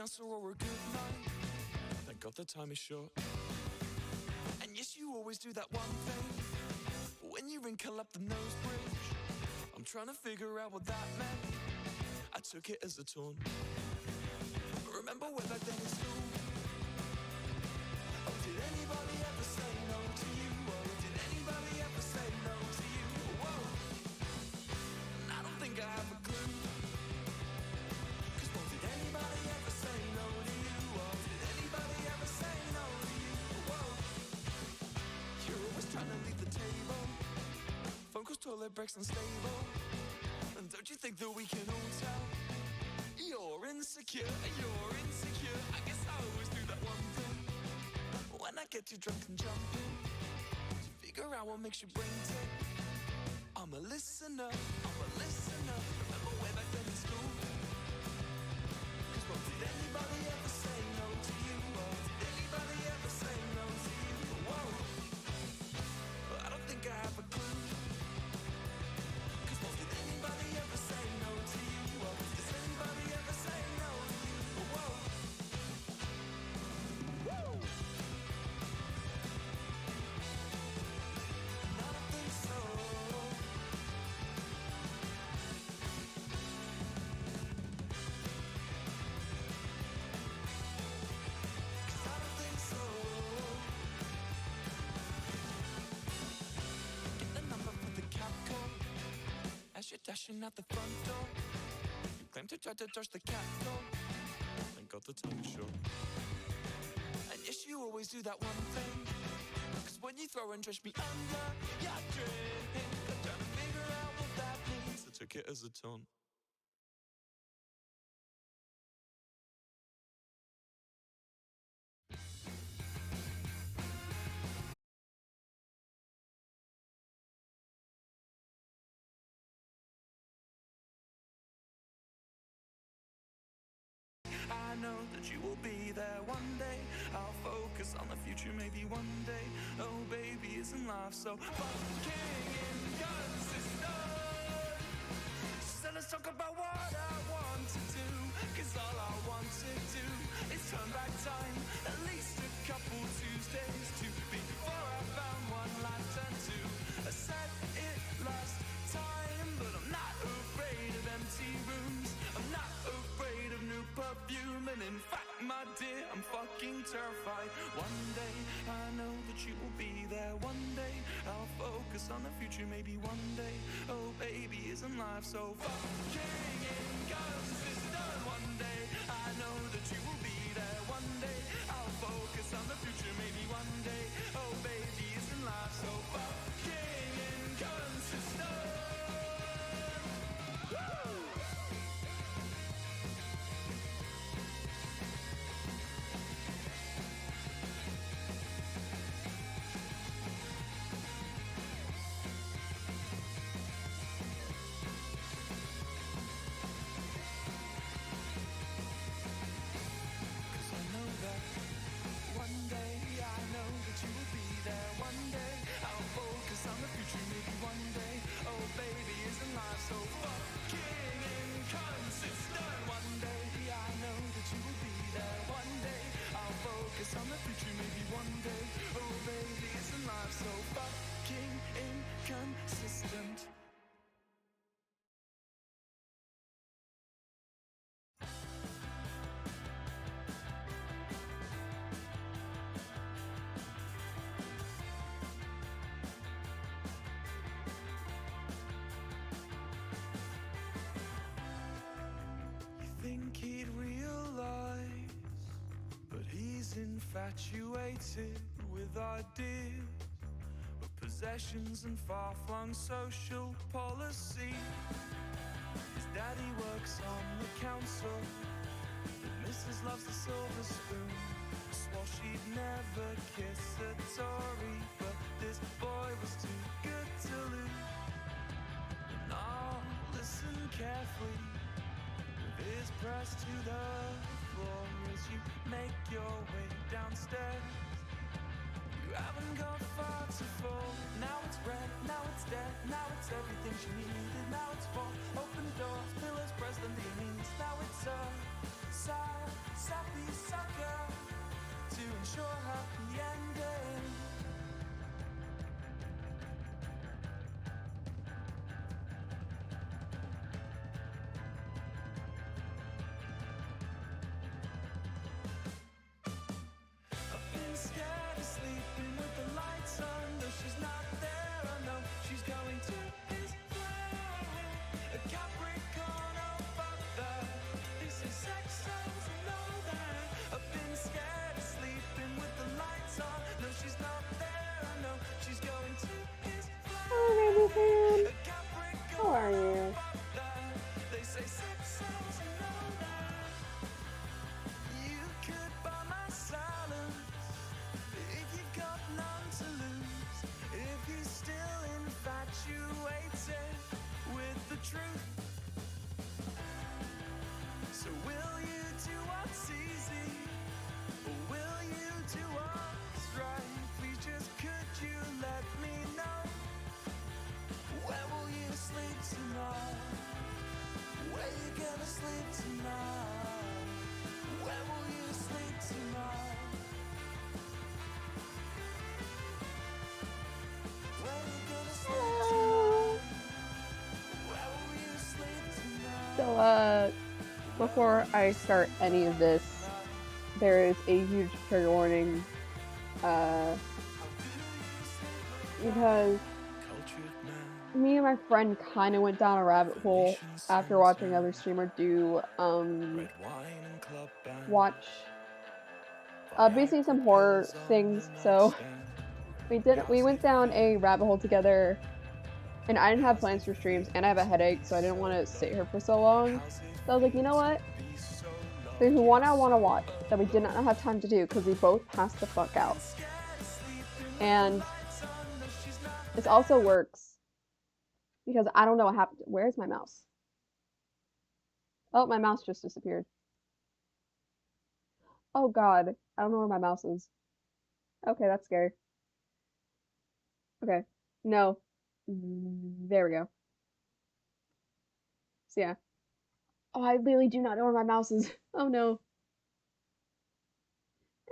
answer or a good night. Thank God the time is short. And yes, you always do that one thing when you wrinkle up the nose bridge. I'm trying to figure out what that meant. I took it as a taunt. Remember way back then in school? Oh, did anybody ever say no to you? Oh, did anybody ever say no to you? Whoa, and I don't think I have a clue. Cause well, did anybody ever say no to you? Oh, did anybody ever say no to you? Whoa, you're always trying to leave the table. Phone calls, toilet breaks, unstable. And don't you think that we can all tell? You're insecure, you're insecure. I guess I always do that one thing when I get too drunk and jump in to figure out what makes your brain tick. I'm a listener, I'm a listener. Remember way back then in school? Cause well, did anybody ever say no to you? Or did anybody ever say no to you? Whoa, well, I don't think I have a clue. Cause well, did anybody ever say no to you? Or does anybody ever say no to you? Whoa, woo. And I don't think so. Cause I don't think so. Get the number for the cab call as you're dashing out the front door. You claim to try to dodge the cat call. Thank God the time is short. And yes, you always do that one thing. Cause when you throw and trash me under your drink, I'm trying to figure out what that means. I took it as a taunt. I know that you will be there one day. I'll focus on the future, maybe one day. Oh, baby, isn't life so fucking inconsistent? So let's talk about what I want to do. Cause all I want to do is turn back time at least a couple Tuesdays to before I found one life turned to. I said it last time, but I'm not afraid of empty rooms. I'm not afraid of new perfume. And in fact, my dear, I'm fucking terrified. One day, I know that you will be there. One day, I'll focus on the future, maybe one day. Oh baby, isn't life so fucking inconsistent? One day, I know that you will be there. One day, I'll focus on the future, maybe one day. Oh baby, isn't life so fucking inconsistent? Woo! One day, I know that you will be there. One day, I'll focus on the future, maybe one day. Oh baby, isn't life so fucking inconsistent? One day, I know that you will be there. One day, I'll focus on the future, maybe one day. Oh baby, isn't life so fucking inconsistent? Think he'd realize, but he's infatuated with ideas of possessions and far-flung social policy. His daddy works on the council, but Mrs. loves the silver spoon. Swore she'd never kiss a Tory, but this boy was too good to lose. And I'll listen carefully, is pressed to the floor as you make your way downstairs. You haven't gone far to fall. Now it's red, now it's dead, now it's everything she needed. Now it's full, open doors, pillars pressed under your knees. Now it's a sad ruins your happy ending. I've been scared of sleeping with the lights on. No, she's not there. I know she's going to his flat. A Capricorn, oh fuck that. This is sex sells, I know that. I've been scared of sleeping with the lights on. No, she's not there. I know she's going to his flat. Hello, baby fan. A Capricorn, How are you? fuck that. They say sex sells, I know that. You could buy my silence if you got none to lose. If you're still infatuated with the truth. So will you do what's easy? Or will you do what's right? Please just could you let me know? Where will you sleep tonight? Where you gonna sleep tonight? Where will you sleep tonight? Where you gonna sleep tonight? Where will you sleep tonight? So, before I start any of this, there is a huge trigger warning, because me and my friend kind of went down a rabbit hole after watching another streamer do, watch, basically some horror things, so we went down a rabbit hole together, and I didn't have plans for streams, and I have a headache, so I didn't want to sit here for so long, so I was like, you know what, there's one I want to watch that we did not have time to do, because we both passed the fuck out, and this also works, because I don't know what happened. Where's my mouse? Oh, my mouse just disappeared. Oh god, I don't know where my mouse is. Okay, that's scary. Okay, no. There we go. So yeah. Oh, I really do not know where my mouse is. Oh no.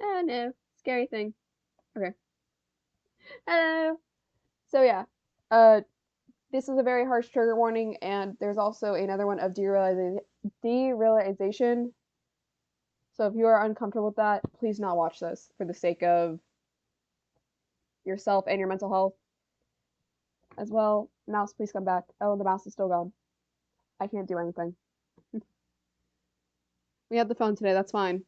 Oh no. Scary thing. Okay. Hello. So yeah. This is a very harsh trigger warning, and there's also another one of derealization. So if you are uncomfortable with that, please not watch this for the sake of yourself and your mental health as well. Mouse, please come back. Oh, the mouse is still gone. I can't do anything. We had the phone today, that's fine.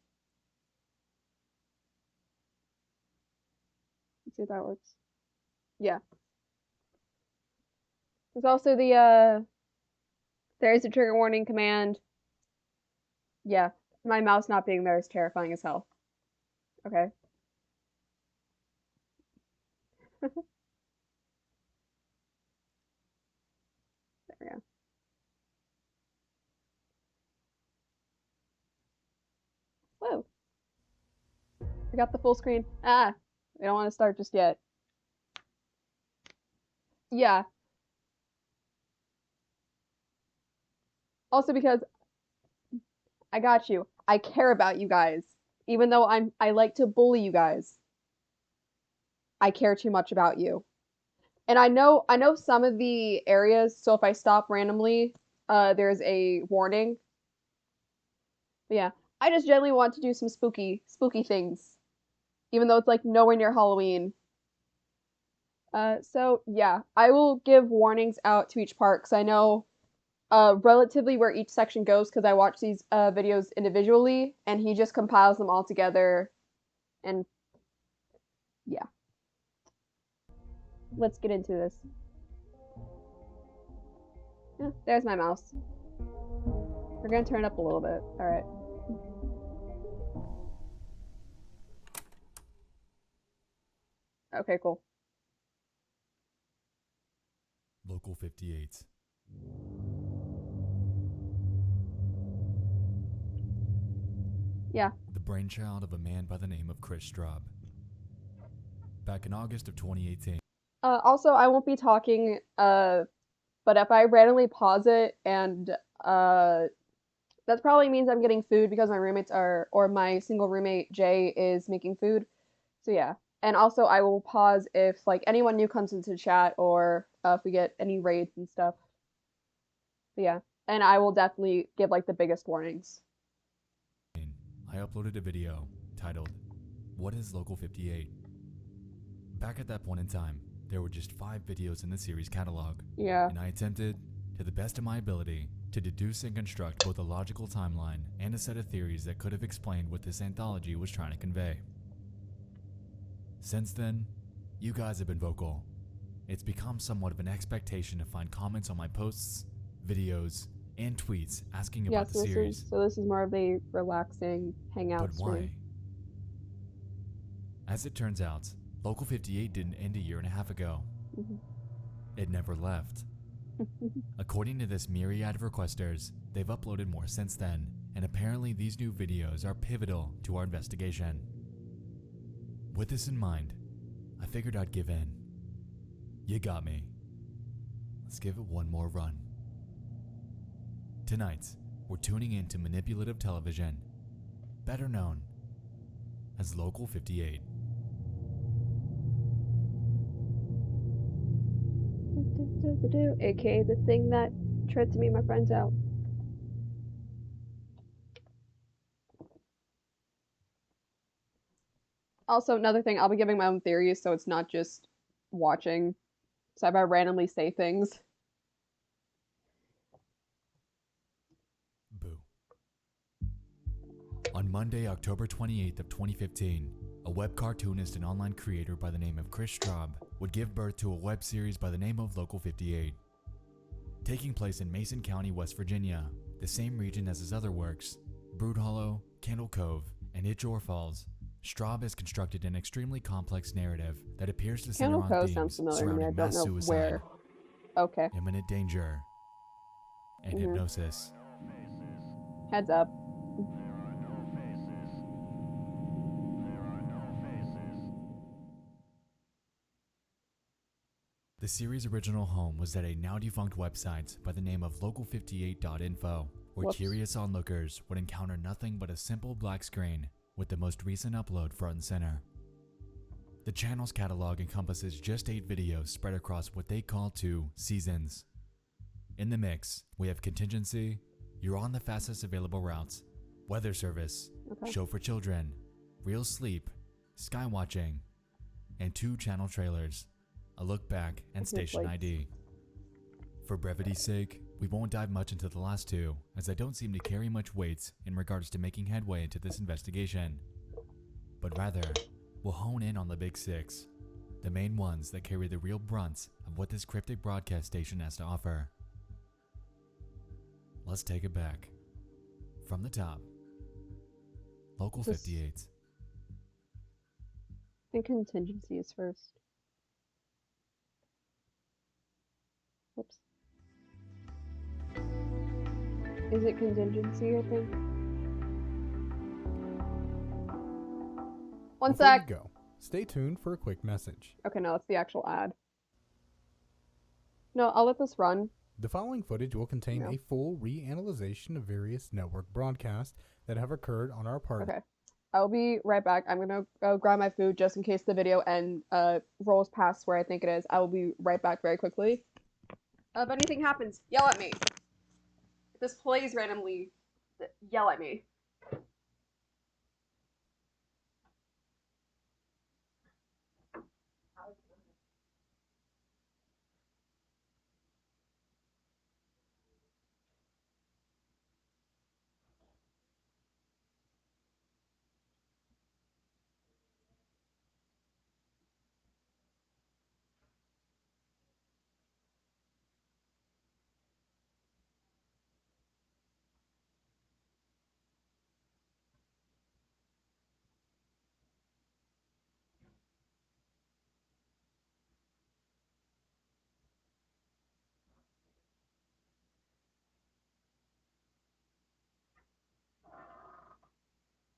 Let's see if that works. Yeah. There's also the, there is a trigger warning command. Yeah, my mouse not being there is terrifying as hell. Okay. There we go. Whoa. I got the full screen. Ah, we don't want to start just yet. Yeah. Also because I got you. I care about you guys. Even though I like to bully you guys. I care too much about you. And I know some of the areas, so if I stop randomly, there's a warning. But yeah, I just generally want to do some spooky things. Even though it's like nowhere near Halloween. So yeah, I will give warnings out to each part because I know relatively where each section goes because I watch these videos individually and he just compiles them all together. And yeah. Let's get into this. Yeah, there's my mouse. We're gonna turn it up a little bit. Alright. Okay, cool. Local 58. Yeah. The brainchild of a man by the name of Chris Straub. Back in August of 2018. Also, I won't be talking, but if I randomly pause it and that probably means I'm getting food because my roommates are, or my single roommate Jay is making food. So yeah. And also, I will pause if like anyone new comes into chat or if we get any raids and stuff. But yeah, and I will definitely give like the biggest warnings. I uploaded a video titled, "What is Local 58?" Back at that point in time, there were just 5 videos in the series catalog, Yeah. and I attempted, to the best of my ability, to deduce and construct both a logical timeline and a set of theories that could have explained what this anthology was trying to convey. Since then, you guys have been vocal. It's become somewhat of an expectation to find comments on my posts, videos, and tweets asking Yeah, about the series. so this is more of a relaxing hangout But why? stream. As it turns out, Local 58 didn't end a year and a half ago. Mhm. It never left. According to this myriad of requesters, they've uploaded more since then, and apparently these new videos are pivotal to our investigation. With this in mind, I figured I'd give in. You got me. Let's give it one more run. Tonight, we're tuning into manipulative television, better known as Local 58. AKA the thing that tried to meet my friends out. Also, another thing, I'll be giving my own theories, so it's not just watching. So if I randomly say things. Boo. On Monday, October 28th of 2015, a web cartoonist and online creator by the name of Chris Straub would give birth to a web series by the name of Local 58. Taking place in Mason County, West Virginia, the same region as his other works, Brood Hollow, Candle Cove, and Itchor Falls, Straub has constructed an extremely complex narrative that appears to center Candle on Cove sounds themes familiar to me. I surrounding don't mass know suicide, where. Okay. imminent danger, and hypnosis. Heads up. The series' original home was at a now-defunct website by the name of local58.info, where Whoops. curious onlookers would encounter nothing but a simple black screen with the most recent upload front and center. The channel's catalog encompasses just 8 videos spread across what they call 2 seasons. In the mix, we have Contingency, You're on the Fastest Available Routes, Weather Service, Okay. Show for Children, Real Sleep, Skywatching, and 2 channel trailers, A Look Back and I hear Station plates. ID. For brevity's sake, we won't dive much into the last 2, as they don't seem to carry much weight in regards to making headway into this investigation. But rather, we'll hone in on the big 6, the main ones that carry the real brunt of what this cryptic broadcast station has to offer. Let's take it back. From the top, Local This- 58. I think Contingency is first. Whoops. Is it Contingency, I think? One Before you sec. go, stay tuned for a quick message. Okay, no, that's the actual ad. No, I'll let this run. The following footage will contain No. a full reanalyzation of various network broadcasts that have occurred on our part. Okay. I'll be right back. I'm gonna go grab my food just in case the video rolls past where I think it is. I will be right back very quickly. If anything happens, yell at me. If this plays randomly, yell at me.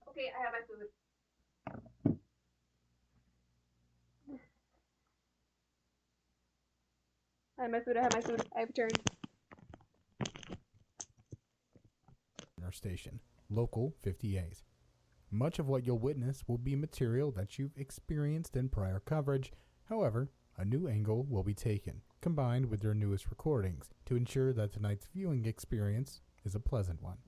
Okay, I have my food. I have my food, I have my food. I have returned. our station, Local 58. Much of what you'll witness will be material that you've experienced in prior coverage. However, a new angle will be taken, combined with their newest recordings, to ensure that tonight's viewing experience is a pleasant one.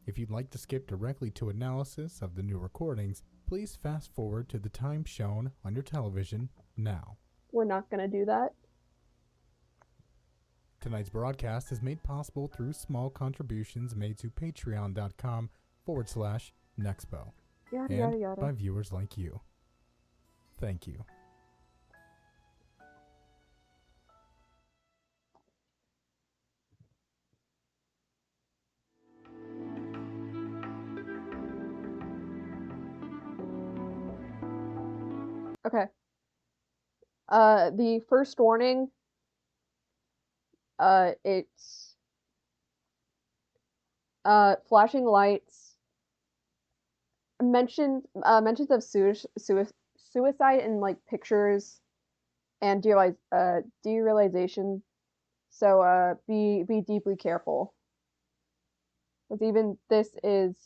If you'd like to skip directly to analysis of the new recordings, please fast forward to the time shown on your television now. We're not gonna do that. Tonight's broadcast is made possible through small contributions made to patreon.com/Nexpo Yada and yada yada. by viewers like you. Thank you. Okay. The first warning, it's flashing lights, mentions of suicide in like pictures and derealization. So be deeply careful. Because even this is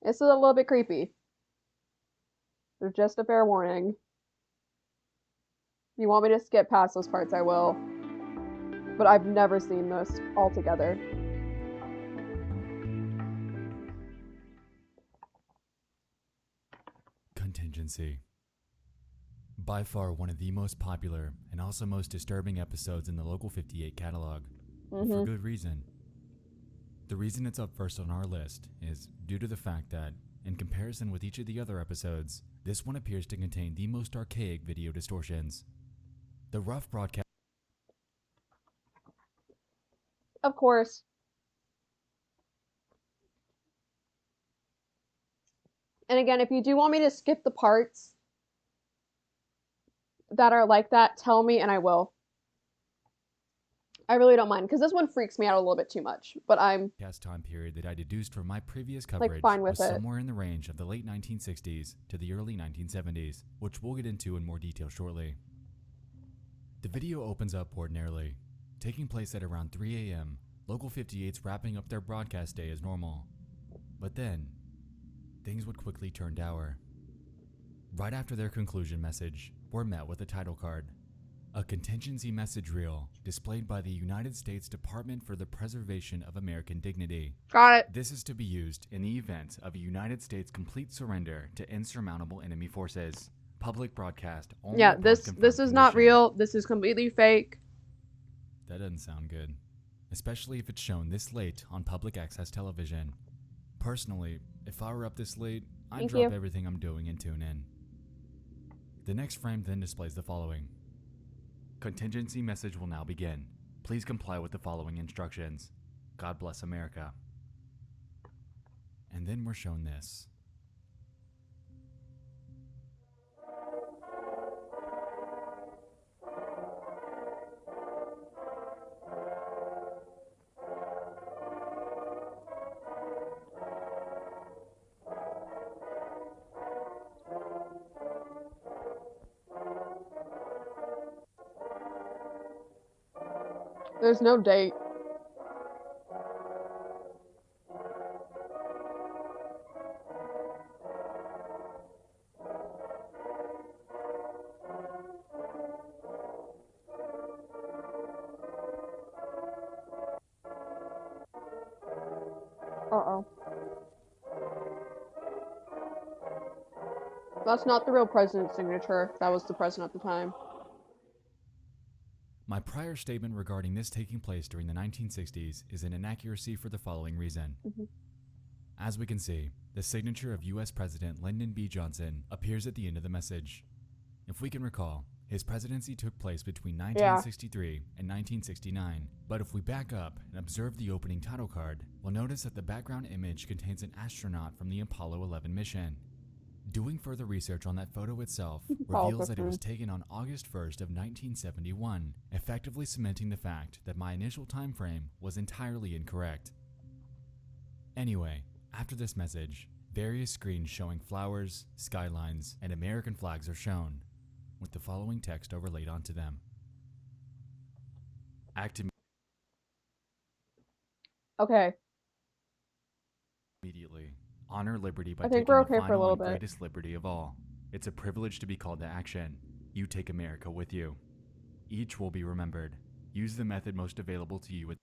a little bit creepy. There's just a fair warning. If you want me to skip past those parts, I will. But I've never seen this all together. Contingency. By far one of the most popular and also most disturbing episodes in the Local 58 catalog. For good reason. The reason it's up first on our list is due to the fact that, in comparison with each of the other episodes, this one appears to contain the most archaic video distortions. The rough broadcast. Of course. And again, if you do want me to skip the parts that are like that, tell me and I will. I really don't mind, because this one freaks me out a little bit too much, but I'm Time period that I deduced from my previous coverage fine with was it. somewhere in the range of the late 1960s to the early 1970s, which we'll get into in more detail shortly. The video opens up ordinarily, taking place at around 3 a.m. Local 58's wrapping up their broadcast day as normal. But then, things would quickly turn dour. Right after their conclusion message, we're met with a title card. A contingency message reel displayed by the United States Department for the Preservation of American Dignity. got it. This is to be used in the event of a United States complete surrender to insurmountable enemy forces. Public broadcast only Yeah, upon this confirmed is not condition. real. This is completely fake. That doesn't sound good, especially if it's shown this late on public access television. Personally, if I were up this late, I'd Thank drop you. everything I'm doing and tune in. The next frame then displays the following. Contingency message will now begin. Please comply with the following instructions. God bless America. And then we're shown this. There's no date. Uh-oh. That's not the real president's signature. That was the president at the time. My prior statement regarding this taking place during the 1960s is an inaccuracy for the following reason. As we can see, the signature of U.S. President Lyndon B. Johnson appears at the end of the message. If we can recall, his presidency took place between 1963 and 1969, but if we back up and observe the opening title card, we'll notice that the background image contains an astronaut from the Apollo 11 mission. Doing further research on that photo itself reveals that it was taken on August 1st of 1971, effectively cementing the fact that my initial time frame was entirely incorrect. Anyway, after this message, various screens showing flowers, skylines, and American flags are shown, with the following text overlaid onto them. Okay. Honor liberty by I think taking we're the okay for a final little and bit. greatest liberty of all. It's a privilege to be called to action. You take America with you. Each will be remembered. Use the method most available to you.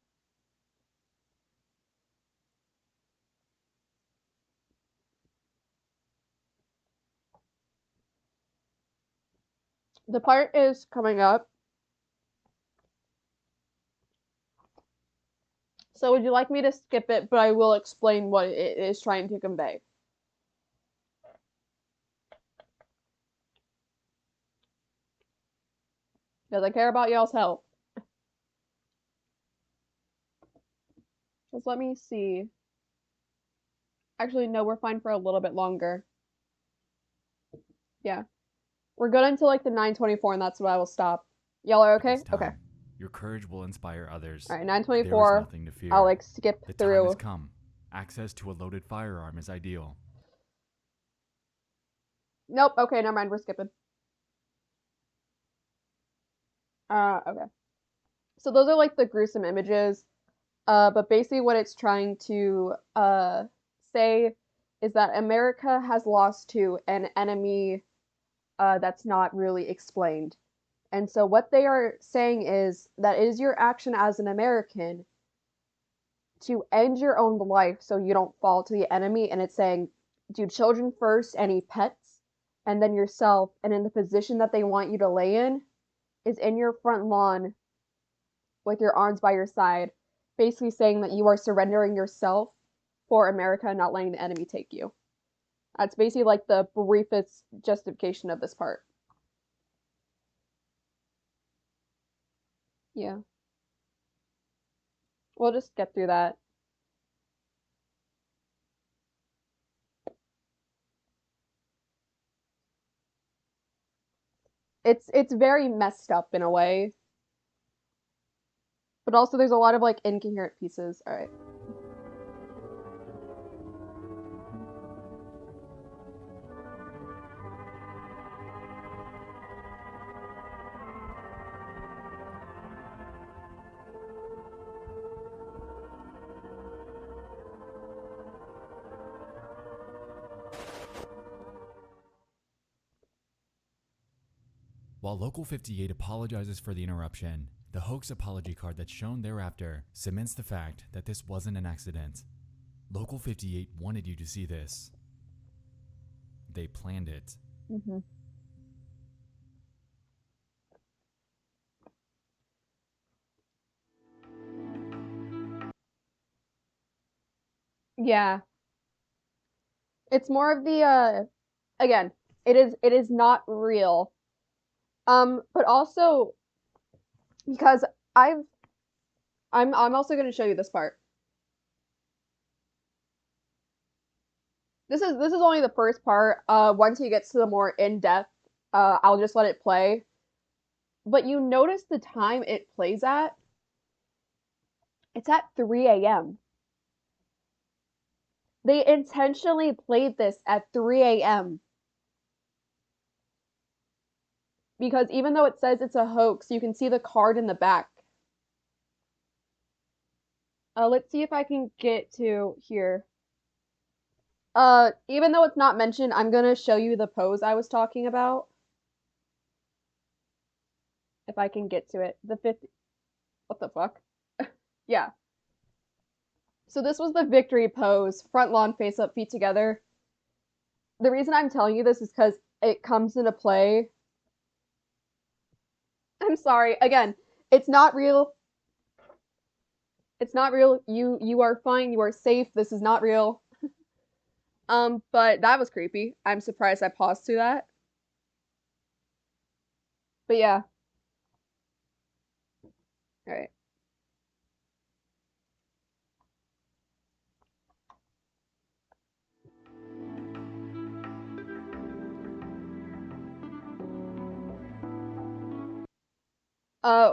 The part is coming up. So would you like me to skip it, but I will explain what it is trying to convey? Because I care about y'all's health. Just let me see. Actually, no, we're fine for a little bit longer. Yeah. We're good until like the 9:24, and that's when I will stop. Y'all are okay? It's time. Okay. Your courage will inspire others. Alright, There is 9:24. nothing to fear. I'll like skip The time through. has come. Access to a loaded firearm is ideal. Nope, okay, never mind, we're skipping. Okay. So those are like the gruesome images. But basically what it's trying to say is that America has lost to an enemy that's not really explained. And so what they are saying is that it is your action as an American to end your own life so you don't fall to the enemy. And it's saying, do children first, any pets, and then yourself. And in the position that they want you to lay in is in your front lawn with your arms by your side, basically saying that you are surrendering yourself for America and not letting the enemy take you. That's basically like the briefest justification of this part. Yeah. We'll just get through that. It's very messed up in a way. But also there's a lot of like incoherent pieces. Alright. While Local 58 apologizes for the interruption, the hoax apology card that's shown thereafter cements the fact that this wasn't an accident. Local 58 wanted you to see this. They planned it. Mm-hmm. Yeah. It's more of the again, it is not real. But also because I'm also going to show you this part. This is only the first part. Once he gets to the more in-depth, I'll just let it play. But you notice the time it plays at? It's at 3 a.m. They intentionally played this at 3 a.m. Because even though it says it's a hoax, you can see the card in the back. Let's see if I can get to here. Even though it's not mentioned, I'm gonna show you the pose I was talking about. If I can get to it. The 50... What the fuck? Yeah. So this was the victory pose. Front lawn, face up, feet together. The reason I'm telling you this is because it comes into play. I'm sorry. Again, it's not real. It's not real. You are fine. You are safe. This is not real. But that was creepy. I'm surprised I paused to that. But yeah. Alright.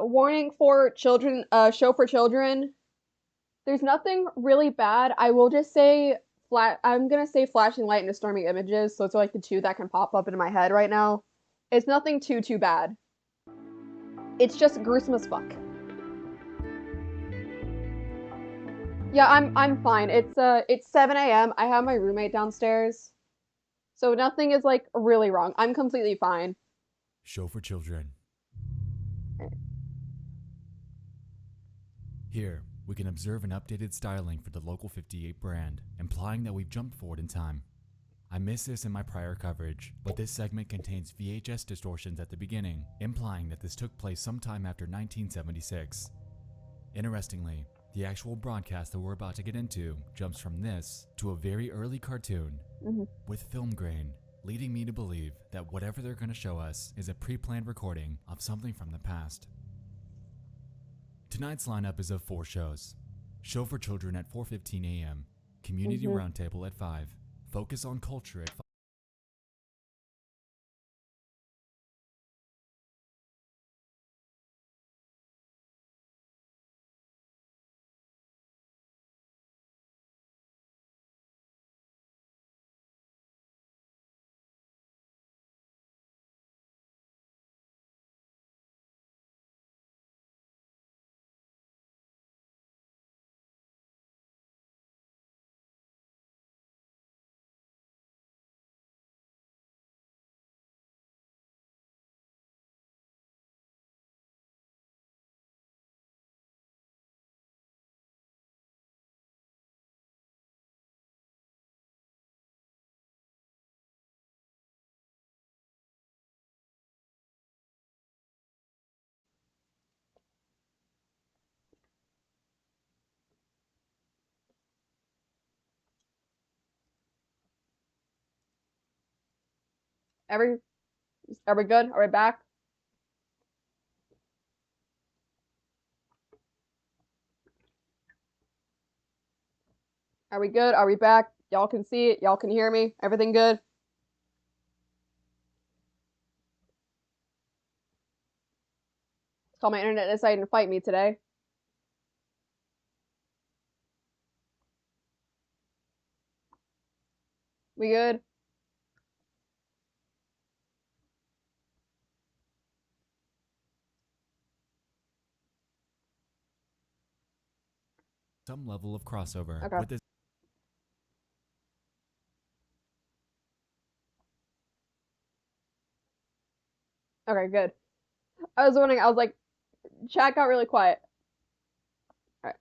Warning for children, show for children. There's nothing really bad. I will just say I'm gonna say flashing light and disturbing images, so it's like the two that can pop up into my head right now. It's nothing too bad. It's just gruesome as fuck. Yeah, I'm fine. It's 7 a.m. I have my roommate downstairs. So nothing is like really wrong. I'm completely fine. Show for children. Here, we can observe an updated styling for the Local 58 brand, implying that we've jumped forward in time. I missed this in my prior coverage, but this segment contains VHS distortions at the beginning, implying that this took place sometime after 1976. Interestingly, the actual broadcast that we're about to get into jumps from this to a very early cartoon Hmm. with film grain, leading me to believe that whatever they're going to show us is a pre-planned recording of something from the past. Tonight's lineup is of 4 shows. Show for Children at 4:15 a.m., Community Mhm. Roundtable at 5, Focus on Culture at 5. Every Are we good? Are we back? Are we good? Are we back? Y'all can see it. Y'all can hear me. Everything good? Call my internet decided to fight me today. We good? Some level of crossover Okay. with this. Okay, good. I was wondering. I was like, chat got really quiet. All right.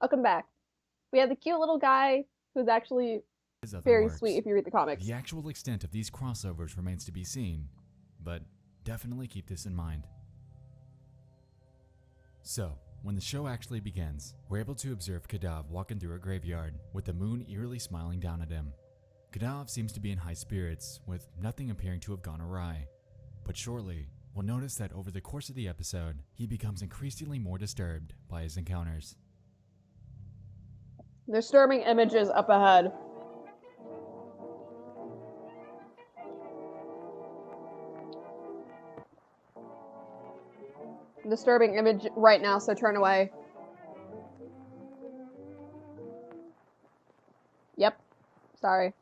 Welcome back. We have the cute little guy who's actually His other very works. sweet if you read the comics. The actual extent of these crossovers remains to be seen, but definitely keep this in mind. So, when the show actually begins, we're able to observe Kadav walking through a graveyard, with the moon eerily smiling down at him. Kadav seems to be in high spirits, with nothing appearing to have gone awry. But shortly, we'll notice that over the course of the episode, he becomes increasingly more disturbed by his encounters. Disturbing images up ahead. Disturbing image right now, so turn away. Yep. Sorry.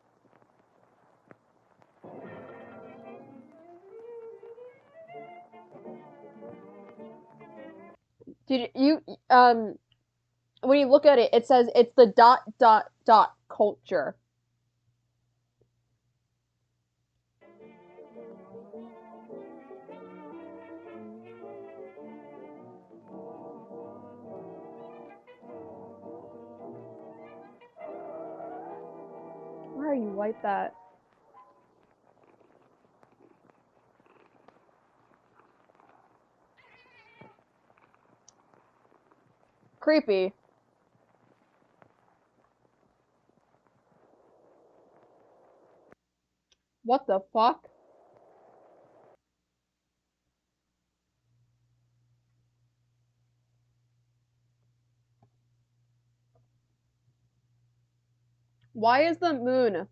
Did you when you look at it, it says it's the dot dot dot culture. Why are you like that? Creepy. What the fuck? Why is the moon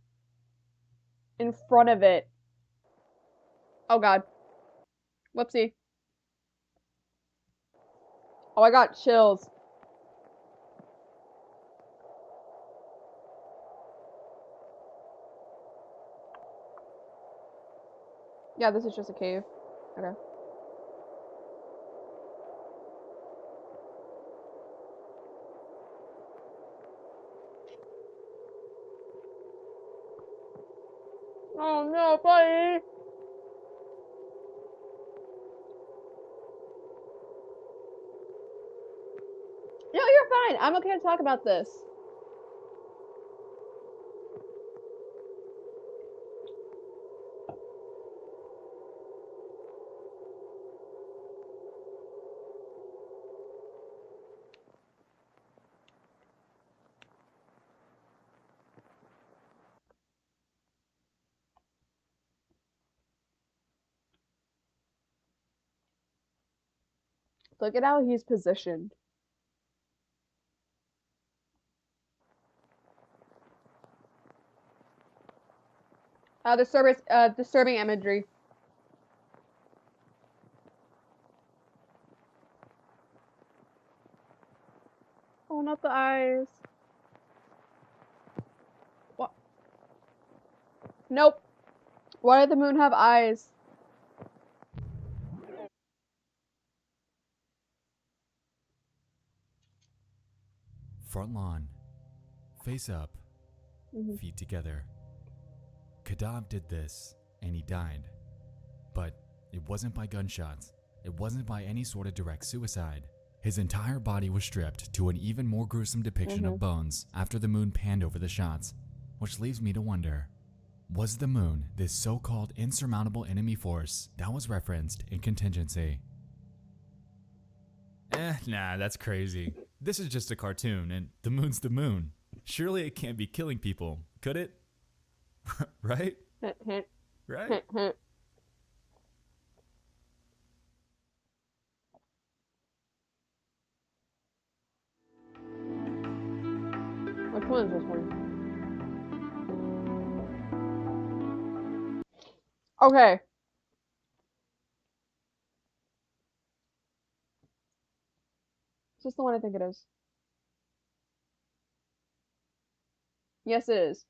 in front of it? Oh god. Whoopsie. Oh, I got chills. Yeah, this is just a cave. Okay. Oh no, buddy! No, you're fine. I'm okay to talk about this. Look at how he's positioned. Disturbing imagery. Oh, not the eyes. What? Nope. Why did the moon have eyes? Front lawn. Face up. Mhm. Feet together. Kadav did this, and he died. But it wasn't by gunshots. It wasn't by any sort of direct suicide. His entire body was stripped to an even more gruesome depiction of bones after the moon panned over the shots. Which leaves me to wonder, was the moon this so-called insurmountable enemy force that was referenced in Contingency? Nah, that's crazy. This is just a cartoon, and the moon's the moon. Surely it can't be killing people, could it? Right? Hint, hint, Right? hint, hint. Which one is this one? Okay. Is this the one I think it is? Yes, it is.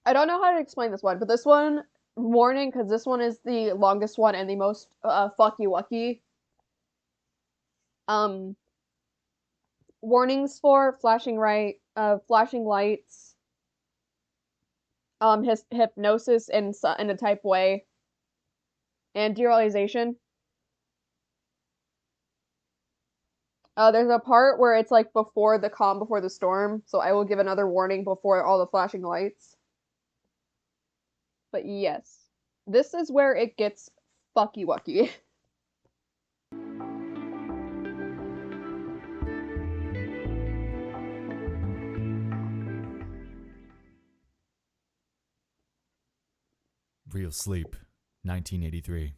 I don't know how to explain this one, but this one, warning, because this one is the longest one and the most fucky wucky. Warnings for flashing lights, his hypnosis in a type way, and derealization. There's a part where it's like before the calm before the storm, so I will give another warning before all the flashing lights. But yes, this is where it gets fucky wucky. Real Sleep, 1983.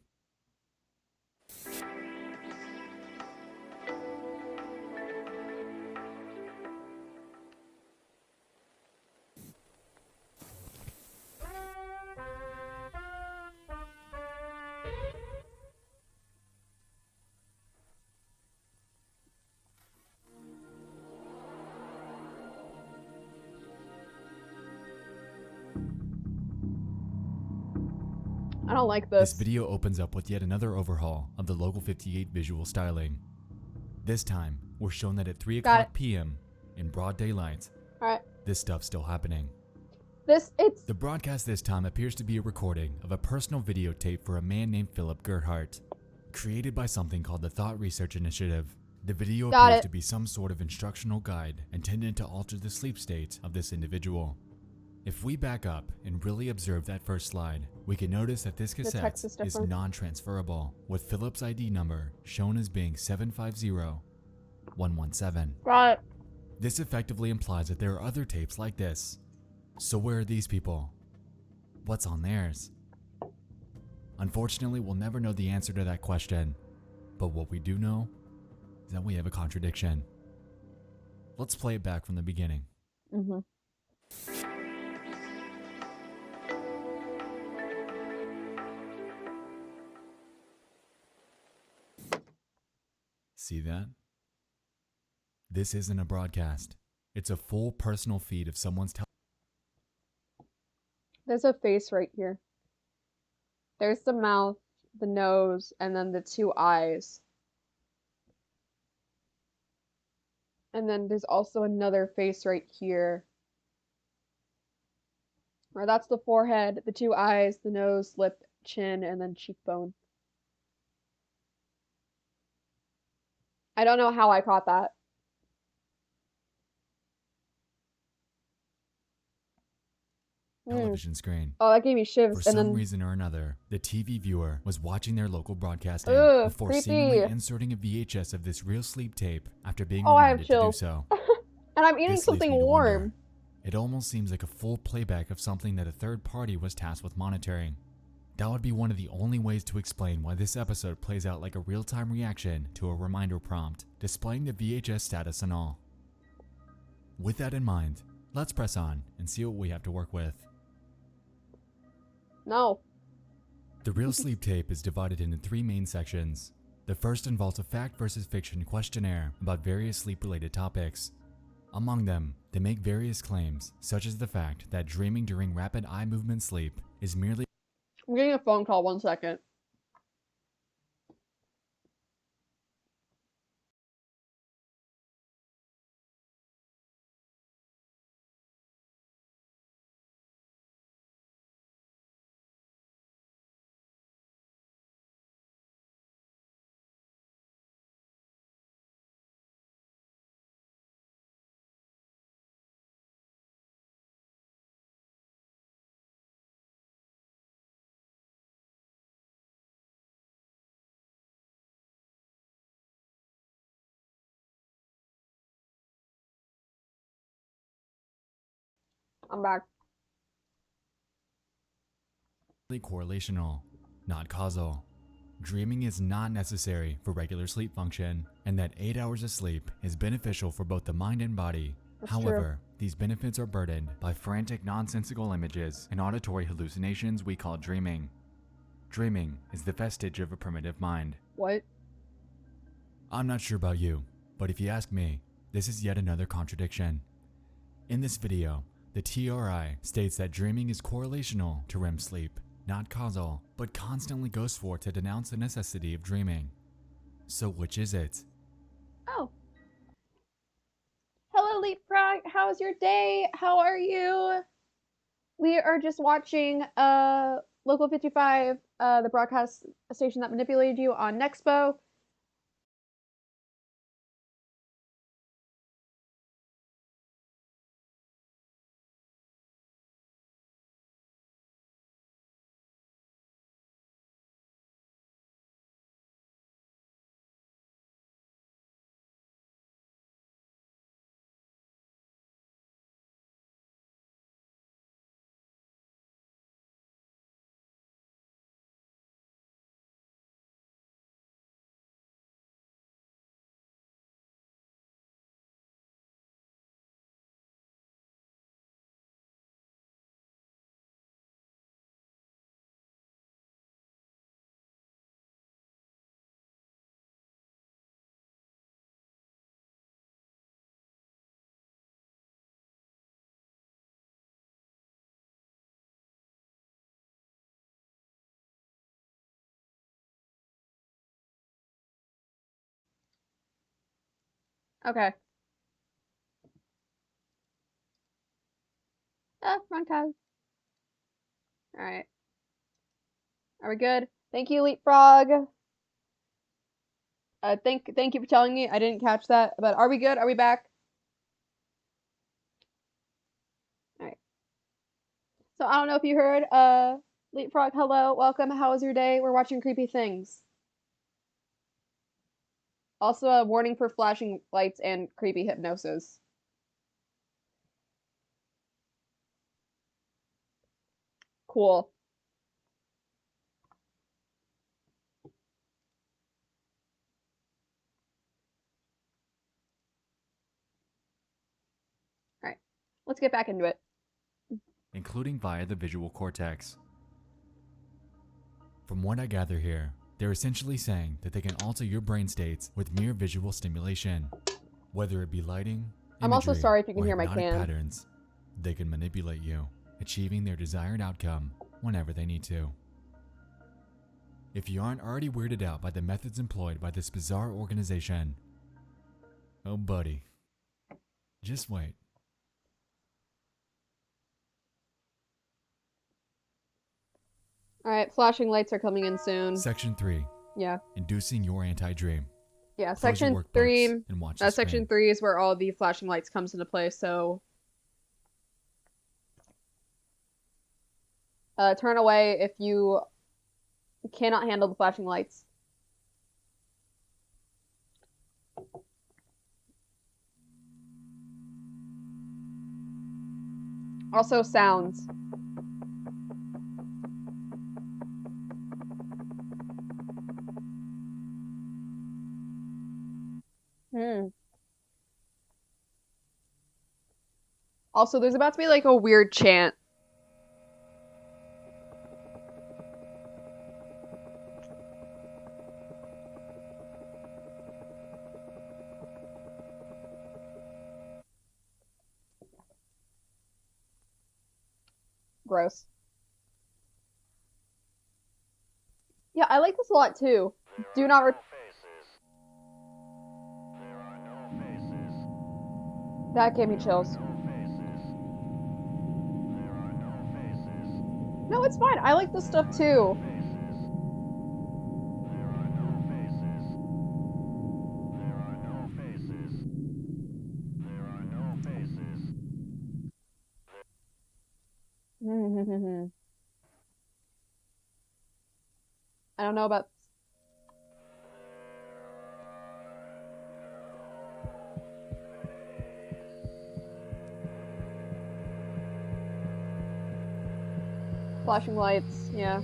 I don't like This this. video opens up with yet another overhaul of the Local 58 visual styling. This time, we're shown that at 3 Got o'clock p.m., in broad daylight, Alright. this stuff's still happening. It's The broadcast this time appears to be a recording of a personal videotape for a man named Philip Gerhardt. Created by something called the Thought Research Initiative, the video Got appears it. to be some sort of instructional guide intended to alter the sleep state of this individual. If we back up and really observe that first slide, we can notice that this cassette text is is different. non-transferable, with Philip's ID number shown as being 750117. got it. This effectively implies that there are other tapes like this. So where are these people? What's on theirs? Unfortunately, we'll never know the answer to that question. But what we do know is that we have a contradiction. Let's play it back from the beginning. Mm-hmm. See that? This isn't a broadcast. It's a full personal feed of someone's There's a face right here. There's the mouth, the nose, and then the two eyes. And then there's also another face right here. Or that's the forehead, the two eyes, the nose, lip, chin, and then cheekbone. I don't know how I caught that. television screen. Oh, that gave me For shivs. And some then, reason or another, the TV viewer was watching their local broadcasting ugh, before seemingly creepy. inserting a VHS of this real sleep tape after being Oh, I have reminded to do chills. so. And I'm eating This leads something me to wonder. warm. It almost seems like a full playback of something that a third party was tasked with monitoring. That would be one of the only ways to explain why this episode plays out like a real-time reaction to a reminder prompt, displaying the VHS status and all. With that in mind, let's press on and see what we have to work with. No. The real sleep tape is divided into 3 main sections. The first involves a fact versus fiction questionnaire about various sleep-related topics. Among them, they make various claims, such as the fact that dreaming during rapid eye movement sleep is merely I'm getting a phone call, 1 second. I'm back. correlational, not causal. Dreaming is not necessary for regular sleep function, and that 8 hours of sleep is beneficial for both the mind and body. That's However, these benefits are burdened by frantic, nonsensical images and auditory hallucinations we call dreaming. Dreaming is the vestige of a primitive mind. What? I'm not sure about you, but if you ask me, this is yet another contradiction. In this video, the TRI states that dreaming is correlational to REM sleep, not causal, but constantly goes forth to denounce the necessity of dreaming. So which is it? Oh. Hello, Leapfrog. How's your day? How are you? We are just watching Local 55, the broadcast station that manipulated you on Nexpo. Okay. Run tag. Alright. Are we good? Thank you, Leapfrog. Thank you for telling me. I didn't catch that. But are we good? Are we back? Alright. So I don't know if you heard, Leapfrog, hello, welcome, how was your day? We're watching creepy things. Also a warning for flashing lights and creepy hypnosis. Cool. Alright. Let's get back into it. Including via the visual cortex. From what I gather here, they're essentially saying that they can alter your brain states with mere visual stimulation. Whether it be lighting, I'm also imagery, sorry if you can or hear my hypnotic can. patterns, they can manipulate you, achieving their desired outcome whenever they need to. If you aren't already weirded out by the methods employed by this bizarre organization, oh buddy, Just wait. Alright, flashing lights are coming in soon. Section 3. Yeah. Inducing your anti-dream. Yeah, Close your section workbooks 3. and watch the Section screen. 3 is where all the flashing lights comes into play, so turn away if you cannot handle the flashing lights. Also sounds. Also, there's about to be like a weird chant. Gross. Yeah, I like this a lot too. Do not That gave me chills. No, it's fine. I like this stuff too. I don't know about flashing lights, yeah.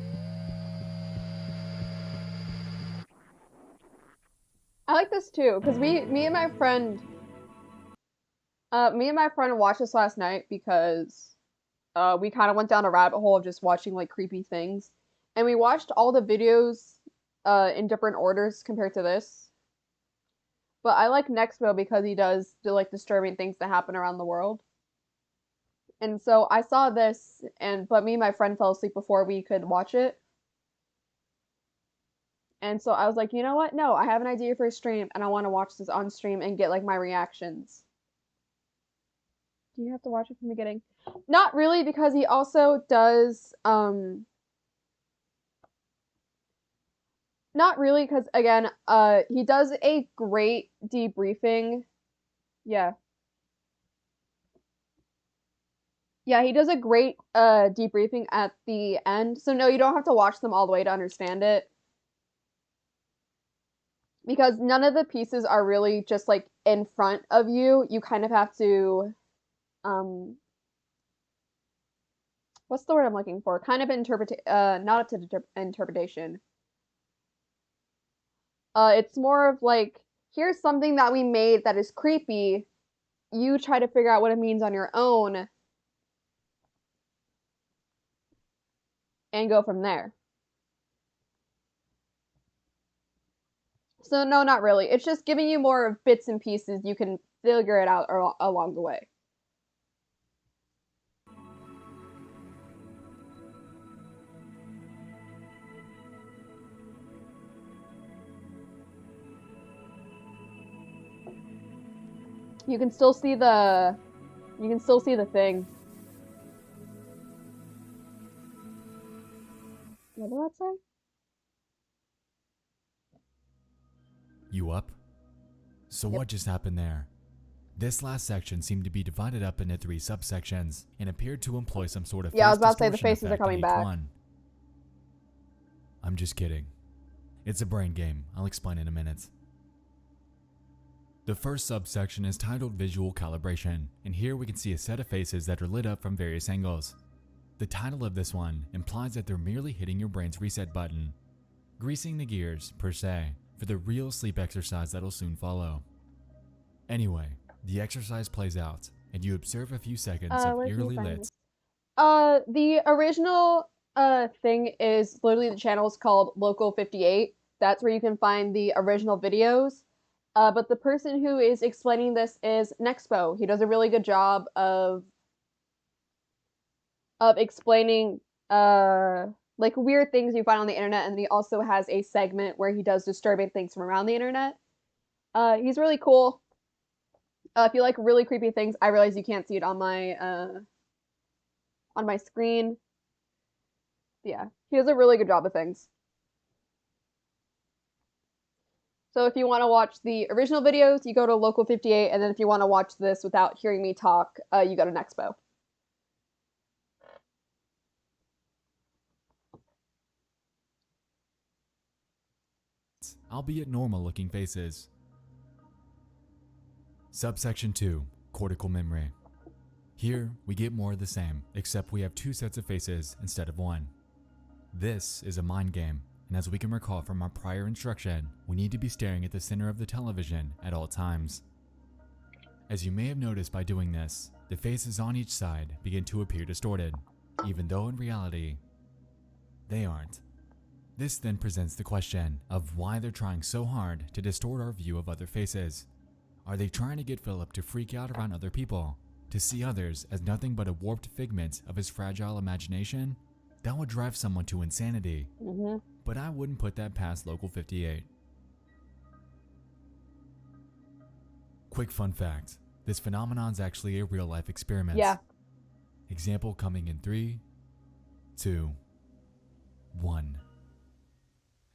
I like this too, because me and my friend watched this last night because we kind of went down a rabbit hole of just watching like creepy things. And we watched all the videos in different orders compared to this. But I like Nexpo because he does the like disturbing things that happen around the world. And so I saw this but me and my friend fell asleep before we could watch it. And so I was like, you know what? No, I have an idea for a stream and I want to watch this on stream and get like my reactions. Do you have to watch it from the beginning? Not really, because he also does not really, because again, he does a great debriefing. Yeah. Yeah, he does a great debriefing at the end. So no, you don't have to watch them all the way to understand it. Because none of the pieces are really just like in front of you. You kind of have to what's the word I'm looking for? Kind of not up to interpretation. It's more of like, here's something that we made that is creepy. You try to figure out what it means on your own and go from there. So no, not really. It's just giving you more bits and pieces. You can figure it out along the way. You can still see the thing. What did that say? You up? So Yep. what just happened there? This last section seemed to be divided up into 3 subsections and appeared to employ some sort of Yeah, I was face about to say the distortion faces are effect in coming each back. one. I'm just kidding. It's a brain game. I'll explain in a minute. The first subsection is titled Visual Calibration, and here we can see a set of faces that are lit up from various angles. The title of this one implies that they're merely hitting your brain's reset button, greasing the gears, per se, for the real sleep exercise that'll soon follow. Anyway, the exercise plays out, and you observe a few seconds of Where can you eerily find lit. this? The original thing is literally the channel is called Local 58. That's where you can find the original videos. But the person who is explaining this is Nexpo. He does a really good job of explaining like weird things you find on the internet, and he also has a segment where he does disturbing things from around the internet. He's really cool. If you like really creepy things, I realize you can't see it on my screen. Yeah, he does a really good job of things. So if you want to watch the original videos, you go to Local 58, and then if you want to watch this without hearing me talk, you go to Nexpo. Albeit normal looking faces. Subsection 2, Cortical Memory. Here, we get more of the same, except we have 2 sets of faces instead of 1. This is a mind game, and as we can recall from our prior instruction, we need to be staring at the center of the television at all times. As you may have noticed by doing this, the faces on each side begin to appear distorted, even though in reality, they aren't. This then presents the question of why they're trying so hard to distort our view of other faces. Are they trying to get Philip to freak out around other people? To see others as nothing but a warped figment of his fragile imagination? That would drive someone to insanity. But I wouldn't put that past Local 58. Quick fun fact. This phenomenon's actually a real-life experiment. Yeah. Example coming in 3, 2, 1.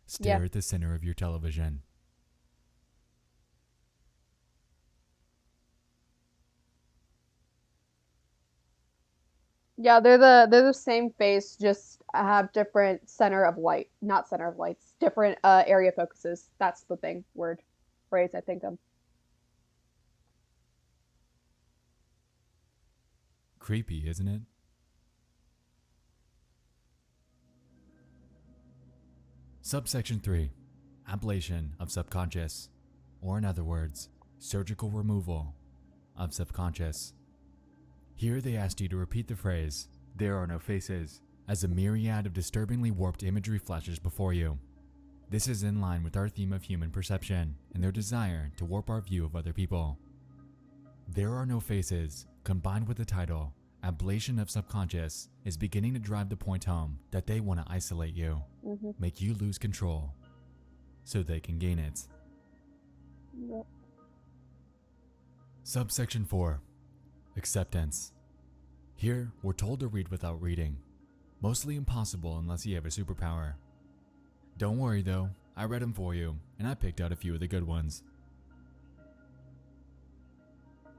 Stare at the center of your television. Yeah, they're the same face, just have different center of light, not center of lights, different area focuses. That's the thing, word, phrase I think of. Creepy, isn't it? Subsection 3, Ablation of Subconscious, or in other words, surgical removal of subconscious. Here they asked you to repeat the phrase, "There are no faces," as a myriad of disturbingly warped imagery flashes before you. This is in line with our theme of human perception and their desire to warp our view of other people. "There are no faces," combined with the title, "Ablation of Subconscious," is beginning to drive the point home that they want to isolate you, make you lose control, so they can gain it. Yep. Subsection 4, Acceptance. Here, we're told to read without reading. Mostly impossible unless you have a superpower. Don't worry though, I read them for you, and I picked out a few of the good ones.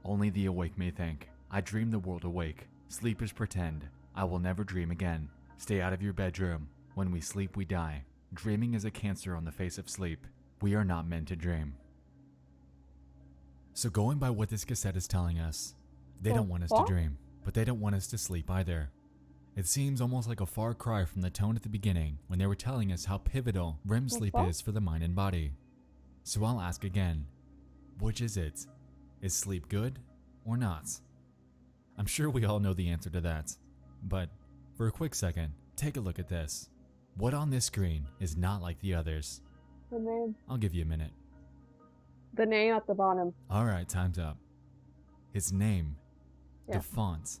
Only the awake may think. I dream the world awake. Sleep is pretend. I will never dream again. Stay out of your bedroom. When we sleep, we die. Dreaming is a cancer on the face of sleep. We are not meant to dream. So going by what this cassette is telling us, they don't want us to dream, but they don't want us to sleep either. It seems almost like a far cry from the tone at the beginning when they were telling us how pivotal REM sleep is for the mind and body. So I'll ask again, which is it? Is sleep good or not? I'm sure we all know the answer to that, but for a quick second, take a look at this. What on this screen is not like the others? The name. I'll give you a minute. The name at the bottom. Alright, time's up. His name. Yeah. The font.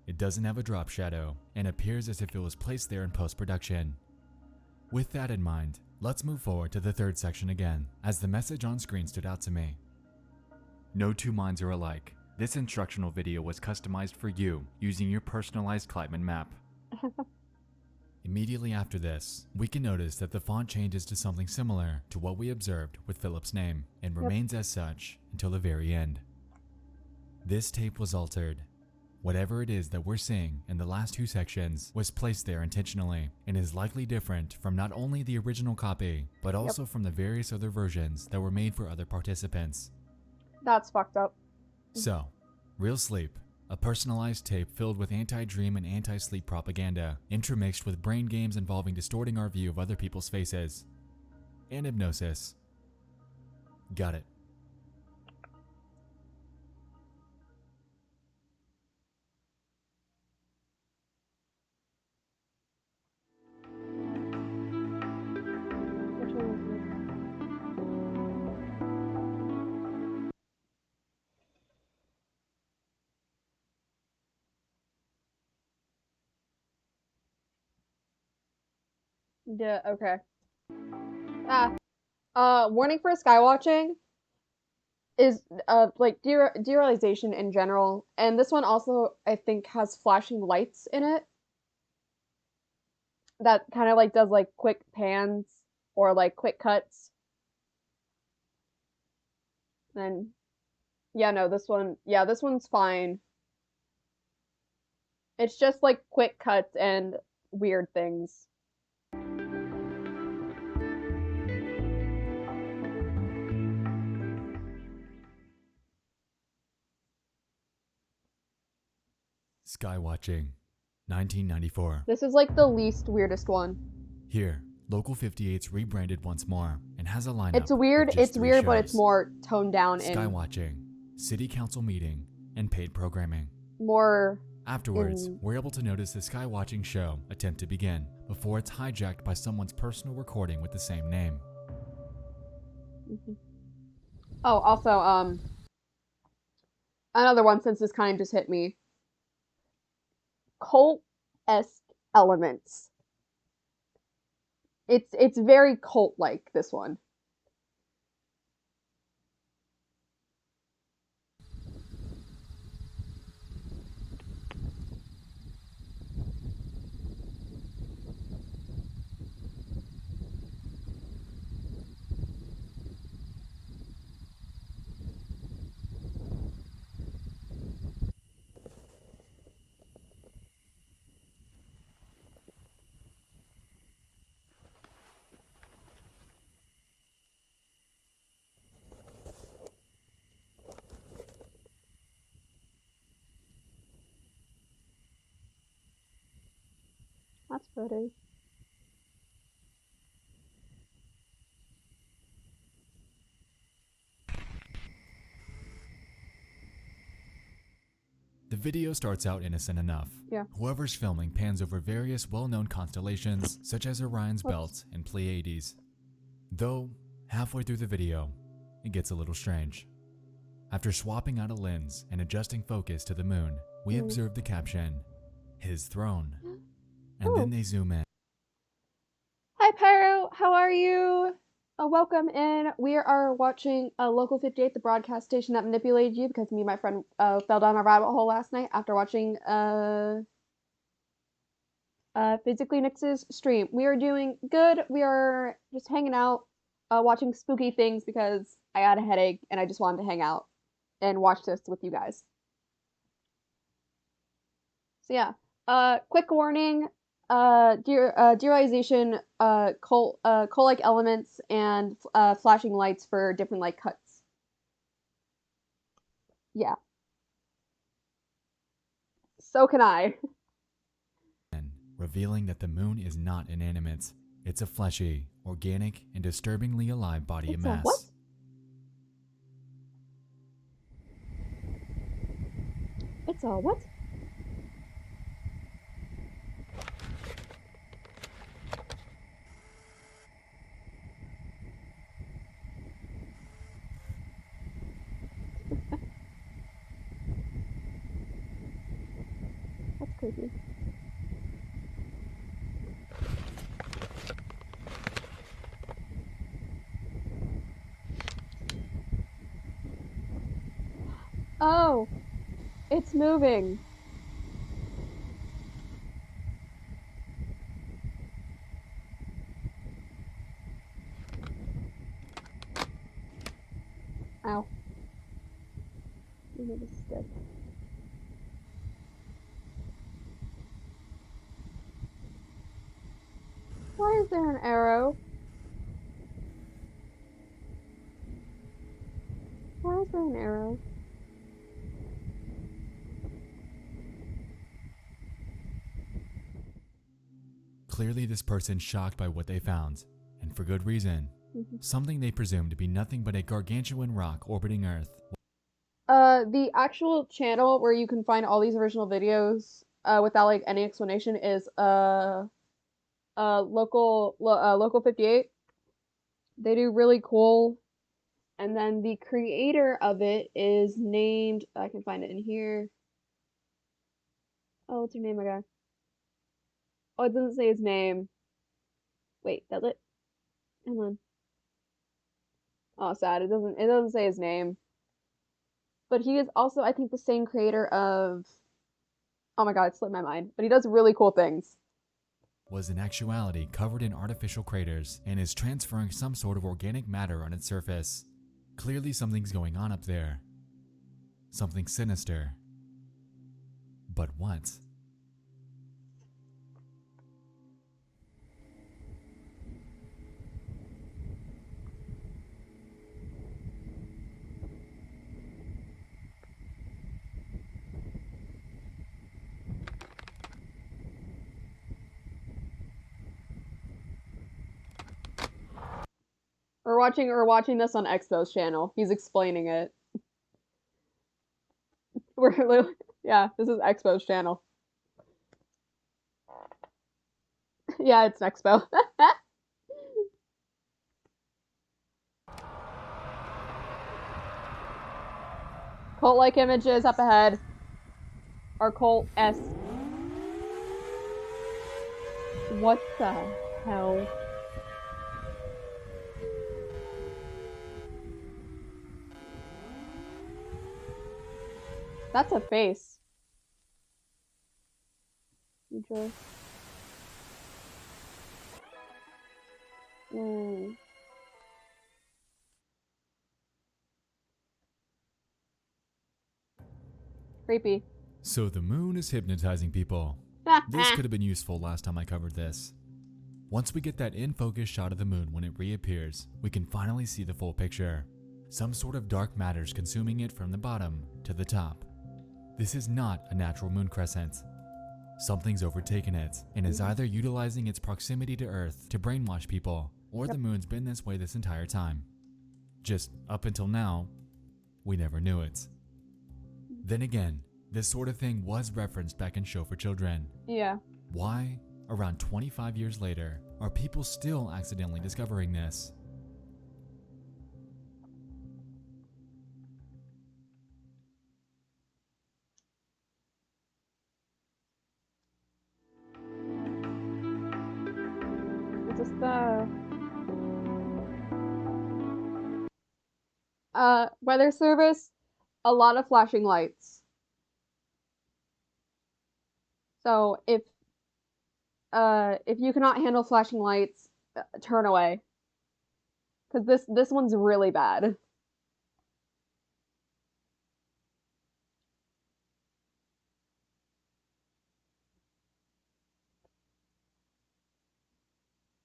It doesn't have a drop shadow and appears as if it was placed there in post-production. With that in mind, let's move forward to the third section again, as the message on screen stood out to me. No two minds are alike. This instructional video was customized for you using your personalized Kleitman map. Immediately after this, we can notice that the font changes to something similar to what we observed with Philip's name and remains as such until the very end. This tape was altered. Whatever it is that we're seeing in the last 2 sections was placed there intentionally and is likely different from not only the original copy, but also from the various other versions that were made for other participants. That's fucked up. So, Real Sleep, a personalized tape filled with anti-dream and anti-sleep propaganda, intermixed with brain games involving distorting our view of other people's faces. And hypnosis. Got it. Which one is this? Yeah, okay. Warning for skywatching. is like derealization in general, and this one also I think has flashing lights in it that kind of like does like quick pans or like quick cuts. And yeah, no, this one's fine. It's just like quick cuts and weird things. Skywatching, 1994. This is like the least weirdest one. Here, Local 58's rebranded once more and has a lineup. It's weird, of just it's 3 weird, but it's shows. more toned down and Skywatching, city council meeting, and paid programming. more Afterwards, in- we're able to notice the Skywatching show attempt to begin before it's hijacked by someone's personal recording with the same name. Oh, also, another one since this kind of just hit me. Cult-esque elements. It's very cult-like, this one. That's pretty. The video starts out innocent enough. Yeah. Whoever's filming pans over various well-known constellations such as Orion's Whoops. Belt and Pleiades. Though, halfway through the video, it gets a little strange. After swapping out a lens and adjusting focus to the moon, we observe the caption, "His throne." And then they zoom in. Hi, Pyro. How are you? Welcome in. We are watching Local 58, the broadcast station that manipulated you because me and my friend fell down a rabbit hole last night after watching Physically Nix's stream. We are doing good. We are just hanging out, watching spooky things because I had a headache and I just wanted to hang out and watch this with you guys. So yeah, quick warning. Derealization, cult-like elements, and flashing lights for different light cuts. Yeah. So can I. Revealing that the moon is not inanimate. It's a fleshy, organic, and disturbingly alive body of It's a mass. what? It's a what? That's creepy. Oh, it's moving. Ow. Give me the stick. Why is there an arrow? Why is there an arrow? Clearly, this person's shocked by what they found, and for good reason. Something they presume to be nothing but a gargantuan rock orbiting Earth. The actual channel where you can find all these original videos without like any explanation is Local 58. They do really cool. And then the creator of it is named, I can find it in here. Oh, what's your name again? Oh, it doesn't say his name. Wait, does it? Come on. Oh, sad. It doesn't say his name. But he is also, I think, the same creator of. Oh my god, it slipped my mind. But he does really cool things. Was in actuality covered in artificial craters and is transferring some sort of organic matter on its surface. Clearly something's going on up there. Something sinister. But what? We're watching this on Expo's channel. He's explaining it. We're literally, yeah, this is Expo's channel. Yeah, it's Expo. Cult-like images up ahead. Are cult-esque. What the hell? That's a face. Enjoy. Creepy. So the moon is hypnotizing people. This could have been useful last time I covered this. Once we get that in-focus shot of the moon when it reappears, we can finally see the full picture. Some sort of dark matter's consuming it from the bottom to the top. This is not a natural moon crescent. Something's overtaken it and is either utilizing its proximity to Earth to brainwash people, or the moon's been this way this entire time. Just up until now, we never knew it. Then again, this sort of thing was referenced back in Show for Children. Yeah. Why, around 25 years later, are people still accidentally discovering this? It's just the weather service, a lot of flashing lights. So if you cannot handle flashing lights, turn away. Cause this one's really bad.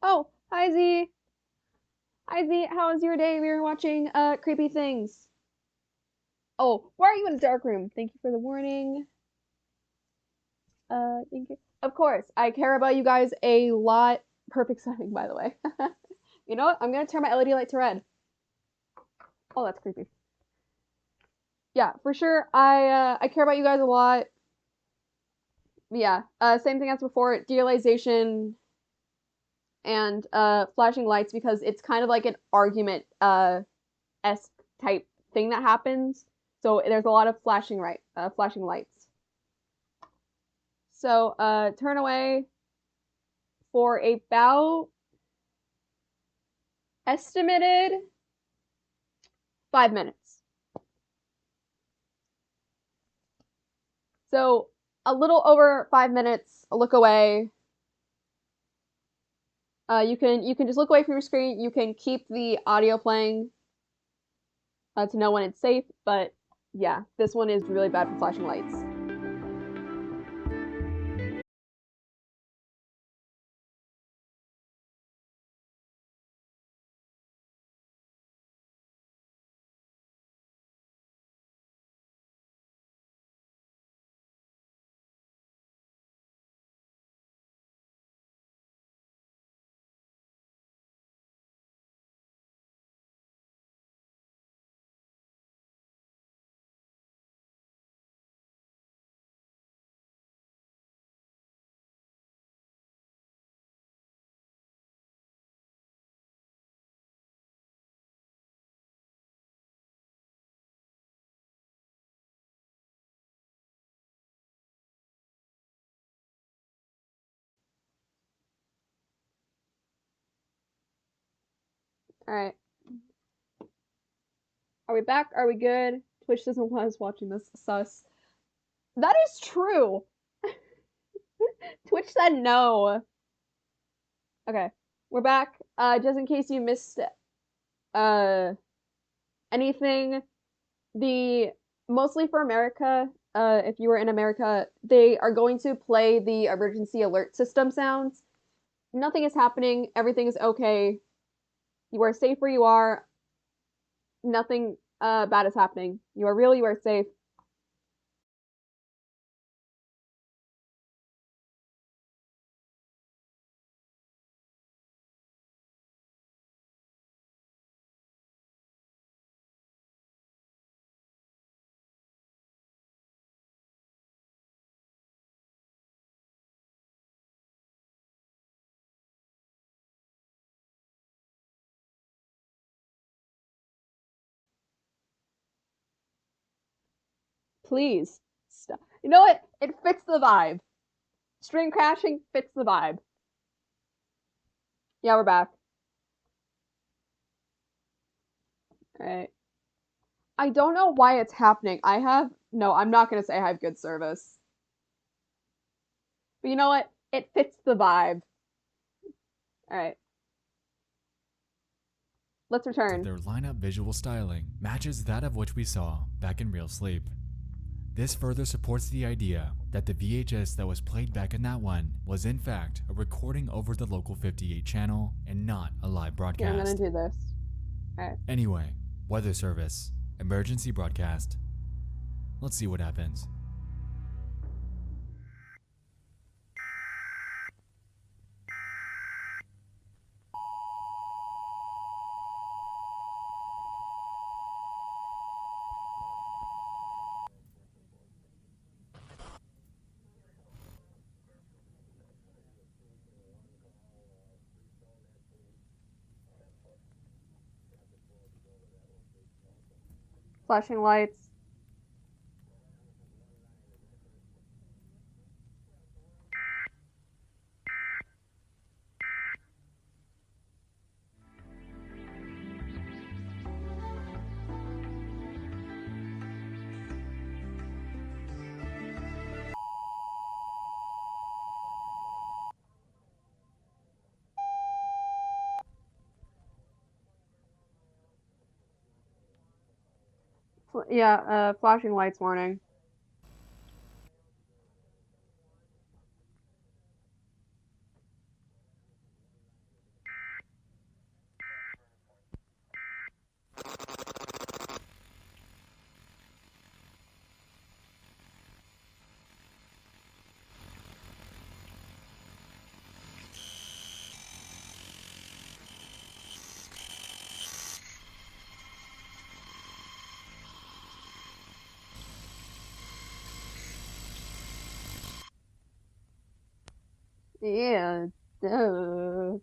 Oh, hi Z. Hi Z, how was your day? We were watching creepy things. Oh, why are you in a dark room? Thank you for the warning. Thank you. Of course, I care about you guys a lot. Perfect setting, by the way. You know what? I'm gonna turn my LED light to red. Oh, that's creepy. Yeah, for sure. I care about you guys a lot. Yeah. Same thing as before. Derealization and flashing lights, because it's kind of like an argument esque type thing that happens. So there's a lot of flashing lights. So turn away for about estimated 5 minutes. So a little over 5 minutes. Look away. You can just look away from your screen. You can keep the audio playing to know when it's safe. But yeah, this one is really bad for flashing lights. All right. Are we back? Are we good? Twitch doesn't want us watching this. Sus. That is true. Twitch said no. Okay, we're back. Just in case you missed anything, mostly for America, if you were in America, they are going to play the emergency alert system sounds. Nothing is happening. Everything is okay. You are safe where you are. Nothing bad is happening. You are real. You are safe. Please stop. You know what? It fits the vibe. String crashing fits the vibe. Yeah, we're back. Alright. I don't know why it's happening. No, I'm not gonna say I have good service. But you know what? It fits the vibe. Alright. Let's return. Their lineup visual styling matches that of which we saw back in Real Sleep. This further supports the idea that the VHS that was played back in that one was in fact a recording over the local 58 channel and not a live Yeah, broadcast. I'm gonna do this. Alright. Anyway, weather service, emergency broadcast. Let's see what happens. Flashing lights. Yeah, flashing lights warning. Yeah, duh.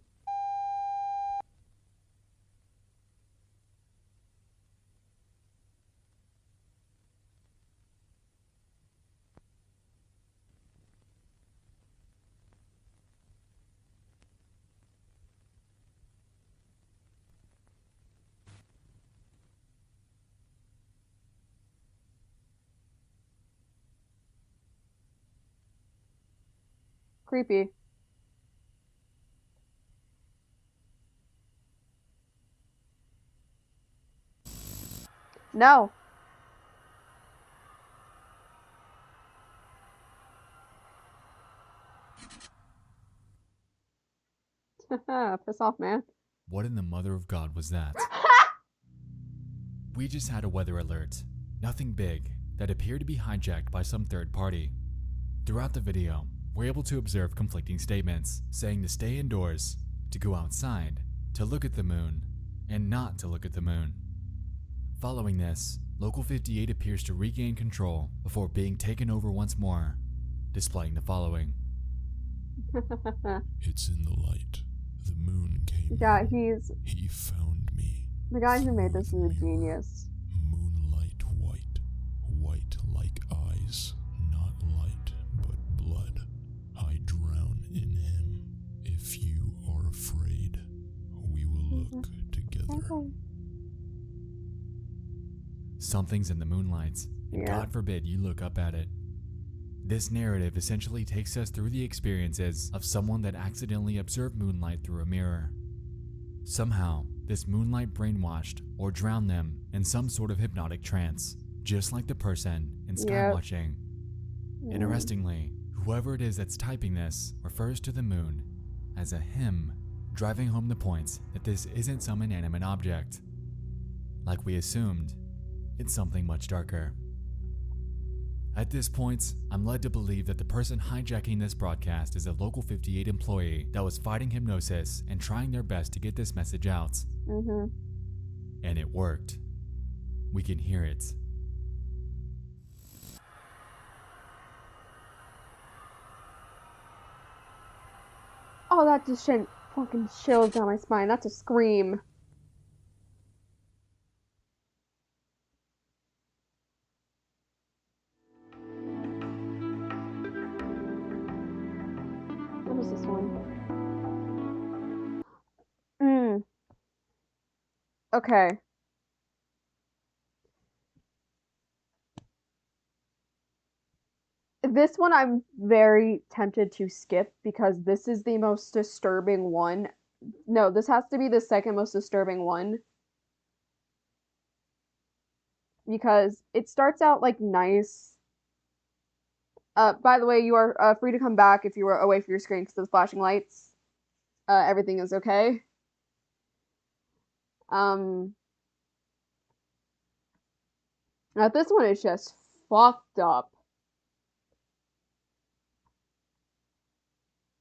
Creepy. No. Piss off, man. What in the mother of God was that? We just had a weather alert. Nothing big that appeared to be hijacked by some third party. Throughout the video, we're able to observe conflicting statements saying to stay indoors, to go outside, to look at the moon, and not to look at the moon. Following this, Local 58 appears to regain control before being taken over once more, displaying the following. It's in the light. The moon came. Yeah, He found me. the guy who made this is Through a the mirror. genius. Moonlight white. White like eyes. Not light, but blood. I drown in him. If you are afraid, we will look together. Okay. something's in the moonlights, and Yeah. God forbid you look up at it. This narrative essentially takes us through the experiences of someone that accidentally observed moonlight through a mirror. Somehow, this moonlight brainwashed or drowned them in some sort of hypnotic trance, just like the person in Skywatching. Interestingly, whoever it is that's typing this refers to the moon as a him, driving home the points that this isn't some inanimate object. Like we assumed, it's something much darker. At this point, I'm led to believe that the person hijacking this broadcast is a Local 58 employee that was fighting hypnosis and trying their best to get this message out. Mm-hmm. And it worked. We can hear it. Oh, that just sent fucking chills down my spine. That's a scream. What is this one? Okay. This one I'm very tempted to skip because this is the most disturbing one. No, this has to be the second most disturbing one. Because it starts out like nice. By the way, you are free to come back if you were away from your screen because of the flashing lights. Everything is okay. Now this one is just fucked up.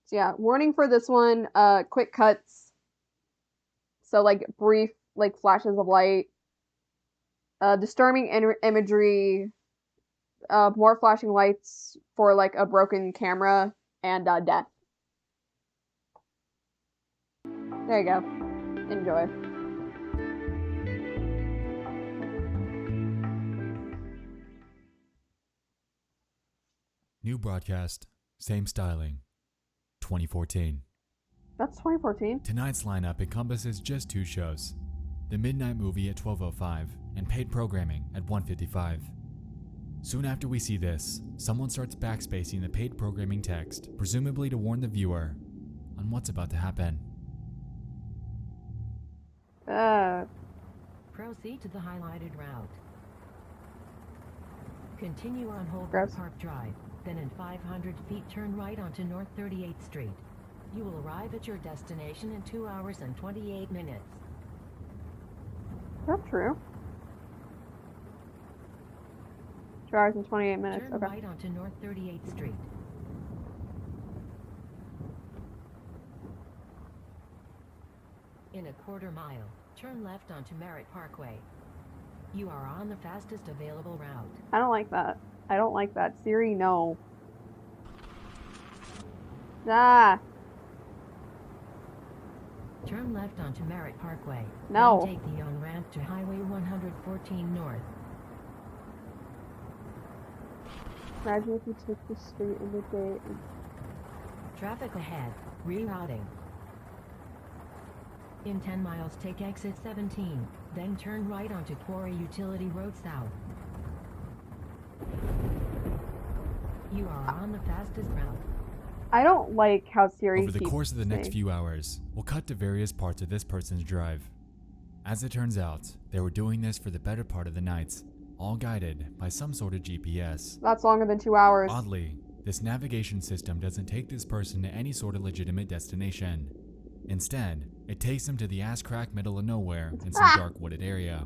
So yeah, warning for this one, quick cuts. So like brief like flashes of light. Disturbing imagery, more flashing lights for like a broken camera, and death. There you go. Enjoy. New broadcast, same styling. 2014. That's 2014. Tonight's lineup encompasses just 2 shows. The Midnight Movie at 12:05 and paid programming at 1:55. Soon after we see this, someone starts backspacing the paid programming text, presumably to warn the viewer on what's about to happen. Proceed to the highlighted route. Continue on Holbrook Gross. Park Drive, then in 500 feet turn right onto North 38th Street. You will arrive at your destination in 2 hours and 28 minutes. Is that true? 2 hours and 28 minutes. Turn Okay. right onto North 38th Street. In a quarter mile, turn left onto Merritt Parkway. You are on the fastest available route. I don't like that. I don't like that. Siri, no. Ah, Turn left onto Merritt Parkway. No. Then take the on-ramp to Highway 114 North. imagine if you took the street in the day. Traffic ahead. Rerouting. In 10 miles, take exit 17, then turn right onto Quarry Utility Road South. You are on the fastest route. I don't like how Siri Over the keeps course of the next saying- few hours, we'll cut to various parts of this person's drive. As it turns out, they were doing this for the better part of the night, all guided by some sort of GPS. That's longer than 2 hours. Oddly, this navigation system doesn't take this person to any sort of legitimate destination. Instead, it takes them to the ass-crack middle of nowhere in some dark wooded area.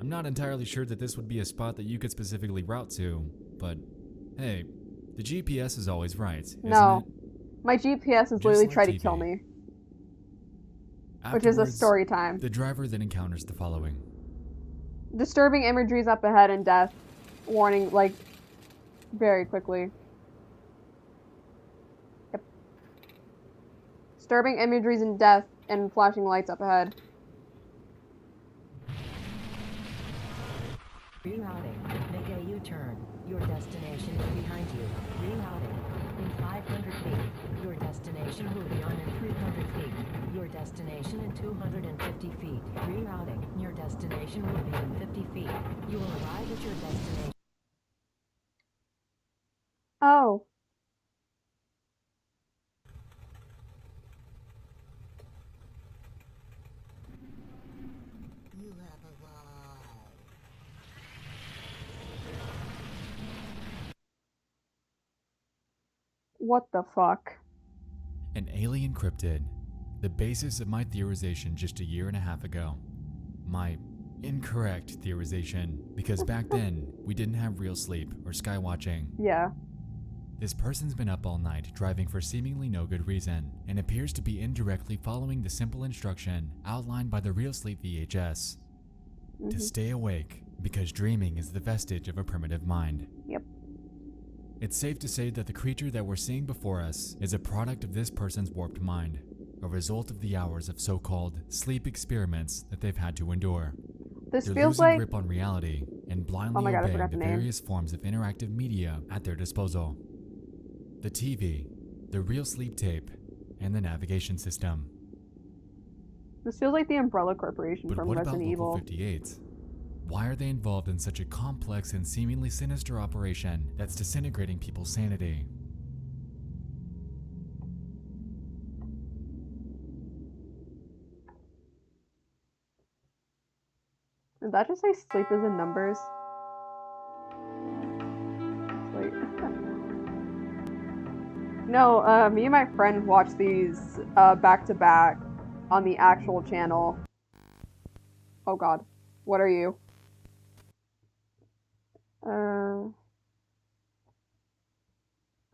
I'm not entirely sure that this would be a spot that you could specifically route to, but hey, the GPS is always right, isn't No. it? My GPS has Just literally like tried to TV. kill me, which is a Afterwards, story time. The driver then encounters the following. Disturbing imageries up ahead and death. Warning, like, very quickly. Yep. Disturbing imageries and death and flashing lights up ahead. Rerouting. Make a turn. Your destination is behind you. Rerouting. In 500 feet. Your destination will be on in 300 feet. Your destination in 250 feet. Rerouting. Your destination will be in 50 feet. You will arrive at your destination. Oh. You have arrived. What the fuck? An alien cryptid. The basis of my theorization just a year and a half ago. My incorrect theorization, because back then, we didn't have real sleep or sky watching. Yeah. This person's been up all night driving for seemingly no good reason, and appears to be indirectly following the simple instruction outlined by the Real Sleep VHS. To stay awake, because dreaming is the vestige of a primitive mind. Yep. It's safe to say that the creature that we're seeing before us is a product of this person's warped mind, a result of the hours of so-called sleep experiments that they've had to endure. This They're feels losing like grip on reality and blindly God, I obeying forgot the the name. various forms of interactive media at their disposal. The TV, the Real Sleep tape, and the navigation system. this feels like the Umbrella Corporation But from what about Resident Local Evil. 58? Why are they involved in such a complex and seemingly sinister operation that's disintegrating people's sanity? Did that just say sleep is in numbers? Wait. No, me and my friend watched these back to back on the actual channel. Oh god. What are you?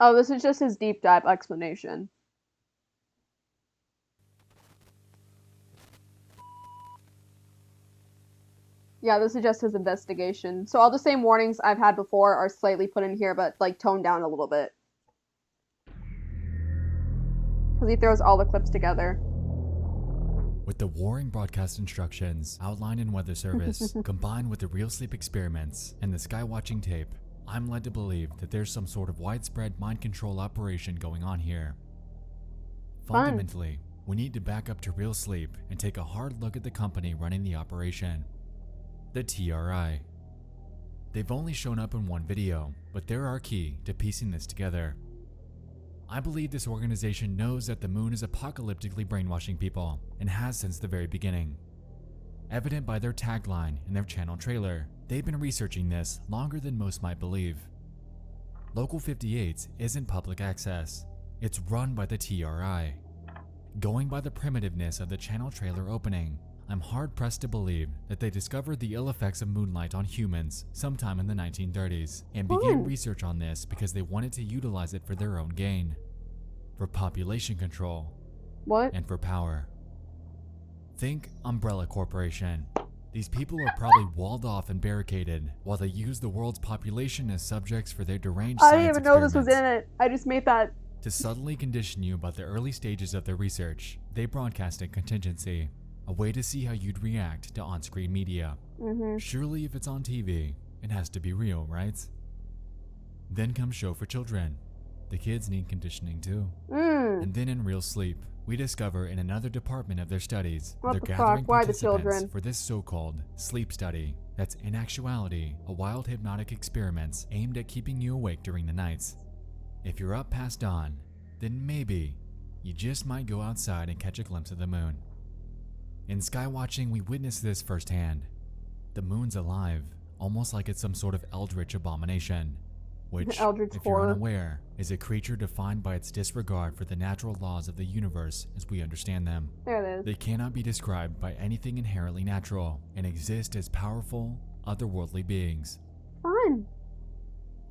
Oh, this is just his deep dive explanation. Yeah, this is just his investigation. So all the same warnings I've had before are slightly put in here, but like toned down a little bit. Because he throws all the clips together. With the warring broadcast instructions outlined in Weather Service, combined with the Real Sleep experiments and the skywatching tape, I'm led to believe that there's some sort of widespread mind control operation going on here. Fun. Fundamentally, we need to back up to Real Sleep and take a hard look at the company running the operation. The TRI. They've only shown up in one video, but they're our key to piecing this together. I believe this organization knows that the moon is apocalyptically brainwashing people, and has since the very beginning. Evident by their tagline and their channel trailer, they've been researching this longer than most might believe. Local 58 isn't public access, it's run by the TRI. Going by the primitiveness of the channel trailer opening, I'm hard-pressed to believe that they discovered the ill effects of moonlight on humans sometime in the 1930s and began research on this because they wanted to utilize it for their own gain, for population control, What? and for power. Think Umbrella Corporation. These people are probably walled off and barricaded while they use the world's population as subjects for their deranged I didn't science even know this was in experiments. it. I just made that. To subtly condition you about the early stages of their research, they broadcasted contingency, a way to see how you'd react to on-screen media. Surely if it's on TV, it has to be real, right? Then comes Show for Children. The kids need conditioning too. And then in Real Sleep, we discover in another department of their studies, What they're the fuck? gathering Why the participants children? for this so-called sleep study that's in actuality a wild hypnotic experiments aimed at keeping you awake during the nights. If you're up past dawn, then maybe you just might go outside and catch a glimpse of the moon. In skywatching, we witness this firsthand. The moon's alive, almost like it's some sort of eldritch abomination, which, Eldritch if you're horror. unaware, is a creature defined by its disregard for the natural laws of the universe as we understand them. There it is. They cannot be described by anything inherently natural and exist as powerful, otherworldly beings. Fun.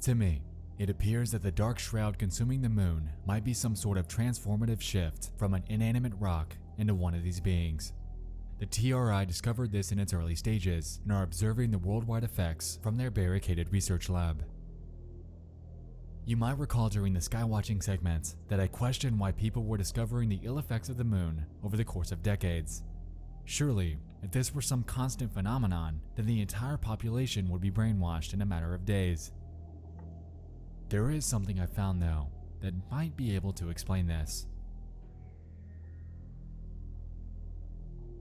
To me, it appears that the dark shroud consuming the moon might be some sort of transformative shift from an inanimate rock into one of these beings. The TRI discovered this in its early stages and are observing the worldwide effects from their barricaded research lab. You might recall during the skywatching segments that I questioned why people were discovering the ill effects of the moon over the course of decades. Surely, if this were some constant phenomenon, then the entire population would be brainwashed in a matter of days. There is something I found though that might be able to explain this.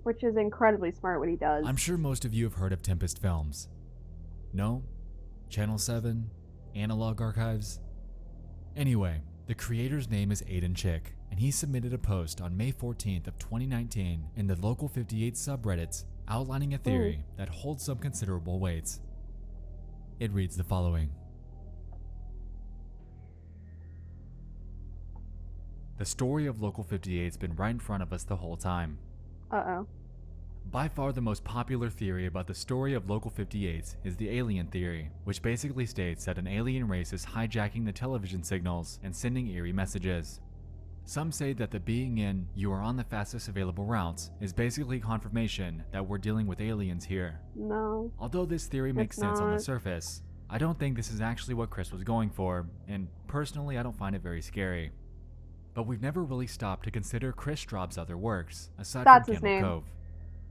Which is incredibly smart what he does. I'm sure most of you have heard of Tempest Films. No? Channel 7? Analog Archives? Anyway, the creator's name is Aiden Chick, and he submitted a post on May 14th of 2019 in the Local 58 subreddits outlining a theory that holds some considerable weights. It reads the following. The story of Local 58's been right in front of us the whole time. Uh-oh. By far the most popular theory about the story of Local 58 is the alien theory, which basically states that an alien race is hijacking the television signals and sending eerie messages. Some say that the being in "you are on the fastest available routes" is basically confirmation that we're dealing with aliens here. No. Although this theory makes It's sense on the not. surface, I don't think this is actually what Chris was going for, and personally I don't find it very scary. But we've never really stopped to consider Chris Straub's other works, aside That's from his Candle name. Cove.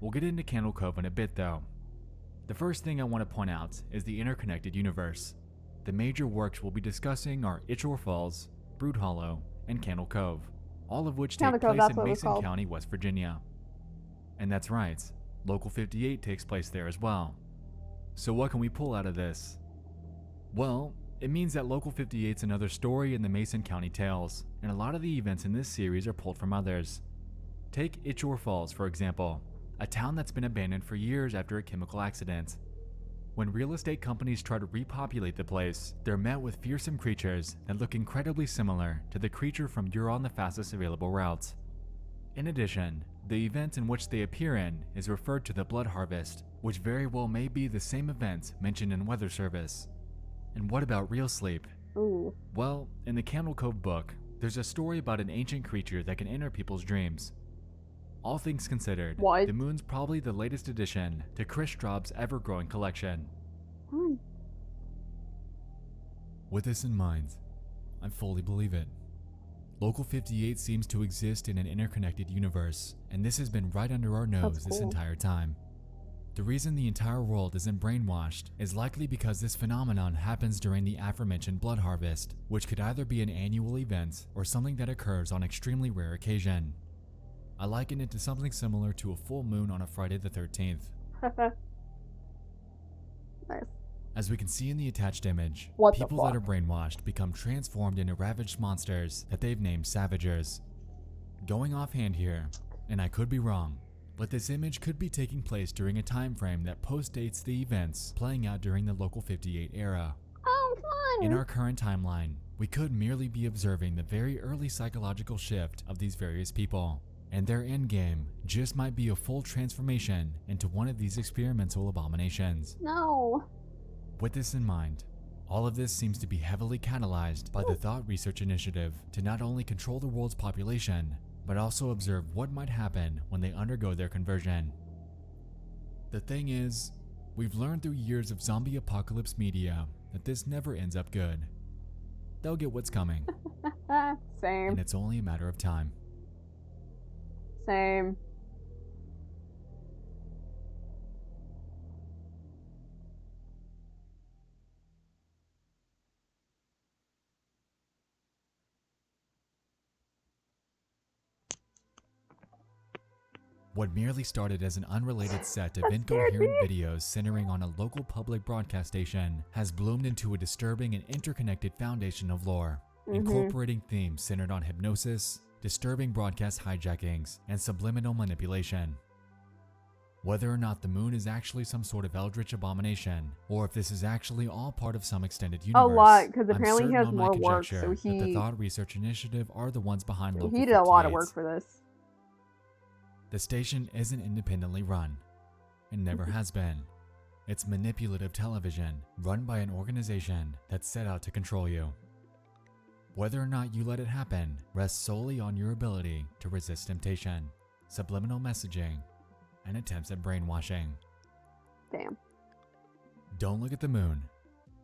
We'll get into Candle Cove in a bit though. The first thing I want to point out is the interconnected universe. The major works we'll be discussing are Itchor Falls, Brood Hollow, and Candle Cove, all of which Candle take Cove, place that's in what it was Mason called. County, West Virginia. And that's right, Local 58 takes place there as well. So what can we pull out of this? Well, it means that Local 58's another story in the Mason County tales, and a lot of the events in this series are pulled from others. Take Itchor Falls, for example, a town that's been abandoned for years after a chemical accident. When real estate companies try to repopulate the place, they're met with fearsome creatures that look incredibly similar to the creature from "You're on the Fastest Available Route." In addition, the event in which they appear in is referred to the Blood Harvest, which very well may be the same event mentioned in Weather Service. And what about real sleep? Ooh. Well, in the Candle Cove book, there's a story about an ancient creature that can enter people's dreams. All things considered, What? the moon's probably the latest addition to Chris Straub's ever-growing collection. Hmm. With this in mind, I fully believe it. Local 58 seems to exist in an interconnected universe, and this has been right under our nose That's this cool. entire time. The reason the entire world isn't brainwashed is likely because this phenomenon happens during the aforementioned blood harvest, which could either be an annual event or something that occurs on extremely rare occasion. I liken it to something similar to a full moon on a Friday the 13th. Nice. As we can see in the attached image, What the people that are fuck? brainwashed become transformed into ravaged monsters that they've named Savagers. Going offhand here, and I could be wrong, but this image could be taking place during a time frame that postdates the events playing out during the Local 58 era. Oh, fun! In our current timeline, we could merely be observing the very early psychological shift of these various people, and their endgame just might be a full transformation into one of these experimental abominations. No. With this in mind, all of this seems to be heavily catalyzed by the Thought Research Initiative to not only control the world's population, but also observe what might happen when they undergo their conversion. The thing is, we've learned through years of zombie apocalypse media that this never ends up good. They'll get what's coming, Same. and it's only a matter of time. Same. What merely started as an unrelated set of incoherent videos centering on a local public broadcast station has bloomed into a disturbing and interconnected foundation of lore, incorporating themes centered on hypnosis, disturbing broadcast hijackings, and subliminal manipulation. Whether or not the moon is actually some sort of eldritch abomination, or if this is actually all part of some extended universe, lot, 'cause I'm apparently he certain has on my more work, conjecture so that the he- Thought Research Initiative are the ones behind Local He did a lot of 58. work for this. The station isn't independently run. It never has been. It's manipulative television run by an organization that's set out to control you. Whether or not you let it happen rests solely on your ability to resist temptation, subliminal messaging, and attempts at brainwashing. Damn. Don't look at the moon.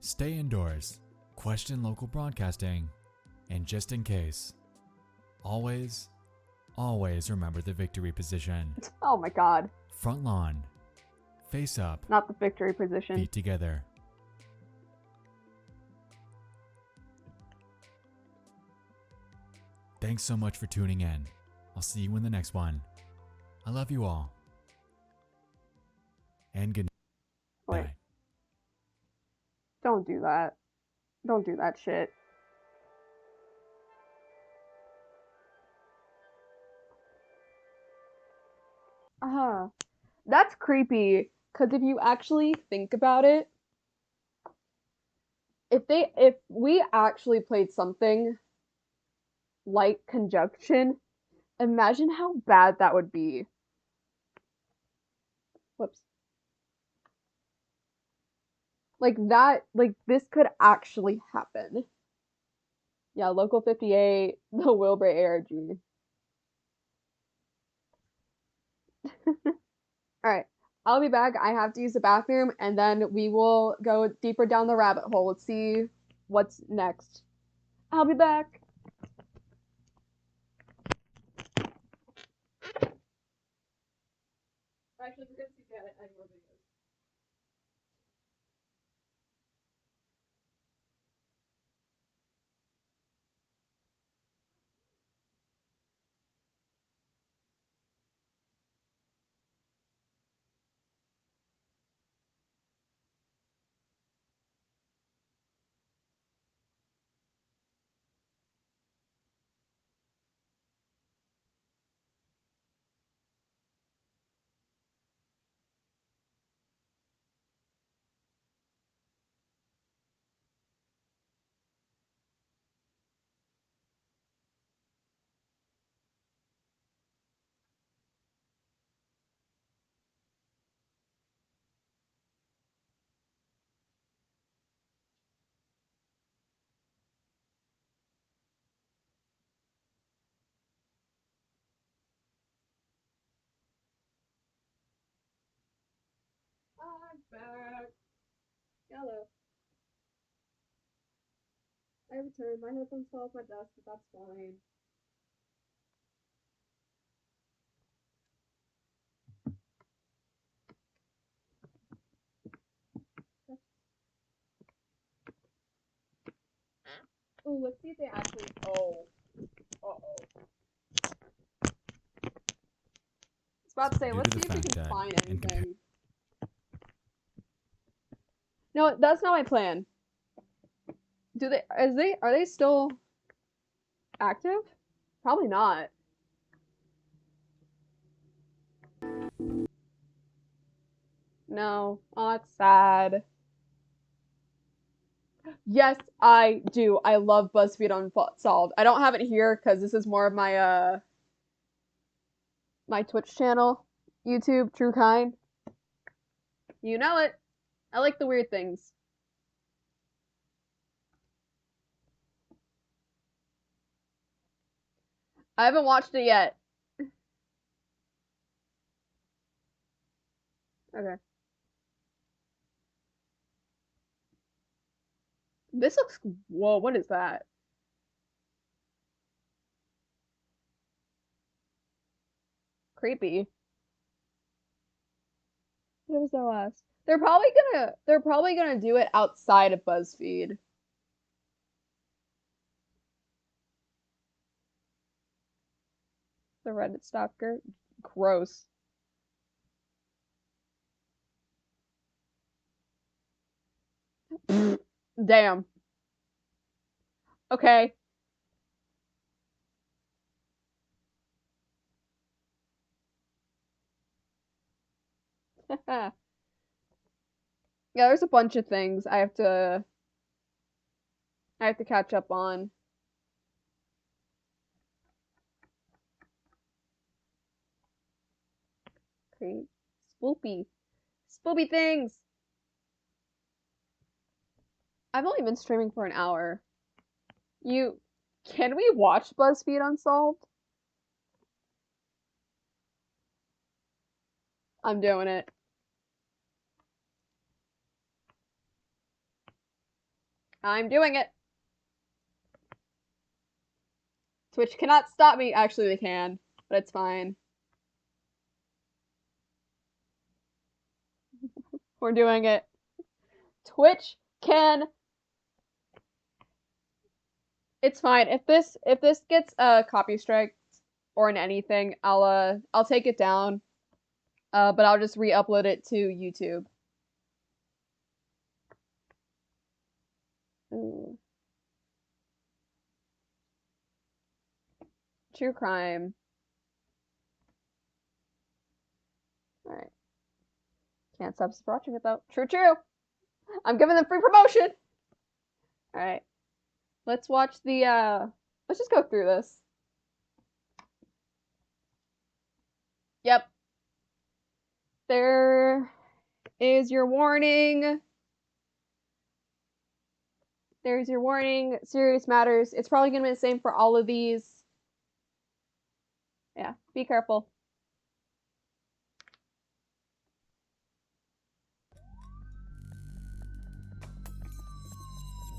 Stay indoors. Question local broadcasting. And just in case, always Always remember the victory position. Oh my god. Front lawn. Face up. Not the victory position. Feet together. Thanks so much for tuning in. I'll see you in the next one. I love you all. And good Wait. night. Don't do that. Don't do that shit. That's creepy. Cause if you actually think about it, if we actually played something like Conjunction, imagine how bad that would be. Whoops. Like that, like this could actually happen. Yeah, Local 58, the Wilbur ARG. Alright, I'll be back. I have to use the bathroom, and then we will go deeper down the rabbit hole. Let's see what's next. I'll be back. Actually, we're gonna see if any more videos. I'm back. Hello. I returned. My headphones fell off my desk, but that's fine. Oh, let's see if they actually. Oh. Uh-oh. I was about to say, Due let's to see the if we fact can that find in compa- anything. No, that's not my plan. Are they still active? Probably not. No. Oh, that's sad. Yes, I do. I love BuzzFeed Unsolved. I don't have it here because this is more of my my Twitch channel, YouTube, True Kind. You know it. I like the weird things. I haven't watched it yet. Okay. This looks. Whoa, what is that? Creepy. What was that last? They're probably gonna do it outside of BuzzFeed. The Reddit stalker. Gross. Damn. Okay. Yeah, there's a bunch of things I have to catch up on. Great. Spoopy. Spoopy things. I've only been streaming for an hour. Can we watch BuzzFeed Unsolved? I'm doing it. I'm doing it. Twitch cannot stop me. Actually, they can. but it's fine. We're doing it. Twitch can. It's fine. If this gets a copy strike or in anything, I'll take it down. But I'll just re-upload it to YouTube. Ooh. True crime. Alright. Can't stop watching it though. True, true. I'm giving them free promotion. Alright. Let's watch the, let's just go through this. Yep. There is your warning. There's your warning. Serious matters. It's probably going to be the same for all of these. Yeah, be careful.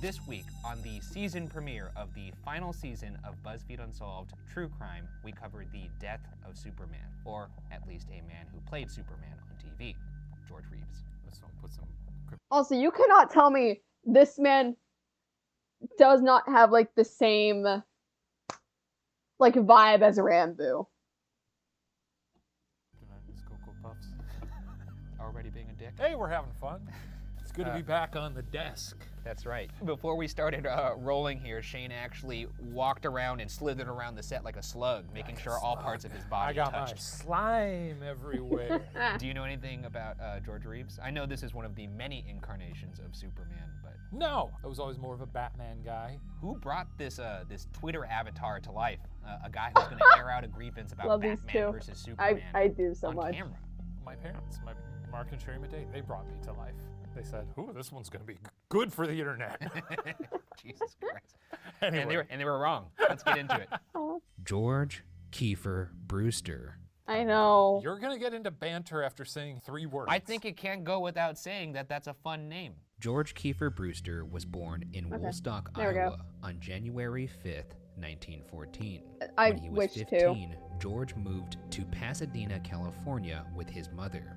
This week, on the season premiere of the final season of BuzzFeed Unsolved True Crime, we covered the death of Superman, or at least a man who played Superman on TV, George Reeves. This one puts some. Also, you cannot tell me this man does not have, like, the same, like, vibe as Rambo. These Cocoa Puffs. Already being a dick? Hey, we're having fun. It's good to be back on the desk. That's right. Before we started rolling here, Shane actually walked around and slithered around the set like a slug, making sure all parts of his body I got touched. my slime everywhere. Do you know anything about George Reeves? I know this is one of the many incarnations of Superman, but No, I was always more of a Batman guy. who brought this this Twitter avatar to life? A guy who's going to air out a grievance about Love these Batman two. versus Superman I do so on much. camera. My parents, Mark and Sherry Madej, they brought me to life. They said, "Ooh, this one's going to be good for the internet." Jesus Christ. Anyway. And they were wrong. Let's get into it. George Kiefer Brewster. I know. You're going to get into banter after saying 3 words. I think it can't go without saying that that's a fun name. George Kiefer Brewster was born in Woolstock, There we go. Iowa on January 5th, 1914. I When he was wish to. 15, George moved to Pasadena, California with his mother.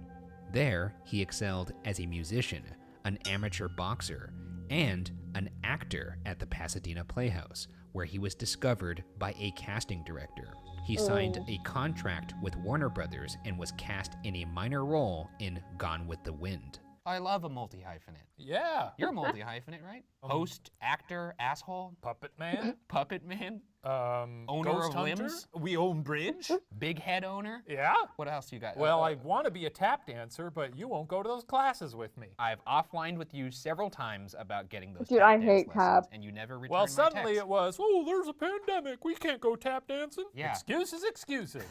There, he excelled as a musician, an amateur boxer, and an actor at the Pasadena Playhouse, where he was discovered by a casting director. He signed a contract with Warner Brothers and was cast in a minor role in Gone with the Wind. I love a multi-hyphenate. Yeah. You're a multi-hyphenate, right? Host, actor, asshole, Puppet Man. puppet man, Owner Owner of limbs? We own bridge. big head owner. Yeah. What else you got? Well, I want to be a tap dancer, but you won't go to those classes with me. I've offlined with you several times about getting those Dude, tap I dance hate lessons, tap. and you never returned Well, my suddenly text. it was, oh, there's a pandemic. We can't go tap dancing. Yeah. Excuses, excuses.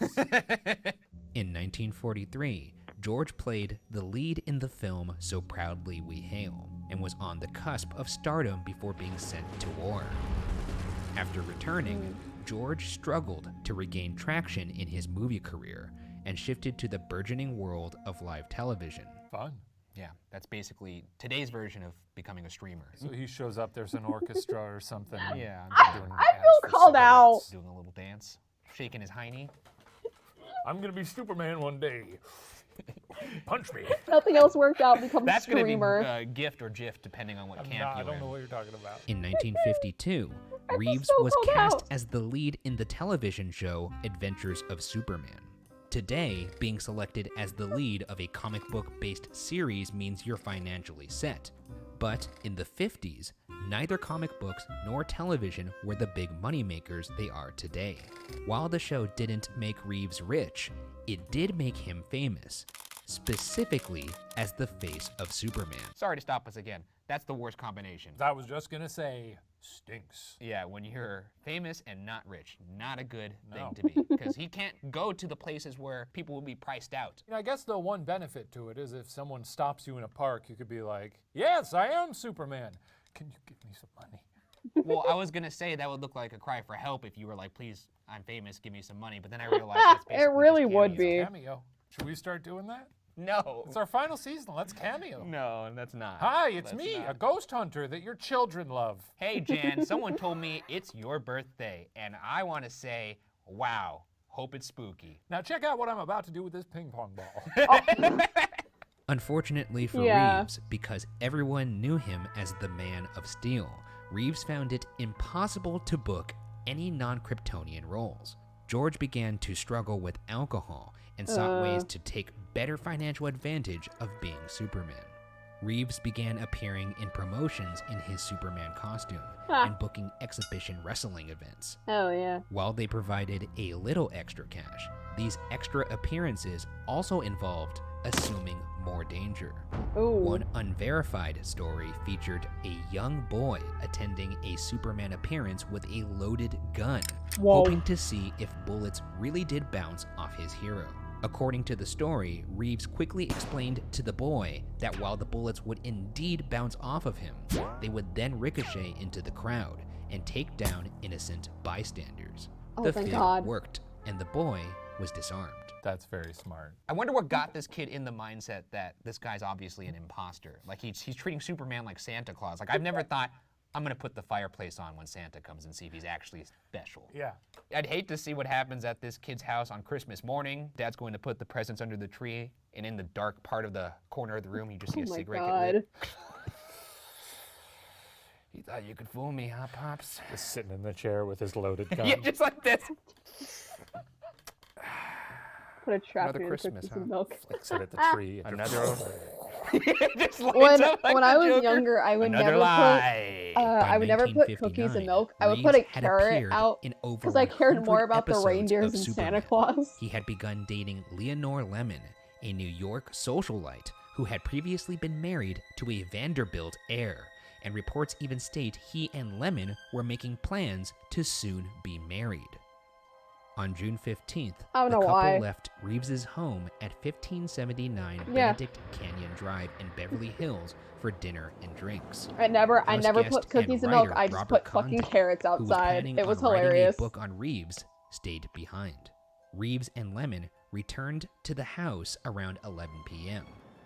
In 1943, George played the lead in the film So Proudly We Hail and was on the cusp of stardom before being sent to war. After returning, George struggled to regain traction in his movie career and shifted to the burgeoning world of live television. Fun. Yeah, that's basically today's version of becoming a streamer. So he shows up, there's an orchestra or something. Yeah, doing I ads feel for called out. cigarettes. doing a little dance, shaking his hiney. I'm going to be Superman one day. Punch me. Nothing else worked out, becomes That's going to be streamer. gift or GIF, depending on what I'm camp not, I you're don't in. know what you're talking about. In 1952, Reeves so was called cast out. as the lead in the television show Adventures of Superman. Today, being selected as the lead of a comic book-based series means you're financially set. But in the 50s, neither comic books nor television were the big moneymakers they are today. While the show didn't make Reeves rich, it did make him famous, specifically as the face of Superman. Sorry to stop us again. That's the worst combination. I was just going to say, stinks. Yeah, when you're famous and not rich, not a good No. thing to be. Because he can't go to the places where people will be priced out. You know, I guess the one benefit to it is if someone stops you in a park, you could be like, yes, I am Superman. Can you give me some money? Well, I was gonna say that would look like a cry for help if you were like, please, I'm famous, give me some money. But then I realized that's basically It really just would cameos. be. Cameo. Should we start doing that? No. It's our final season. Let's cameo. No, that's not. Hi, it's That's me, not. a ghost hunter that your children love. Hey, Jan, someone told me it's your birthday, and I want to say, wow, Hope it's spooky. Now check out what I'm about to do with this ping pong ball. Unfortunately for Yeah. Reeves, because everyone knew him as the Man of Steel, Reeves found it impossible to book any non-Kryptonian roles. George began to struggle with alcohol and sought ways to take better financial advantage of being Superman. Reeves began appearing in promotions in his Superman costume and booking exhibition wrestling events. Hell yeah. While they provided a little extra cash, these extra appearances also involved assuming more danger. Ooh. One unverified story featured a young boy attending a Superman appearance with a loaded gun, Whoa. hoping to see if bullets really did bounce off his hero. According to the story, Reeves quickly explained to the boy that while the bullets would indeed bounce off of him, they would then ricochet into the crowd and take down innocent bystanders. Oh, The thank fib God. worked, and the boy was disarmed. That's very smart. I wonder what got this kid in the mindset that this guy's obviously an imposter. Like he's treating Superman like Santa Claus. Like I've never thought I'm gonna put the fireplace on when Santa comes and see if he's actually special. Yeah. I'd hate to see what happens at this kid's house on Christmas morning. Dad's going to put the presents under the tree, and in the dark part of the corner of the room, you just see Oh a my cigarette God. get lit. You thought you could fool me, huh, Pops? Just sitting in the chair with his loaded gun. Yeah, just like this. Put a trap Another in Christmas, cookies huh? and milk. Flicks it at the tree. and Another. just- Just lights When up like when the I was Joker. younger, I would Another never lie. put By I would never put cookies 1959, and milk. I would put a Reeves had carrot appeared out in over because I cared 100 more about the episodes reindeers of and Superman. Santa Claus. He had begun dating Leonore Lemon, a New York socialite who had previously been married to a Vanderbilt heir, and reports even state he and Lemon were making plans to soon be married. On June 15th, I don't the know couple why. left Reeves's home at 1579 Yeah. Benedict Canyon Drive in Beverly Hills for dinner and drinks. I never House put guest cookies and and milk. writer I just Robert put fucking Condon, carrots who was outside. planning It was on writing hilarious. a book on Reeves, stayed behind. Reeves and Lemon returned to the house around 11 p.m.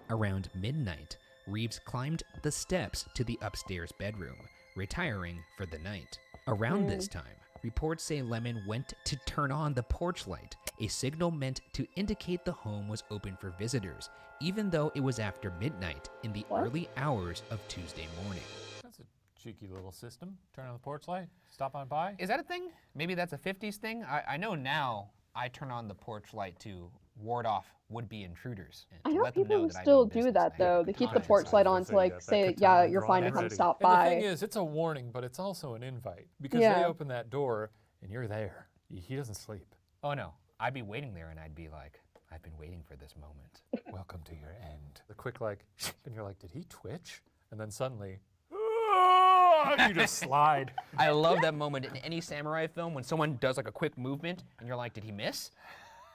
Around midnight, Reeves climbed the steps to the upstairs bedroom, retiring for the night. Around this time, reports say Lemon went to turn on the porch light, a signal meant to indicate the home was open for visitors, even though it was after midnight in the What? early hours of Tuesday morning. That's a cheeky little system. Turn on the porch light, stop on by. Is that a thing? Maybe that's a 50s thing? I know now I turn on the porch light to ward off would-be intruders. and I to know let them people who that I still mean do business that and I have though. They keep the confidence. porch light on to like say, yeah, you're fine to come stop And the by. thing is, it's a warning, but it's also an invite because Yeah. they open that door and you're there. He doesn't sleep. Oh no, I'd be waiting there and I'd be like, I've been waiting for this moment. Welcome to your end. The quick like, and you're like, did he twitch? And then suddenly, you just slide. I love that moment in any samurai film when someone does like a quick movement and you're like, did he miss?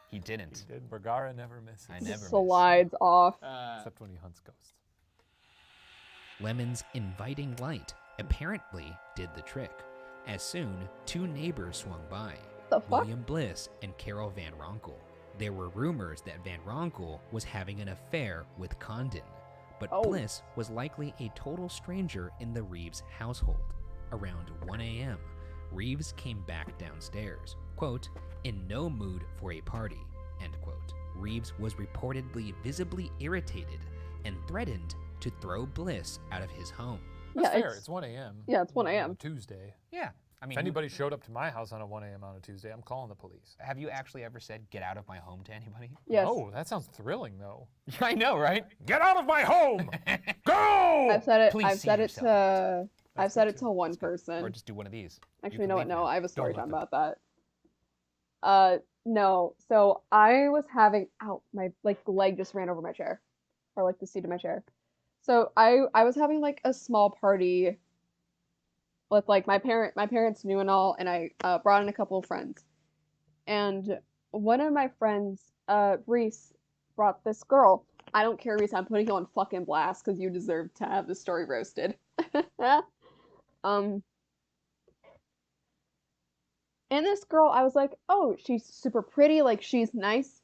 He didn't. Did Bergara never misses. I never miss. Slides off. Except when he hunts ghosts. Lemon's inviting light apparently did the trick, as soon two neighbors swung by, The fuck? William Bliss and Carol Van Ronkel. There were rumors that Van Ronkel was having an affair with Condon, but Oh. Bliss was likely a total stranger in the Reeves household. Around 1 a.m., Reeves came back downstairs, quote, in no mood for a party, end quote. Reeves was reportedly visibly irritated and threatened to throw Bliss out of his home. That's Yeah, fair. it's- It's 1 a.m. Yeah, it's 1 on a.m. a Tuesday. Yeah. I mean, If anybody showed up to my house on a 1 a.m. on a Tuesday, I'm calling the police. have you actually ever said, get out of my home to anybody? Yes. Oh, that sounds thrilling, though. I know, right? Get out of my home! Go! I've said it. Please I've see said it yourself. to. I've That's said good it too. to one Or person. just do one of these. Actually, You you know can what? leave No, now. I have a story let time them. about that. No. So I was having. Ow, my like leg just ran over my chair, or like the seat of my chair. So I was having like a small party with like my parents knew and all, and I brought in a couple of friends, and one of my friends, Reese, brought this girl. I don't care, Reese. I'm putting you on fucking blast because you deserve to have this story roasted. And this girl, I was like, oh, she's super pretty, like she's nice.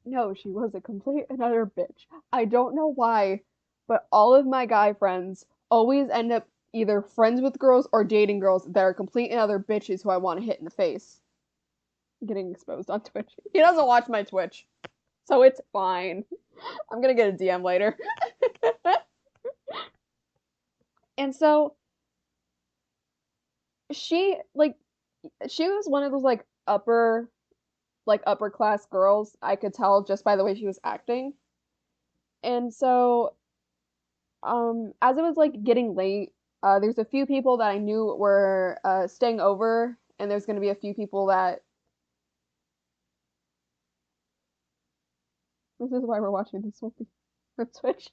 No, she was a complete and utter bitch. I don't know why, but all of my guy friends always end up either friends with girls or dating girls that are complete and utter bitches who I want to hit in the face. getting exposed on Twitch. He doesn't watch my Twitch, so it's fine. I'm gonna get a DM later. And so she was one of those upper class girls. I could tell just by the way she was acting. And so as it was getting late, there's a few people that I knew were staying over, and there's gonna be a few people that this is why we're watching this movie on Twitch.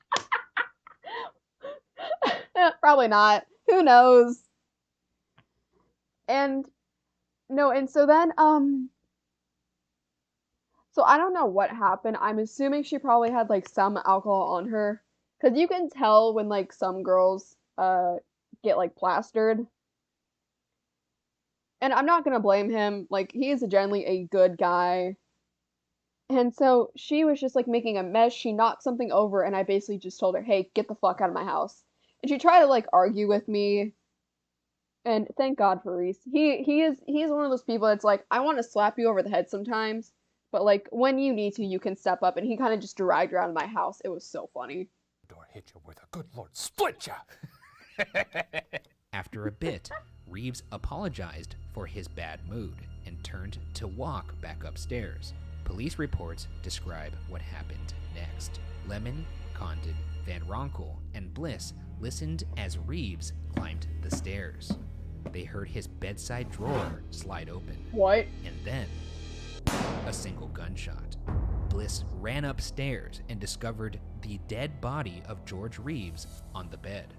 Probably not. Who knows? And no, and so then so I don't know what happened. I'm assuming she probably had some alcohol on her, cuz you can tell when some girls get plastered. And I'm not going to blame him. He is generally a good guy. And so she was just making a mess. She knocked something over, and I basically just told her, "Hey, get the fuck out of my house." And she tried to argue with me. And thank God for Reese. He's one of those people that's I want to slap you over the head sometimes, but when you need to, you can step up. And he kind of just dragged her out of my house. It was so funny. Door hit you with a good Lord split ya. After a bit, Reeves apologized for his bad mood and turned to walk back upstairs. Police reports describe what happened next. Lemon, Condon, Van Ronkel, and Bliss listened as Reeves climbed the stairs. They heard his bedside drawer slide open. What? And then, a single gunshot. Bliss ran upstairs and discovered the dead body of George Reeves on the bed.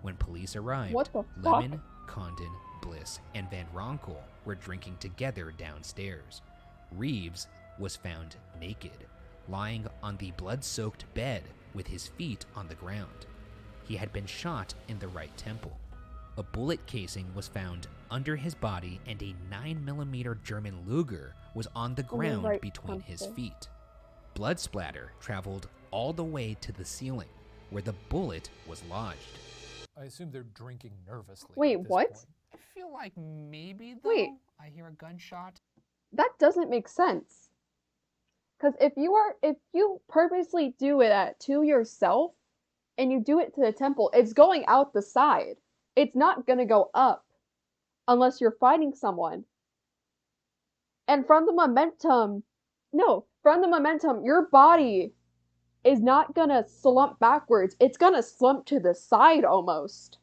When police arrived, What the fuck? Lemon, Condon, Bliss, and Van Ronkel were drinking together downstairs. Reeves was found naked, lying on the blood-soaked bed with his feet on the ground. He had been shot in the right temple. A bullet casing was found under his body, and a 9mm German Luger was on the ground right between his temple. feet. Blood splatter traveled all the way to the ceiling, where the bullet was lodged. I assume they're drinking nervously. Wait, at this what? point. I feel like maybe though. Wait. I hear a gunshot. That doesn't make sense. Because if you purposely do it to yourself, and you do it to the temple, it's going out the side. It's not gonna go up, unless you're fighting someone. And from the momentum, your body is not gonna slump backwards. It's gonna slump to the side almost.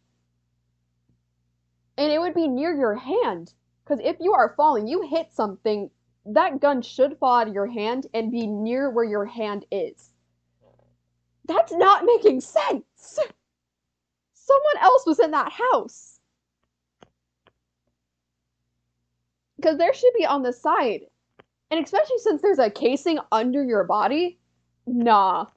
And it would be near your hand. Because if you are falling, you hit something, that gun should fall out of your hand and be near where your hand is. That's not making sense. Someone else was in that house. Because there should be on the side. And especially since there's a casing under your body, nah.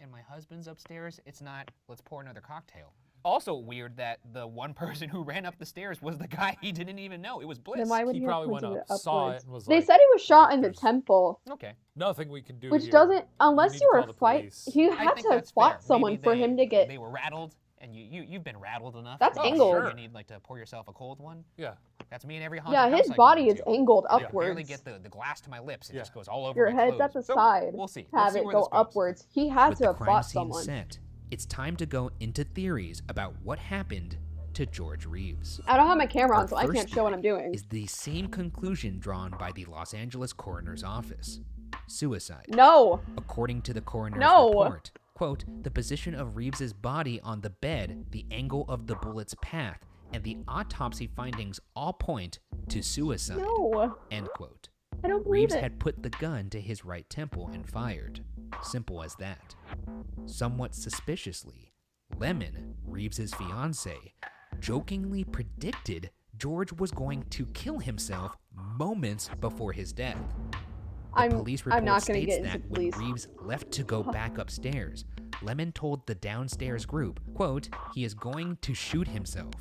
And my husband's upstairs. It's not, let's pour another cocktail. Also weird that the one person who ran up the stairs was the guy he didn't even know. It was Bliss. Then why would He he have probably went pointed up, it saw upwards? it, and was They like, said he was shot in the "There's temple, Okay. nothing we can do which here. doesn't, need unless to you call were the fight, police." you I had think to that's fought fair. someone Maybe for him to get. They were rattled, and you've been rattled enough. That's that angled. You need to pour yourself a cold one. Yeah. That's me in every haunted Yeah, house his I go body is into. angled I barely upwards. get the glass to my lips. It Yeah. just goes all over Your my head's at the clothes. So, side. We'll see. Have Let's see it where go this goes. upwards. He had With to the have crime fought scene someone. set, it's time to go into theories about what happened to George Reeves. I don't have my camera on, Our so I first can't show what I'm theory doing. Is the same conclusion drawn by the Los Angeles coroner's office: suicide. No. According to the coroner's No. report, quote, the position of Reeves's body on the bed, the angle of the bullet's path, and the autopsy findings all point to suicide. No. End quote. I don't believe Reeves it. had put the gun to his right temple and fired. Simple as that. Somewhat suspiciously, Lemon, Reeves's fiancée, jokingly predicted George was going to kill himself moments before his death. The police report I'm not gonna states get into that when police. Reeves left to go back upstairs, Lemon told the downstairs group, quote, he is going to shoot himself,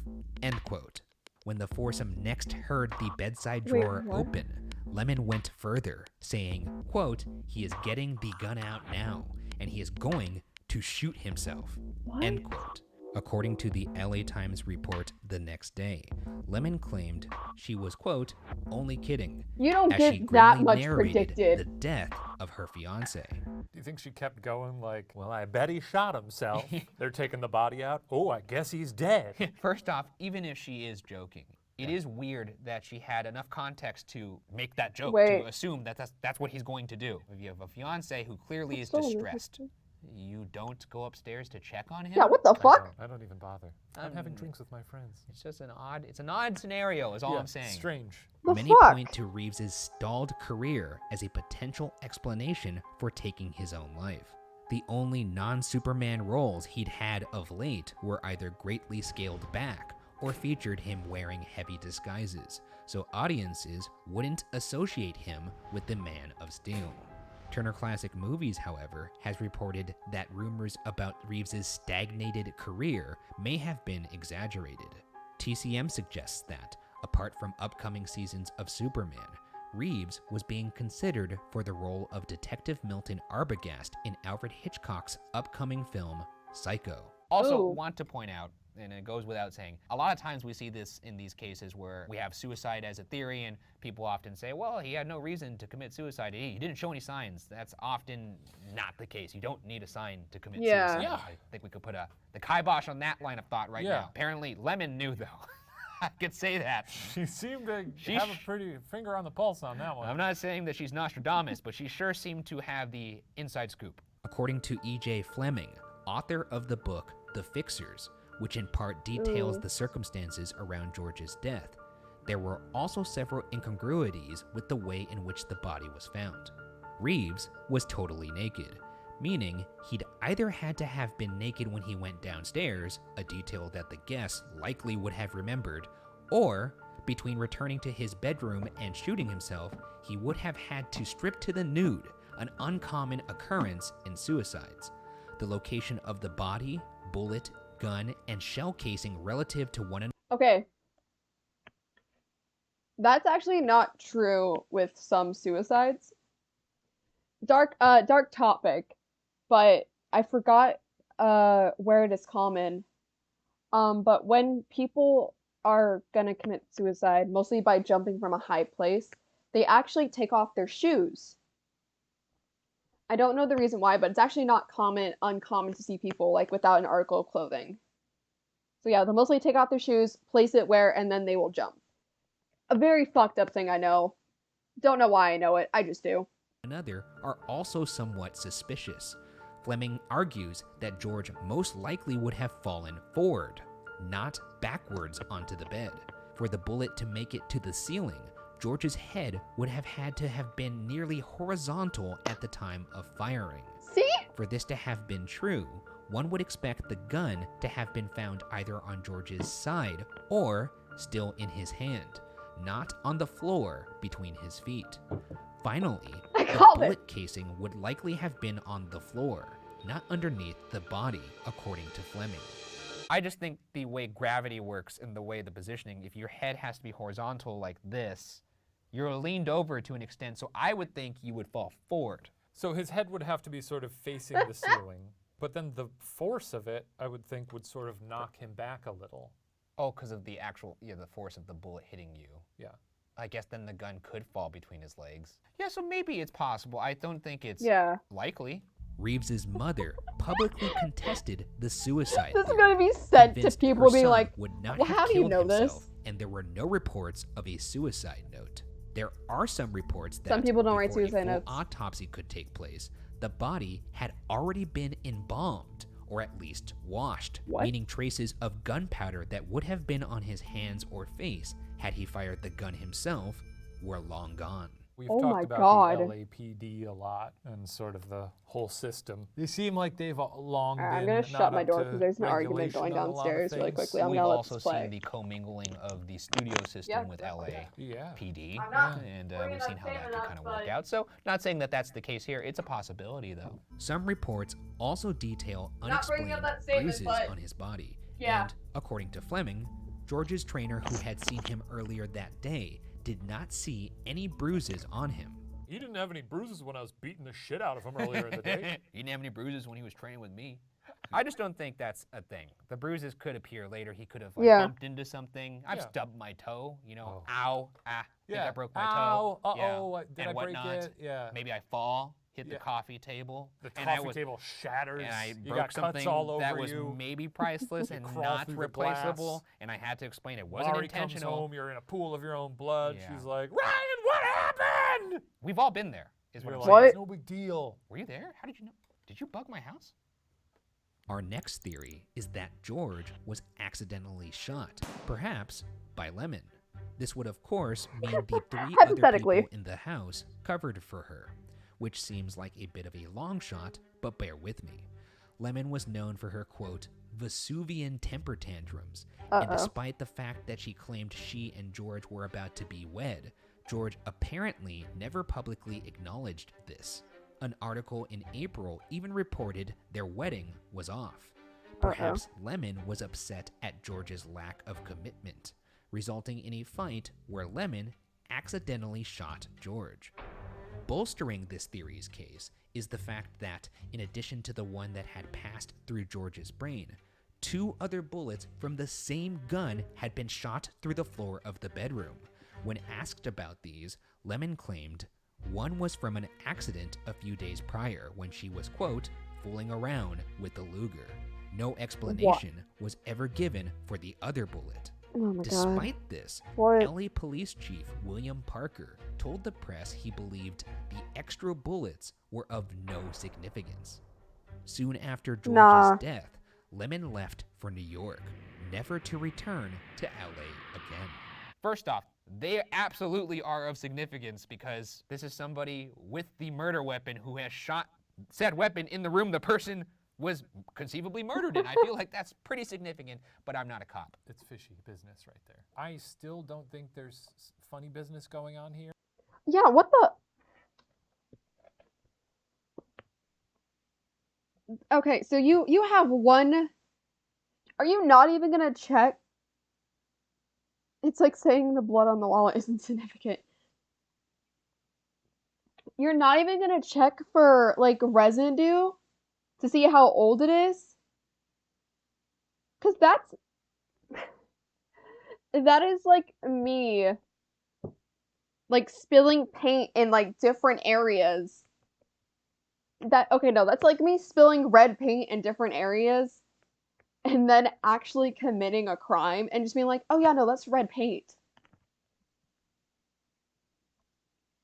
end quote. When the foursome next heard the bedside Wait, drawer what? open, Lemon went further, saying, quote, he is getting the gun out now, and he is going to shoot himself, What? end quote. According to the LA Times report the next day, Lemon claimed she was, quote, only kidding, You don't as she get that grimly much narrated predicted. the death of her fiance. Do you think she kept going like, well, I bet he shot himself. They're taking the body out. Oh, I guess he's dead. First off, even if she is joking, it is weird that she had enough context to make that joke, Wait. to assume that that's what he's going to do. If you have a fiance who clearly is So distressed, you don't go upstairs to check on him? Yeah, what the fuck? I don't even bother. I'm having drinks with my friends. It's just an odd scenario is all I'm saying. Strange. The Many fuck? point to Reeves's stalled career as a potential explanation for taking his own life. The only non-Superman roles he'd had of late were either greatly scaled back or featured him wearing heavy disguises, so audiences wouldn't associate him with the Man of Steel. Turner Classic Movies, however, has reported that rumors about Reeves's stagnated career may have been exaggerated. TCM suggests that, apart from upcoming seasons of Superman, Reeves was being considered for the role of Detective Milton Arbogast in Alfred Hitchcock's upcoming film, Psycho. Also, Ooh. want to point out, and it goes without saying, a lot of times we see this in these cases where we have suicide as a theory, and people often say, well, he had no reason to commit suicide. He didn't show any signs. That's often not the case. You don't need a sign to commit Yeah. suicide. Yeah. I think we could put the kibosh on that line of thought right Yeah. now. Apparently, Lemon knew, though. I could say that. She seemed to have a pretty finger on the pulse on that one. I'm not saying that she's Nostradamus, but she sure seemed to have the inside scoop. According to E.J. Fleming, author of the book The Fixers, which in part details the circumstances around George's death, there were also several incongruities with the way in which the body was found. Reeves was totally naked, meaning he'd either had to have been naked when he went downstairs, a detail that the guests likely would have remembered, or between returning to his bedroom and shooting himself, he would have had to strip to the nude, an uncommon occurrence in suicides. The location of the body, bullet, gun, and shell casing relative to one another. Okay. That's actually not true with some suicides. Dark topic, but I forgot where it is common. But when people are gonna commit suicide, mostly by jumping from a high place, they actually take off their shoes. I don't know the reason why, but it's actually not uncommon to see people like without an article of clothing. So yeah, they'll mostly take off their shoes, place it where, and then they will jump. A very fucked up thing, I know. Don't know why I know it, I just do. Another are also somewhat suspicious. Fleming argues that George most likely would have fallen forward, not backwards onto the bed. For the bullet to make it to the ceiling, George's head would have had to have been nearly horizontal at the time of firing. See? For this to have been true, one would expect the gun to have been found either on George's side or still in his hand, not on the floor between his feet. Finally, the called it. bullet casing would likely have been on the floor, not underneath the body, according to Fleming. I just think the way gravity works and the way the positioning, if your head has to be horizontal like this, you're leaned over to an extent, so I would think you would fall forward. So his head would have to be sort of facing the ceiling, but then the force of it, I would think, would sort of knock him back a little. Oh, because of the actual, the force of the bullet hitting you. Yeah. I guess then the gun could fall between his legs. Yeah, so maybe it's possible. I don't think it's Yeah. likely. Reeves's mother publicly contested the suicide. This is theory, gonna be sent to convinced people her being son like, would not well, have how do you killed know himself, this? and there were no reports of a suicide note. There are some reports that Some people don't write before a suicide full notes. autopsy could take place, the body had already been embalmed, or at least washed, What? meaning traces of gunpowder that would have been on his hands or face had he fired the gun himself were long gone. We've Oh my talked about God. the LAPD a lot and sort of the whole system. They seem like they've long been I'm gonna not shut my up door to because there's an argument regulation going on a lot of downstairs really things. quickly. I'm We've gonna let also this play. seen the commingling of the studio system Yeah. with LA Yeah. PD, I'm not and bringing we've up seen how that Sam can kind of enough, work but- out. So, not saying that that's the case here. It's a possibility, though. Some reports also detail Not bringing unexplained up that statement, bruises but- on his body. Yeah. And, according to Fleming, George's trainer who had seen him earlier that day did not see any bruises on him. He didn't have any bruises when I was beating the shit out of him earlier in the day. He didn't have any bruises when he was training with me. I just don't think that's a thing. The bruises could appear later. He could have like Yeah. bumped into something. I've Yeah. stubbed my toe, you know, Oh. ow, ah, think Yeah. I broke my Ow, toe. uh-oh, yeah. did and I break whatnot. it? Yeah. Maybe I fall, hit the Yeah. coffee table. The and I coffee was, table shatters. And I you broke got something cuts all over that was you. maybe priceless You and crawl not through the glass. replaceable. And I had to explain it wasn't Mari comes intentional. home, you're in a pool of your own blood. Yeah. She's like, Ryan, what happened? We've all been there, is what You're I'm like, saying. What? It's no big deal. Were you there? How did you know? Did you bug my house? Our next theory is that George was accidentally shot, perhaps by Lemon. This would, of course, mean the 3 other Hypothetically. people in the house covered for her, which seems like a bit of a long shot, but bear with me. Lemon was known for her, quote, Vesuvian temper tantrums, and despite the fact that she claimed she and George were about to be wed, George apparently never publicly acknowledged this. An article in April even reported their wedding was off. Perhaps Lemon was upset at George's lack of commitment, resulting in a fight where Lemon accidentally shot George. Bolstering this theory's case is the fact that, in addition to the one that had passed through George's brain, 2 other bullets from the same gun had been shot through the floor of the bedroom. When asked about these, Lemon claimed one was from an accident a few days prior when she was, quote, fooling around with the Luger. No explanation was ever given for the other bullet. Oh my god. Despite this, What? LA Police Chief William Parker told the press he believed the extra bullets were of no significance. Soon after George's Nah. death, Lemon left for New York, never to return to LA again. First off, they absolutely are of significance because this is somebody with the murder weapon who has shot said weapon in the room the person was conceivably murdered in. I feel like that's pretty significant, but I'm not a cop. It's fishy business right there. I still don't think there's funny business going on here. Yeah, what the? Okay, so you have one. Are you not even gonna check? It's like saying the blood on the wall isn't significant. You're not even gonna check for like residue to see how old it is? 'Cause that's that is like me like spilling paint in like different areas. Okay, no, that's like me spilling red paint in different areas and then actually committing a crime and just being like, oh yeah, no, that's red paint.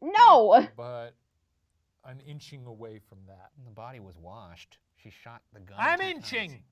No! But I'm inching away from that. The body was washed. She shot the gun. I'm 2 times. inching!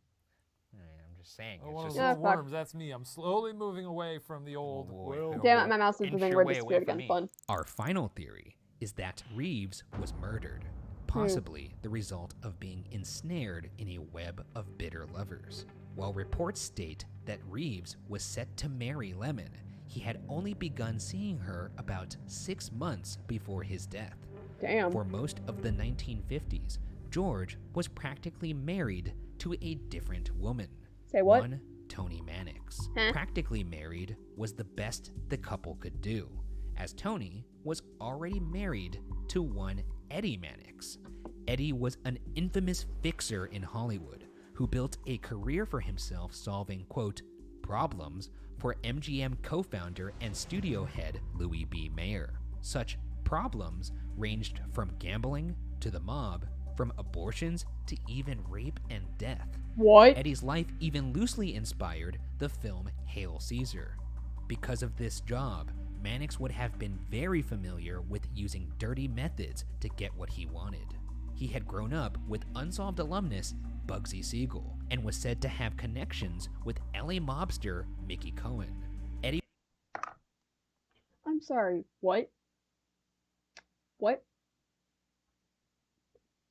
All right, I'm just saying. Oh, It's one of just those Yeah, little fuck. worms, that's me. I'm slowly moving away from the old Will. Damn it, my mouse is Inch moving. your We're way away disappeared from again. me. Fun. Our final theory is that Reeves was murdered, possibly the result of being ensnared in a web of bitter lovers. While reports state that Reeves was set to marry Lemon, he had only begun seeing her about 6 months before his death. Damn. For most of the 1950s, George was practically married to a different woman. Say what? One Tony Mannix. Huh? Practically married was the best the couple could do, as Tony was already married to one Eddie Mannix. Eddie was an infamous fixer in Hollywood who built a career for himself solving, quote, problems for MGM co-founder and studio head Louis B. Mayer. Such problems ranged from gambling to the mob, from abortions to even rape and death. What? Eddie's life even loosely inspired the film Hail Caesar. Because of this job, Mannix would have been very familiar with using dirty methods to get what he wanted. He had grown up with Unsolved alumnus Bugsy Siegel and was said to have connections with LA mobster Mickey Cohen. Eddie I'm sorry. What? What?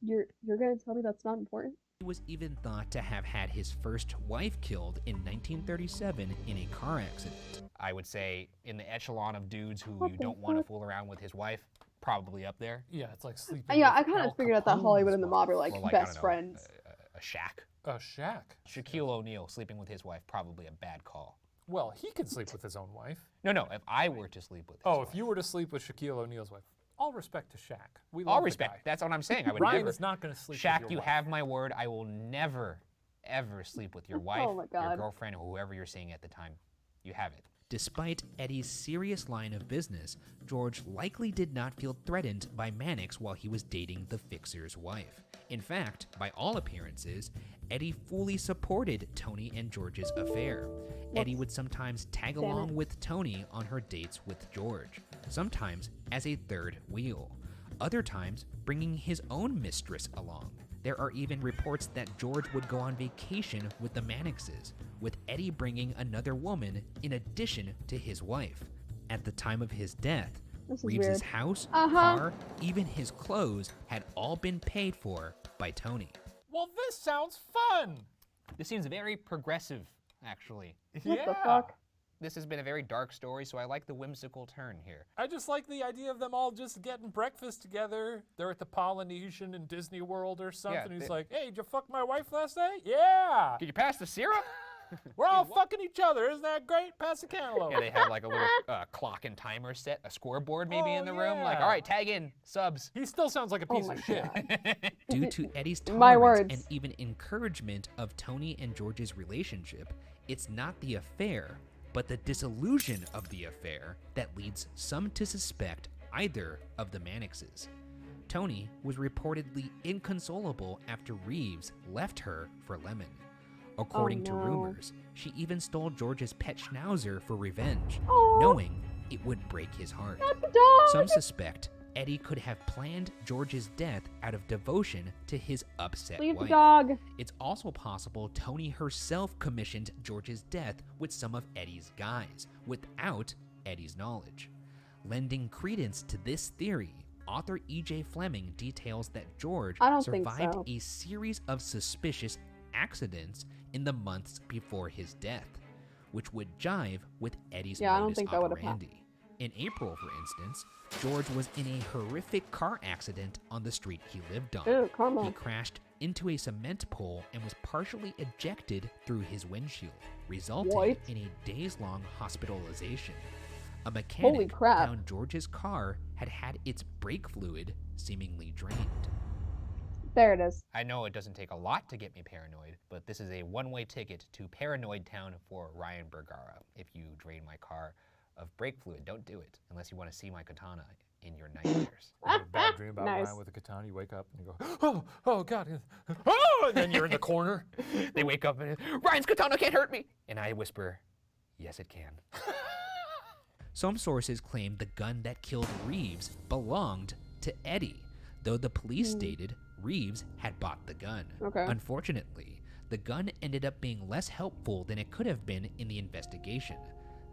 You're gonna tell me that's not important? was even thought to have had his first wife killed in 1937 in a car accident. I would say in the echelon of dudes who What you the don't want to fuck? fool around with his wife, probably up there. Yeah, it's like sleeping. Yeah, with I kind Al of figured out that Capone's Hollywood and the wife. mob are like, Or I best don't know, friends. A Shaq. Shaq. Shaquille O'Neal sleeping with his wife, probably a bad call. Well, he can sleep with his own wife. No, if I were to sleep with his Oh, wife. if you were to sleep with Shaquille O'Neal's wife, all respect to Shaq. We love All the respect. guy. That's what I'm saying. I would Ryan never. is not going to sleep Shaq, with your you wife. have my word. I will never ever sleep with your wife, Oh my your God. girlfriend, or whoever you're seeing at the time. You have it. Despite Eddie's serious line of business, George likely did not feel threatened by Mannix while he was dating the fixer's wife. In fact, by all appearances, Eddie fully supported Tony and George's affair. Eddie would sometimes tag Damn along it. with Tony on her dates with George, sometimes as a third wheel, other times bringing his own mistress along. There are even reports that George would go on vacation with the Mannixes, with Eddie bringing another woman in addition to his wife. At the time of his death, This is Reeves's weird. house, Uh-huh. car, even his clothes had all been paid for by Tony. Well, this sounds fun. This seems very progressive, actually. What the fuck? This has been a very dark story, so I like the whimsical turn here. I just like the idea of them all just getting breakfast together. They're at the Polynesian in Disney World or something. He's they- like, hey, did you fuck my wife last night? Yeah. Did you pass the syrup? We're all fucking each other. Isn't that great? Pass the cantaloupe. Yeah, they have like a little clock and timer set, a scoreboard maybe Oh, in the room. Like, yeah. all right, tag in, subs. He still sounds like a piece Oh of my shit. God. Due to Eddie's My tolerance words. and even encouragement of Tony and George's relationship, it's not the affair, but the disillusion of the affair that leads some to suspect either of the Mannixes. Tony was reportedly inconsolable after Reeves left her for Lemon. According to no. rumors, she even stole George's pet schnauzer for revenge, Aw. knowing it would break his heart. Not the dog! Some suspect Eddie could have planned George's death out of devotion to his upset Leave the wife. dog. It's also possible Tony herself commissioned George's death with some of Eddie's guys, without Eddie's knowledge. Lending credence to this theory, author E.J. Fleming details that George I don't think survived so. a series of suspicious accidents in the months before his death, which would jive with Eddie's Yeah, I don't modus think that would have operandi. In April, for instance, George was in a horrific car accident on the street he lived on. Ew, karma. He crashed into a cement pole and was partially ejected through his windshield, resulting What? in a days-long hospitalization. A mechanic Holy crap. found George's car had had its brake fluid seemingly drained. There it is. I know it doesn't take a lot to get me paranoid, but this is a one-way ticket to Paranoid Town for Ryan Bergara. If you drain my car of brake fluid, don't do it unless you want to see my katana in your nightmares. You have a bad dream about Nice. Ryan with a katana. You wake up and you go, oh God, oh, and then you're in the corner. They wake up and Ryan's katana can't hurt me, and I whisper, yes it can. Some sources claim the gun that killed Reeves belonged to Eddie, though the police stated Reeves had bought the gun. Okay. Unfortunately, the gun ended up being less helpful than it could have been in the investigation.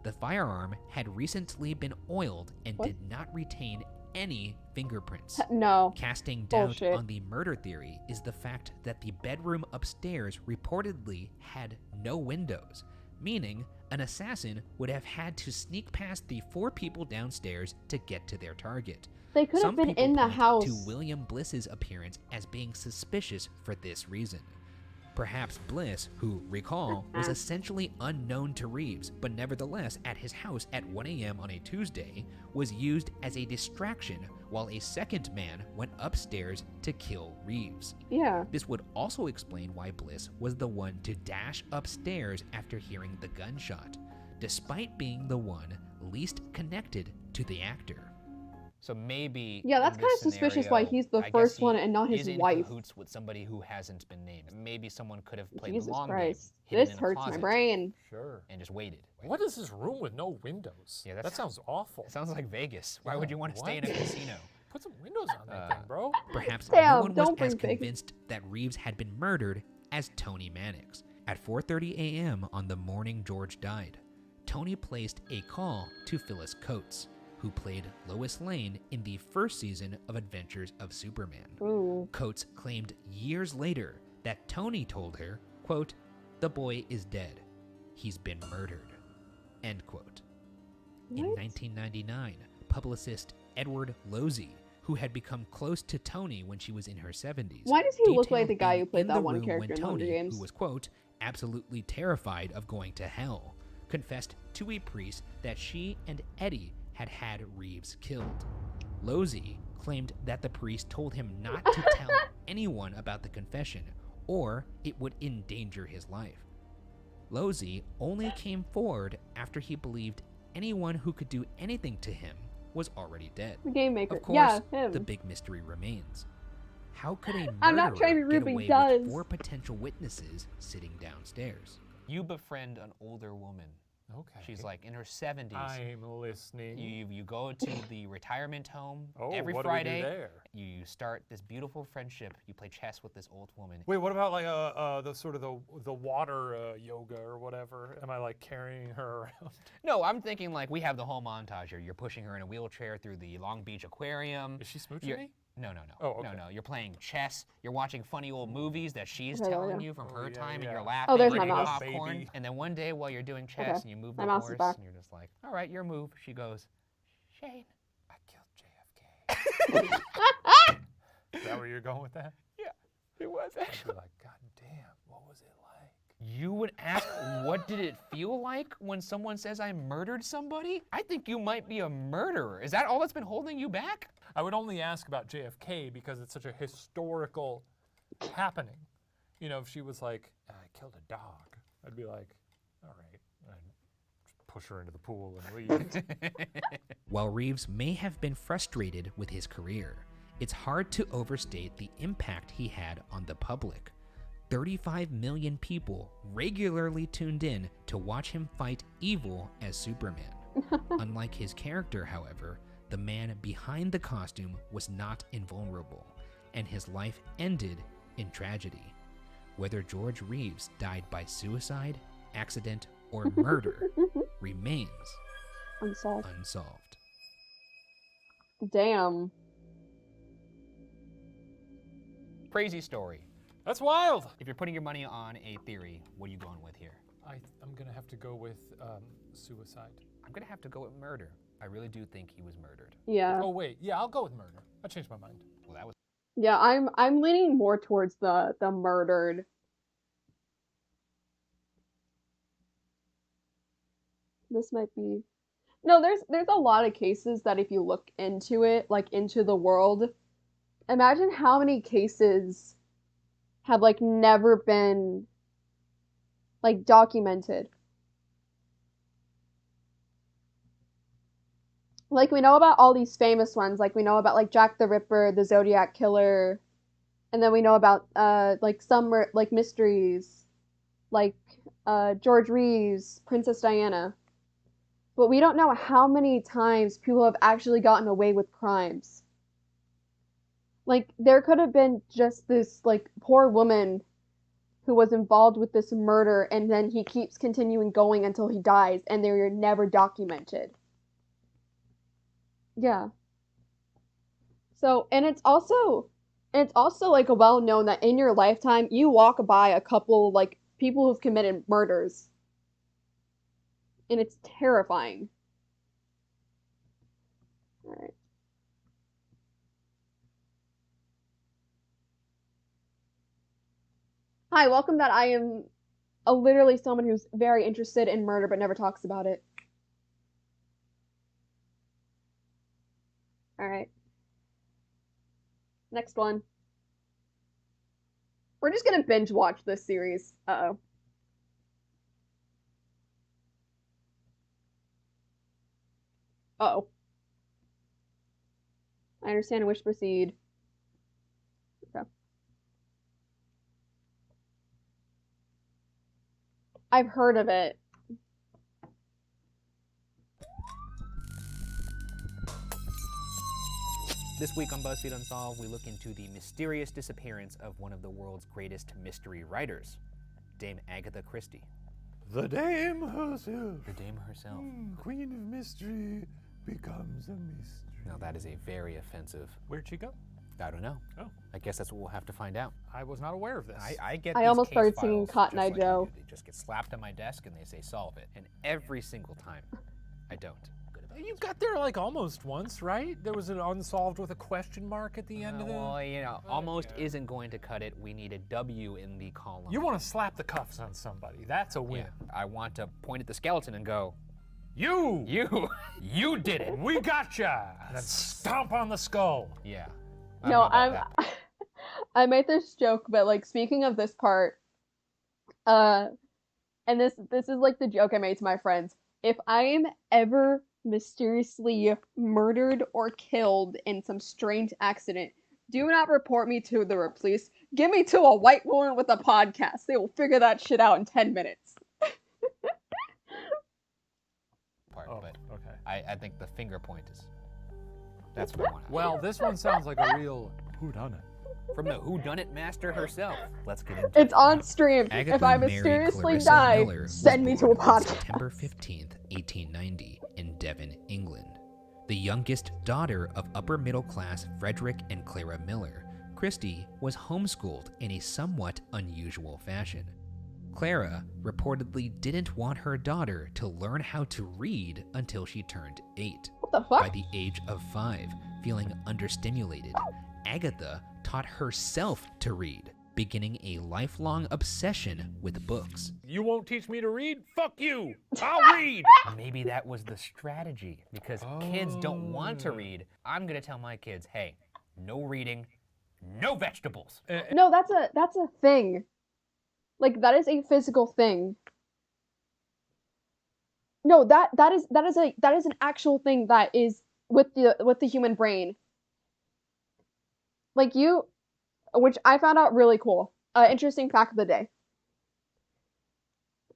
The firearm had recently been oiled and What? did not retain any fingerprints. No. Casting doubt Bullshit. on the murder theory is the fact that the bedroom upstairs reportedly had no windows, meaning an assassin would have had to sneak past the 4 people downstairs to get to their target. They could have Some been people in the point house. to William Bliss's appearance as being suspicious for this reason. Perhaps Bliss, who, recall, was essentially unknown to Reeves, but nevertheless at his house at 1 a.m. on a Tuesday, was used as a distraction while a second man went upstairs to kill Reeves. Yeah. This would also explain why Bliss was the one to dash upstairs after hearing the gunshot, despite being the one least connected to the actor. So maybe. Yeah, that's in kinda this suspicious why scenario, he's the I guess first he one and not his is in wife. cahoots with somebody who hasn't been named. Maybe someone could have played Jesus the long Christ. game, hidden This in a hurts my closet, brain. Sure. and just waited. What is this room with no windows? Yeah, that sounds awful. It sounds like Vegas. Why Yeah, would you want to stay in a what? casino? Put some windows on that thing, bro. Perhaps Damn, no one was don't as bring big- convinced that Reeves had been murdered as Tony Mannix. At 4:30 a.m. on the morning George died, Tony placed a call to Phyllis Coates, who played Lois Lane in the first season of Adventures of Superman. Ooh. Coates claimed years later that Tony told her, quote, "The boy is dead. He's been murdered." End quote. In What? 1999, publicist Edward Losey, who had become close to Tony when she was in her 70s. Why does he look like detailed the guy being who played in that the one room character when in Hunger Tony, Games? who was, quote, absolutely terrified of going to hell, confessed to a priest that she and Eddie had had Reeves killed. Losey claimed that the priest told him not to tell anyone about the confession or it would endanger his life. Losey only came forward after he believed anyone who could do anything to him was already dead. The game maker. Of course, Yeah, him. the big mystery remains. How could a murderer I'm not trying to be get rude, but away he does. with 4 potential witnesses sitting downstairs? You befriend an older woman. Okay. She's like in her 70s. I'm listening. You go to the retirement home Oh, every what Friday. do we do there? You start this beautiful friendship. You play chess with this old woman. Wait, what about like the sort of the water yoga or whatever? Am I like carrying her around? No, I'm thinking like we have the whole montage here. You're pushing her in a wheelchair through the Long Beach Aquarium. Is she smooching You're- me? No. Oh, okay. No. You're playing chess. You're watching funny old movies that she's Okay, telling yeah. you from Oh, her yeah, time, and yeah. you're laughing. Oh, there's my eating mouse. popcorn. Baby. And then one day while you're doing chess Okay. and you move My the mouse is horse, back. and you're just like, all right, your move. She goes, Shane. I killed JFK. Is that where you're going with that? Yeah, it was I'd actually. be like, God damn, what was it like? You would ask, what did it feel like when someone says I murdered somebody? I think you might be a murderer. Is that all that's been holding you back? I would only ask about JFK because it's such a historical happening. You know, if she was like, I killed a dog, I'd be like, all right, I'd just push her into the pool and leave. While Reeves may have been frustrated with his career, it's hard to overstate the impact he had on the public. 35 million people regularly tuned in to watch him fight evil as Superman. Unlike his character, however, the man behind the costume was not invulnerable, and his life ended in tragedy. Whether George Reeves died by suicide, accident, or murder remains Unsolved. unsolved. Damn. Crazy story. That's wild. If you're putting your money on a theory, what are you going with here? I'm going to have to go with suicide. I'm gonna have to go with murder. I really do think he was murdered. Yeah. Oh, wait. Yeah, I'll go with murder. I changed my mind. Well, that was Yeah, I'm leaning more towards the murdered. This might be. No, there's a lot of cases that if you look into it, like into the world, imagine how many cases have like never been like documented. Like we know about all these famous ones, like we know about like Jack the Ripper, the Zodiac Killer, and then we know about like some like mysteries, like George Reeves, Princess Diana. But we don't know how many times people have actually gotten away with crimes. Like there could have been just this like poor woman who was involved with this murder, and then he keeps continuing going until he dies, and they're never documented. Yeah. So, and it's also like a well known that in your lifetime you walk by a couple like people who've committed murders. And it's terrifying. All right. Hi, welcome that I am literally someone who's very interested in murder but never talks about it. All right. Next one. We're just gonna binge watch this series. Uh-oh. Uh-oh. I understand and wish to proceed. Okay. I've heard of it. This week on BuzzFeed Unsolved, we look into the mysterious disappearance of one of the world's greatest mystery writers, Dame Agatha Christie. The Dame herself. The Dame herself. Queen of Mystery becomes a mystery. Now that is a very offensive. Where'd she go? I don't know. Oh. I guess that's what we'll have to find out. I was not aware of this. I get. I these almost case started singing files Cotton Eye just like Joe. you do. They just get slapped on my desk and they say solve it, and every single time, I don't. You got there like almost once, right? There was an unsolved with a question mark at the end of it. Well, you know, almost isn't going to cut it. We need a W in the column. You want to slap the cuffs on somebody. That's a win. Yeah. I want to point at the skeleton and go, You you did it. We gotcha! And then stomp on the skull. Yeah. No, I'm. I made this joke, but like speaking of this part, and this is like the joke I made to my friends. If I am ever mysteriously murdered or killed in some strange accident, do not report me to the police. Give me to a white woman with a podcast. They will figure that shit out in 10 minutes. Part, Oh, but okay. I think the finger point is. That's what I want. Well, this one sounds like a real whodunit. From the whodunit master herself. Let's get into It's it. on stream. Agatha If I Mary mysteriously Clarissa die, Miller was send me to a born on podcast. September 15th, 1890, in Devon, England. The youngest daughter of upper middle class Frederick and Clara Miller, Christie was homeschooled in a somewhat unusual fashion. Clara reportedly didn't want her daughter to learn how to read until she turned 8. What the By fuck? the age of 5, feeling understimulated, Agatha taught herself to read, beginning a lifelong obsession with books. You won't teach me to read? Fuck you! I'll read! Maybe that was the strategy because kids don't want to read. I'm gonna tell my kids, hey, no reading, no vegetables. No, that's a thing. Like that is a physical thing. No, that is an actual thing that is with the human brain. Like you, which I found out really cool. Interesting fact of the day.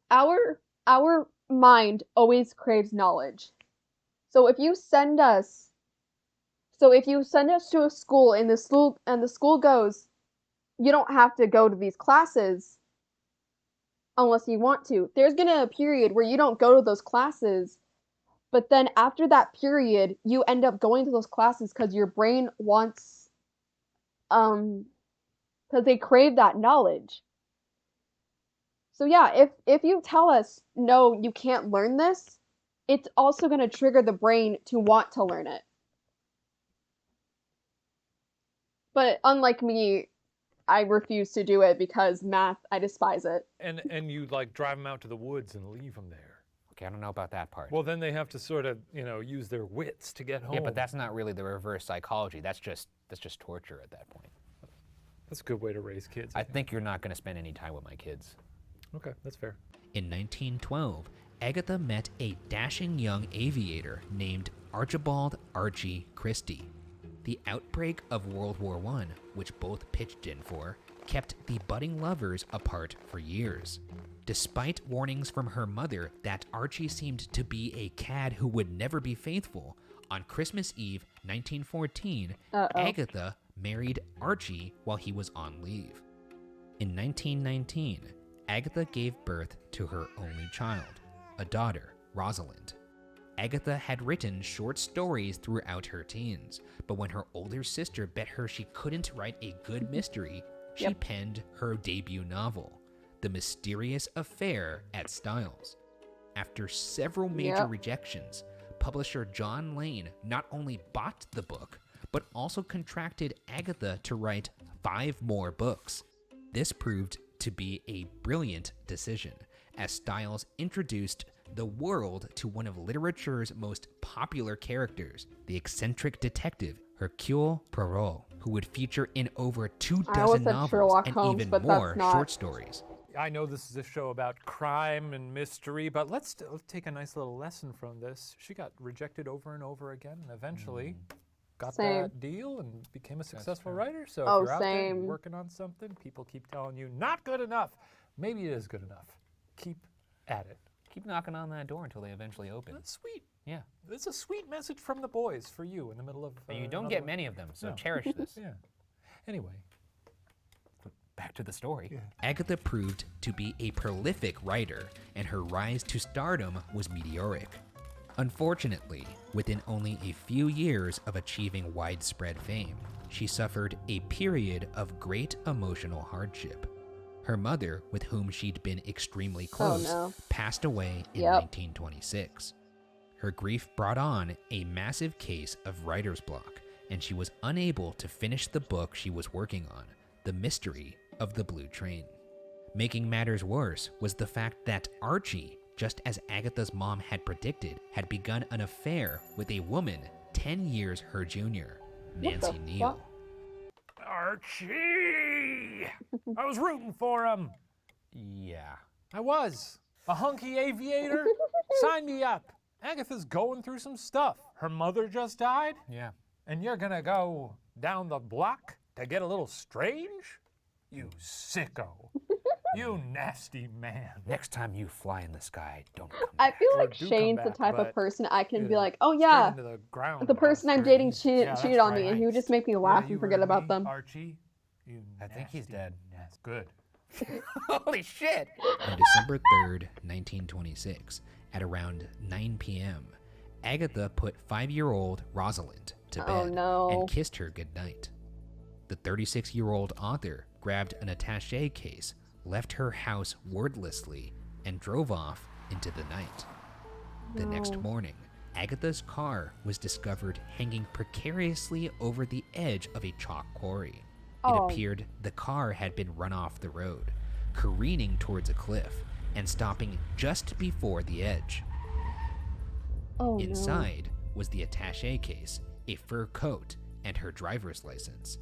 Our mind always craves knowledge. So if you send us to a school and the school goes, you don't have to go to these classes unless you want to. There's gonna be a period where you don't go to those classes, but then after that period, you end up going to those classes because your brain wants, because they crave that knowledge. So yeah, if you tell us, no, you can't learn this, it's also gonna trigger the brain to want to learn it. But unlike me, I refuse to do it because math, I despise it. And you like drive them out to the woods and leave them there. Okay, I don't know about that part. Well, then they have to sort of, use their wits to get home. yeah, but that's not really the reverse psychology. That's just torture at that point. That's a good way to raise kids. I think you're not gonna spend any time with my kids. Okay, that's fair. In 1912, Agatha met a dashing young aviator named Archibald Archie Christie. The outbreak of World War I, which both pitched in for, kept the budding lovers apart for years. Despite warnings from her mother that Archie seemed to be a cad who would never be faithful, on Christmas Eve 1914, Agatha married Archie while he was on leave. In 1919, Agatha gave birth to her only child, a daughter, Rosalind. Agatha had written short stories throughout her teens, but when her older sister bet her she couldn't write a good mystery, she penned her debut novel, The Mysterious Affair at Styles. After several major rejections, publisher John Lane not only bought the book, but also contracted Agatha to write 5 more books. This proved to be a brilliant decision, as Styles introduced the world to one of literature's most popular characters, the eccentric detective Hercule Poirot, who would feature in over 24 novels Sherlock and Holmes, even but more that's not. short stories. I know this is a show about crime and mystery, but let's take a nice little lesson from this. She got rejected over and over again, and eventually got Same. that deal and became a successful writer. So Oh, if you're out there same. working on something, people keep telling you, not good enough. Maybe it is good enough. Keep at it. Keep knocking on that door until they eventually open. That's sweet. Yeah. It's a sweet message from the boys for you in the middle of. And you don't another get one. many of them, so No. cherish this. Yeah. Anyway. Back to the story. Agatha proved to be a prolific writer, and her rise to stardom was meteoric. Unfortunately, within only a few years of achieving widespread fame, she suffered a period of great emotional hardship. Her mother, with whom she'd been extremely close, no. passed away in Yep. 1926. Her grief brought on a massive case of writer's block, and she was unable to finish the book she was working on, The Mystery of the Blue Train. Making matters worse was the fact that Archie, just as Agatha's mom had predicted, had begun an affair with a woman 10 years her junior, Nancy Neal. fuck? Archie! Hey! I was rooting for him. Yeah. I was. A hunky aviator? Sign me up. Agatha's going through some stuff. Her mother just died, Yeah. and you're gonna go down the block to get a little strange? You sicko. You nasty man. Next time you fly in the sky, don't come I feel Or like do come Shane's the back, type but, of person I can you be know, like, oh straight yeah, into the ground, the person I'm monster. dating Yeah, cheated that's on me, and he would right. just make me Yeah, laugh you and forget heard about me, them. Archie, you I think he's nasty, dead. Good. Holy shit! On December 3rd, 1926, at around 9 p.m., Agatha put 5-year-old Rosalind to Oh, bed no. and kissed her goodnight. The 36-year-old author grabbed an attaché case, left her house wordlessly, and drove off into the night. The next No. morning, Agatha's car was discovered hanging precariously over the edge of a chalk quarry. It Oh. appeared the car had been run off the road, careening towards a cliff and stopping just before the edge. Oh no. Inside was the attaché case, a fur coat, and her driver's license.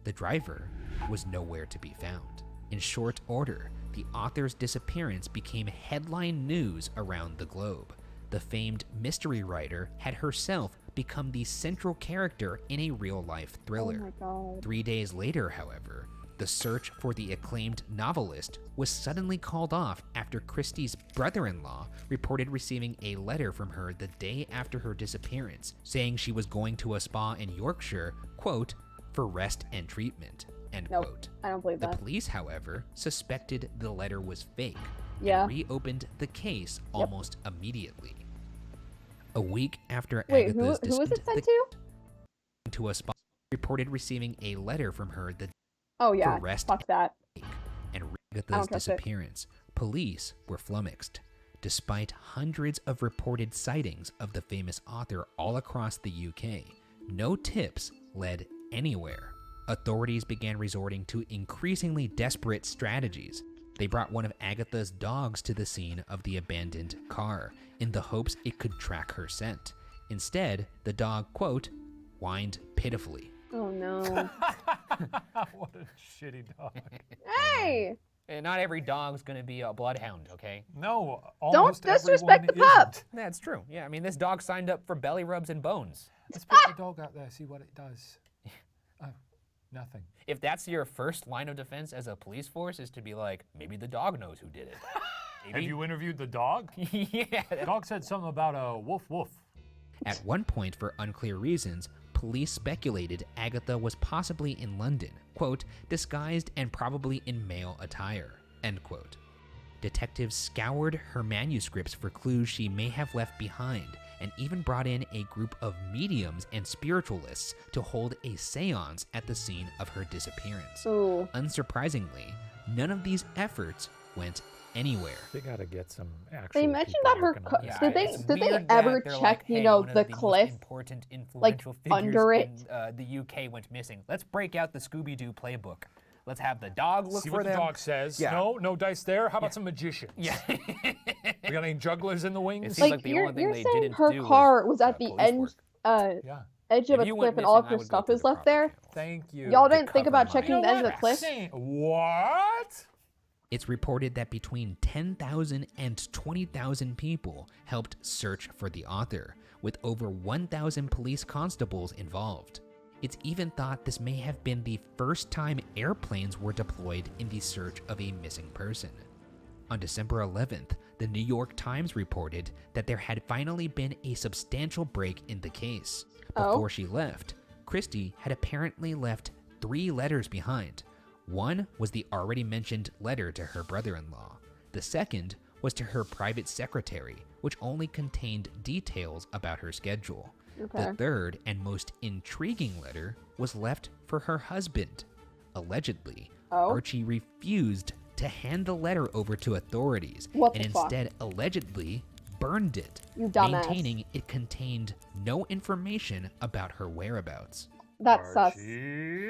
The driver was nowhere to be found. In short order, the author's disappearance became headline news around the globe. The famed mystery writer had herself become the central character in a real-life Oh thriller. my god. 3 days later, however, the search for the acclaimed novelist was suddenly called off after Christie's brother-in-law reported receiving a letter from her the day after her disappearance, saying she was going to a spa in Yorkshire, quote, for rest and treatment, end Nope. quote. I don't believe The that. police, however, suspected the letter was fake Yeah. and reopened the case almost immediately. A week after Wait, Agatha's who was it disappearance, sent to? to a spa reported receiving a letter from her the Oh yeah. rest Fuck that. and I Agatha's don't trust it. disappearance, police were flummoxed. Despite hundreds of reported sightings of the famous author all across the UK, no tips led anywhere. Authorities began resorting to increasingly desperate strategies. They brought one of Agatha's dogs to the scene of the abandoned car in the hopes it could track her scent. Instead, the dog, quote, whined pitifully. Oh no. What a shitty dog. Hey! And not every dog's gonna be a bloodhound, okay? No, almost disrespect everyone the pup. isn't. That's true. Yeah, I mean, this dog signed up for belly rubs and bones. Let's put the dog out there, see what it does. Oh, nothing. If that's your first line of defense as a police force, is to be like, maybe the dog knows who did it. Have Maybe. you interviewed the dog? Yeah. The dog said something about a woof woof. At one point, for unclear reasons, police speculated Agatha was possibly in London, quote, disguised and probably in male attire, end quote. Detectives scoured her manuscripts for clues she may have left behind and even brought in a group of mediums and spiritualists to hold a seance at the scene of her disappearance. Ooh. Unsurprisingly, none of these efforts went anywhere. They gotta get some actual They mentioned people that her working on co- this. did they- it's did they weird ever that they're check, like, you hey, know, one of the most cliff, important, like, influential figures under it? in the UK went missing. Let's break out the Scooby-Doo playbook. Let's have the dog look See for what the them. dog says. Yeah. No dice there. How about some magicians? Yeah. We got any jugglers in the wings? Seems Like, like the you're, only thing you're they saying didn't her do was, car was at the police end, work. Yeah. edge of If a you cliff went and all of missing, I her would go stuff through is the left proper there? channels. Thank you. Y'all to didn't think cover about my- checking You the know end of the what? cliff? What? It's reported that between 10,000 and 20,000 people helped search for the author, with over 1,000 police constables involved. It's even thought this may have been the first time airplanes were deployed in the search of a missing person. On December 11th, the New York Times reported that there had finally been a substantial break in the case. Oh. Before she left, Christie had apparently left 3 letters behind. One was the already mentioned letter to her brother-in-law. The second was to her private secretary, which only contained details about her schedule. Okay. The third and most intriguing letter was left for her husband. Allegedly, Oh. Archie refused to hand the letter over to authorities What and the fuck? instead allegedly burned it, You dumbass. maintaining it contained no information about her whereabouts. That's sus. Archie.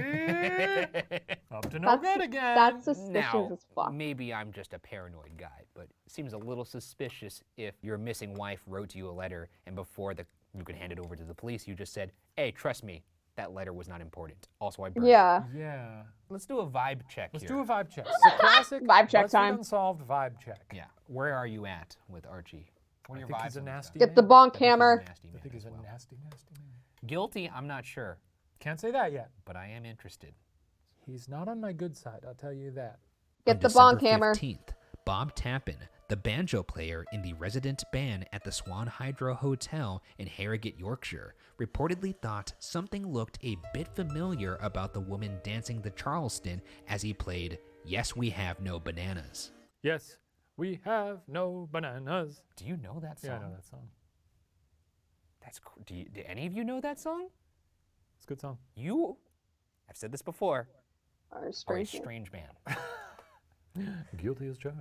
Up to no That's, good again. that's suspicious Now, as fuck. maybe I'm just a paranoid guy, but it seems a little suspicious if your missing wife wrote you a letter and before you could hand it over to the police, you just said, hey, trust me, that letter was not important. Also, I burned it. Yeah. Yeah. Let's do a vibe check Let's here. do a vibe check. It's a classic Vibe check BuzzFeed time. Unsolved vibe check. Yeah. Where are you at with Archie? What are I your think vibes he's a on this nasty guy? Get the man. bonk I think he's a hammer. nasty I man think he's as a well. nasty, nasty man. Guilty, I'm not sure, Can't say that yet. but I am interested. He's not on my good side, I'll tell you that. Get On the December bonk hammer. 15th, Bob Tappan, the banjo player in the resident band at the Swan Hydro Hotel in Harrogate, Yorkshire, reportedly thought something looked a bit familiar about the woman dancing the Charleston as he played Yes, We Have No Bananas. Yes, we have no bananas. Do you know that song? Yeah, I know that song. That's do any of you know that song? It's a good song. You, I've said this before, Or are a strange. strange man. Guilty as charged.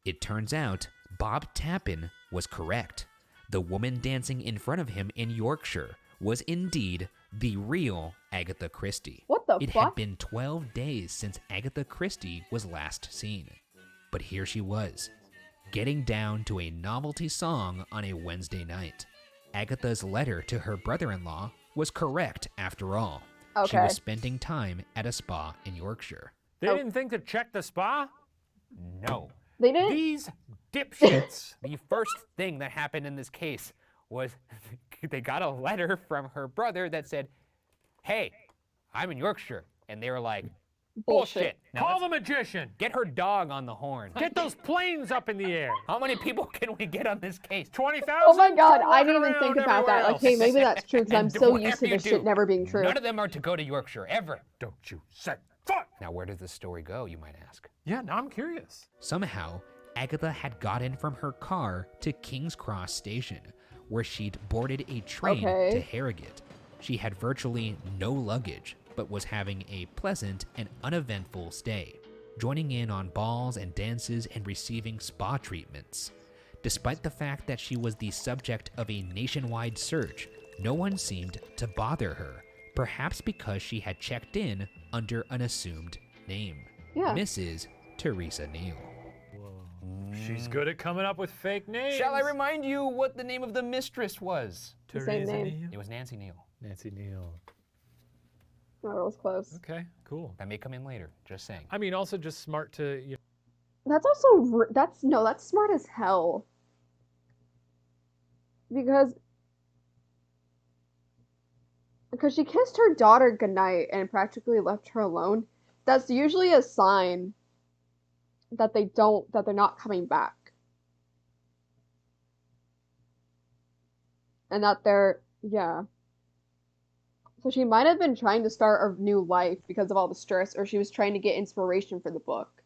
It turns out Bob Tappan was correct. The woman dancing in front of him in Yorkshire was indeed the real Agatha Christie. What the It fuck? had been 12 days since Agatha Christie was last seen. But here she was, getting down to a novelty song on a Wednesday night. Agatha's letter to her brother-in-law was correct after all. She Okay. was spending time at a spa in Yorkshire. They Oh. didn't think to check the spa? No. They didn't. These dipshits. The first thing that happened in this case was they got a letter from her brother that said, "Hey, I'm in Yorkshire," and they were like, "Bullshit." Now Call let's the magician. get her dog on the horn. Get those planes up in the air. How many people can we get on this case? 20,000? Oh my god, Start I didn't walking even think around about that. everywhere Like, hey, else. maybe that's true because I'm And so whatever used to you this shit do, never being true. None of them are to go to Yorkshire ever. Don't you set foot. Now, where does this story go, you might ask? Yeah, now I'm curious. Somehow, Agatha had gotten from her car to King's Cross Station, where she'd boarded a train Okay. to Harrogate. She had virtually no luggage, but was having a pleasant and uneventful stay, joining in on balls and dances and receiving spa treatments. Despite the fact that she was the subject of a nationwide search, no one seemed to bother her, perhaps because she had checked in under an assumed name. Yeah. Mrs. Teresa Neal. She's good at coming up with fake names. Shall I remind you what the name of the mistress was? The same Teresa name. Neal. It was Nancy Neal. Nancy Neal. Oh, it was close. Okay, cool. That may come in later, just saying. I mean, also just smart to, you That's also that's smart as hell. Because she kissed her daughter goodnight and practically left her alone. That's usually a sign that they're not coming back. And that yeah. So she might have been trying to start a new life because of all the stress, or she was trying to get inspiration for the book.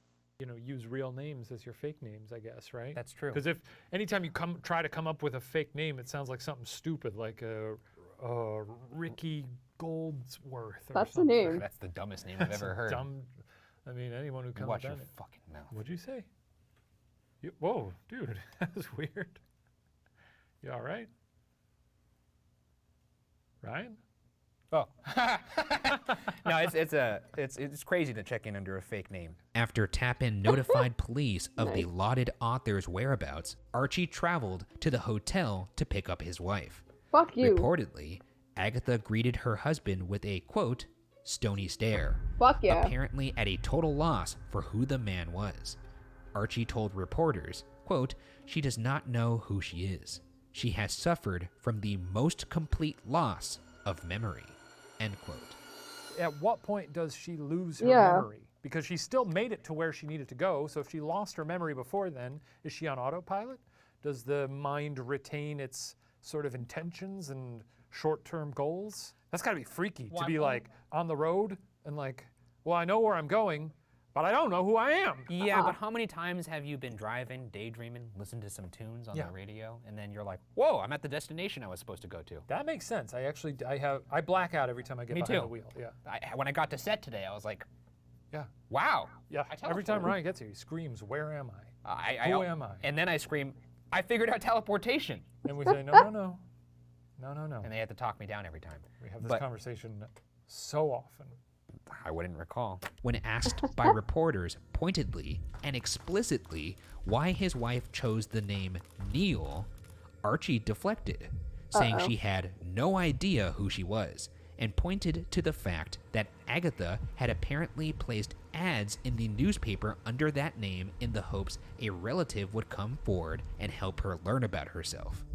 use real names as your fake names, I guess, right? That's true. Because if anytime you try to come up with a fake name, it sounds like something stupid, like Ricky Goldsworth. Or That's the something. name. That's the dumbest name I've That's ever a heard. Dumb. I mean, anyone who comes Watch up your with it. fucking mouth. What'd you say? Whoa, dude, that was weird. You all right? Ryan? Oh. No, it's crazy to check in under a fake name. After Tappan notified police of the lauded author's whereabouts, Archie traveled to the hotel to pick up his wife. Fuck you. Reportedly, Agatha greeted her husband with a, quote, stony stare, Fuck yeah. apparently at a total loss for who the man was. Archie told reporters, quote, she does not know who she is. She has suffered from the most complete loss of memory, end quote. At what point does she lose her Yeah. memory? Because she still made it to where she needed to go. So if she lost her memory before then, is she on autopilot? Does the mind retain its sort of intentions and short-term goals? That's got to be freaky to be like on the road and like, well, I know where I'm going, but I don't know who I am. Yeah, but how many times have you been driving, daydreaming, listened to some tunes on Yeah. the radio, and then you're like, whoa, I'm at the destination I was supposed to go to. That makes sense. I black out every time I get Me behind too. the wheel. Yeah. When I got to set today, I was like, Yeah. wow. Yeah. I Every time teleported. Ryan gets here, he screams, "Where am I?" Who Who am I? And then I scream, I figured out teleportation. And we say, no. And they had to talk me down every time. We have this But conversation so often. I wouldn't recall. When asked by reporters pointedly and explicitly why his wife chose the name Neal, Archie deflected, saying Uh-oh. she had no idea who she was, and pointed to the fact that Agatha had apparently placed ads in the newspaper under that name in the hopes a relative would come forward and help her learn about herself.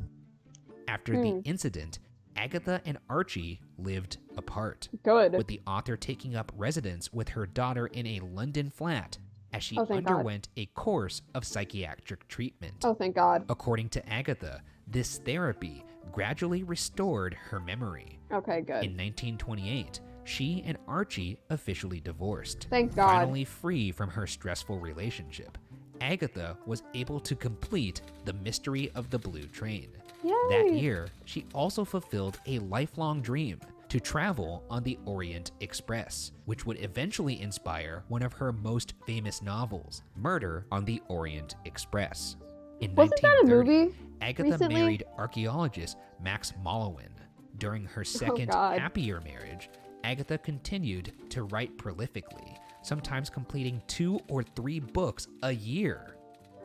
After the incident, Agatha and Archie lived apart, Good. with the author taking up residence with her daughter in a London flat as she Oh, thank God. underwent a course of psychiatric treatment. Oh, thank God. According to Agatha, this therapy gradually restored her memory. Okay, good. In 1928, she and Archie officially divorced. Thank God. Finally free from her stressful relationship, Agatha was able to complete The Mystery of the Blue Train. Yay! That year, she also fulfilled a lifelong dream to travel on the Orient Express, which would eventually inspire one of her most famous novels, Murder on the Orient Express. In Wasn't that a 1930, movie Agatha recently? married archaeologist Max Malowin. During her second God. happier marriage, Agatha continued to write prolifically, sometimes completing 2 or 3 books a year.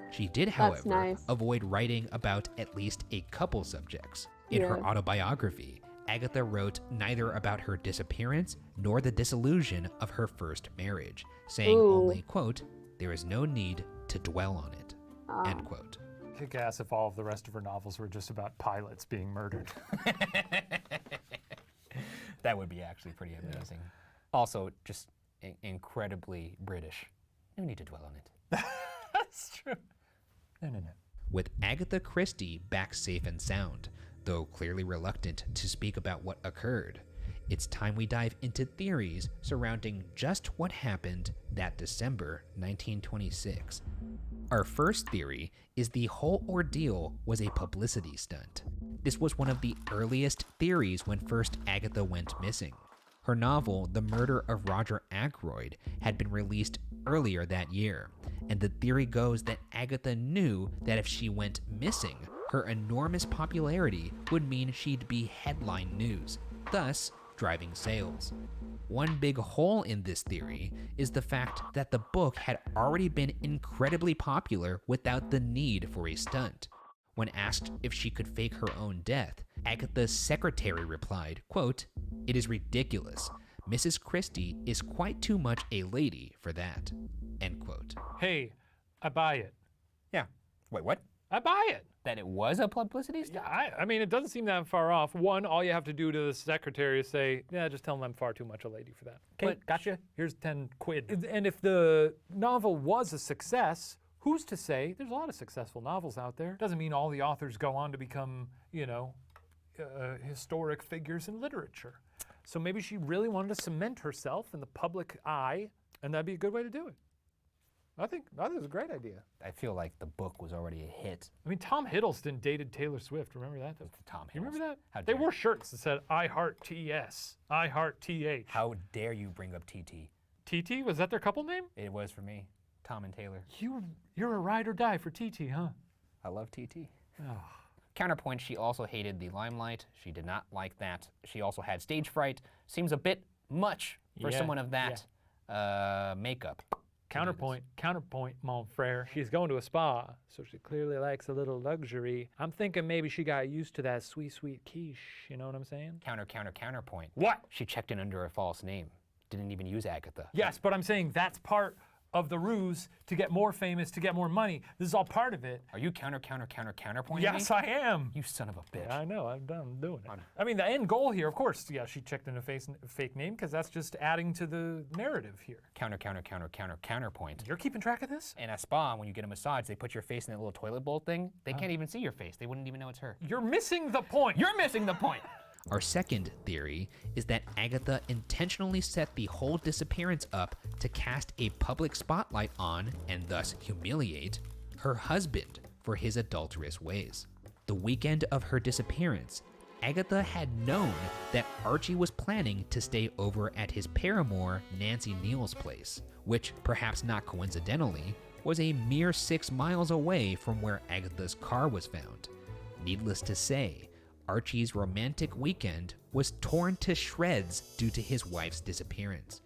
She did, however, nice. avoid writing about at least a couple subjects. In her Yeah. autobiography, Agatha wrote neither about her disappearance nor the disillusion of her first marriage, saying Ooh. only, quote, "There is no need to dwell on it," end quote. Kick ass if all of the rest of her novels were just about pilots being murdered. That would be actually pretty amazing. Also, just incredibly British. No need to dwell on it. That's true. No. With Agatha Christie back safe and sound, though clearly reluctant to speak about what occurred, it's time we dive into theories surrounding just what happened that December 1926. Our first theory is the whole ordeal was a publicity stunt. This was one of the earliest theories when first Agatha went missing. Her novel, The Murder of Roger Ackroyd, had been released earlier that year, and the theory goes that Agatha knew that if she went missing, her enormous popularity would mean she'd be headline news, thus driving sales. One big hole in this theory is the fact that the book had already been incredibly popular without the need for a stunt. When asked if she could fake her own death, Agatha's secretary replied, quote, "It is ridiculous. Mrs. Christie is quite too much a lady for that," end quote. Hey, I buy it. Yeah. Wait, what? I buy it. That it was a publicity stunt? Yeah, I mean, it doesn't seem that far off. One, all you have to do to the secretary is say, yeah, just tell them I'm far too much a lady for that. Okay, gotcha. Here's 10 quid. And if the novel was a success, who's to say? There's a lot of successful novels out there. Doesn't mean all the authors go on to become, historic figures in literature. So maybe she really wanted to cement herself in the public eye, and that'd be a good way to do it. I think it's a great idea. I feel like the book was already a hit. I mean, Tom Hiddleston dated Taylor Swift. Remember that? Tom You remember Hiddleston. that? How They dare wore shirts that said, I heart TS, I heart TH. How dare you bring up TT? TT, was that their couple name? It was for me. Tom and Taylor. You're a ride or die for TT, huh? I love TT. Oh. Counterpoint, she also hated the limelight. She did not like that. She also had stage fright. Seems a bit much for Yeah, someone of that makeup. Counterpoint, mon frere. She's going to a spa, so she clearly likes a little luxury. I'm thinking maybe she got used to that sweet, sweet quiche. You know what I'm saying? Counterpoint. What? She checked in under a false name. Didn't even use Agatha. Yes, but I'm saying that's part of the ruse to get more famous, to get more money. This is all part of it. Are you counterpointing Yes, me? I am. You son of a bitch. I know, I'm done doing it. I mean, the end goal here, of course, yeah, she checked in a fake name because that's just adding to the narrative here. Counterpoint. You're keeping track of this? In a spa, when you get a massage, they put your face in that little toilet bowl thing. They can't even see your face. They wouldn't even know it's her. You're missing the point. You're missing the point. Our second theory is that Agatha intentionally set the whole disappearance up to cast a public spotlight on, and thus humiliate, her husband for his adulterous ways. The weekend of her disappearance, Agatha had known that Archie was planning to stay over at his paramour, Nancy Neal's place, which, perhaps not coincidentally, was a mere 6 miles away from where Agatha's car was found. Needless to say, Archie's romantic weekend was torn to shreds due to his wife's disappearance.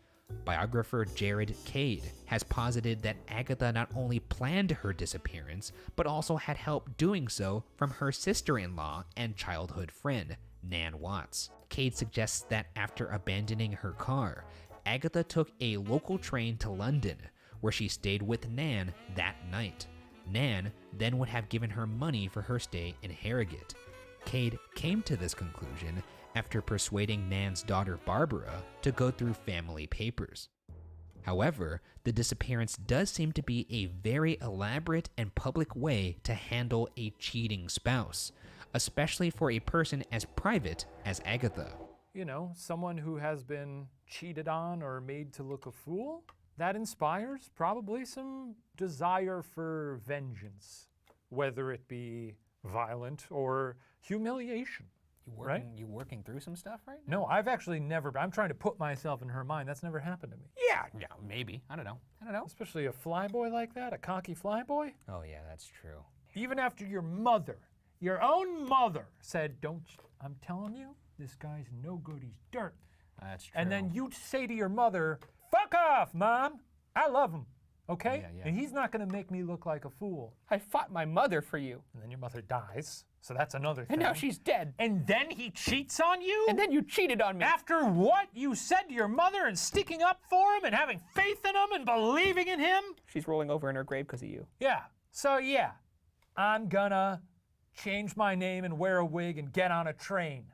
Biographer Jared Cade has posited that Agatha not only planned her disappearance, but also had help doing so from her sister-in-law and childhood friend, Nan Watts. Cade suggests that after abandoning her car, Agatha took a local train to London, where she stayed with Nan that night. Nan then would have given her money for her stay in Harrogate. Cade came to this conclusion after persuading Nan's daughter Barbara to go through family papers. However, the disappearance does seem to be a very elaborate and public way to handle a cheating spouse, especially for a person as private as Agatha. You know, someone who has been cheated on or made to look a fool, that inspires probably some desire for vengeance, whether it be violent or humiliation. You working through some stuff right now? No, I've actually never, I'm trying to put myself in her mind. That's never happened to me. Yeah, maybe. I don't know. Especially a flyboy like that, a cocky flyboy. Oh yeah, that's true. Even after your mother, your own mother, said, I'm telling you, this guy's no good, he's dirt. That's true. And then you say to your mother, fuck off, Mom, I love him, okay? Yeah. And he's not gonna make me look like a fool. I fought my mother for you. And then your mother dies, so that's another thing. And now she's dead. And then he cheats on you? And then you cheated on me. After what you said to your mother and sticking up for him and having faith in him and believing in him? She's rolling over in her grave because of you. Yeah, so yeah, I'm gonna change my name and wear a wig and get on a train.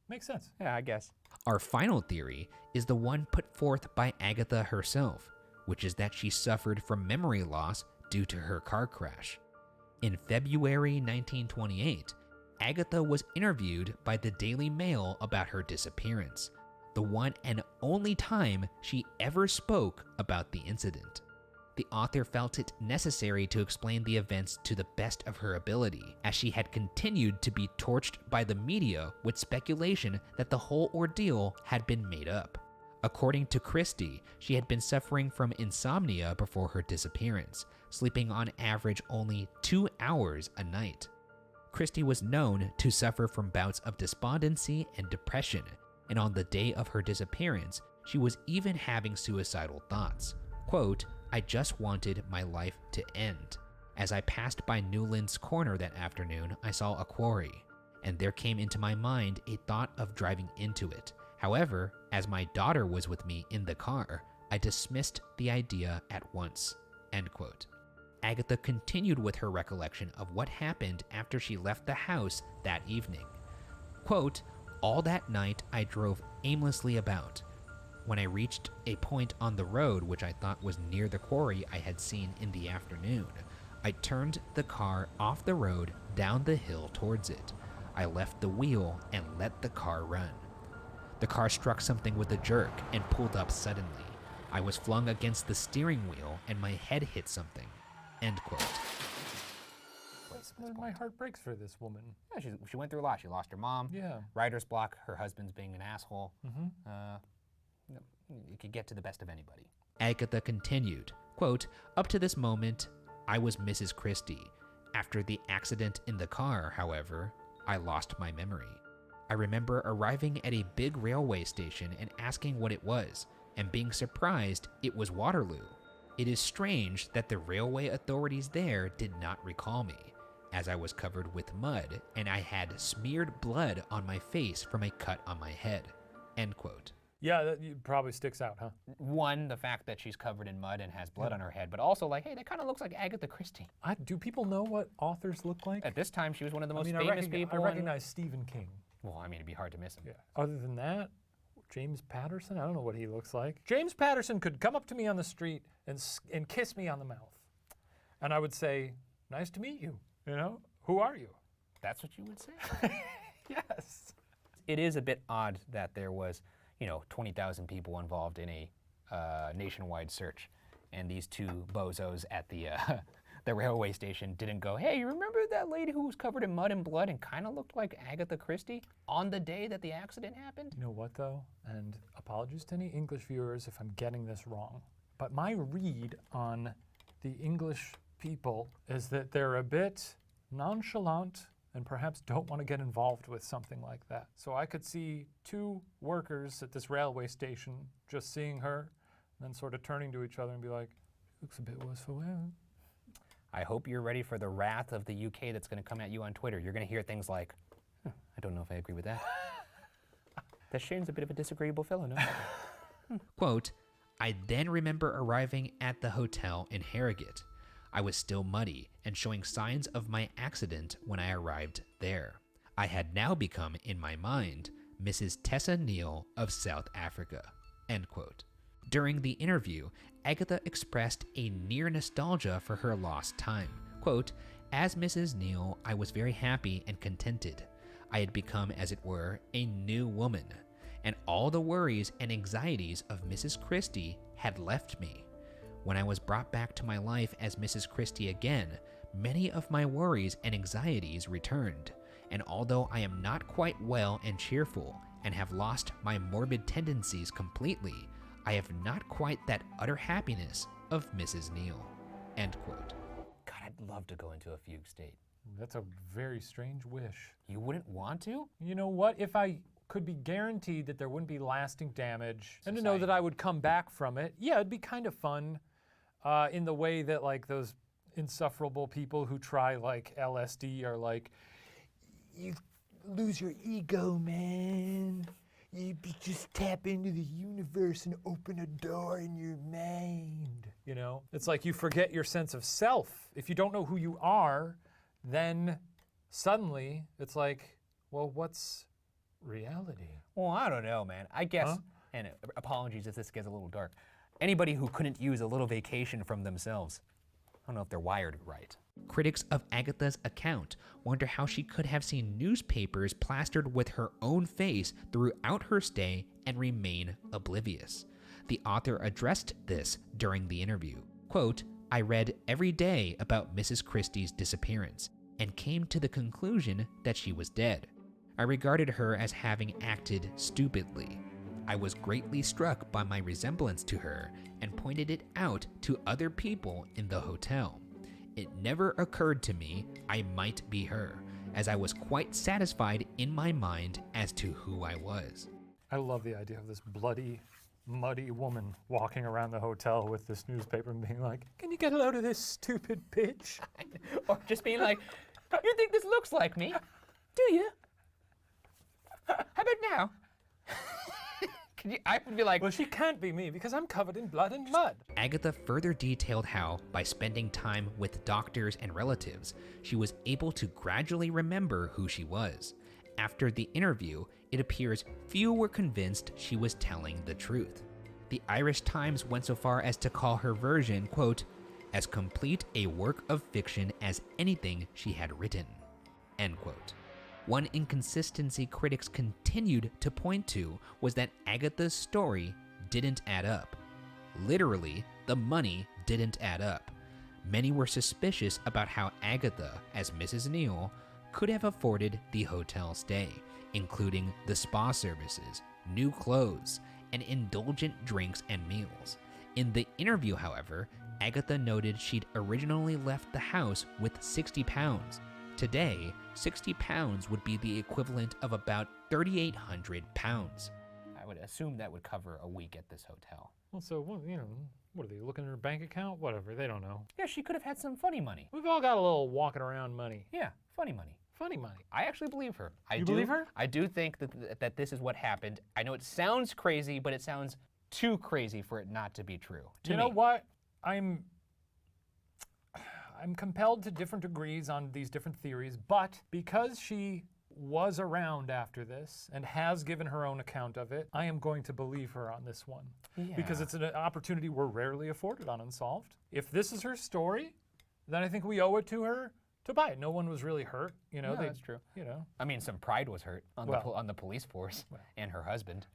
Makes sense. Yeah, I guess. Our final theory is the one put forth by Agatha herself, which is that she suffered from memory loss due to her car crash. In February 1928, Agatha was interviewed by the Daily Mail about her disappearance, the one and only time she ever spoke about the incident. The author felt it necessary to explain the events to the best of her ability, as she had continued to be torched by the media with speculation that the whole ordeal had been made up. According to Christie, she had been suffering from insomnia before her disappearance, sleeping on average only 2 hours a night. Christie was known to suffer from bouts of despondency and depression, and on the day of her disappearance, she was even having suicidal thoughts. Quote, "I just wanted my life to end. As I passed by Newlands Corner that afternoon, I saw a quarry, and there came into my mind a thought of driving into it. However, as my daughter was with me in the car, I dismissed the idea at once." End quote. Agatha continued with her recollection of what happened after she left the house that evening. Quote, "All that night I drove aimlessly about. When I reached a point on the road which I thought was near the quarry I had seen in the afternoon, I turned the car off the road down the hill towards it. I left the wheel and let the car run. The car struck something with a jerk and pulled up suddenly. I was flung against the steering wheel and my head hit something." End quote. My heart breaks for this woman. Yeah, she went through a lot. She lost her mom. Yeah. Writer's block. Her husband's being an asshole. Mm-hmm. It could get to the best of anybody. Agatha continued, quote, "Up to this moment, I was Mrs. Christie. After the accident in the car, however, I lost my memory. I remember arriving at a big railway station and asking what it was, and being surprised it was Waterloo. It is strange that the railway authorities there did not recall me, as I was covered with mud and I had smeared blood on my face from a cut on my head." End quote. Yeah, that probably sticks out, huh? One, the fact that she's covered in mud and has blood on her head, but also like, hey, that kind of looks like Agatha Christie. Do people know what authors look like? At this time, she was one of the most I famous people. I recognize Stephen King. Well, I mean, it'd be hard to miss him. Yeah. Other than that, James Patterson, I don't know what he looks like. James Patterson could come up to me on the street and kiss me on the mouth. And I would say, "Nice to meet you. You know, who are you?" That's what you would say? Yes. It is a bit odd that there was, 20,000 people involved in a nationwide search, and these two bozos at the the railway station didn't go, "Hey, you remember that lady who was covered in mud and blood and kind of looked like Agatha Christie on the day that the accident happened?" You know what, though? And apologies to any English viewers if I'm getting this wrong, but my read on the English people is that they're a bit nonchalant and perhaps don't want to get involved with something like that. So I could see two workers at this railway station just seeing her and then sort of turning to each other and be like, looks a bit worse for wear. I hope you're ready for the wrath of the UK that's going to come at you on Twitter. You're going to hear things like, I don't know if I agree with that. That Shane's a bit of a disagreeable fellow, no? Quote, I then remember arriving at the hotel in Harrogate. I was still muddy and showing signs of my accident when I arrived there. I had now become, in my mind, Mrs. Tessa Neal of South Africa. End quote. During the interview, Agatha expressed a near nostalgia for her lost time. Quote, as Mrs. Neal, I was very happy and contented. I had become, as it were, a new woman, and all the worries and anxieties of Mrs. Christie had left me. When I was brought back to my life as Mrs. Christie again, many of my worries and anxieties returned, and although I am not quite well and cheerful, and have lost my morbid tendencies completely, I have not quite that utter happiness of Mrs. Neal. End quote. God, I'd love to go into a fugue state. That's a very strange wish. You wouldn't want to? You know what? If I could be guaranteed that there wouldn't be lasting damage and to know that I would come back from it, yeah, it'd be kind of fun in the way that like those insufferable people who try like LSD are like, you lose your ego, man. You just tap into the universe and open a door in your mind. You know, it's like you forget your sense of self. If you don't know who you are, then suddenly it's like, well, what's reality? Well, I don't know, man. I guess, and apologies if this gets a little dark, anybody who couldn't use a little vacation from themselves, I don't know if they're wired right. Critics of Agatha's account wonder how she could have seen newspapers plastered with her own face throughout her stay and remain oblivious. The author addressed this during the interview. Quote, I read every day about Mrs. Christie's disappearance and came to the conclusion that she was dead. I regarded her as having acted stupidly. I was greatly struck by my resemblance to her and pointed it out to other people in the hotel. It never occurred to me I might be her, as I was quite satisfied in my mind as to who I was. I love the idea of this bloody, muddy woman walking around the hotel with this newspaper and being like, can you get a load of this stupid bitch? Or just being like, you think this looks like me? Do you? How about now? I would be like, well, she can't be me because I'm covered in blood and mud. Agatha further detailed how, by spending time with doctors and relatives, she was able to gradually remember who she was. After the interview, it appears few were convinced she was telling the truth. The Irish Times went so far as to call her version, quote, as complete a work of fiction as anything she had written, end quote. One inconsistency critics continued to point to was that Agatha's story didn't add up. Literally, the money didn't add up. Many were suspicious about how Agatha, as Mrs. Neal, could have afforded the hotel stay, including the spa services, new clothes, and indulgent drinks and meals. In the interview, however, Agatha noted she'd originally left the house with £60. Today, £60 would be the equivalent of about £3,800. I would assume that would cover a week at this hotel. Well, so, what are they looking at her bank account? Whatever, they don't know. Yeah, she could have had some funny money. We've all got a little walking around money. Yeah, funny money. Funny money. I actually believe her. You believe her? I do think that this is what happened. I know it sounds crazy, but it sounds too crazy for it not to be true. You know what? I'm compelled to different degrees on these different theories, but because she was around after this and has given her own account of it, I am going to believe her on this one. Yeah. Because it's an opportunity we're rarely afforded on Unsolved. If this is her story, then I think we owe it to her to buy it. No one was really hurt, No, that's true. I mean, some pride was hurt on the police force and her husband.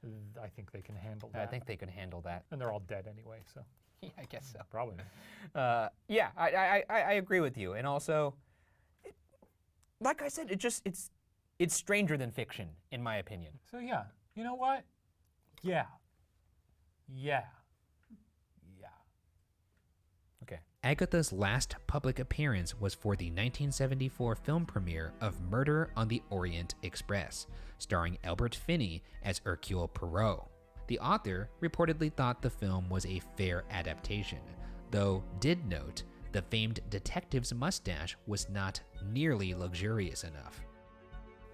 I think they can handle that. I think they can handle that. And they're all dead anyway, so. Yeah, I guess so. Probably. Yeah, I agree with you. And also, like I said, it's stranger than fiction, in my opinion. So yeah, you know what? Yeah. Okay, Agatha's last public appearance was for the 1974 film premiere of Murder on the Orient Express, starring Albert Finney as Hercule Poirot. The author reportedly thought the film was a fair adaptation, though did note the famed detective's mustache was not nearly luxurious enough.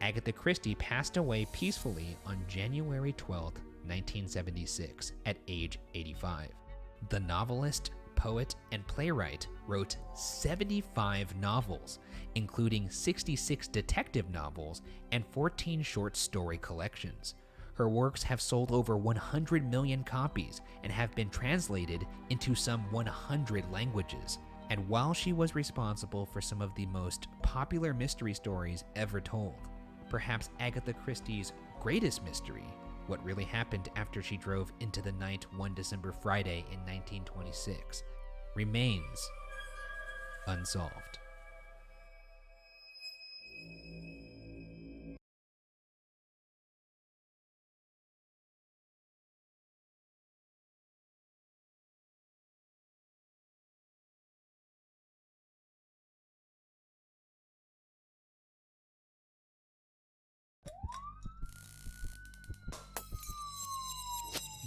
Agatha Christie passed away peacefully on January 12, 1976, at age 85. The novelist, poet, and playwright wrote 75 novels, including 66 detective novels and 14 short story collections. Her works have sold over 100 million copies and have been translated into some 100 languages. And while she was responsible for some of the most popular mystery stories ever told, perhaps Agatha Christie's greatest mystery, what really happened after she drove into the night one December Friday in 1926, remains unsolved.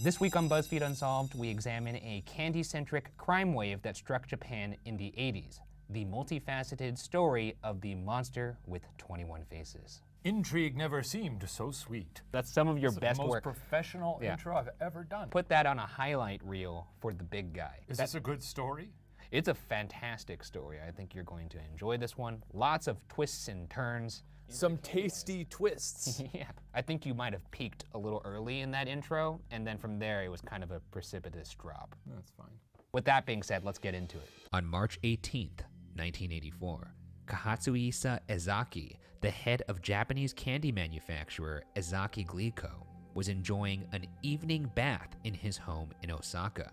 This week on BuzzFeed Unsolved, we examine a candy-centric crime wave that struck Japan in the 80s, the multifaceted story of the monster with 21 faces. Intrigue never seemed so sweet. That's some of your It's best the most work. professional intro I've ever done. Put that on a highlight reel for the big guy. Is this a good story? It's a fantastic story. I think you're going to enjoy this one. Lots of twists and turns. Some tasty twists. Yeah, I think you might have peaked a little early in that intro, and then from there it was kind of a precipitous drop. That's fine. With that being said, let's get into it. On March 18th, 1984, Kahatsuhisa Ezaki, the head of Japanese candy manufacturer Ezaki Glico, was enjoying an evening bath in his home in Osaka.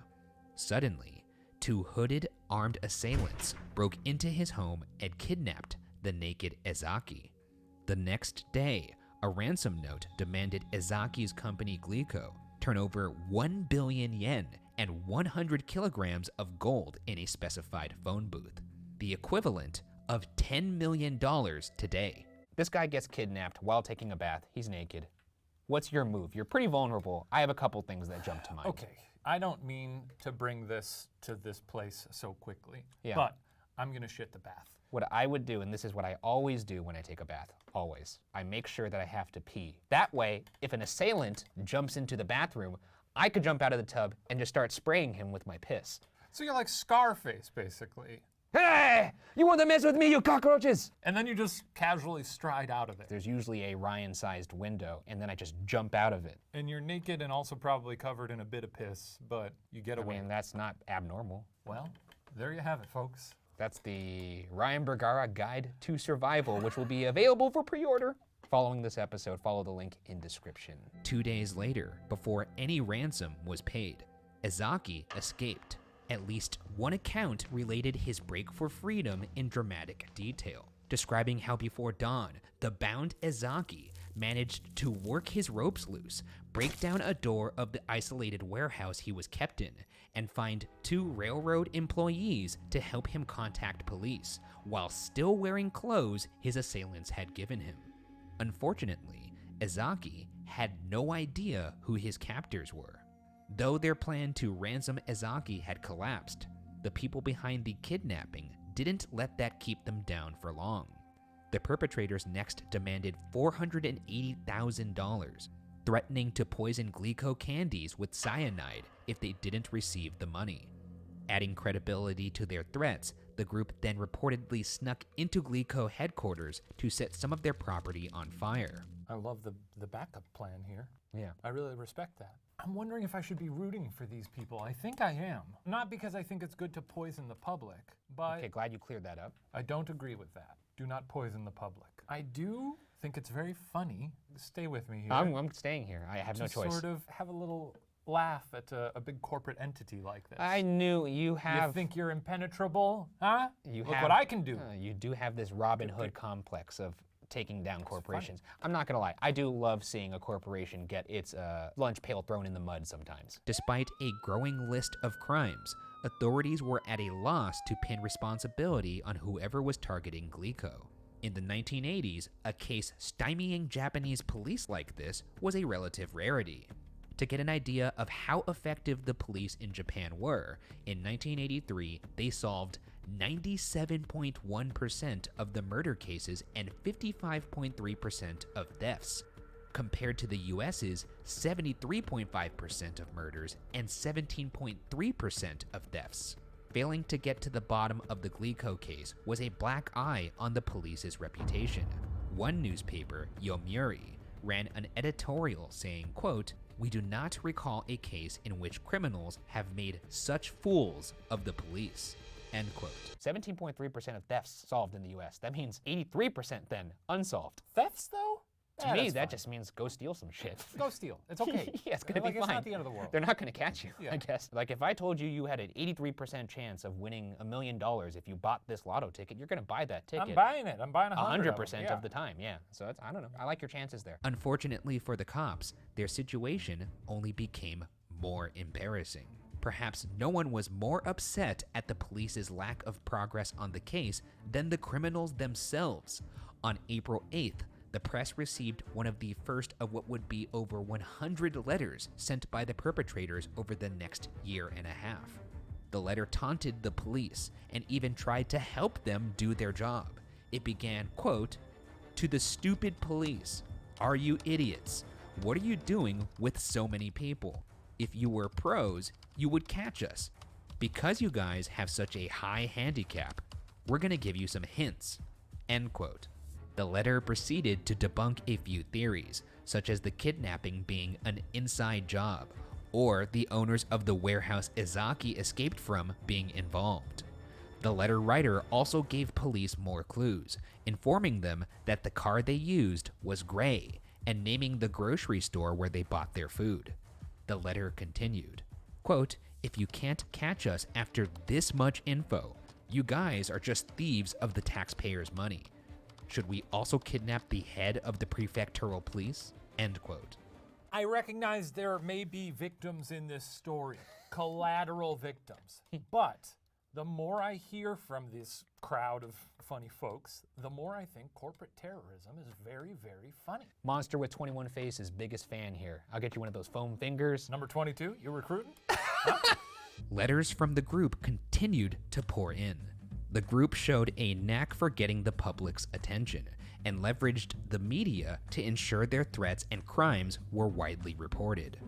Suddenly, two hooded, armed assailants broke into his home and kidnapped the naked Ezaki. The next day, a ransom note demanded Ezaki's company Glico turn over 1 billion yen and 100 kilograms of gold in a specified phone booth, the equivalent of $10 million today. This guy gets kidnapped while taking a bath. He's naked. What's your move? You're pretty vulnerable. I have a couple things that jump to mind. Okay, I don't mean to bring this to this place so quickly, Yeah. but I'm gonna shit the bath. What I would do, and this is what I always do when I take a bath, always, I make sure that I have to pee. That way, if an assailant jumps into the bathroom, I could jump out of the tub and just start spraying him with my piss. So you're like Scarface, basically. Hey! You want to mess with me, you cockroaches? And then you just casually stride out of it. There's usually a Ryan-sized window, and then I just jump out of it. And you're naked and also probably covered in a bit of piss, but you get I away. mean, that's not abnormal. Well, there you have it, folks. That's the Ryan Bergara Guide to Survival, which will be available for pre-order. Following this episode, follow the link in description. 2 days later, before any ransom was paid, Ezaki escaped. At least one account related his break for freedom in dramatic detail, describing how before dawn, the bound Ezaki managed to work his ropes loose, break down a door of the isolated warehouse he was kept in, and find 2 railroad employees to help him contact police, while still wearing clothes his assailants had given him. Unfortunately, Ezaki had no idea who his captors were. Though their plan to ransom Ezaki had collapsed, the people behind the kidnapping didn't let that keep them down for long. The perpetrators next demanded $480,000, threatening to poison Glico candies with cyanide if they didn't receive the money. Adding credibility to their threats, the group then reportedly snuck into Glico headquarters to set some of their property on fire. I love the backup plan here. Yeah. I really respect that. I'm wondering if I should be rooting for these people. I think I am. Not because I think it's good to poison the public, but Okay, glad you cleared that up. I don't agree with that. Do not poison the public. I do think it's very funny. Stay with me here. I'm staying here. I have no choice. Sort of have a little laugh at a big corporate entity like this. I knew you have. You think you're impenetrable, huh? You Look have, what I can do. You do have this Robin Hood complex of taking down corporations. I'm not gonna lie, I do love seeing a corporation get its lunch pail thrown in the mud sometimes. Despite a growing list of crimes, authorities were at a loss to pin responsibility on whoever was targeting Glico. In the 1980s, a case stymieing Japanese police like this was a relative rarity. To get an idea of how effective the police in Japan were, in 1983 they solved 97.1% of the murder cases and 55.3% of thefts, compared to the US's 73.5% of murders and 17.3% of thefts. Failing to get to the bottom of the Glico case was a black eye on the police's reputation. One newspaper, Yomiuri, ran an editorial saying, quote, "We do not recall a case in which criminals have made such fools of the police." End quote. 17.3% of thefts solved in the US. That means 83% then unsolved. Thefts, though? To me, that just means go steal some shit. Go steal. It's okay. Yeah, it's gonna be fine. It's not the end of the world. They're not gonna catch you, Yeah. I guess. Like if I told you you had an 83% chance of winning $1 million if you bought this lotto ticket, you're gonna buy that ticket. I'm buying it. I'm buying 100% of of the time, yeah. So that's, I don't know. I like your chances there. Unfortunately for the cops, their situation only became more embarrassing. Perhaps no one was more upset at the police's lack of progress on the case than the criminals themselves. On April 8th, the press received one of the first of what would be over 100 letters sent by the perpetrators over the next year and a half. The letter taunted the police and even tried to help them do their job. It began, quote, "To the stupid police, are you idiots? What are you doing with so many people? If you were pros, you would catch us. Because you guys have such a high handicap, we're gonna give you some hints." End quote. The letter proceeded to debunk a few theories, such as the kidnapping being an inside job, or the owners of the warehouse Izaki escaped from being involved. The letter writer also gave police more clues, informing them that the car they used was gray and naming the grocery store where they bought their food. The letter continued, quote, "If you can't catch us after this much info, you guys are just thieves of the taxpayers' money. Should we also kidnap the head of the prefectural police?" End quote. I recognize there may be victims in this story, collateral victims. But the more I hear from this crowd of funny folks, the more I think corporate terrorism is very, very funny. Monster with 21 Faces, biggest fan here. I'll get you one of those foam fingers. Number 22, you recruiting? Letters from the group continued to pour in. The group showed a knack for getting the public's attention and leveraged the media to ensure their threats and crimes were widely reported.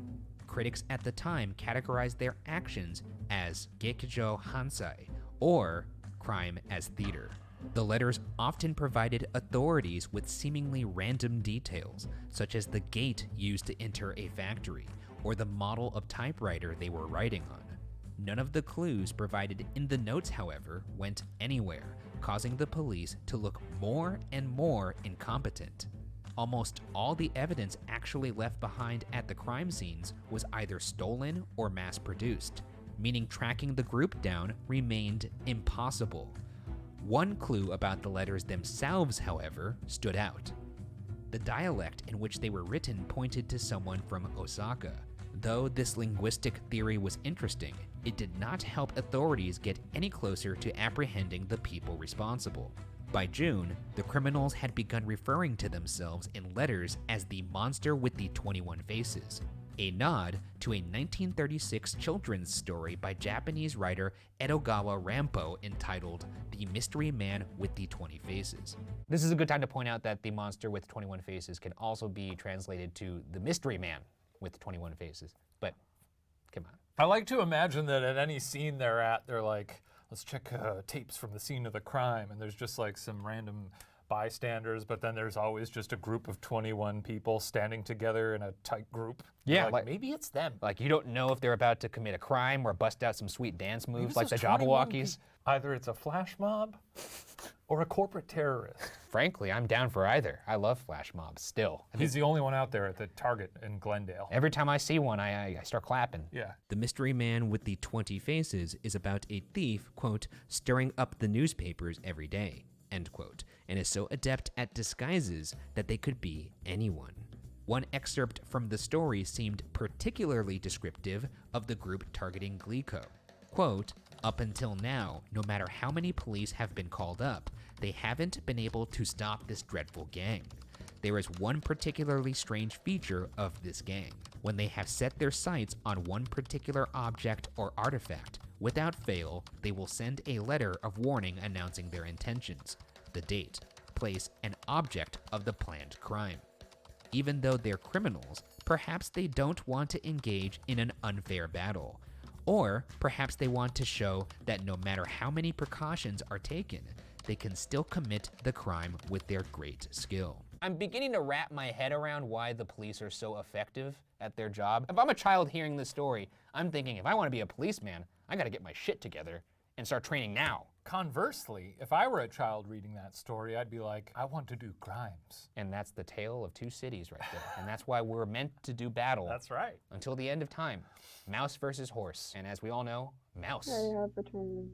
Critics at the time categorized their actions as Gekijo Hansai, or crime as theater. The letters often provided authorities with seemingly random details, such as the gate used to enter a factory or the model of typewriter they were writing on. None of the clues provided in the notes, however, went anywhere, causing the police to look more and more incompetent. Almost all the evidence actually left behind at the crime scenes was either stolen or mass-produced, meaning tracking the group down remained impossible. One clue about the letters themselves, however, stood out. The dialect in which they were written pointed to someone from Osaka. Though this linguistic theory was interesting, it did not help authorities get any closer to apprehending the people responsible. By June, the criminals had begun referring to themselves in letters as the Monster with the 21 Faces, a nod to a 1936 children's story by Japanese writer Edogawa Rampo entitled The Mystery Man with the 20 Faces. This is a good time to point out that the Monster with 21 Faces can also be translated to the Mystery Man with 21 Faces. But come on. I like to imagine that at any scene they're at, they're like, let's check tapes from the scene of the crime, and there's just like some random bystanders, but then there's always just a group of 21 people standing together in a tight group. Yeah, like maybe it's them. Like you don't know if they're about to commit a crime or bust out some sweet dance Maybe moves it's like the those 21 Jabberwockies. Either it's a flash mob or a corporate terrorist. Frankly, I'm down for either. I love flash mobs still. He's the only one out there at the Target in Glendale. Every time I see one, I start clapping. Yeah. The Mystery Man with the 20 Faces is about a thief, quote, stirring up the newspapers every day, end quote, and is so adept at disguises that they could be anyone. One excerpt from the story seemed particularly descriptive of the group targeting Glico. Quote, Up until now, no matter how many police have been called up, they haven't been able to stop this dreadful gang. There is one particularly strange feature of this gang. When they have set their sights on one particular object or artifact, without fail, they will send a letter of warning announcing their intentions, the date, place, and object of the planned crime. Even though they're criminals, perhaps they don't want to engage in an unfair battle. Or perhaps they want to show that no matter how many precautions are taken, they can still commit the crime with their great skill. I'm beginning to wrap my head around why the police are so effective at their job. If I'm a child hearing this story, I'm thinking if I want to be a policeman, I gotta get my shit together and start training now. Conversely, if I were a child reading that story, I'd be like, I want to do crimes. And that's the tale of two cities right there. And that's why we're meant to do battle. That's right. Until the end of time. Mouse versus horse. And as we all know, Mouse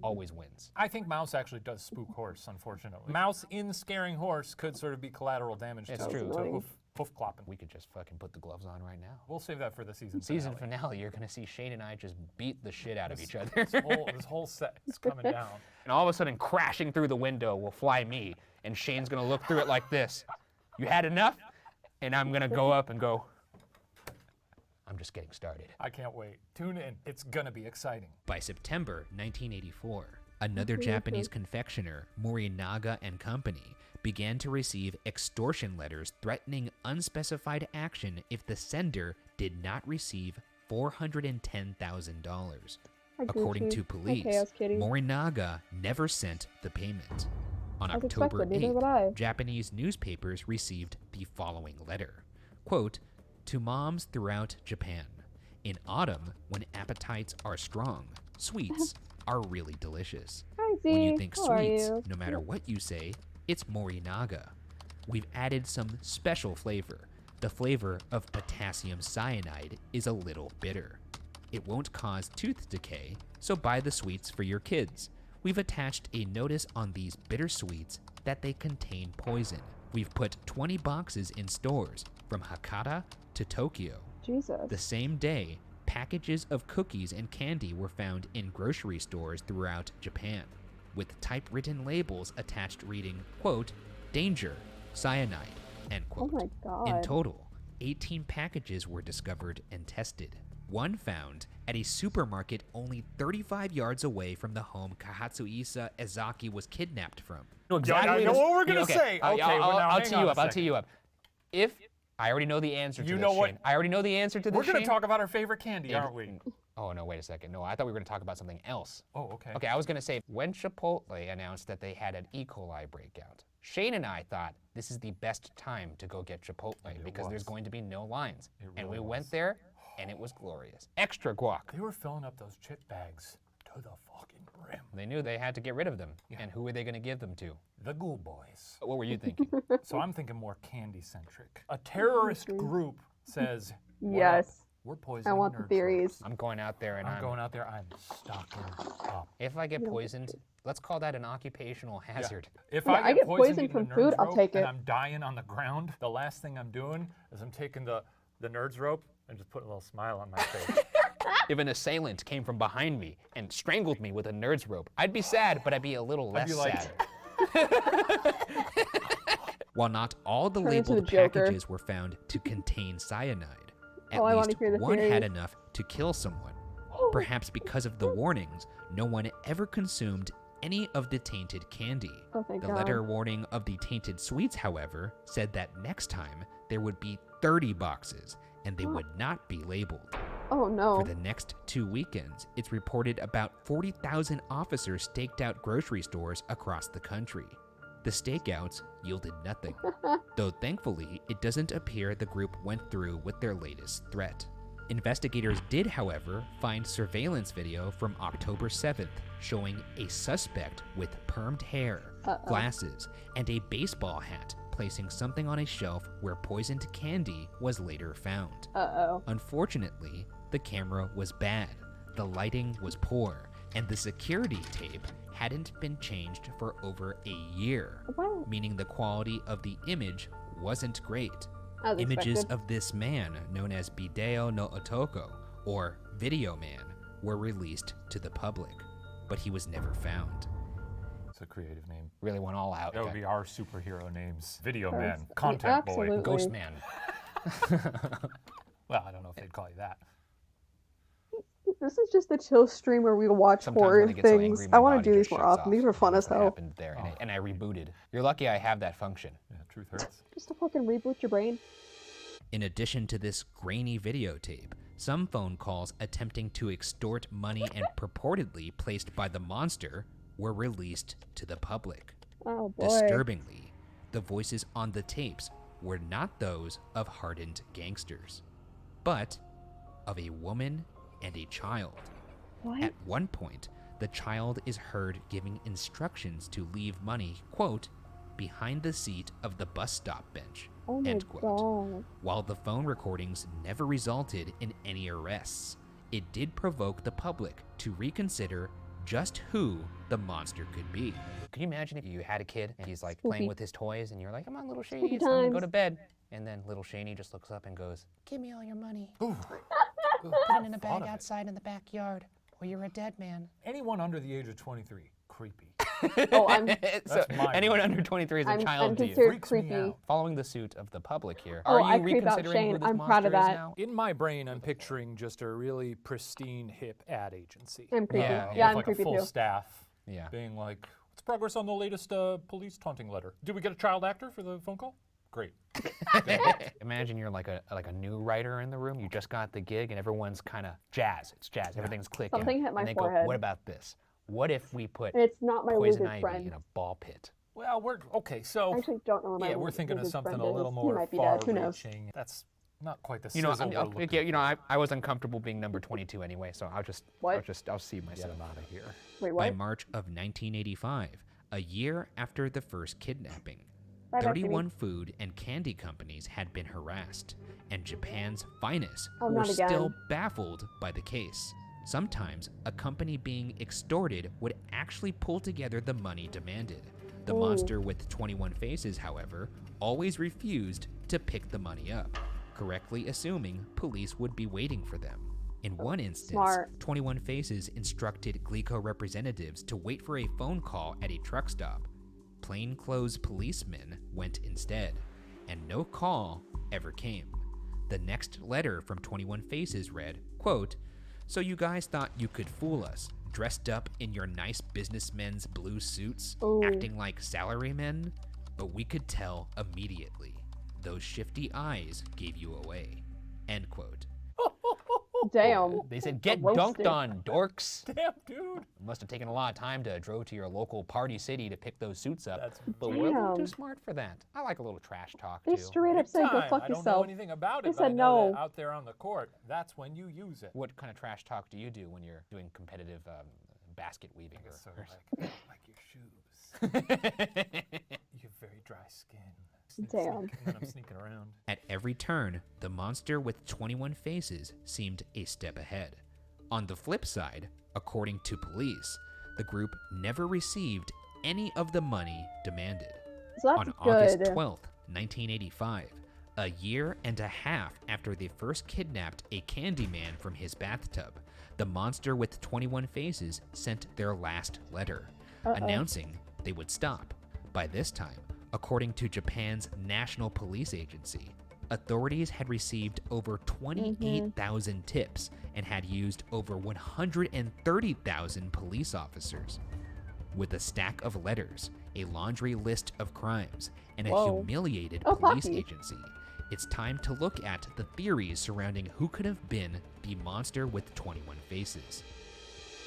always wins. I think Mouse actually does spook horse, unfortunately. Mouse in scaring horse could sort of be collateral damage It's to true. hoof clopping. We could just fucking put the gloves on right now. We'll save that for the season finale. You're gonna see Shane and I just beat the shit out of each other. This whole set is coming down. And all of a sudden, crashing through the window will fly me, and Shane's gonna look through it like this. You had enough? And I'm gonna go up and go, I'm just getting started. I can't wait. Tune in. It's gonna be exciting. By September 1984, another Japanese confectioner, Morinaga and Company, began to receive extortion letters threatening unspecified action if the sender did not receive $410,000. According to police, Morinaga never sent the payment. On October 8th, Japanese newspapers received the following letter. Quote, to moms throughout Japan, in autumn, when appetites are strong, sweets are really delicious. Hi, Z. When you think How are sweets, you? no matter what you say, it's Morinaga. We've added some special flavor. The flavor of potassium cyanide is a little bitter. It won't cause tooth decay, so buy the sweets for your kids. We've attached a notice on these bitter sweets that they contain poison. We've put 20 boxes in stores, from Hakata to Tokyo. Jesus. The same day, packages of cookies and candy were found in grocery stores throughout Japan, with typewritten labels attached reading, quote, danger, cyanide, end quote. Oh my God. In total, 18 packages were discovered and tested. One found at a supermarket only 35 yards away from the home Kahatsuisa Ezaki was kidnapped from. No, exactly. I know what we're gonna say. Okay, I'll tee you up. I'll tee you up. If I already know the answer to You this, know what? Shane. I already know the answer to this. We're gonna Shane. talk about our favorite candy, aren't we? Oh no, wait a second. No, I thought we were gonna talk about something else. Oh, okay. Okay, I was gonna say when Chipotle announced that they had an E. coli breakout, Shane and I thought this is the best time to go get Chipotle because there's going to be no lines. And we went there, and it was glorious. Extra guac. They were filling up those chip bags to the fucking brim. They knew they had to get rid of them. And who were they gonna give them to? The Ghoul Boys. What were you thinking? So I'm thinking more candy-centric. A terrorist group says, Yes. we're poisoning I want the nerd theories. tropes. I'm going out there and I'm going out there, I'm stocking up. If I get poisoned, let's call that an occupational hazard. If Yeah, I get poisoned poisoned eating from a food, nerd's I'll rope take and it. I'm dying on the ground, the last thing I'm doing is I'm taking the nerd's rope and just putting a little smile on my face. If an assailant came from behind me and strangled me with a nerd's rope, I'd be sad, but I'd be a little less be like- sad. While not all the Turn into labeled the Joker. packages were found to contain cyanide, at Oh, I wanna least hear the one had theories. enough to kill someone. Perhaps because of the warnings, no one ever consumed any of the tainted candy. Oh, thank The God. letter warning of the tainted sweets, however, said that next time there would be 30 boxes and they would not be labeled. Oh no. For the next 2 weekends, it's reported about 40,000 officers staked out grocery stores across the country. The stakeouts yielded nothing, though thankfully it doesn't appear the group went through with their latest threat. Investigators did, however, find surveillance video from October 7th showing a suspect with permed hair, glasses, and a baseball hat placing something on a shelf where poisoned candy was later found. Uh-oh. Unfortunately, the camera was bad, the lighting was poor, and the security tape hadn't been changed for over a year, Wow. meaning the quality of the image wasn't great. As Images expected. of this man, known as Bideo no Otoko, or Video Man, were released to the public. but he was never found. It's a creative name. Really went all out. That would be our superhero names. Video Yes. Man, Content Absolutely. Boy. Ghost Man. Well, I don't know if they'd call you that. This is just a chill stream where we watch Sometimes when horror I get so things. angry, I my want body to do these just more shuts often. These off. are fun That's as what hell. happened there, and I rebooted. You're lucky I have that function. Yeah, truth hurts. Just to fucking reboot your brain. In addition to this grainy videotape, some phone calls attempting to extort money and purportedly placed by the monster were released to the public. Oh boy. Disturbingly, the voices on the tapes were not those of hardened gangsters, but of a woman and a child. What? At one point, the child is heard giving instructions to leave money, quote, behind the seat of the bus stop bench, Oh my end quote. god. While the phone recordings never resulted in any arrests, it did provoke the public to reconsider just who the monster could be. Can you imagine if you had a kid and he's like Spooky. playing with his toys and you're like, come on, little Shady, Spooky it's time to go times. to bed. And then little Shady just looks up and goes, give me all your money. Ooh. Put it in a Thought bag of it. outside in the backyard, or you're a dead man. Anyone under the age of 23, creepy. Oh, I'm So my anyone rule. under 23 is a I'm child to you. considered Freaks me creepy. out. Following the suit of the public here, Oh, are I you creep out reconsidering Shane. who this I'm monster proud of is that. now? In my brain, I'm picturing just a really pristine, hip ad agency. I'm creepy. Yeah, Yeah, yeah, I'm With like creepy a full too. staff Yeah. being like, what's progress on the latest police taunting letter? Did we get a child actor for the phone call? Great. Imagine you're like a new writer in the room. You just got the gig, and everyone's kind of jazz. It's jazz. Everything's clicking. Something hit my and they forehead. Go, what about this? What if we put And it's not my poison lizard ivy friend. in a ball pit? Well, we're okay. I So actually don't know where my yeah, we're lizard thinking of something friend a little is. more He might be dead. Who knows? far-reaching. That's not quite the You know, sizzle we're looking yeah, you know, for. I was uncomfortable being number 22 anyway, so What? I'll see Get myself. him out of here. Wait, By what? March of 1985, a year after the first kidnapping, Bye, Dr. 31 food and candy companies had been harassed, and Japan's finest Oh, were not again. still baffled by the case. Sometimes a company being extorted would actually pull together the money demanded. The Ooh. monster with 21 faces, however, always refused to pick the money up, correctly assuming police would be waiting for them. In one instance, Smart. 21 Faces instructed Glico representatives to wait for a phone call at a truck stop. Plainclothes policemen went instead, and no call ever came. The next letter from 21 Faces read, quote, "So you guys thought you could fool us, dressed up in your nice businessmen's blue suits, Ooh. acting like salarymen? But we could tell immediately. Those shifty eyes gave you away." End quote. Damn. They said, get Roasted. dunked on, dorks. Damn, dude. Must have taken a lot of time to drove to your local party city to pick those suits up. That's But we're a little too Damn. smart for that. I like a little trash talk, They too. straight up said, go Time. fuck I don't know yourself. anything about They it, but I said know no. that out there on the court, that's when you use it. What kind of trash talk do you do when you're doing competitive basket weaving? I guess or- sort of like your shoes. You have very dry skin. Damn. When I'm sneaking around. At every turn, the monster with 21 faces seemed a step ahead. On the flip side, according to police, the group never received any of the money demanded. So that's On August good. 12th, 1985, a year and a half after they first kidnapped a Candyman from his bathtub, the monster with 21 faces sent their last letter, announcing they would stop. By this time, according to Japan's National Police Agency, authorities had received over 28,000 tips and had used over 130,000 police officers. With a stack of letters, a laundry list of crimes, and a Whoa. humiliated Oh, police Poppy. agency, it's time to look at the theories surrounding who could have been the monster with 21 faces.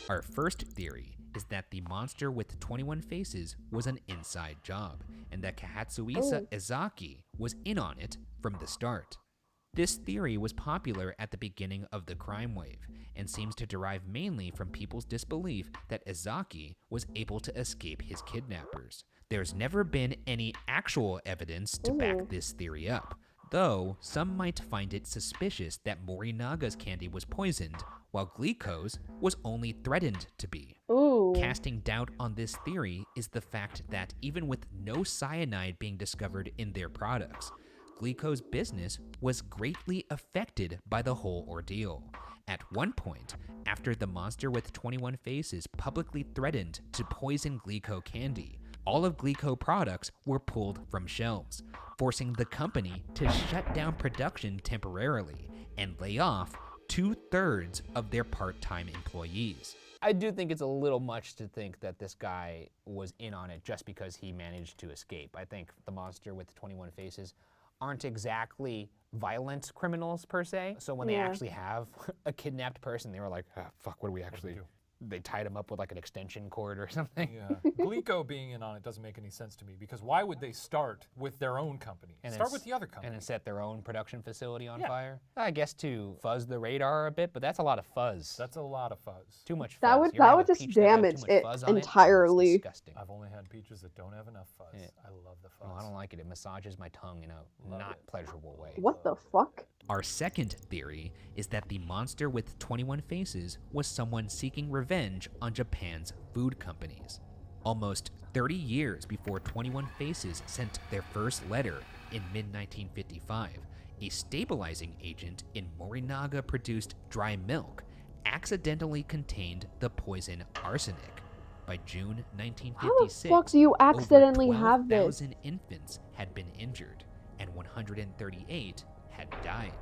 Our first theory is that the monster with 21 faces was an inside job, and that Kahatsuisa Ezaki was in on it from the start. This theory was popular at the beginning of the crime wave, and seems to derive mainly from people's disbelief that Ezaki was able to escape his kidnappers. There's never been any actual evidence to back this theory up, though some might find it suspicious that Morinaga's candy was poisoned, while Glico's was only threatened to be. Ooh. Casting doubt on this theory is the fact that even with no cyanide being discovered in their products, Glico's business was greatly affected by the whole ordeal, At one point, after the monster with 21 faces publicly threatened to poison Glico candy, all of Glico products were pulled from shelves, forcing the company to shut down production temporarily and lay off 2/3 of their part-time employees. I do think it's a little much to think that this guy was in on it just because he managed to escape. I think the monster with 21 faces aren't exactly violent criminals per se. So when they actually have a kidnapped person, they were like, ah, fuck, what do we actually do? They tied him up with like an extension cord or something. Yeah. Glico being in on it doesn't make any sense to me, because why would they start with their own company? And start with the other company. And then set their own production facility on fire? I guess to fuzz the radar a bit, but that's a lot of fuzz. That's a lot of fuzz. Too much fuzz. That would You ever have would a just peach that had too damage much it fuzz on entirely. It's disgusting. I've only had peaches that don't have enough fuzz. Yeah. I love the fuzz. Oh, I don't like it. It massages my tongue in a not pleasurable way. What the fuck? Our second theory is that the monster with 21 faces was someone seeking revenge on Japan's food companies. Almost 30 years before 21 Faces sent their first letter in mid-1955, a stabilizing agent in Morinaga-produced dry milk accidentally contained the poison arsenic. By June 1956, How the fuck do you accidentally over have this? 12,000 infants had been injured, and 138 had died.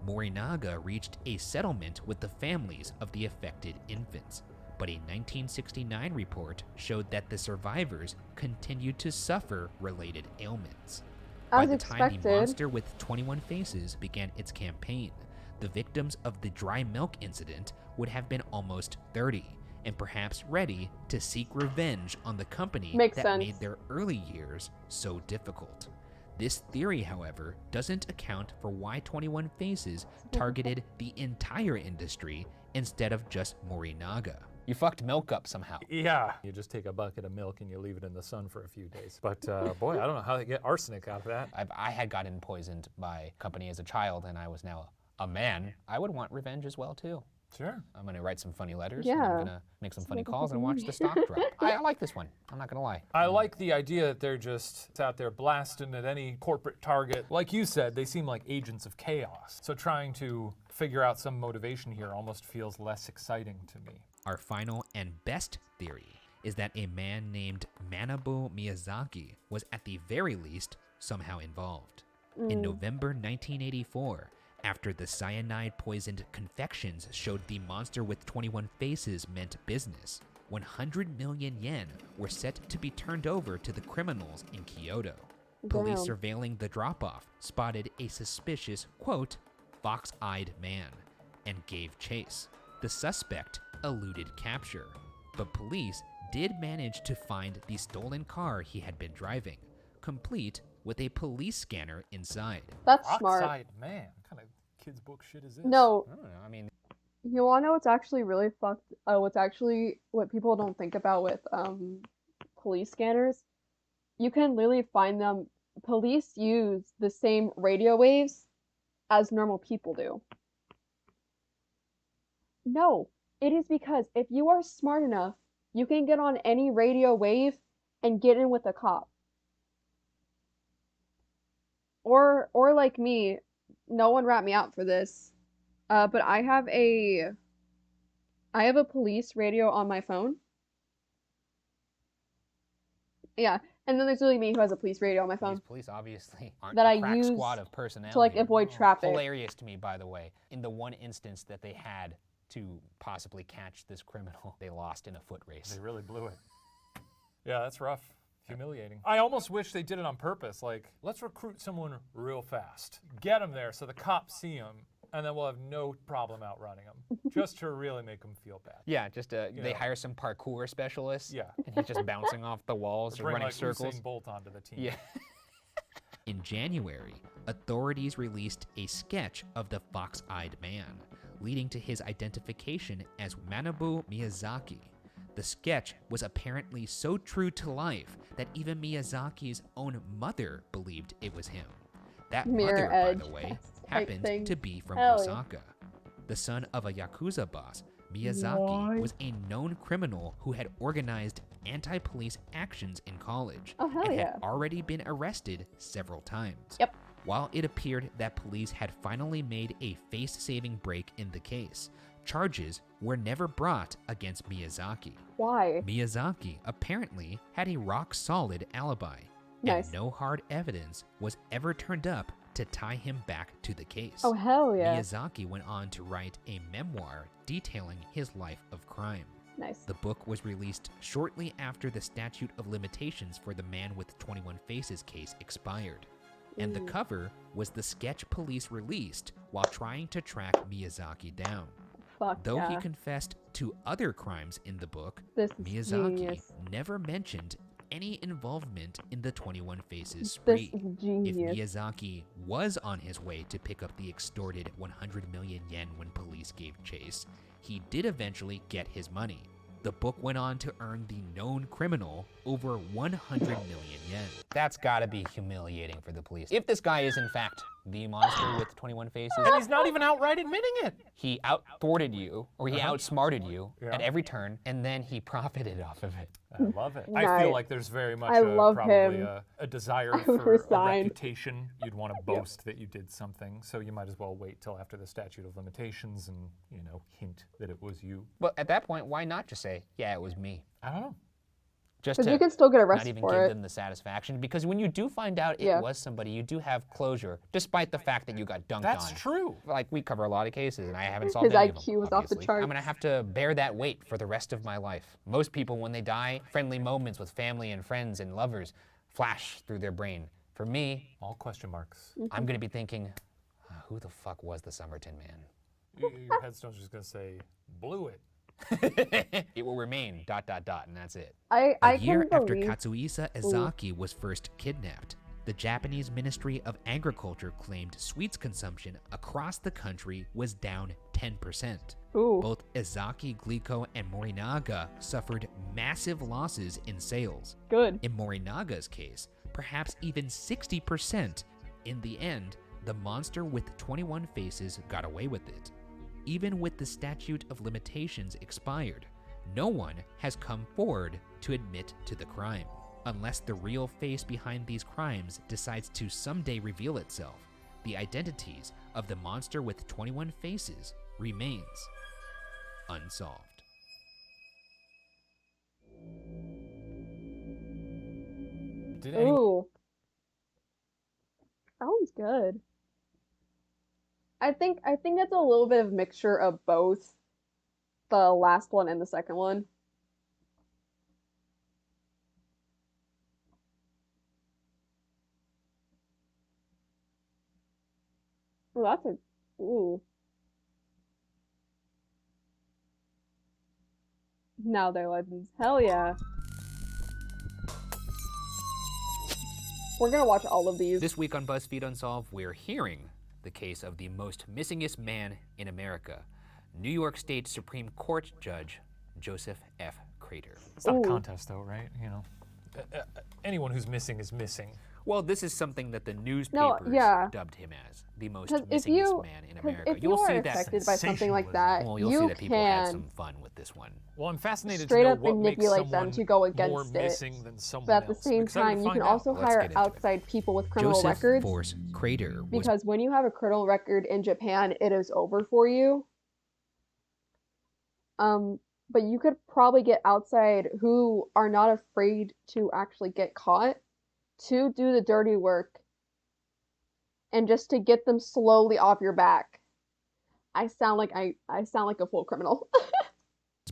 Morinaga reached a settlement with the families of the affected infants, but a 1969 report showed that the survivors continued to suffer related ailments. By As the time the expected. monster with 21 faces began its campaign, the victims of the dry milk incident would have been almost 30 and perhaps ready to seek revenge on the company Makes that sense. made their early years so difficult. This theory, however, doesn't account for why 21 Faces targeted the entire industry instead of just Morinaga. You fucked milk up somehow. Yeah. You just take a bucket of milk and you leave it in the sun for a few days. But boy, I don't know how they get arsenic out of that. I had gotten poisoned by a company as a child, and I was now a man. I would want revenge as well, too. Sure. I'm going to write some funny letters. Yeah. And I'm going to make some funny calls and watch the stock drop. I like this one. I'm not going to lie. I like the idea that they're just out there blasting at any corporate target. Like you said, they seem like agents of chaos. So trying to figure out some motivation here almost feels less exciting to me. Our final and best theory is that a man named Manabu Miyazaki was at the very least somehow involved. In November 1984, after the cyanide-poisoned confections showed the monster with 21 faces meant business, 100 million yen were set to be turned over to the criminals in Kyoto. Police Damn. surveilling the drop-off spotted a suspicious, quote, fox-eyed man, and gave chase. The suspect eluded capture, but police did manage to find the stolen car he had been driving, complete with a police scanner inside. That's smart. Oxide man. What kind of kids' book shit is this? No, I don't know. I mean, you wanna know what's actually really fucked? What people don't think about with police scanners? You can literally find them. Police use the same radio waves as normal people do. No, it is because if you are smart enough, you can get on any radio wave and get in with a cop. Or like me, no one rat me out for this, but I have a police radio on my phone. Yeah, and then there's literally me who has a police radio on my phone these police obviously aren't that a I crack use squad of personnel to like here. avoid traffic. Hilarious to me, by the way. In the one instance that they had to possibly catch this criminal, they lost in a foot race. They really blew it. Yeah, that's rough. Humiliating. I almost wish they did it on purpose. Like, let's recruit someone real fast. Get them there so the cops see them, and then we'll have no problem outrunning them. Just to really make them feel bad. Yeah, just they know. hire some parkour specialists. Yeah. And he's just bouncing off the walls or Bring running like circles. Usain Bolt onto the team. Yeah. In January, authorities released a sketch of the fox-eyed man, leading to his identification as Manabu Miyazaki. The sketch was apparently so true to life that even Miyazaki's own mother believed it was him. That Mirror mother, edge by the way, type happened thing. to be from Hell yeah. Osaka. The son of a Yakuza boss, Miyazaki was a known criminal who had organized anti-police actions in college Oh, hell and yeah. had already been arrested several times. Yep. While it appeared that police had finally made a face-saving break in the case, charges were never brought against Miyazaki. Why? Miyazaki apparently had a rock-solid alibi, Nice. and no hard evidence was ever turned up to tie him back to the case. Oh, hell yeah. Miyazaki went on to write a memoir detailing his life of crime. Nice. The book was released shortly after the statute of limitations for the Man with 21 Faces case expired, and the Ooh. cover was the sketch police released while trying to track Miyazaki down. Fuck Though he yeah. confessed to other crimes in the book, This is Miyazaki genius. never mentioned any involvement in the 21 Faces This spree. is If genius. Miyazaki was on his way to pick up the extorted 100 million yen when police gave chase, he did eventually get his money. The book went on to earn the known criminal over 100 million yen. That's gotta be humiliating for the police. If this guy is in fact the monster with 21 faces, And he's not even outright admitting it. he out-thwarted you, or he outsmarted you Yeah. at every turn, and then he profited off of it. I love it. I Nice. feel like there's very much I love probably him. a desire I for would a resign. reputation. You'd want to boast that you did something, so you might as well wait till after the statute of limitations and, hint that it was you. But at that point, why not just say, yeah, it was me? I don't know. Just Because to you can still get not arrested even for give it. them the satisfaction. Because when you do find out it Yeah. was somebody, you do have closure, despite the fact that you got dunked That's on. true. Like, we cover a lot of cases, and I haven't solved His any of them, IQ was off the obviously. charts. I'm gonna have to bear that weight for the rest of my life. Most people, when they die, friendly moments with family and friends and lovers flash through their brain. For me, All question marks. I'm gonna be thinking, who the fuck was the Somerton Man? Your headstone's just going to say, blew it. It will remain ... and that's it. I A can year after believe. Katsuhisa Ezaki was first kidnapped, the Japanese Ministry of Agriculture claimed sweets consumption across the country was down 10%. Ooh. Both Ezaki, Glico, and Morinaga suffered massive losses in sales. Good. In Morinaga's case, perhaps even 60%. In the end, the monster with 21 faces got away with it. Even with the statute of limitations expired, no one has come forward to admit to the crime. Unless the real face behind these crimes decides to someday reveal itself, the identities of the monster with 21 faces remains unsolved. Did anyone Ooh. That one's good. I think it's a little bit of mixture of both the last one and the second one. Oh, that's a ooh. Now they're legends. Hell yeah. We're gonna watch all of these. This week on BuzzFeed Unsolved, we're hearing the case of the most missingest man in America, New York State Supreme Court Judge Joseph F. Crater. It's not Ooh. a contest, though, right? Anyone who's missing is missing. Well, this is something that the newspapers yeah. dubbed him as the most 'Cause if missingest you, man in 'cause America. if you You'll are see that. affected by something like that, Well, you'll you see that people had can some fun with this one. Well, I'm fascinated straight to know up what makes manipulate them someone to go more against it. missing than someone But at the else. same I'm excited to time, you can find out. also Let's hire get into it. outside people with criminal Joseph records. Force Crater was Because when you have a criminal record in Japan, it is over for you. But you could probably get outside who are not afraid to actually get caught to do the dirty work and just to get them slowly off your back. I sound like a full criminal.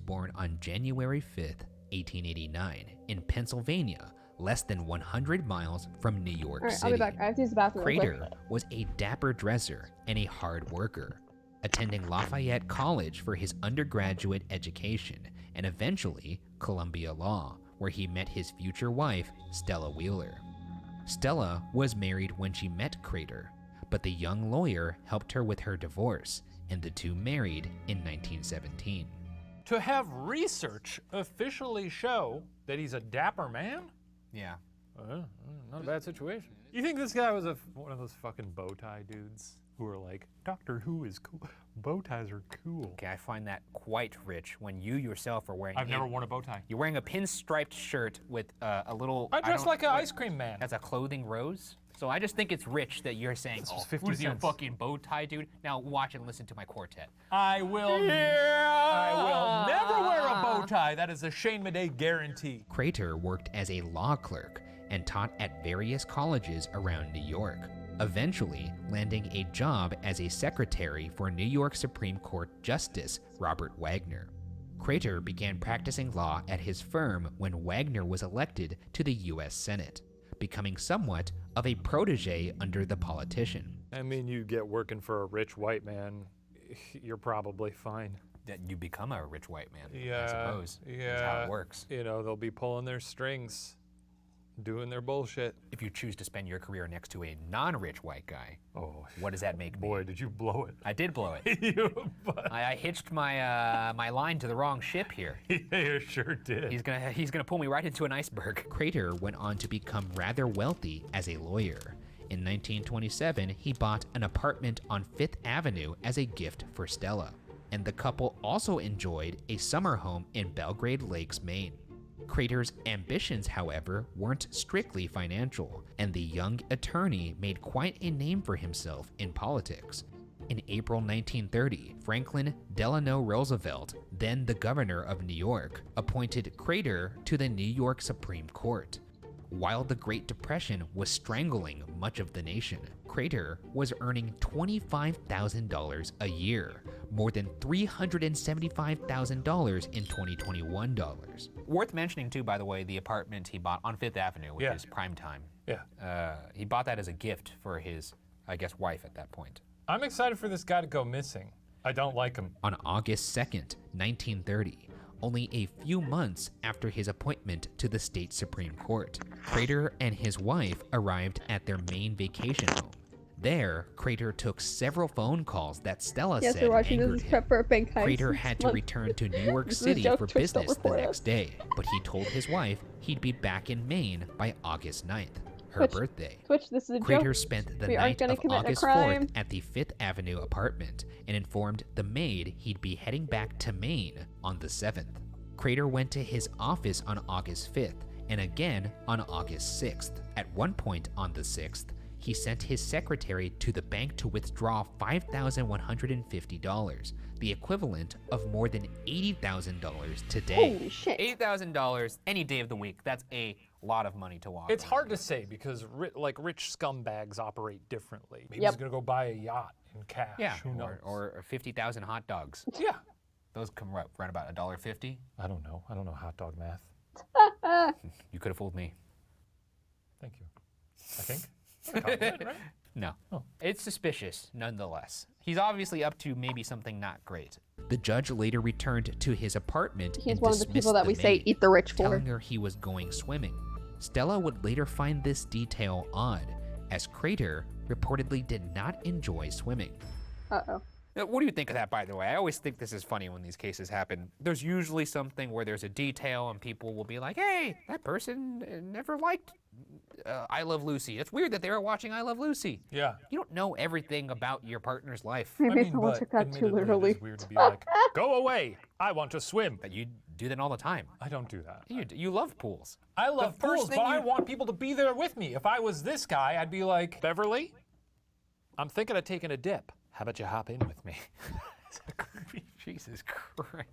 born on January 5th, 1889, in Pennsylvania, less than 100 miles from New York Alright, I'll City. be back. I have to use the bathroom real quick. Crater was a dapper dresser and a hard worker, attending Lafayette College for his undergraduate education and eventually Columbia Law, where he met his future wife, Stella Wheeler. Stella was married when she met Crater, but the young lawyer helped her with her divorce, and the two married in 1917. To have research officially show that he's a dapper man? Yeah. Not a bad situation. You think this guy was one of those fucking bow tie dudes who are like, Doctor Who is cool. Bow ties are cool. Okay, I find that quite rich when you yourself are wearing. I've never worn a bow tie. You're wearing a pinstriped shirt with a little. I dress don't- like an what- ice cream man. That's a clothing rose. So I just think it's rich that you're saying, This oh, was 50 who's your cents. fucking bow tie dude? Now watch and listen to my quartet. I will never wear a bow tie. That is a Shane Madej guarantee. Crater worked as a law clerk and taught at various colleges around New York, eventually landing a job as a secretary for New York Supreme Court Justice Robert Wagner. Crater began practicing law at his firm when Wagner was elected to the U.S. Senate, becoming somewhat of a protege under the politician. I mean, you get working for a rich white man, you're probably fine. That you become a rich white man, Yeah, I suppose. That's how it works. You know, they'll be pulling their strings, doing their bullshit. If you choose to spend your career next to a non-rich white guy, what does that make me? Boy, did you blow it. I did blow it. I hitched my my line to the wrong ship here. You sure did. He's gonna pull me right into an iceberg. Crater went on to become rather wealthy as a lawyer. In 1927, he bought an apartment on Fifth Avenue as a gift for Stella, and the couple also enjoyed a summer home in Belgrade Lakes, Maine. Crater's ambitions, however, weren't strictly financial, and the young attorney made quite a name for himself in politics. In April 1930, Franklin Delano Roosevelt, then the governor of New York, appointed Crater to the New York Supreme Court. While the Great Depression was strangling much of the nation, Crater was earning $25,000 a year, more than $375,000 in 2021 dollars. Worth mentioning too, by the way, the apartment he bought on Fifth Avenue, which is prime time. Yeah. He bought that as a gift for his, I guess, wife at that point. I'm excited for this guy to go missing. I don't like him. On August 2nd, 1930, only a few months after his appointment to the state Supreme Court, Crater and his wife arrived at their Maine vacation home. There, Crater took several phone calls that Stella Yes, said we're watching angered this him. prep for a bank heist. Crater had to Look. return to New York This is a City joke, for Twitch, don't business the report next us. day, but he told his wife he'd be back in Maine by August 9th, her Twitch, birthday. Twitch, this is a Crater joke. spent the We aren't night gonna of commit a August crime. 4th at the Fifth Avenue apartment and informed the maid he'd be heading back to Maine on the 7th. Crater went to his office on August 5th and again on August 6th. At one point on the 6th, he sent his secretary to the bank to withdraw $5,150, the equivalent of more than $80,000 today. Holy shit. $8,000 any day of the week. That's a lot of money to walk. It's hard to say because rich scumbags operate differently. Maybe Yep. he's gonna go buy a yacht in cash. Yeah, Who knows? or 50,000 hot dogs. Yeah. Those come right about $1.50. I don't know. I don't know hot dog math. You could have fooled me. Thank you. I think. I got it, right? No. Oh. It's suspicious, nonetheless. He's obviously up to maybe something not great. The judge later returned to his apartment He's and one of the dismissed people that the we say maid, eat the rich for. telling her he was going swimming. Stella would later find this detail odd, as Crater reportedly did not enjoy swimming. Uh-oh. What do you think of that, by the way? I always think this is funny when these cases happen. There's usually something where there's a detail and people will be like, hey, that person never liked I Love Lucy. It's weird that they were watching I Love Lucy. Yeah. You don't know everything about your partner's life. Maybe someone took that too admittedly, literally. It is weird to be like, go away. I want to swim. But you do that all the time. I don't do that. You love pools. I love The first pools, thing but I you- want people to be there with me. If I was this guy, I'd be like, Beverly, I'm thinking of taking a dip. How about you hop in with me? Jesus Christ.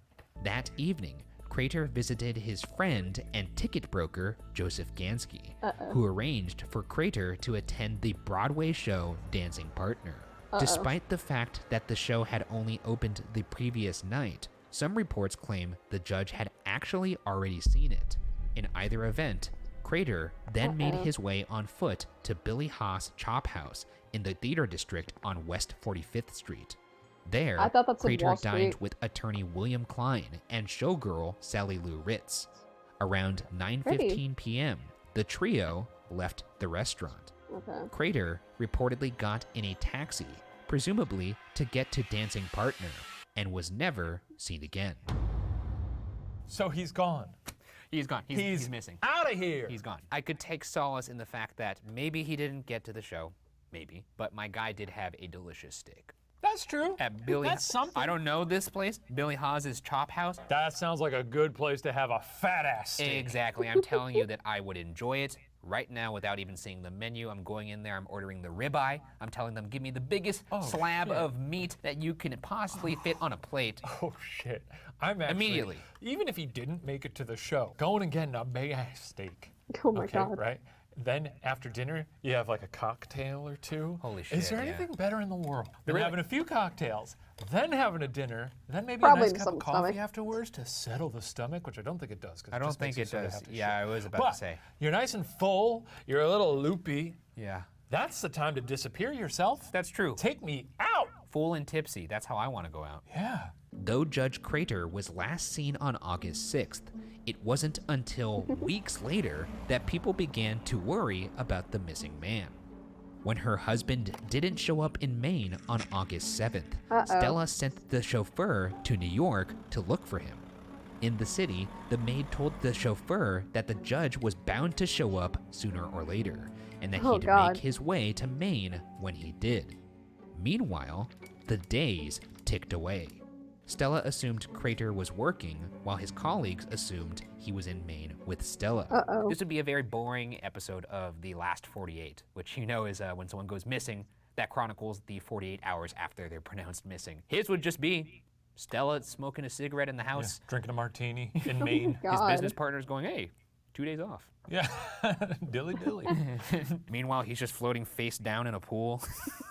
That evening, Crater visited his friend and ticket broker, Joseph Gansky, who arranged for Crater to attend the Broadway show Dancing Partner. Despite the fact that the show had only opened the previous night, some reports claim the judge had actually already seen it. In either event, Crater then made his way on foot to Billy Haas Chop House in the theater district on West 45th Street. There, I thought that's in Crater Wall dined Street. with attorney William Klein and showgirl Sally Lou Ritz. Around 9:15 p.m., the trio left the restaurant. Okay. Crater reportedly got in a taxi, presumably to get to Dancing Partner, and was never seen again. So he's gone. He's gone. He's missing. Out of here. He's gone. I could take solace in the fact that maybe he didn't get to the show. Maybe. But my guy did have a delicious steak. That's true. At Billy. That's something. I don't know this place. Billy Haas's Chop House. That sounds like a good place to have a fat ass steak. Exactly. I'm telling you that I would enjoy it right now without even seeing the menu. I'm going in there, I'm ordering the ribeye. I'm telling them, give me the biggest slab of meat that you can possibly fit on a plate. Oh shit. I'm actually, Immediately. even if he didn't make it to the show, going and getting a big ass steak. Oh my God. Right? Then after dinner, you have like a cocktail or two. Holy shit, Is there yeah. anything better in the world than having a few cocktails, then having a dinner, then maybe Probably a nice cup of some coffee stomach. afterwards to settle the stomach, which I don't think it does. 'cause I don't just makes think you it sort of does. have to Yeah, shit. I was about But to say. you're nice and full, you're a little loopy. Yeah. That's the time to disappear yourself. That's true. Take me out. Full and tipsy. That's how I want to go out. Yeah. Though Judge Crater was last seen on August 6th, it wasn't until weeks later that people began to worry about the missing man. When her husband didn't show up in Maine on August 7th, Stella sent the chauffeur to New York to look for him. In the city, the maid told the chauffeur that the judge was bound to show up sooner or later, and that he'd make his way to Maine when he did. Meanwhile, the days ticked away. Stella assumed Crater was working, while his colleagues assumed he was in Maine with Stella. This would be a very boring episode of The Last 48, which is when someone goes missing, that chronicles the 48 hours after they're pronounced missing. His would just be Stella smoking a cigarette in the house. Drinking a martini in Maine. His business partner's going, hey, 2 days off. Yeah. Dilly dilly. Meanwhile, he's just floating face down in a pool.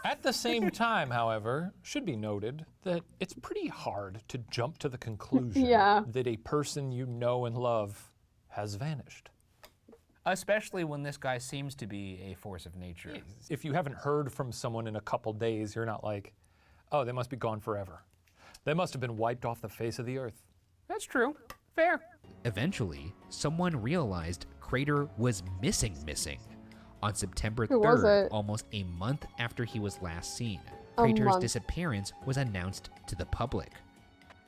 At the same time, however, should be noted that it's pretty hard to jump to the conclusion that a person you know and love has vanished. Especially when this guy seems to be a force of nature. If you haven't heard from someone in a couple days, you're not like, oh, they must be gone forever. They must have been wiped off the face of the earth. That's true. Fair. Eventually, someone realized Crater was missing. On September Who was 3rd, it? almost a month after he was last seen, A Crater's month. disappearance was announced to the public.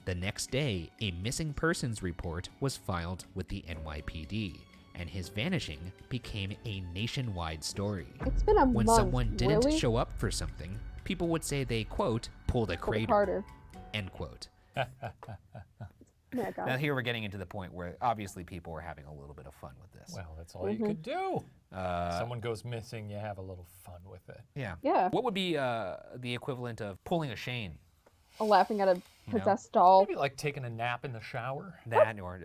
The next day, a missing persons report was filed with the NYPD, and his vanishing became a nationwide story. It's been a When month. someone didn't really? show up for something, people would say they, quote, pulled a Crater, Carter. end quote. Yeah, God. Now here we're getting into the point where obviously people were having a little bit of fun with this. Well, that's all you could do. Someone goes missing, you have a little fun with it. Yeah. Yeah. What would be the equivalent of pulling a Shane? Laughing at a You know? possessed doll. Maybe like taking a nap in the shower. That or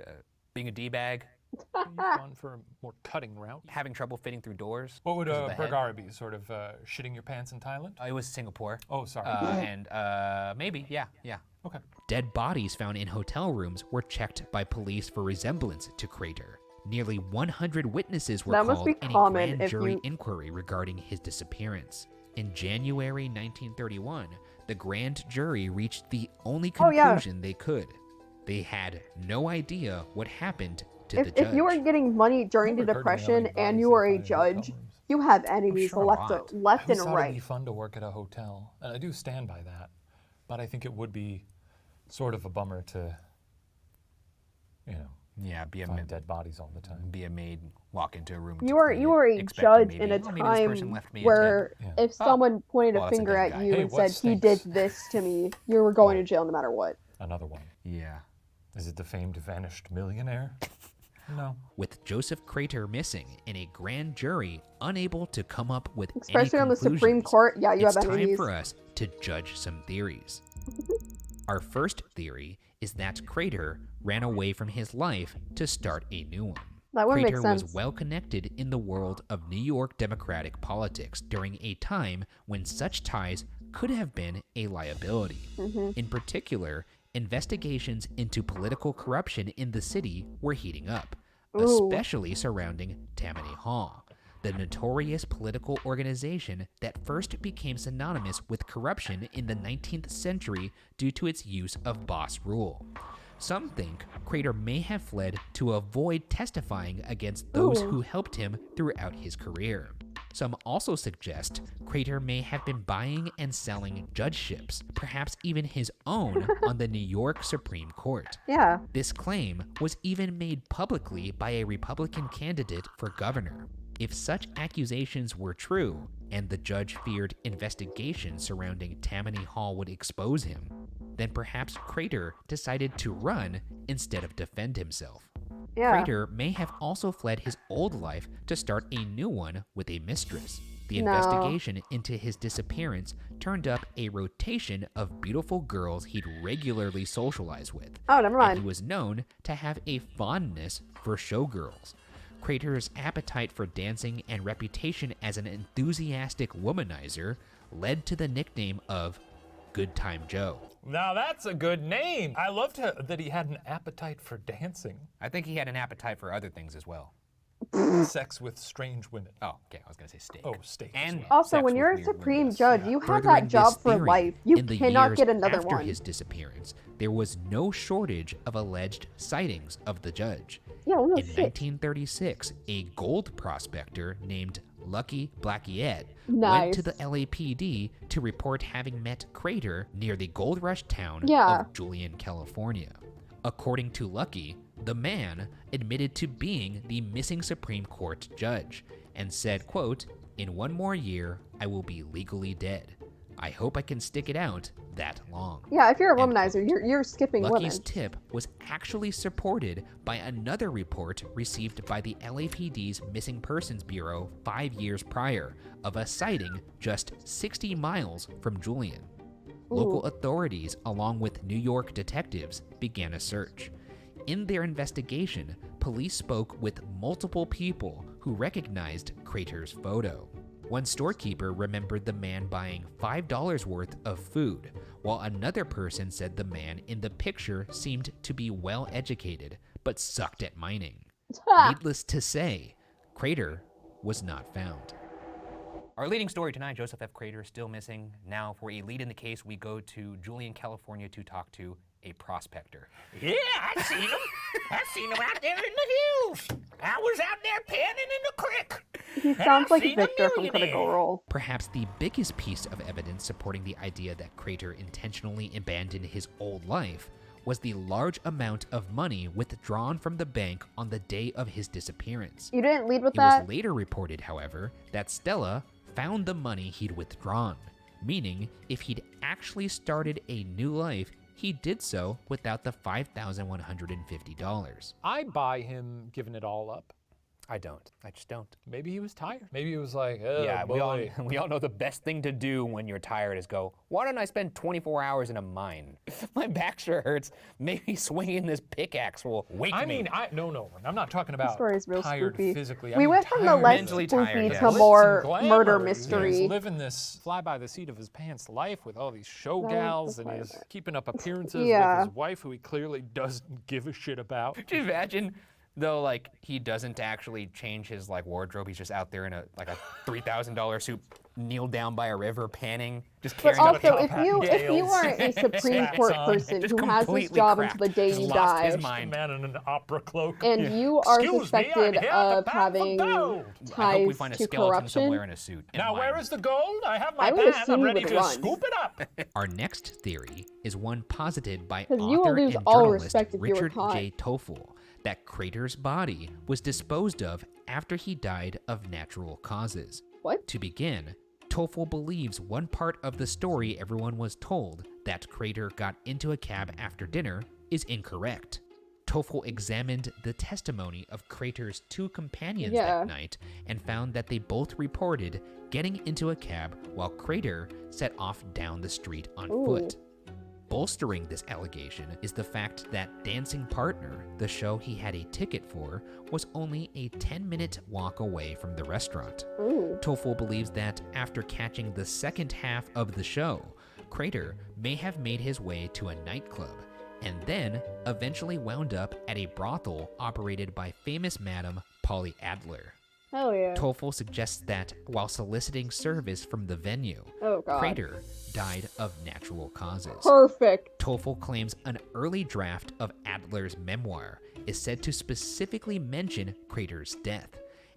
being a D-bag, You've gone for a more cutting route. having trouble fitting through doors. What would 'cause of the head. Bergara be? Sort of shitting your pants in Thailand? It was Singapore. Oh, sorry. And maybe, yeah. Okay. Dead bodies found in hotel rooms were checked by police for resemblance to Crater. Nearly 100 witnesses were That must called be in a common grand if jury you- inquiry regarding his disappearance. In January 1931, the grand jury reached the only Oh, yeah. conclusion they could. They had no idea what happened to the judge. If you were getting money during the Never heard of how many Depression and bodies you they were a find in hotel judge, rooms. you have enemies sure a left lot. and right. It'd be fun to work at a hotel, and I do stand by that. But I think it would be sort of a bummer to, Yeah, be a find dead bodies all the time. be a maid, walk into a room. You were a expecting judge maybe, in a "Oh, maybe this person time left me a where tip." Yeah. if someone pointed Well, a that's a finger dead at guy. you Hey, and what said he did stinks? this to me, you were going to jail no matter what. Another one. Yeah. Is it the famed vanished millionaire? No. With Joseph Crater missing and a grand jury unable to come up with Especially any on the Supreme conclusions, Court, yeah, you it's have time enemies. for us to judge some theories. Our first theory is that Crater ran away from his life to start a new one. That would make Crater sense. was well connected in the world of New York Democratic politics during a time when such ties could have been a liability. In particular, investigations into political corruption in the city were heating up, especially surrounding Tammany Hall, the notorious political organization that first became synonymous with corruption in the 19th century due to its use of boss rule. Some think Crater may have fled to avoid testifying against those who helped him throughout his career. Some also suggest Crater may have been buying and selling judgeships, perhaps even his own, on the New York Supreme Court. Yeah. This claim was even made publicly by a Republican candidate for governor. If such accusations were true, and the judge feared investigation surrounding Tammany Hall would expose him, then perhaps Crater decided to run instead of defend himself. Yeah. Crater may have also fled his old life to start a new one with a mistress. The No. investigation into his disappearance turned up a rotation of beautiful girls he'd regularly socialize with. Oh, never And mind. he was known to have a fondness for showgirls. Crater's appetite for dancing and reputation as an enthusiastic womanizer led to the nickname of Good Time Joe. Now that's a good name. I loved that he had an appetite for dancing. I think he had an appetite for other things as well. Sex with strange women. Oh, okay. I was gonna say steak. Oh, steak. And as well. Also, sex when with you're a weird supreme women. judge, you have Furthering that job this for theory, life. You in the cannot years get another after one. his disappearance, there was no shortage of alleged sightings of the judge. Yeah, well, no In shit. 1936, a gold prospector named Lucky Blackiette went Nice. to the LAPD to report having met Crater near the gold rush town Yeah. of Julian, California. According to Lucky, the man admitted to being the missing Supreme Court judge and said, quote, "In one more year, I will be legally dead. I hope I can stick it out that long." Yeah, if you're a End womanizer, quote. you're skipping Lucky's women. tip was actually supported by another report received by the LAPD's Missing Persons Bureau 5 years prior of a sighting just 60 miles from Julian. Local authorities, along with New York detectives, began a search. In their investigation, police spoke with multiple people who recognized Crater's photo. One storekeeper remembered the man buying $5 worth of food, while another person said the man in the picture seemed to be well educated, but sucked at mining. Needless to say, Crater was not found. Our leading story tonight, Joseph F. Crater, still missing. Now, for a lead in the case, we go to Julian, California to talk to a prospector. Yeah, I seen him. I seen him out there in the hills. I was out there panning in the creek. He And sounds I like seen a Victor from millionaire. Critical Role. Perhaps the biggest piece of evidence supporting the idea that Crater intentionally abandoned his old life was the large amount of money withdrawn from the bank on the day of his disappearance. You didn't lead with It that? was later reported, however, that Stella found the money he'd withdrawn, meaning if he'd actually started a new life, he did so without the $5,150. I buy him giving it all up. I don't. I just don't. Maybe he was tired. Maybe he was like, oh, Yeah, boy. we all know the best thing to do when you're tired is go, why don't I spend 24 hours in a mine? My back sure hurts. Maybe swinging this pickaxe will wake I me. mean, no. I'm not talking The about story's real tired spooky. physically. I We mean went from the tired less mentally spooky tired, to yeah. more Glitz and murder glamour. mystery. He's living this fly by the seat of his pants life with all these show Right, gals, that's and right. he's keeping up appearances Yeah. with his wife, who he clearly doesn't give a shit about. Could you imagine, though, like, he doesn't actually change his, like, wardrobe. He's just out there in a $3,000 suit, kneeled down by a river, panning, just But carrying also, a if you are a Supreme Court person Just who has this completely job cracked. until the day Just you lost die, his A mind. man in an opera cloak. and you are Excuse me, I'm suspected here to of pound for having gold. I hope we ties find a to skeleton somewhere corruption, in a suit. in Now, a where mine. is the gold? I have my I would pan. assume I'm you ready would to run. scoop it up. Our next theory is one posited by 'Cause you will author lose and all journalist respect if you were Richard caught. J. Toffel that Crater's body was disposed of after he died of natural causes. What? To begin, Toffel believes one part of the story everyone was told, that Crater got into a cab after dinner, is incorrect. Toffel examined the testimony of Crater's two companions Yeah. that night and found that they both reported getting into a cab while Crater set off down the street on Ooh. foot. Bolstering this allegation is the fact that Dancing Partner, the show he had a ticket for, was only a 10-minute walk away from the restaurant. Ooh. Toffel believes that after catching the second half of the show, Crater may have made his way to a nightclub and then eventually wound up at a brothel operated by famous Madam Polly Adler. Hell yeah. Toffel suggests that while soliciting service from the venue, Oh god. Crater died of natural causes. Perfect. Toffel claims an early draft of Adler's memoir is said to specifically mention Crater's death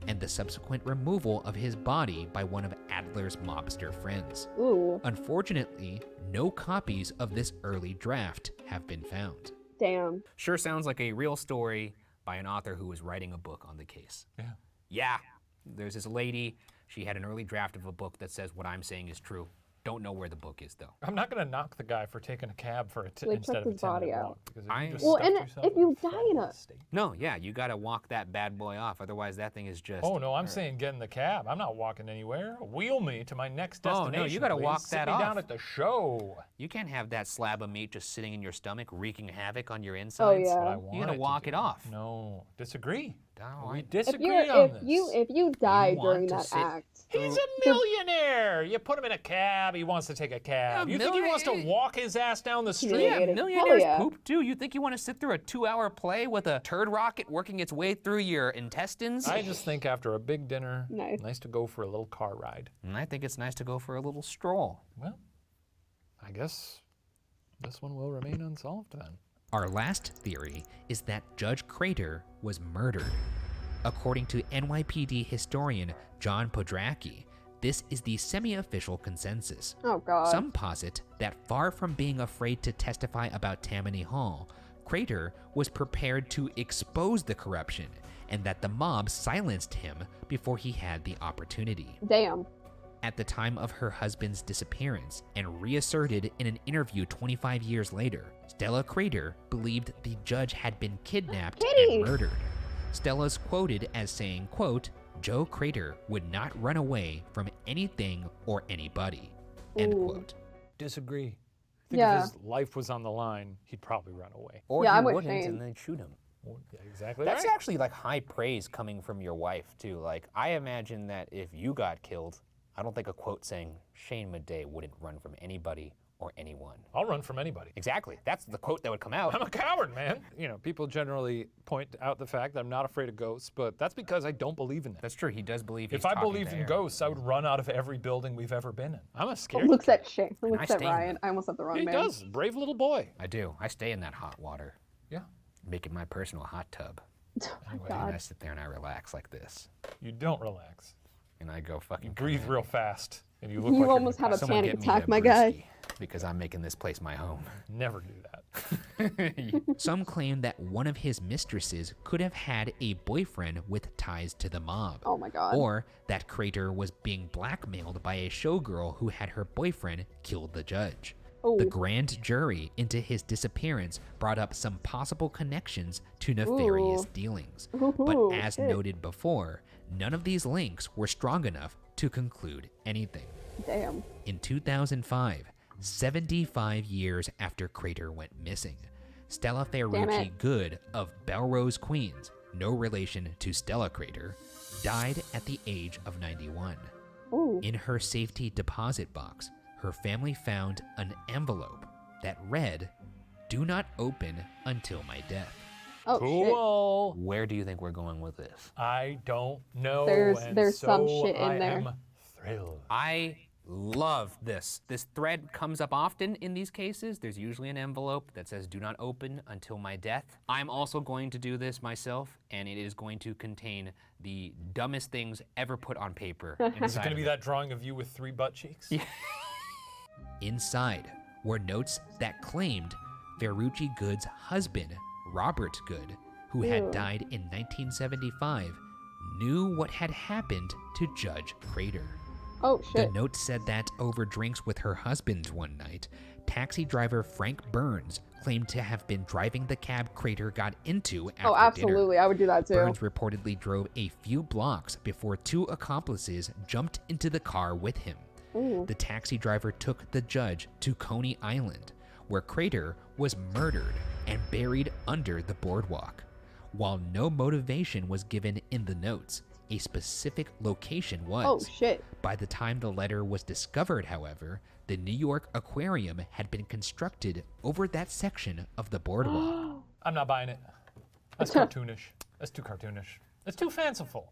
and the subsequent removal of his body by one of Adler's mobster friends. Ooh. Unfortunately, no copies of this early draft have been found. Damn. Sure sounds like a real story by an author who was writing a book on the case. Yeah. Yeah, there's this lady, she had an early draft of a book that says what I'm saying is true. don't know where the book is, though. I'm not gonna knock the guy for taking a cab for Like, instead check of a his body 10-minute out. walk. Because if I- you just Well, stuffed and yourself if in you a die in a state- No, yeah, you gotta walk that bad boy off. Otherwise, that thing is just. Oh no, I'm saying get in the cab. I'm not walking anywhere. Wheel me to my next Oh, destination. no, you gotta please. walk Sit that me down off. at the show. You can't have that slab of meat just sitting in your stomach, wreaking havoc on your insides. yeah. What I You want gotta to walk do. it off. No, disagree. No, We I- disagree on this. if you die want during to that sit act, He's a millionaire. You put him in a cab. He wants to take a cab. Yeah, You think he wants to millionaire- walk his ass down the street? Yeah, Yeah, Hell millionaires yeah. poop too. You think you want to sit through a 2-hour play with a turd rocket working its way through your intestines? I just think after a big dinner, Nice. to go for a little car ride. And I think it's nice to go for a little stroll. Well, I guess this one will remain unsolved then. Our last theory is that Judge Crater was murdered. According to NYPD historian John Podracki, this is the semi-official consensus. oh god. Some posit that far from being afraid to testify about Tammany Hall, Crater was prepared to expose the corruption, and that the mob silenced him before he had the opportunity. Damn. At the time of her husband's disappearance, and reasserted in an interview 25 years later, Stella Crater believed the judge had been kidnapped Kitty! and murdered. Stella's quoted as saying, quote, "Joe Crater would not run away from anything or anybody," end Ooh. quote. Disagree. I think Yeah. if his life was on the line, he'd probably run away. Or Yeah, he I'm with wouldn't, Shane. and they'd shoot him. Well, yeah, exactly That's right. actually like high praise coming from your wife too. Like, I imagine that if you got killed, I don't think a quote saying Shane Madej wouldn't run from anybody or anyone. I'll run from anybody. Exactly. That's the quote that would come out. I'm a coward, man. You know, people generally point out the fact that I'm not afraid of ghosts, but that's because I don't believe in them. That's true. He does believe he's If I talking believed to in air. ghosts, I would run out of every building we've ever been in. I'm a scared. Looks at Shane. I Looks at stay in Ryan. I almost said the wrong He man. does. Brave little boy. I do. I stay in that hot water. Yeah. Make it my personal hot tub. Oh my And god. I sit there and I relax like this. You don't relax. And I go fucking Breathe command. real fast, and you look You like almost you're had a Someone panic get me attack, a my guy. brewski, because I'm making this place my home. Never do that. Some claim that one of his mistresses could have had a boyfriend with ties to the mob. Oh my god. Or that Crater was being blackmailed by a showgirl who had her boyfriend kill the judge. Oh. The grand jury into his disappearance brought up some possible connections to nefarious Ooh. dealings. Ooh, But as shit. noted before, none of these links were strong enough to conclude anything. Damn. In 2005, 75 years after Crater went missing, Stella Ferrucci it. Good of Belrose, Queens, no relation to Stella Crater, died at the age of 91. Ooh. In her safety deposit box, her family found an envelope that read, "Do not open until my death." Oh Cool. Where do you think we're going with this? I don't know. and There's some so shit in I there. am thrilled. I love this. This thread comes up often in these cases. There's usually an envelope that says, "Do not open until my death." I'm also going to do this myself, and it is going to contain the dumbest things ever put on paper. Is it inside going to of be it. that drawing of you with 3 butt cheeks? Yeah. Inside were notes that claimed Ferrucci Good's husband, Robert Good, who Ew. had died in 1975, knew what had happened to Judge Crater. Oh The shit. note said that over drinks with her husband one night, taxi driver Frank Burns claimed to have been driving the cab Crater got into after Oh, absolutely. I would do that too. Burns reportedly drove a few blocks before 2 accomplices jumped into the car with him. Ooh. The taxi driver took the judge to Coney Island, where Crater was murdered and buried under the boardwalk. While no motivation was given in the notes, a specific location was. Oh shit. By the time the letter was discovered, however, the New York Aquarium had been constructed over that section of the boardwalk. I'm not buying it. That's cartoonish. That's too cartoonish. That's too fanciful.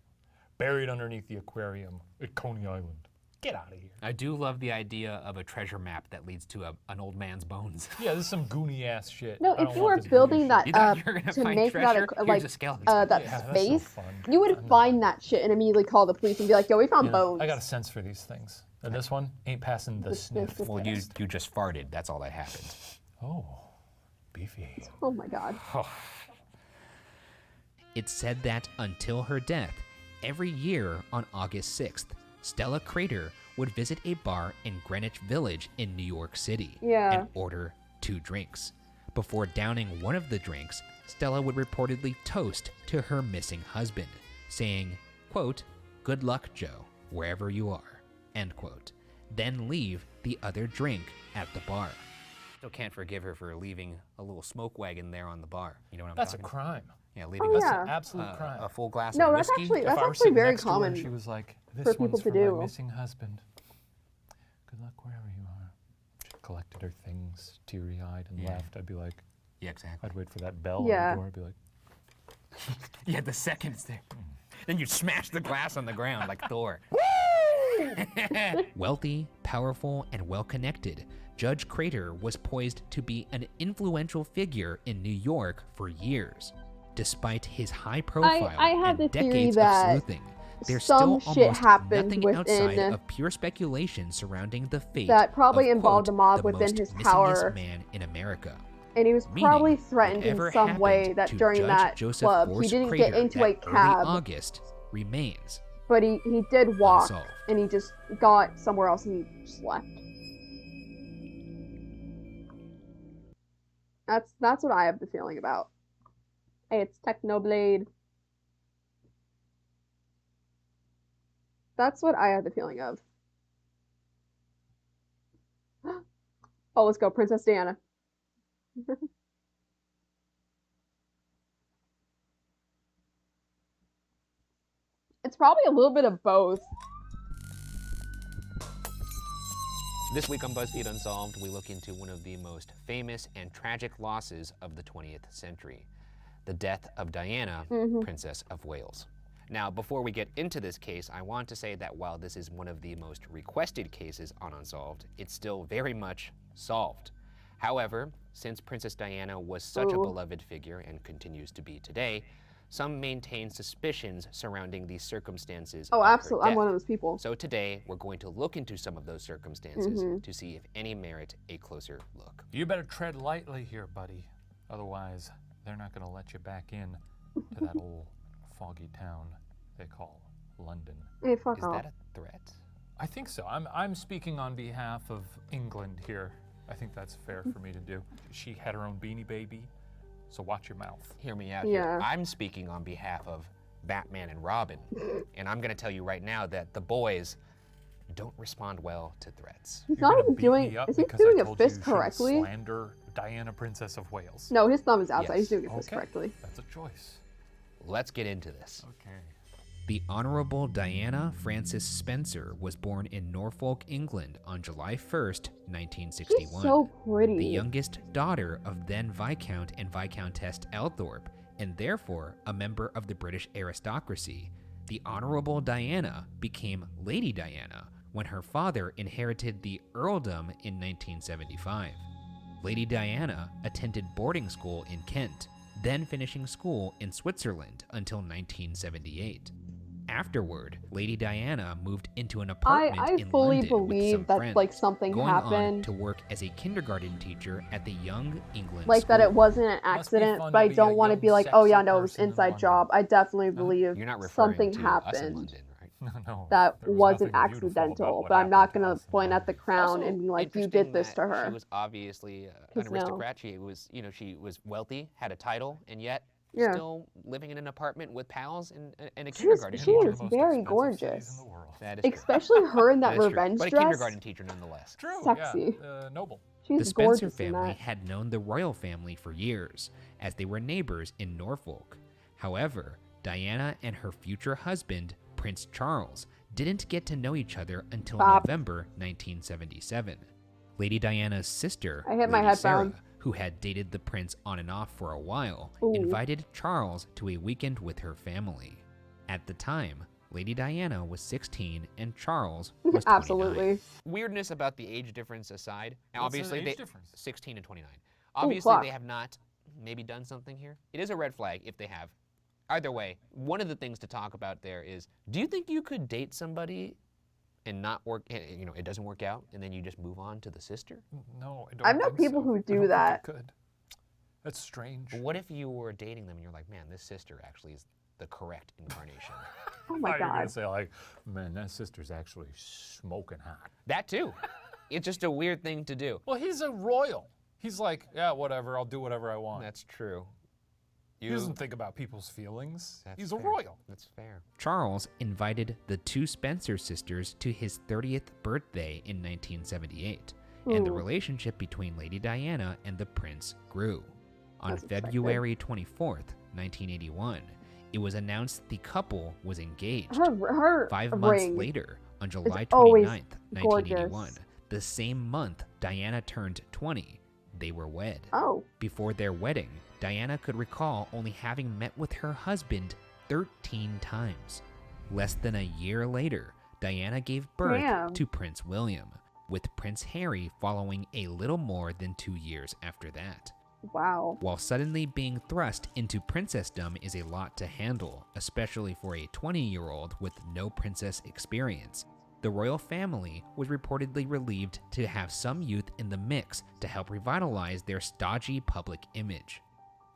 Buried underneath the aquarium at Coney Island. Get out of here. I do love the idea of a treasure map that leads to an old man's bones. Yeah, this is some goony ass shit. No, I if don't you want were this building goony that You thought up you were gonna to find make treasure? that Here's like a skeleton. that Yeah, that's no space, fun. you would I'm not- find that shit and immediately call the police and be like, "Yo, we found shit. bones." I got a sense for these things. And this one ain't passing the sniff. Well, you just farted. That's all that happened. Oh, beefy. Oh my god. It said that until her death, every year on August 6th, Stella Crater would visit a bar in Greenwich Village in New York City Yeah. and order 2 drinks. Before downing one of the drinks, Stella would reportedly toast to her missing husband, saying, quote, "Good luck, Joe, wherever you are," end quote, then leave the other drink at the bar. Still can't forgive her for leaving a little smoke wagon there on the bar. You know what I'm That's a talking crime. Yeah, leaving Oh, That's yeah. an absolute crime. a full glass No, of that's whiskey. actually If that's I were actually sitting very next to her and common. she was like, "This for people one's to for do. my missing husband. Good luck wherever you are." She collected her things, teary-eyed, and Yeah. left. I'd be like, Yeah, exactly. I'd wait for that bell Yeah. on the door. I'd be like, Yeah, the second it's there. Then you'd smash the glass on the ground like Thor. Wealthy, powerful, and well-connected, Judge Crater was poised to be an influential figure in New York for years. Despite his high profile I have and the theory decades that of sleuthing, there's some still shit almost happened nothing outside within of pure speculation surrounding the fate that probably of, involved quote, the mob the within most his missingest power. man in America. And he was Meaning, probably threatened in whatever some way happened that to during Judge that Joseph club he Force didn't Crater get into that a cab, early August remains but he did walk, unsolved. and he just got somewhere else and he just left. That's what I have the feeling about. Hey, it's Technoblade. That's what I have the feeling of. Oh, let's go, Princess Diana. It's probably a little bit of both. This week on BuzzFeed Unsolved, we look into one of the most famous and tragic losses of the 20th century, the death of Diana, Princess of Wales. Now, before we get into this case, I want to say that while this is one of the most requested cases on Unsolved, it's still very much solved. However, since Princess Diana was such a beloved figure and continues to be today, some maintain suspicions surrounding the circumstances Oh, of her absolutely. I'm death. one of those people. So today, we're going to look into some of those circumstances to see if any merit a closer look. "You better tread lightly here, buddy. Otherwise, they're not going to let you back in to that old foggy town they call London." Hey, fuck Is off. that a threat? I think so. I'm speaking on behalf of England here. I think that's fair for me to do. She had her own Beanie Baby, so watch your mouth. Hear me out Yeah. here. I'm speaking on behalf of Batman and Robin, and I'm going to tell you right now that the boys don't respond well to threats. He's You're not gonna even beat doing. me up Is he because I doing a told you fist she would correctly? Slander Diana, Princess of Wales. No, his thumb is outside. Yes. He's doing a fist Okay. correctly. That's a choice. Let's get into this. Okay. The Honorable Diana Frances Spencer was born in Norfolk, England on July 1st, 1961. She's so pretty. The youngest daughter of then Viscount and Viscountess Althorpe, and therefore a member of the British aristocracy. The Honorable Diana became Lady Diana when her father inherited the earldom in 1975. Lady Diana attended boarding school in Kent, then finishing school in Switzerland until 1978. Afterward, Lady Diana moved into an apartment I in fully London with believe some that friends, like something going on happened, to work as a kindergarten teacher at the Young England like that it School. wasn't an Must be accident, fun but to I be a don't want to young, be like, oh yeah, sexy no, it was person in inside London. job. I definitely believe You're not referring something to happened us in London, right? No. that there was wasn't nothing beautiful about accidental. what But I'm not happened to gonna us in point at London. the crown Also, and be like, you interesting did this that to her. She was obviously an 'Cause no. aristocrat. She was, she was wealthy, had a title, and yet Yeah. still living in an apartment with pals and a She kindergarten was teacher. One of the most very expensive cities gorgeous. in the world. That is true. Especially her in that That is true. revenge But a dress. kindergarten teacher nonetheless. True. Sexy. Yeah. Noble. She's The Spencer gorgeous in family that. had known the royal family for years, as they were neighbors in Norfolk. However, Diana and her future husband, Prince Charles, didn't get to know each other until Bop. November 1977. Lady Diana's sister, I hit my Lady headphone. Sarah, who had dated the prince on and off for a while, Ooh. invited Charles to a weekend with her family. At the time, Lady Diana was 16 and Charles was 29. Absolutely. Weirdness about the age difference aside, now What's the obviously age they difference? 16 and 29. Obviously fuck. they have not maybe done something here. It is a red flag if they have. Either way, one of the things to talk about there is, do you think you could date somebody and not work, it doesn't work out, and then you just move on to the sister? No, I don't I've known think people so. who I do don't think that. I could. That's strange. What if you were dating them and you're like, man, this sister actually is the correct incarnation. Oh my You're gonna god. say like, man, that sister's actually smoking hot. That too. It's just a weird thing to do. Well, he's a royal. He's like, yeah, whatever. I'll do whatever I want. That's true. He doesn't think about people's feelings. That's He's a fair. royal. That's fair. Charles invited the two Spencer sisters to his 30th birthday in 1978, and the Ooh. relationship between Lady Diana and the prince grew. On That's expected. February 24th, 1981, it was announced the couple was engaged. Her 5 months ring later, on July always 29th, 1981, gorgeous. the same month Diana turned 20, they were wed. Oh, Before their wedding, Diana could recall only having met with her husband 13 times. Less than a year later, Diana gave birth Damn. to Prince William, with Prince Harry following a little more than 2 years after that. wow. While suddenly being thrust into princessdom is a lot to handle, especially for a 20-year-old with no princess experience, the royal family was reportedly relieved to have some youth in the mix to help revitalize their stodgy public image.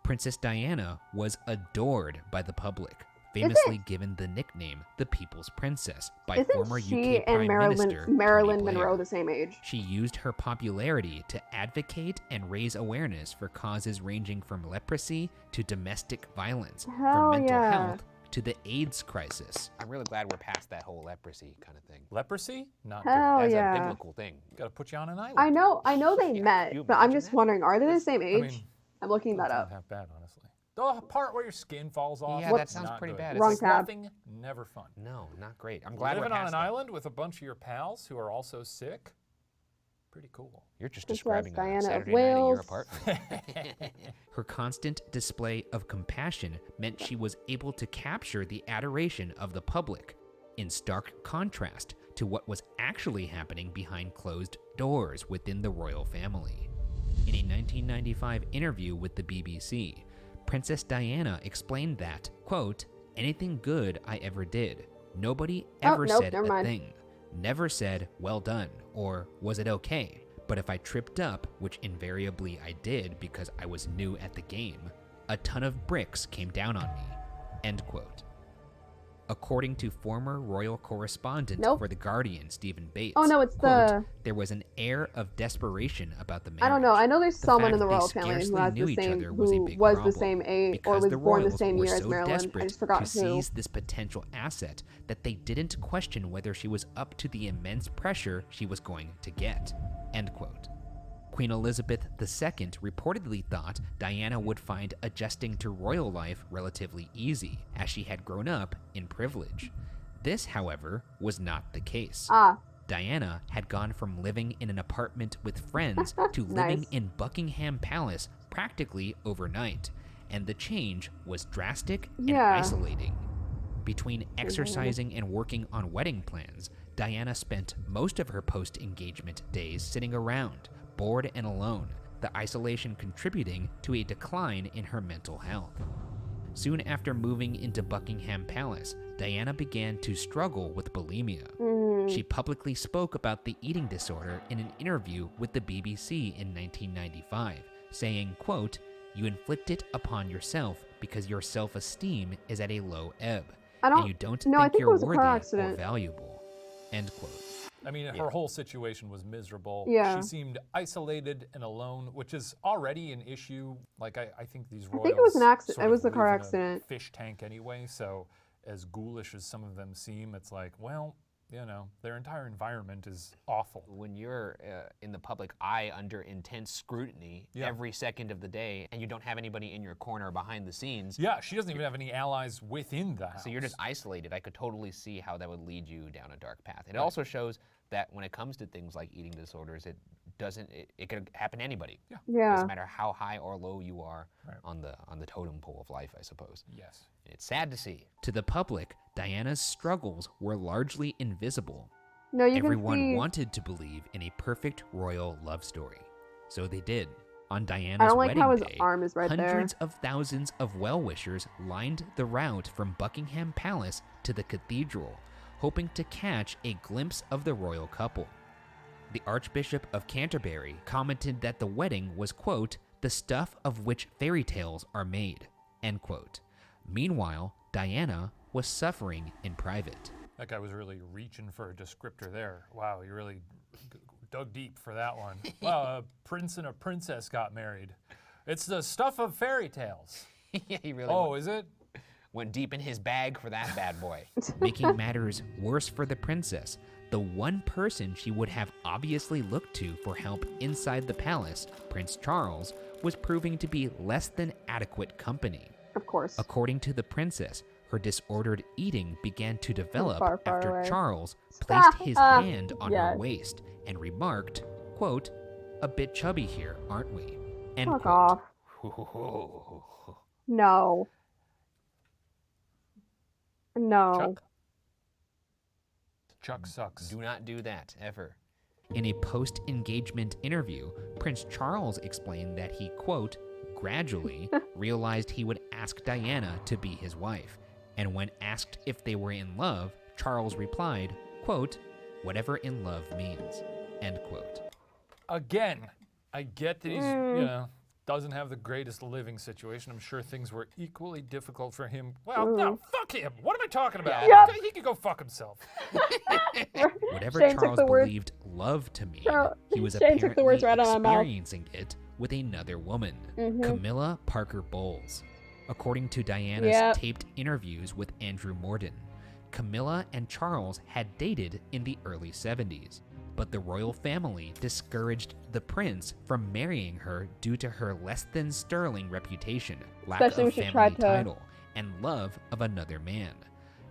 Princess Diana was adored by the public, famously given the nickname the People's Princess by former Isn't she UK and Prime Minister Marilyn Tony Monroe Blair. the same age? She used her popularity to advocate and raise awareness for causes ranging from leprosy to domestic violence, Hell from mental yeah. health to the AIDS crisis. I'm really glad we're past that whole leprosy kind of thing. Leprosy? Not Hell good. That's yeah. a biblical thing. Gotta put you on an island. I know they Yeah, met, you but I'm imagine just that? wondering, are they the same I age? mean, I'm looking that That's not up. half bad, honestly. The part where your skin falls off. Yeah, that sounds not pretty good. bad. It's Wrong like tab. nothing, never fun. No, not great. I'm glad Living we're on past an that. island with a bunch of your pals who are also sick. Pretty cool. You're just Princess describing Diana a of Saturday night at your Wales. apartment. Her constant display of compassion meant she was able to capture the adoration of the public, in stark contrast to what was actually happening behind closed doors within the royal family. In a 1995 interview with the BBC, Princess Diana explained that, quote, anything good I ever did. Nobody ever nope, said never a mind. thing. Never said, well done, or was it okay? But if I tripped up, which invariably I did because I was new at the game, a ton of bricks came down on me. End quote. According to former royal correspondent Nope. for The Guardian, Stephen Bates, Oh, no, it's quote, the- there was an air of desperation about the marriage. I don't know. I know there's The someone in fact the they royal family who scarcely has knew the each same, other was a who big was the problem, same age or because was the born the royals same were year as so Marilyn. I desperate just forgot to who. seize this potential asset that they didn't question whether she was up to the immense pressure she was going to get. End quote. Queen Elizabeth II reportedly thought Diana would find adjusting to royal life relatively easy, as she had grown up in privilege. This, however, was not the case. Ah, Diana had gone from living in an apartment with friends to living Nice. in Buckingham Palace practically overnight, and the change was drastic and Yeah. isolating. Between exercising and working on wedding plans, Diana spent most of her post-engagement days sitting around, bored and alone, the isolation contributing to a decline in her mental health. Soon after moving into Buckingham Palace, Diana began to struggle with bulimia. She publicly spoke about the eating disorder in an interview with the BBC in 1995, saying, quote, "You inflict it upon yourself because your self-esteem is at a low ebb, I don't. and you don't no, I think think it you're was a worthy car or accident. valuable." End quote. I mean, her whole situation was miserable. Yeah. She seemed isolated and alone, which is already an issue. Like, I think these royals. I think it was an accident. sort It of was a car live in accident. Fish tank anyway. So, as ghoulish as some of them seem, it's like, well, you know, their entire environment is awful. When you're in the public eye under intense scrutiny Yeah. every second of the day, and you don't have anybody in your corner behind the scenes, Yeah, she doesn't even have any allies within the house. so you're just isolated. I could totally see how that would lead you down a dark path. It also shows that when it comes to things like eating disorders, it could happen to anybody. Yeah. Yeah. Doesn't matter how high or low you are Right. on the totem pole of life, I suppose. Yes. And it's sad to see. To the public, Diana's struggles were largely invisible. No, you Everyone can see. wanted to believe in a perfect royal love story. So they did. On Diana's I don't like wedding how his day, arm is right there. hundreds of thousands of well-wishers lined the route from Buckingham Palace to the cathedral, hoping to catch a glimpse of the royal couple. The Archbishop of Canterbury commented that the wedding was, quote, the stuff of which fairy tales are made, end quote. Meanwhile, Diana was suffering in private. That guy was really reaching for a descriptor there. Wow, you really dug deep for that one. Wow, a prince and a princess got married. It's the stuff of fairy tales. Yeah, he really Oh, is it? went deep in his bag for that bad boy. Making matters worse for the princess, the one person she would have obviously looked to for help inside the palace, Prince Charles, was proving to be less than adequate company. Of course. According to the princess, her disordered eating began to develop Far, far after away. Charles placed his hand on her Yes. waist and remarked, quote, "A bit chubby here, aren't we?" End Fuck quote. off. No. No. Chuck sucks. Do not do that, ever. In a post-engagement interview, Prince Charles explained that he, quote, gradually realized he would ask Diana to be his wife. And when asked if they were in love, Charles replied, quote, "Whatever in love means," end quote. Again, I get that he's, doesn't have the greatest living situation. I'm sure things were equally difficult for him. Well, no, fuck him. What am I talking about? Yep. He could go fuck himself. Whatever Shane took Charles the word- believed love to mean, he was Shane took the words apparently right out of my mouth. experiencing it with another woman, Mhm. Camilla Parker Bowles. According to Diana's Yep. taped interviews with Andrew Morden, Camilla and Charles had dated in the early 70s, but the royal family discouraged the prince from marrying her due to her less than sterling reputation, lack Especially when of she family tried to- title, and love of another man.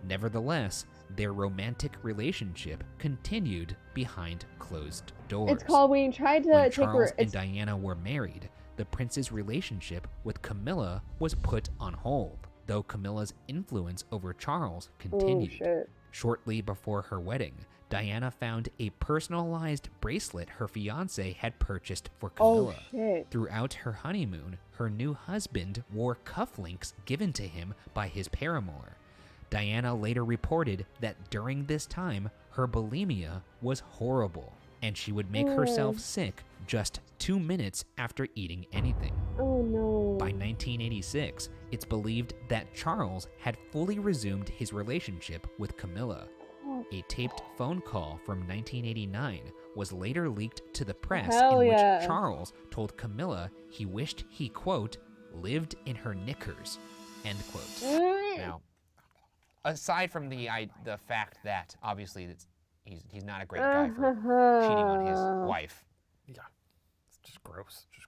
Nevertheless, their romantic relationship continued behind closed doors. It's called when you tried to When take Charles her. and Diana were married, the prince's relationship with Camilla was put on hold, though Camilla's influence over Charles continued. shit. Shortly before her wedding, Diana found a personalized bracelet her fiancé had purchased for Oh, Camilla. shit. Throughout her honeymoon, her new husband wore cufflinks given to him by his paramour. Diana later reported that during this time, her bulimia was horrible, and she would make herself sick just 2 minutes after eating anything. Oh no. By 1986, it's believed that Charles had fully resumed his relationship with Camilla. A taped phone call from 1989 was later leaked to the press Hell in which yeah. Charles told Camilla he wished he, quote, lived in her knickers, end quote. Now, aside from the fact that obviously he's not a great guy for cheating on his wife. Yeah, it's just gross. Just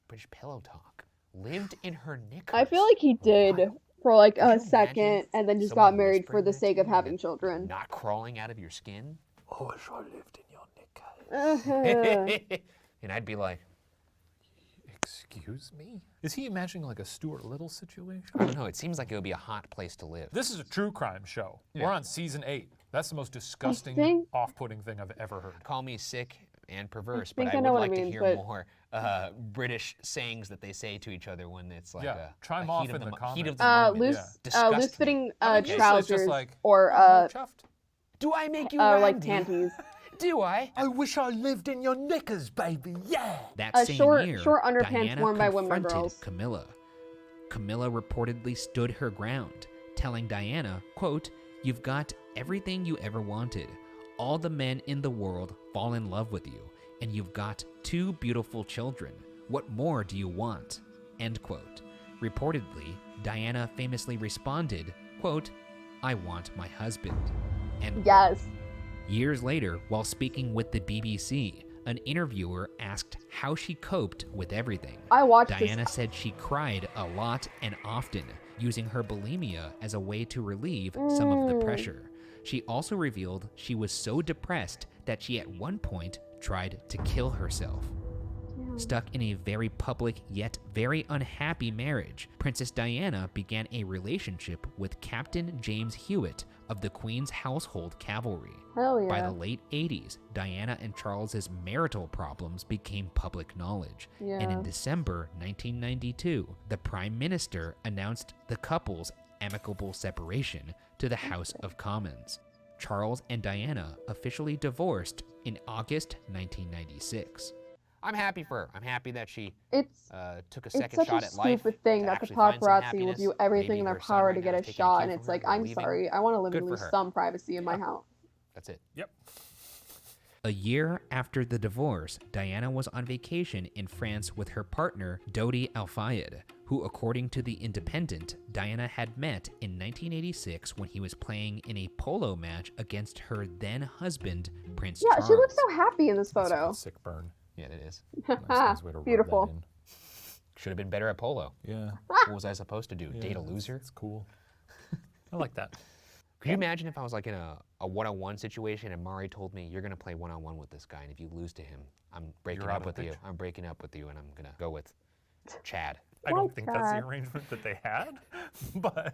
British pillow talk. Lived in her knickers. I feel like he did for like a Can you second imagine and then just someone got married for whispering the that sake to of you having and children. Not crawling out of your skin. I wish I lived in your knickers. And I'd be like, Excuse me? Is he imagining like a Stuart Little situation? I don't know. It seems like it would be a hot place to live. This is a true crime show. Yeah. We're on season 8. That's the most disgusting, think- off-putting thing I've ever heard. Call me sick and perverse, think but I I know would what it like to means, hear but- more British sayings that they say to each other when it's like Yeah, try 'em a off heat of in the heat of comments. the moment. Loose, Disgust loose me. fitting I mean, usually it's just trousers like, or chuffed. Do I make you like randy? panties. Do I? I wish I lived in your knickers, baby. Yeah. That A same short- year, short underpants Diana worn by women or confronted girls. Camilla. Camilla reportedly stood her ground, telling Diana, quote, "You've got everything you ever wanted. All the men in the world fall in love with you, and you've got 2 beautiful children. What more do you want?" End quote. Reportedly, Diana famously responded, quote, "I want my husband." End quote. Yes. Years later, while speaking with the BBC, an interviewer asked how she coped with everything. I watched Diana this. said she cried a lot and often, using her bulimia as a way to relieve some of the pressure. She also revealed she was so depressed that she at one point tried to kill herself. Stuck in a very public yet very unhappy marriage, Princess Diana began a relationship with Captain James Hewitt of the Queen's Household Cavalry. Hell yeah. By the late 80s, Diana and Charles's marital problems became public knowledge. And Yeah. in December 1992, the Prime Minister announced the couple's amicable separation to the House of Commons. Charles and Diana officially divorced in August 1996. I'm happy for her. I'm happy that she It's took a it's second such shot a at life. stupid thing to that the actually find some paparazzi will happiness. do everything Maybe in their her son power right to now get is a taking shot, cue and from it's her like, and I'm leaving. sorry, I want to live Good and for lose her. some privacy in my house. That's it. Yep. A year after the divorce, Diana was on vacation in France with her partner, Dodi Al-Fayed, who, according to The Independent, Diana had met in 1986 when he was playing in a polo match against her then-husband, Prince Yeah, Charles. she looks so happy in this photo. That's a sick burn. Yeah, it is. Nice way to rub that Beautiful. in. Should have been better at polo. Yeah. What was I supposed to do? Yeah, Date a loser? It's cool. I like that. Could you imagine if I was like in a one-on-one situation and Mari told me, you're going to play one-on-one with this guy, and if you lose to him, I'm breaking You're out up of with the you. picture. I'm breaking up with you, and I'm going to go with Chad. I don't Why think that's the Chad? arrangement that they had, but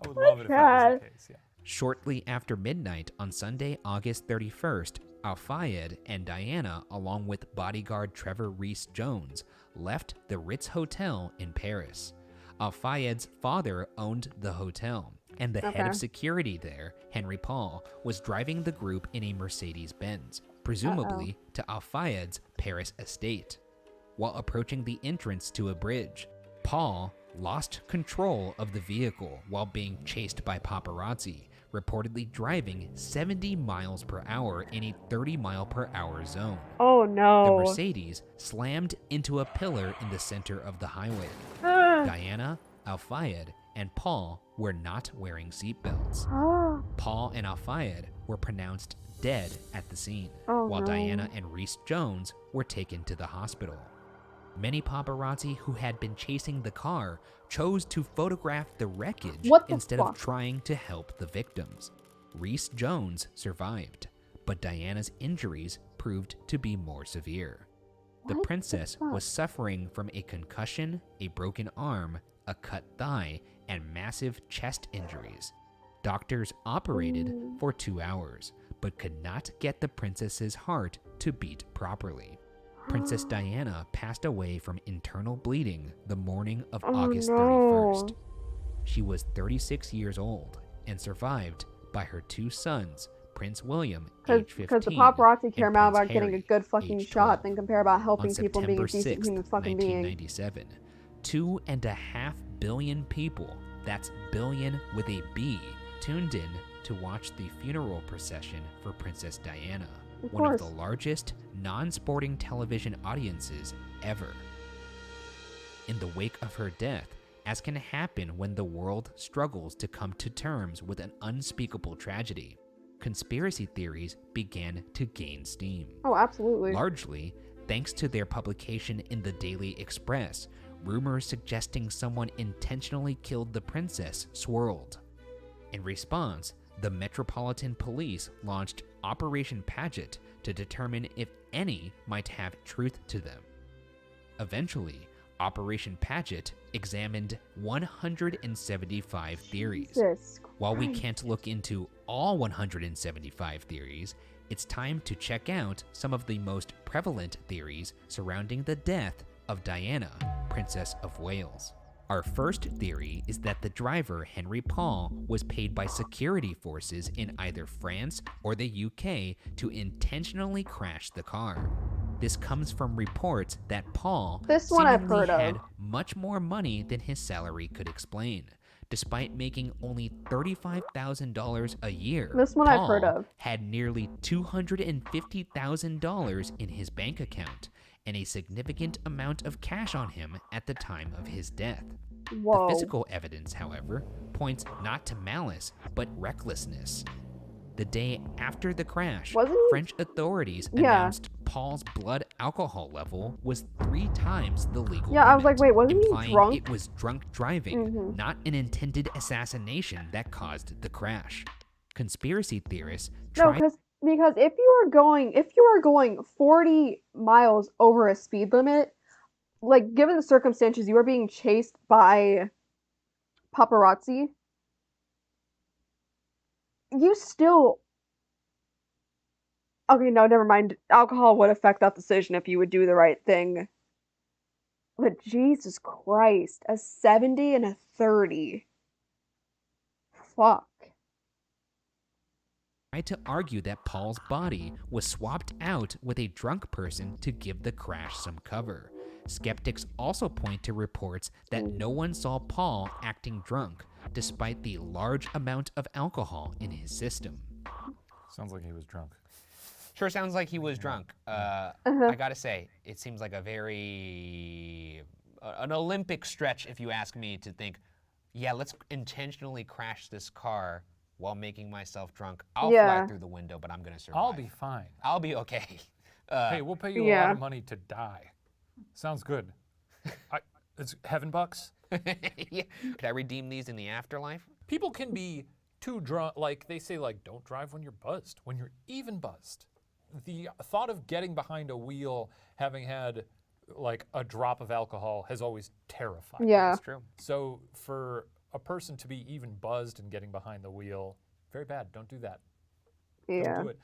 I would love it if that was the case. Yeah. Shortly after midnight on Sunday, August 31st, Al-Fayed and Diana, along with bodyguard Trevor Reese-Jones, left the Ritz Hotel in Paris. Al-Fayed's father owned the hotel, and the head of security there, Henry Paul, was driving the group in a Mercedes-Benz, presumably to Al-Fayed's Paris estate. While approaching the entrance to a bridge, Paul lost control of the vehicle while being chased by paparazzi, reportedly driving 70 miles per hour in a 30-mile-per-hour zone. Oh The no. Mercedes slammed into a pillar in the center of the highway. Diana, Al-Fayed, and Paul were not wearing seatbelts. Paul and Al-Fayed were pronounced dead at the scene, while no. Diana and Reese-Jones were taken to the hospital. Many paparazzi who had been chasing the car chose to photograph the wreckage What the instead fuck? of trying to help the victims. Reese-Jones survived, but Diana's injuries proved to be more severe. The What the princess fuck? was suffering from a concussion, a broken arm, a cut thigh, and massive chest injuries. Doctors operated for 2 hours, but could not get the princess's heart to beat properly. Princess Diana passed away from internal bleeding the morning of August 31st. She was 36 years old and survived by her 2 sons, Prince William, age 15, Because the paparazzi care and more Prince about getting a Harry, good fucking age shot 12. than compare about helping On people being a September decent 6th, human fucking being. 1997, 2.5 billion people, that's billion with a B, tuned in to watch the funeral procession for Princess Diana, Of one of course. the largest non-sporting television audiences ever. In the wake of her death, as can happen when the world struggles to come to terms with an unspeakable tragedy, conspiracy theories began to gain steam. Oh, absolutely. Largely, thanks to their publication in the Daily Express, rumors suggesting someone intentionally killed the princess swirled. In response, the Metropolitan Police launched Operation Paget to determine if any might have truth to them. Eventually, Operation Paget examined 175 theories. Jesus While we Christ. can't look into all 175 theories, it's time to check out some of the most prevalent theories surrounding the death of Diana, Princess of Wales. Our first theory is that the driver, Henry Paul, was paid by security forces in either France or the UK to intentionally crash the car. This comes from reports that Paul This one I've seemingly heard of. had much more money than his salary could explain. Despite making only $35,000 a year, This one I've heard Paul of. had nearly $250,000 in his bank account and a significant amount of cash on him at the time of his death. Whoa. The physical evidence, however, points not to malice, but recklessness. The day after the crash, Wasn't he- French authorities Yeah. announced Paul's blood alcohol level was 3 times the legal Yeah, I was like, limit, wait, wasn't he implying drunk? it was drunk driving, Mhm. not an intended assassination that caused the crash. Conspiracy theorists No, tried because if you are going 40 miles over a speed limit, like given the circumstances, you are being chased by paparazzi. You still. Okay, no, never mind. Alcohol would affect that decision if you would do the right thing. But Jesus Christ, a 70 and a 30. Fuck. tried to argue that Paul's body was swapped out with a drunk person to give the crash some cover. Skeptics also point to reports that no one saw Paul acting drunk, despite the large amount of alcohol in his system. Sounds like he was drunk. Sure sounds like he was drunk. I gotta say, it seems like a very an Olympic stretch, if you ask me, to think, yeah, let's intentionally crash this car while making myself drunk. I'll fly through the window, but I'm gonna survive. I'll be fine. I'll be okay. Hey, we'll pay you a lot of money to die. Sounds good. It's heaven bucks. Yeah. Could I redeem these in the afterlife? People can be too drunk. Like they say, like don't drive when you're buzzed. When you're even buzzed, the thought of getting behind a wheel, having had like a drop of alcohol, has always terrified me. Yeah. That's true. So for a person to be even buzzed and getting behind the wheel, very bad. Don't do that. Yeah. Don't do it.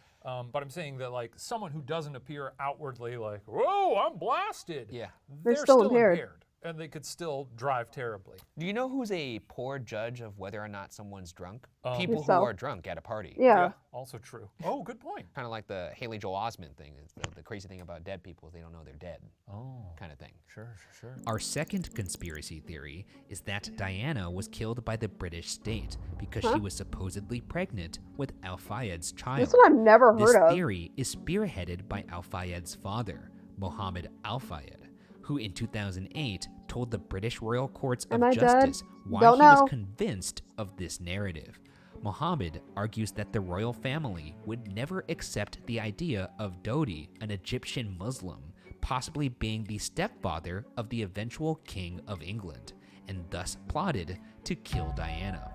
But I'm saying that like someone who doesn't appear outwardly like, whoa, I'm blasted. Yeah. They're still impaired. impaired. And they could still drive terribly. Do you know who's a poor judge of whether or not someone's drunk? People who Yourself. are drunk at a party. Yeah. Also true. Oh, good point. Kind of like the Haley Joel Osment thing. Is the crazy thing about dead people is they don't know they're dead. Oh. Kind of thing. Sure. Our second conspiracy theory is that Diana was killed by the British state because she was supposedly pregnant with Al Fayed's child. This one I've never This heard of. theory is spearheaded by Al Fayed's father, Mohammed Al Fayed, who in 2008 told the British Royal Courts of Am I dead? Justice why Don't he was know. convinced of this narrative. Mohammed argues that the royal family would never accept the idea of Dodi, an Egyptian Muslim, possibly being the stepfather of the eventual King of England, and thus plotted to kill Diana.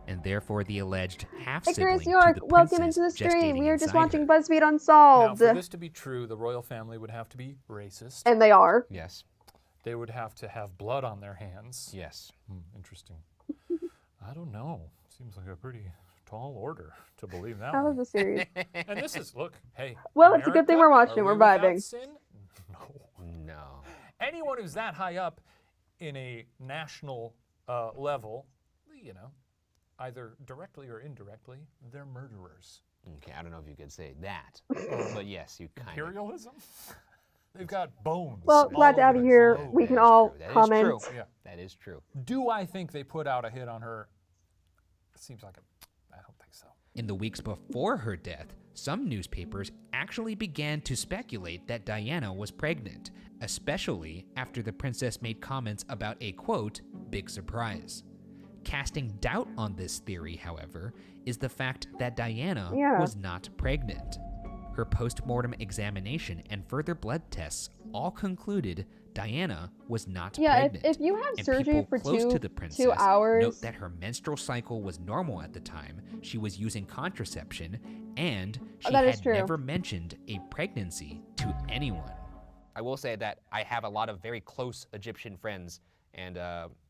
And therefore the alleged half-sibling Icarus to York, the welcome princess into the stream. gestating We are just inside watching her. BuzzFeed Now, Unsolved. for this to be true, the royal family would have to be racist. And they are. Yes. They would have to have blood on their hands. Yes. Interesting. I don't know. Seems like a pretty tall order to believe that I one. love the series. And this is, look, hey. Well, it's a good thing we're America, watching it. are We're we without vibing. sin? No. No. Anyone who's that high up in a national level, you know, either directly or indirectly, they're murderers. Okay, I don't know if you could say that, but yes, you kind of. Imperialism? They've got bones. Well, all glad to have over you the here. globe. We can That is all true. That is comment. true. Yeah. That is true. Do I think they put out a hit on her? It seems like I don't think so. In the weeks before her death, some newspapers actually began to speculate that Diana was pregnant, especially after the princess made comments about a, quote, big surprise. Casting doubt on this theory, however, is the fact that Diana was not pregnant. Her post-mortem examination and further blood tests all concluded Diana was not Yeah, pregnant. if you have and surgery people for close to two the princess hours, note that her menstrual cycle was normal at the time, she was using contraception, and she that is had true. never mentioned a pregnancy to anyone. I will say that I have a lot of very close Egyptian friends, and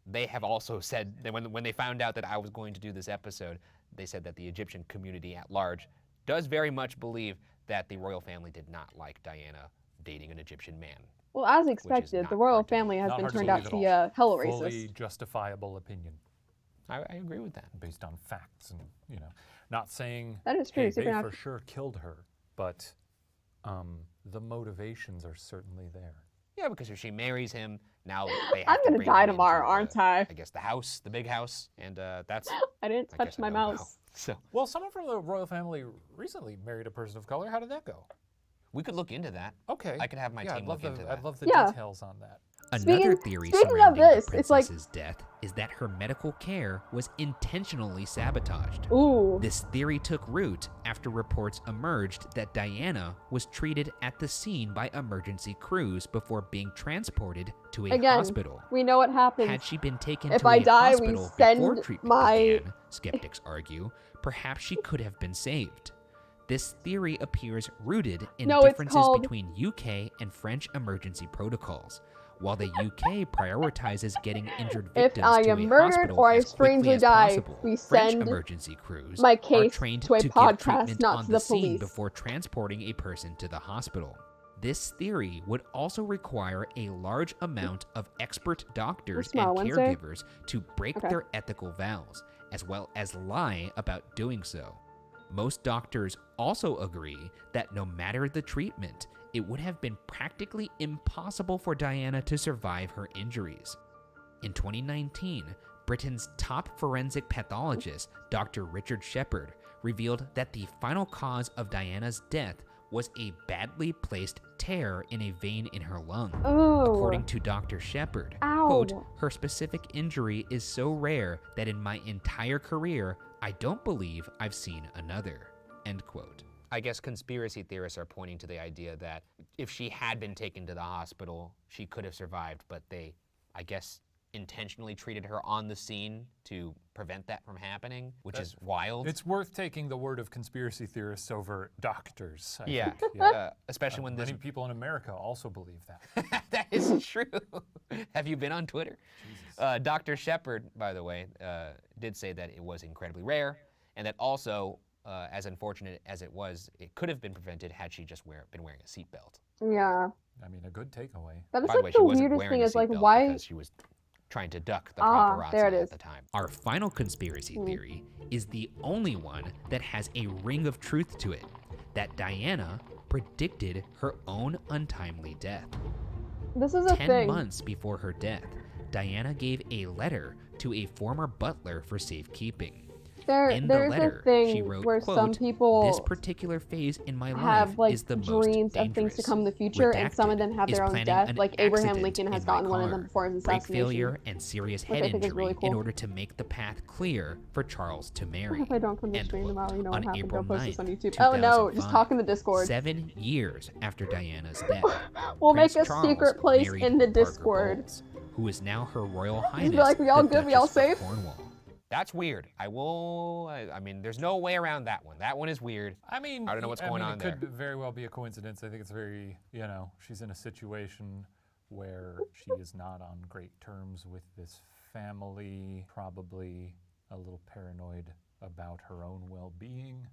they have also said that when they found out that I was going to do this episode, they said that the Egyptian community at large does very much believe that the royal family did not like Diana dating an Egyptian man. well, as is expected, not the royal hard to family has Not been hard to turned out believe to at be all. hella Fully racist. justifiable opinion I agree with that. based on facts and, you know, not saying That is true, hey, they Supernat- for sure killed her, but the motivations are certainly there. Yeah, because if she marries him, now they have I'm to gonna bring die him tomorrow, into aren't the, I? I guess the house, the big house, and that's. I didn't I touch guess a my no-go. mouse. So Well, someone from the royal family recently married a person of color. How did that go? we could look into that. Okay. I could have my yeah, team I'd love look into that. I'd love the Yeah. details on that. Another Speaking- theory speaking of surrounding this, the it's like- princess's death is that her medical care was intentionally sabotaged. Ooh. This theory took root after reports emerged that Diana was treated at the scene by emergency crews before being transported to a Again, hospital. we know what happens. Had she been taken If to I a die, we hospital send before treatment my- began, skeptics argue, perhaps she could have been saved. This theory appears rooted in No, it's differences called- between UK and French emergency protocols. While the UK prioritizes getting injured If victims I to am a murdered hospital or I as quickly strangely as die, possible, we French send emergency crews my are case trained to a give podcast, treatment not on to the the scene police. before transporting a person to the hospital. This theory would also require a large amount of expert doctors and Smile Wednesday? caregivers to break Okay. their ethical vows, as well as lie about doing so. Most doctors also agree that no matter the treatment, it would have been practically impossible for Diana to survive her injuries. In 2019, Britain's top forensic pathologist, Dr. Richard Shepherd, revealed that the final cause of Diana's death was a badly placed tear in a vein in her lung. Oh. According to Dr. Shepherd, Ow. quote, her specific injury is so rare that in my entire career, I don't believe I've seen another, end quote. I guess conspiracy theorists are pointing to the idea that if she had been taken to the hospital, she could have survived, but they, I guess, intentionally treated her on the scene to prevent that from happening, which is wild. It's worth taking the word of conspiracy theorists over doctors. I Yeah, think. especially when many people in America also believe that. That is true. Have you been on Twitter? Dr. Shepherd, by the way, did say that it was incredibly rare, and that also, as unfortunate as it was, it could have been prevented had she just been wearing a seatbelt. Yeah. I mean, a good takeaway. That is By the way, like she the wasn't weirdest wearing thing a is like seatbelt why. because she was trying to duck the Ah, paparazzi there it at is. the time. Our final conspiracy theory is the only one that has a ring of truth to it, that Diana predicted her own untimely death. This is a 10 thing. months before her death, Diana gave a letter to a former butler for safekeeping. In the There's letter, a thing she wrote, where quote, some people this particular phase in my have life like is the most dreams of things to come in the future, and some of them have is their own planning death. an Like Abraham accident Lincoln has in my gotten one of car, them before his brake assassination. failure and serious which head I think is injury really cool. in order to make the path clear for Charles to marry. If I don't come to End stream quote. tomorrow, you know what On happened. April Go post this 9th, on YouTube. Oh no, just 2005, talk in the Discord. 7 years after Diana's death, We'll Prince make a Charles secret place married in the Parker Discord. Bowles, who is now Her Royal Just Highness be like, we all the good, we all Duchess of safe? Cornwall. That's weird. I mean, there's no way around that one. That one is weird. I mean, I don't know what's going on it there. could very well be a coincidence. I think it's very, she's in a situation where she is not on great terms with this family, probably a little paranoid about her own well-being.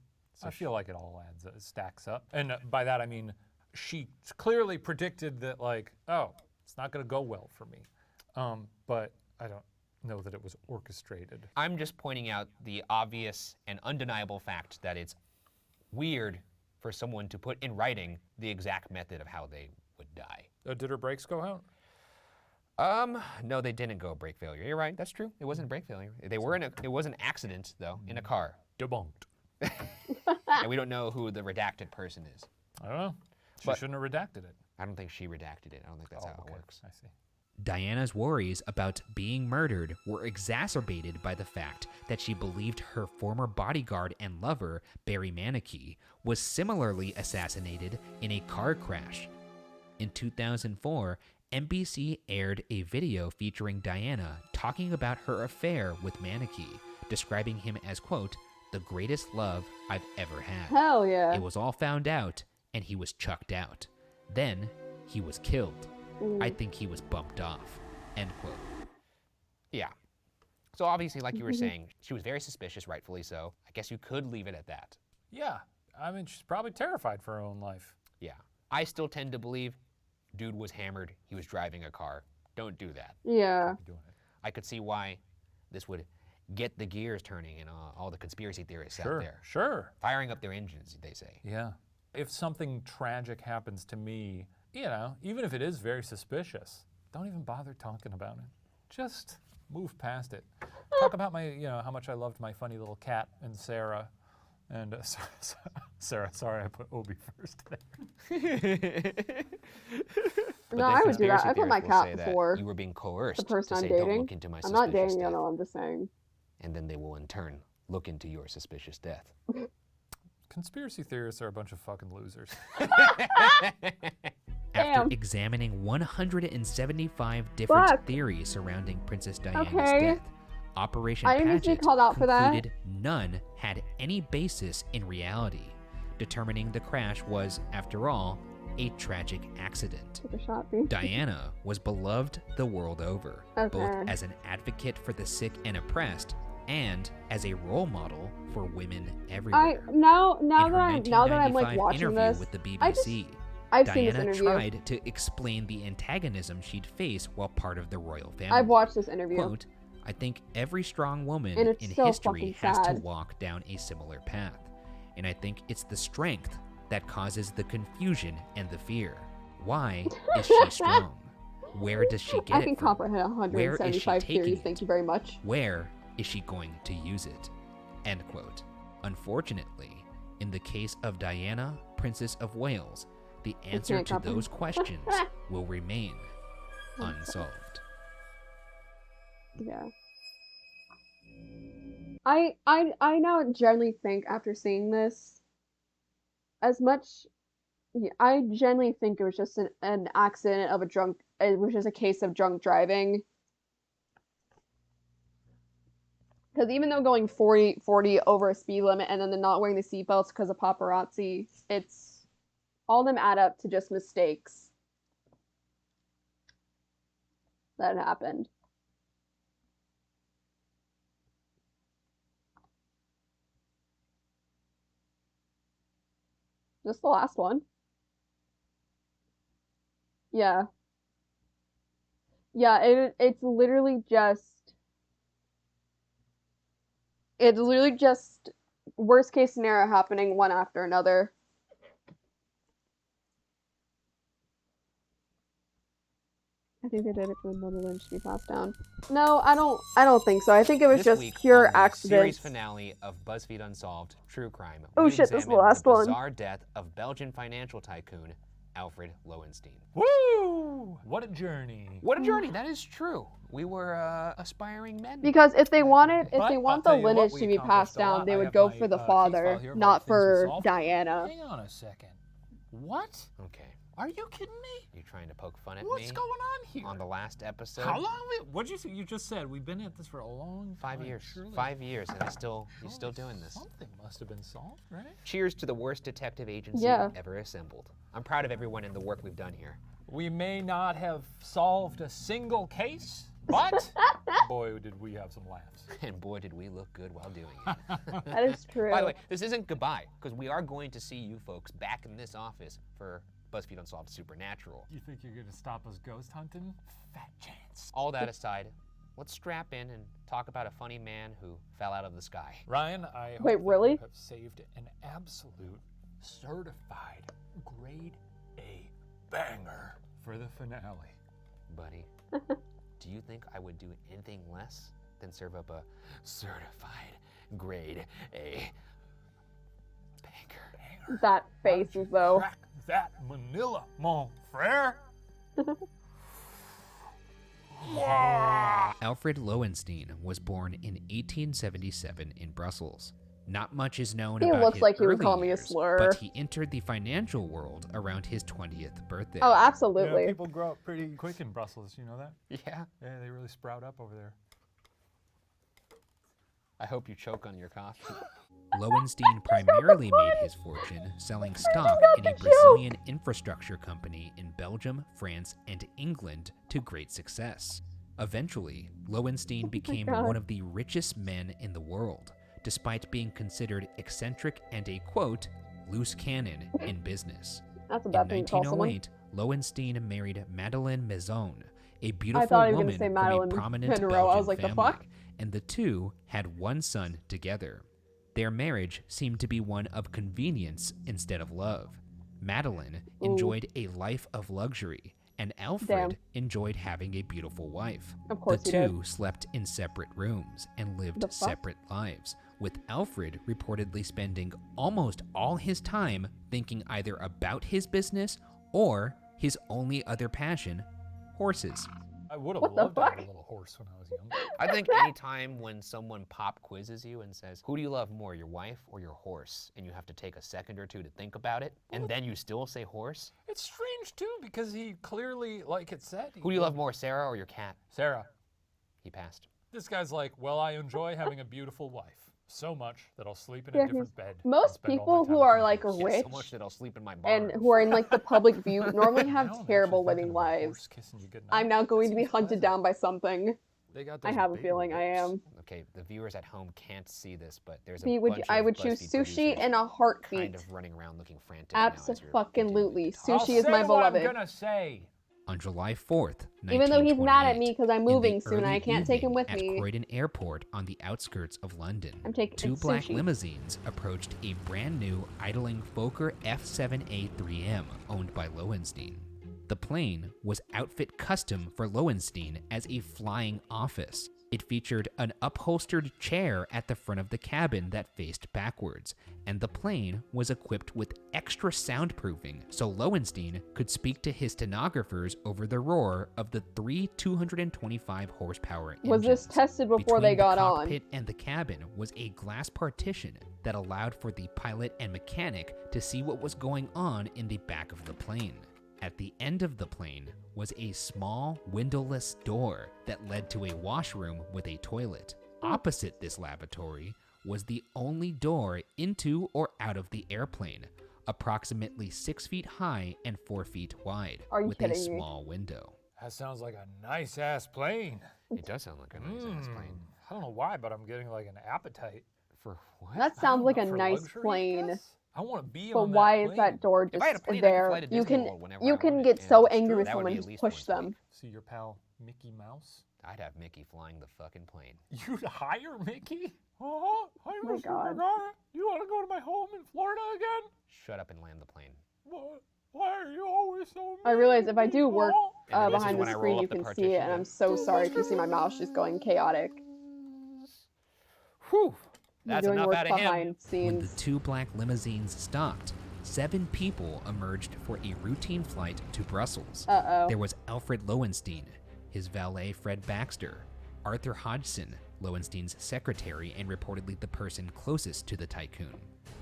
I feel like it all stacks up. And by that, I mean, she clearly predicted that, like, oh, it's not going to go well for me. But I don't know that it was orchestrated. I'm just pointing out the obvious and undeniable fact that it's weird for someone to put in writing the exact method of how they would die. Did her brakes go out? No, they didn't go brake failure. You're right. That's true. It wasn't brake failure. It was an accident though in a car. Debunked. And we don't know who the redacted person is. I don't know. She But- shouldn't have redacted it. I don't think she redacted it. I don't think that's how it okay. works. I see. Diana's worries about being murdered were exacerbated by the fact that she believed her former bodyguard and lover, Barry Manicky, was similarly assassinated in a car crash. In 2004, NBC aired a video featuring Diana talking about her affair with Manicky, describing him as, quote, the greatest love I've ever had. Hell yeah. It was all found out, and he was chucked out. Then, he was killed. I think he was bumped off. End quote. Yeah. So obviously, like you were saying, she was very suspicious, rightfully so. I guess you could leave it at that. Yeah. I mean, she's probably terrified for her own life. Yeah. I still tend to believe dude was hammered. He was driving a car. Don't do that. Yeah. I could see why this would get the gears turning and all the conspiracy theorists out there. Sure. Firing up their engines, they say. Yeah. If something tragic happens to me, even if it is very suspicious, don't even bother talking about it. Just move past it. Talk about my, how much I loved my funny little cat and Sarah. And Sarah, sorry I put Obi first there. No, I would do that. I put my cat say that before you were being coerced the person to I'm say, don't dating. look into my I'm not suspicious dating you, death. no, I'm just saying. And then they will in turn look into your suspicious death. Conspiracy theorists are a bunch of fucking losers. After examining 175 different Fuck. theories surrounding Princess Diana's Okay. death, Operation I didn't need to be Paget called out for that. concluded none had any basis in reality, determining the crash was, after all, a tragic accident. Take a shot, B. Diana was beloved the world over, Okay. both as an advocate for the sick and oppressed, and as a role model for women everywhere. Now In that her I'm like 1995 watching interview this, with the I BBC, I've seen this Diana interview. tried to explain the antagonism she'd face while part of the royal family. I've watched this interview. Quote, I think every strong woman And it's in so history fucking has to sad. walk down a similar path. and I think it's the strength that causes the confusion and the fear. Why is she strong? Where does she get I it can from? comprehend Where is she 175 taking theories. it? Thank you very much. Where is she going to use it? End quote. Unfortunately, in the case of Diana, Princess of Wales, the answer can't to comprehend. those questions will remain unsolved. Yeah. I now generally think after seeing this, as much, yeah, I generally think it was just an accident of it was just a case of drunk driving. Because even though going 40 over a speed limit and then not wearing the seatbelts because of paparazzi, all of them add up to just mistakes that happened. Just the last one. Yeah. Yeah, it's literally just worst case scenario happening one after another. I think they did it for the Netherlands to be passed down. No, I don't think so. I think it was This just week pure on the accident. series finale of BuzzFeed Unsolved True Crime. Oh we shit, this is the examine last one. bizarre death of Belgian financial tycoon Alfred Lowenstein. Woo! What a journey. What a journey! That is true. We were aspiring men. Because if they want the I'll tell you what, lineage we to be accomplished passed a down, lot. they I would have go my, for the case father, file here of all not the things we for solved. Diana. Hang on a second. What? Okay. Are you kidding me? You're trying to poke fun at What's me going on here? on the last episode. How long? What'd you say? You just said we've been at this for a long 5 time. years. Surely, 5 years, and you're still doing this. Something must have been solved, right? Cheers to the worst detective agency Yeah. ever assembled. I'm proud of everyone in the work we've done here. We may not have solved a single case, but boy, did we have some laughs. And boy, did we look good while doing it. That is true. By the way, this isn't goodbye, because we are going to see you folks back in this office for BuzzFeed Unsolved Supernatural. You think you're gonna stop us ghost hunting? Fat chance. All that aside, let's strap in and talk about a funny man who fell out of the sky. Ryan, I hope Wait, that really? you have saved an absolute certified grade A banger for the finale. Buddy, do you think I would do anything less than serve up a certified grade A banger? That face, though. Crack that Manila, mon frere. Alfred Lowenstein was born in 1877 in Brussels. Not much is known He about looks his like he would early call me a years, slur. but he entered the financial world around his 20th birthday. Oh, absolutely. Yeah, people grow up pretty quick in Brussels, you know that? Yeah. Yeah, they really sprout up over there. I hope you choke on your coffee. Lowenstein primarily made his fortune selling stock in a Brazilian infrastructure company in Belgium, France, and England to great success. Eventually, Lowenstein became God. one of the richest men in the world, despite being considered eccentric and a, quote, loose cannon in business. That's a In bad thing to call someone. 1908, Lowenstein married Madeleine Maison, a I beautiful thought he was woman gonna say from Madeline a prominent Monroe. Belgian I was like, the family, fuck? and the two had one son together. Their marriage seemed to be one of convenience instead of love. Madeline Ooh. enjoyed a life of luxury, and Alfred Damn. enjoyed having a beautiful wife. Of course the he two did. slept in separate rooms and lived The fuck? separate lives, with Alfred reportedly spending almost all his time thinking either about his business or his only other passion, horses. I would have What the loved to have a fuck? little horse when I was young. I think anytime when someone pop quizzes you and says, who do you love more, your wife or your horse? And you have to take a second or two to think about it, and then you still say horse? It's strange too because he clearly, like it said, Who do you love more, Sarah or your cat? Sarah. He passed. This guy's like, well, I enjoy having a beautiful wife so much that I'll sleep in Yeah, a different bed. and Most spend all my people time who with are my like horse. Yeah, rich so much that I'll sleep in my barn. and who are in like the public view normally Now have I'm terrible actually living thinking of a horse lives. kissing you goodnight. I'm now going to be Seems hunted pleasant. down by something. They got I those have a big feeling I lips. am. Okay, the viewers at home can't see this, but there's a See, bunch I of would choose BuzzFeed sushi producers in a heartbeat. kind of running around looking frantic now as you're Absolutely. I'll Sushi is say my what beloved. I'm gonna say. On July 4th, Even though he's mad at 1928, me because I'm in the moving soon, early I can't take him evening with at me. Croydon Airport on the outskirts of London, I'm taking two it's black sushi. limousines approached a brand new idling Fokker F-7A-3M owned by Lowenstein. The plane was outfit custom for Lowenstein as a flying office. It featured an upholstered chair at the front of the cabin that faced backwards, and the plane was equipped with extra soundproofing so Lowenstein could speak to his stenographers over the roar of the three 225 horsepower engines. Was this tested before they Between got the on? cockpit and the cabin was a glass partition that allowed for the pilot and mechanic to see what was going on in the back of the plane. At the end of the plane was a small windowless door that led to a washroom with a toilet. Opposite this lavatory was the only door into or out of the airplane, approximately 6 feet high and 4 feet wide, Are you with a kidding me? small window. That sounds like a nice ass plane. It does sound like a nice ass plane. I don't know why, but I'm getting like an appetite. For what? That sounds like a For nice luxury, I plane. guess? I want to be But on that why is plane. that door If I had a just plane, I could there? fly to You Disney can World whenever you I can wanted. get Yeah, so that's angry true. with That would someone be and at just least push once a them. week. See your pal Mickey Mouse? I'd have Mickey flying the fucking plane. You'd hire Mickey? Oh, hi, my Mr. God. Vergara. You want to go to my home in Florida again? Shut up and land the plane. What? Why are you always so I realize if I do mean? work Oh. And this is behind the when I roll screen, up you the can see partition it, and I'm then. so sorry if you see my mouse just going chaotic. Whew. I'm That's doing enough work out of him. behind When the scenes. two black limousines stopped, 7 people emerged for a routine flight to Brussels. Uh-oh. There was Alfred Lowenstein, his valet Fred Baxter, Arthur Hodgson, Lowenstein's secretary and reportedly the person closest to the tycoon,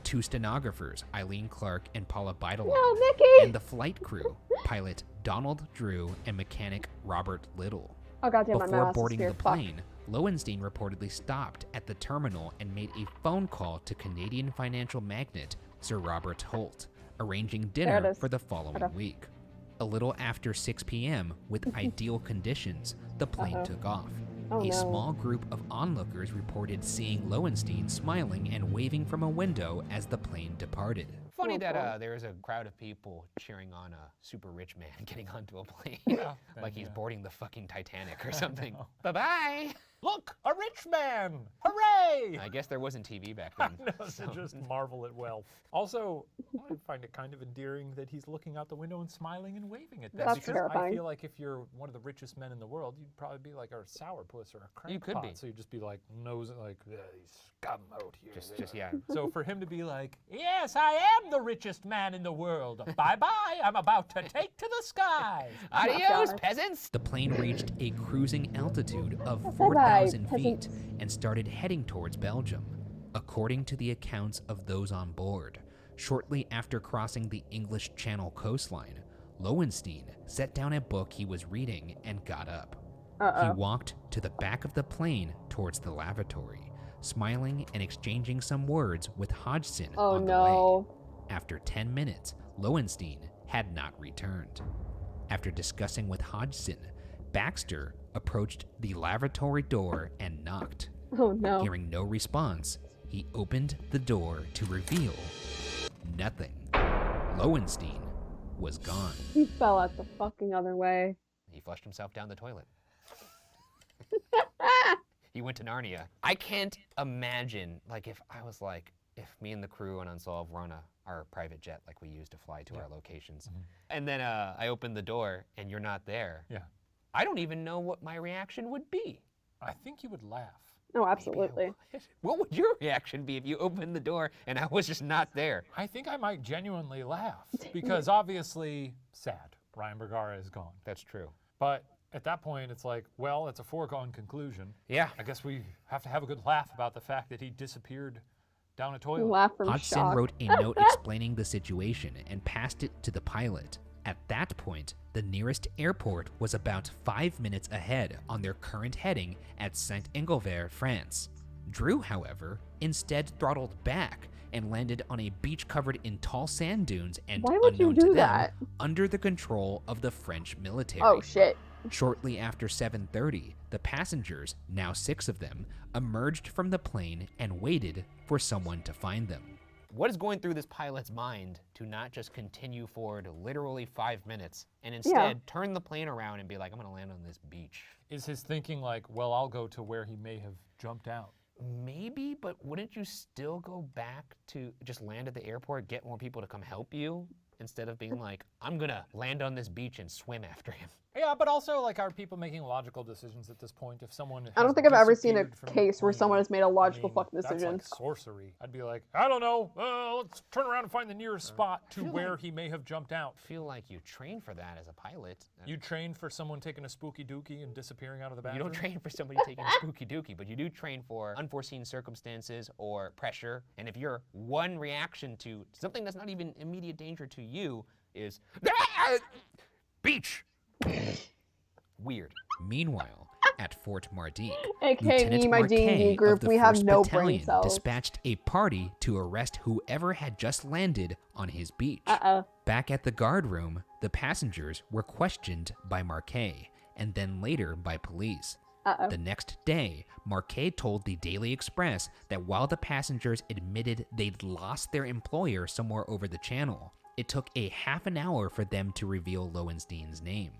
2 stenographers, Eileen Clark and Paula Beidelon, No, Mickey! and the flight crew, pilot Donald Drew and mechanic Robert Little. Oh goddamn, my Before mouse boarding is here. the Fuck. plane, Lowenstein reportedly stopped at the terminal and made a phone call to Canadian financial magnate Sir Robert Holt, arranging There dinner it is. for the following Hold on. week. A little after 6 p.m., with ideal conditions, the plane Uh-oh. took off. Oh, a no. small group of onlookers reported seeing Lowenstein smiling and waving from a window as the plane departed. Funny Oh, that boy. there is a crowd of people cheering on a super rich man getting onto a plane. Yeah. Like he's Yeah. boarding the fucking Titanic or something. Bye-bye. Look, a rich man! Hooray! I guess there wasn't TV back then. No, to just marvel at wealth. Also, I find it kind of endearing that he's looking out the window and smiling and waving at them. That's because terrifying. I feel like if you're one of the richest men in the world, you'd probably be like a sourpuss or a crackpot. You could be. So you'd just be like nosing like, "Yeah, these scum out here. Just yeah. So for him to be like, yes, I am the richest man in the world. Bye-bye, I'm about to take to the sky. Adios, God. peasants. The plane reached a cruising altitude of Bye-bye, 4,000 feet peasants. and started heading towards Belgium. According to the accounts of those on board, shortly after crossing the English Channel coastline, Lowenstein set down a book he was reading and got up. He Uh-oh. walked to the back of the plane towards the lavatory, smiling and exchanging some words with Hodgson Oh on the no. way. After 10 minutes, Lowenstein had not returned. After discussing with Hodgson, Baxter approached the lavatory door and knocked. Oh no. Hearing no response, he opened the door to reveal nothing. Lowenstein was gone. He fell out the fucking other way. He flushed himself down the toilet. He went to Narnia. I can't imagine, like, if me and the crew on Unsolved were on our private jet like we used to fly to our locations, and then I opened the door and you're not there. Yeah. I don't even know what my reaction would be. I think you would laugh. Oh, Maybe I absolutely. would. What would your reaction be if you opened the door and I was just not there? I think I might genuinely laugh because obviously sad. Ryan Bergara is gone. That's true. But at that point, it's like, well, it's a foregone conclusion. Yeah. I guess we have to have a good laugh about the fact that he disappeared down a toilet. Laugh from Hodgson shock. wrote a note explaining the situation and passed it to the pilot. At that point, the nearest airport was about 5 minutes ahead on their current heading at Saint-Engelbert, France. Drew, however, instead throttled back and landed on a beach covered in tall sand dunes and, Why would you unknown to do them, that? under the control of the French military. Oh shit. Shortly after 7:30, the passengers, now 6 of them, emerged from the plane and waited for someone to find them. What is going through this pilot's mind to not just continue forward literally 5 minutes and instead turn the plane around and be like, I'm gonna land on this beach? Is his thinking like, well, I'll go to where he may have jumped out? Maybe, but wouldn't you still go back to just land at the airport, get more people to come help you, instead of being like, I'm gonna land on this beach and swim after him? Yeah, but also, like, are people making logical decisions at this point? If someone I don't has think I've ever seen a disappeared from the case where plane, someone has made a logical I mean, fucking that's decision. like sorcery. I'd be like, I don't know, let's turn around and find the nearest spot to where he may have jumped out. Feel like you train for that as a pilot. You train for someone taking a spooky dookie and disappearing out of the You bathroom? don't train for somebody taking a spooky dookie, but you do train for unforeseen circumstances or pressure. And if your one reaction to something that's not even immediate danger to you is, beach! Weird. Meanwhile, at Fort Mardique, AKA me, my D&D Marquet group, of the we have 1st no Battalion brain cells. dispatched a party to arrest whoever had just landed on his beach. Uh-oh. Back at the guard room, the passengers were questioned by Marquet and then later by police. Uh-oh. The next day, Marquet told the Daily Express that while the passengers admitted they'd lost their employer somewhere over the channel, it took a half an hour for them to reveal Lowenstein's name.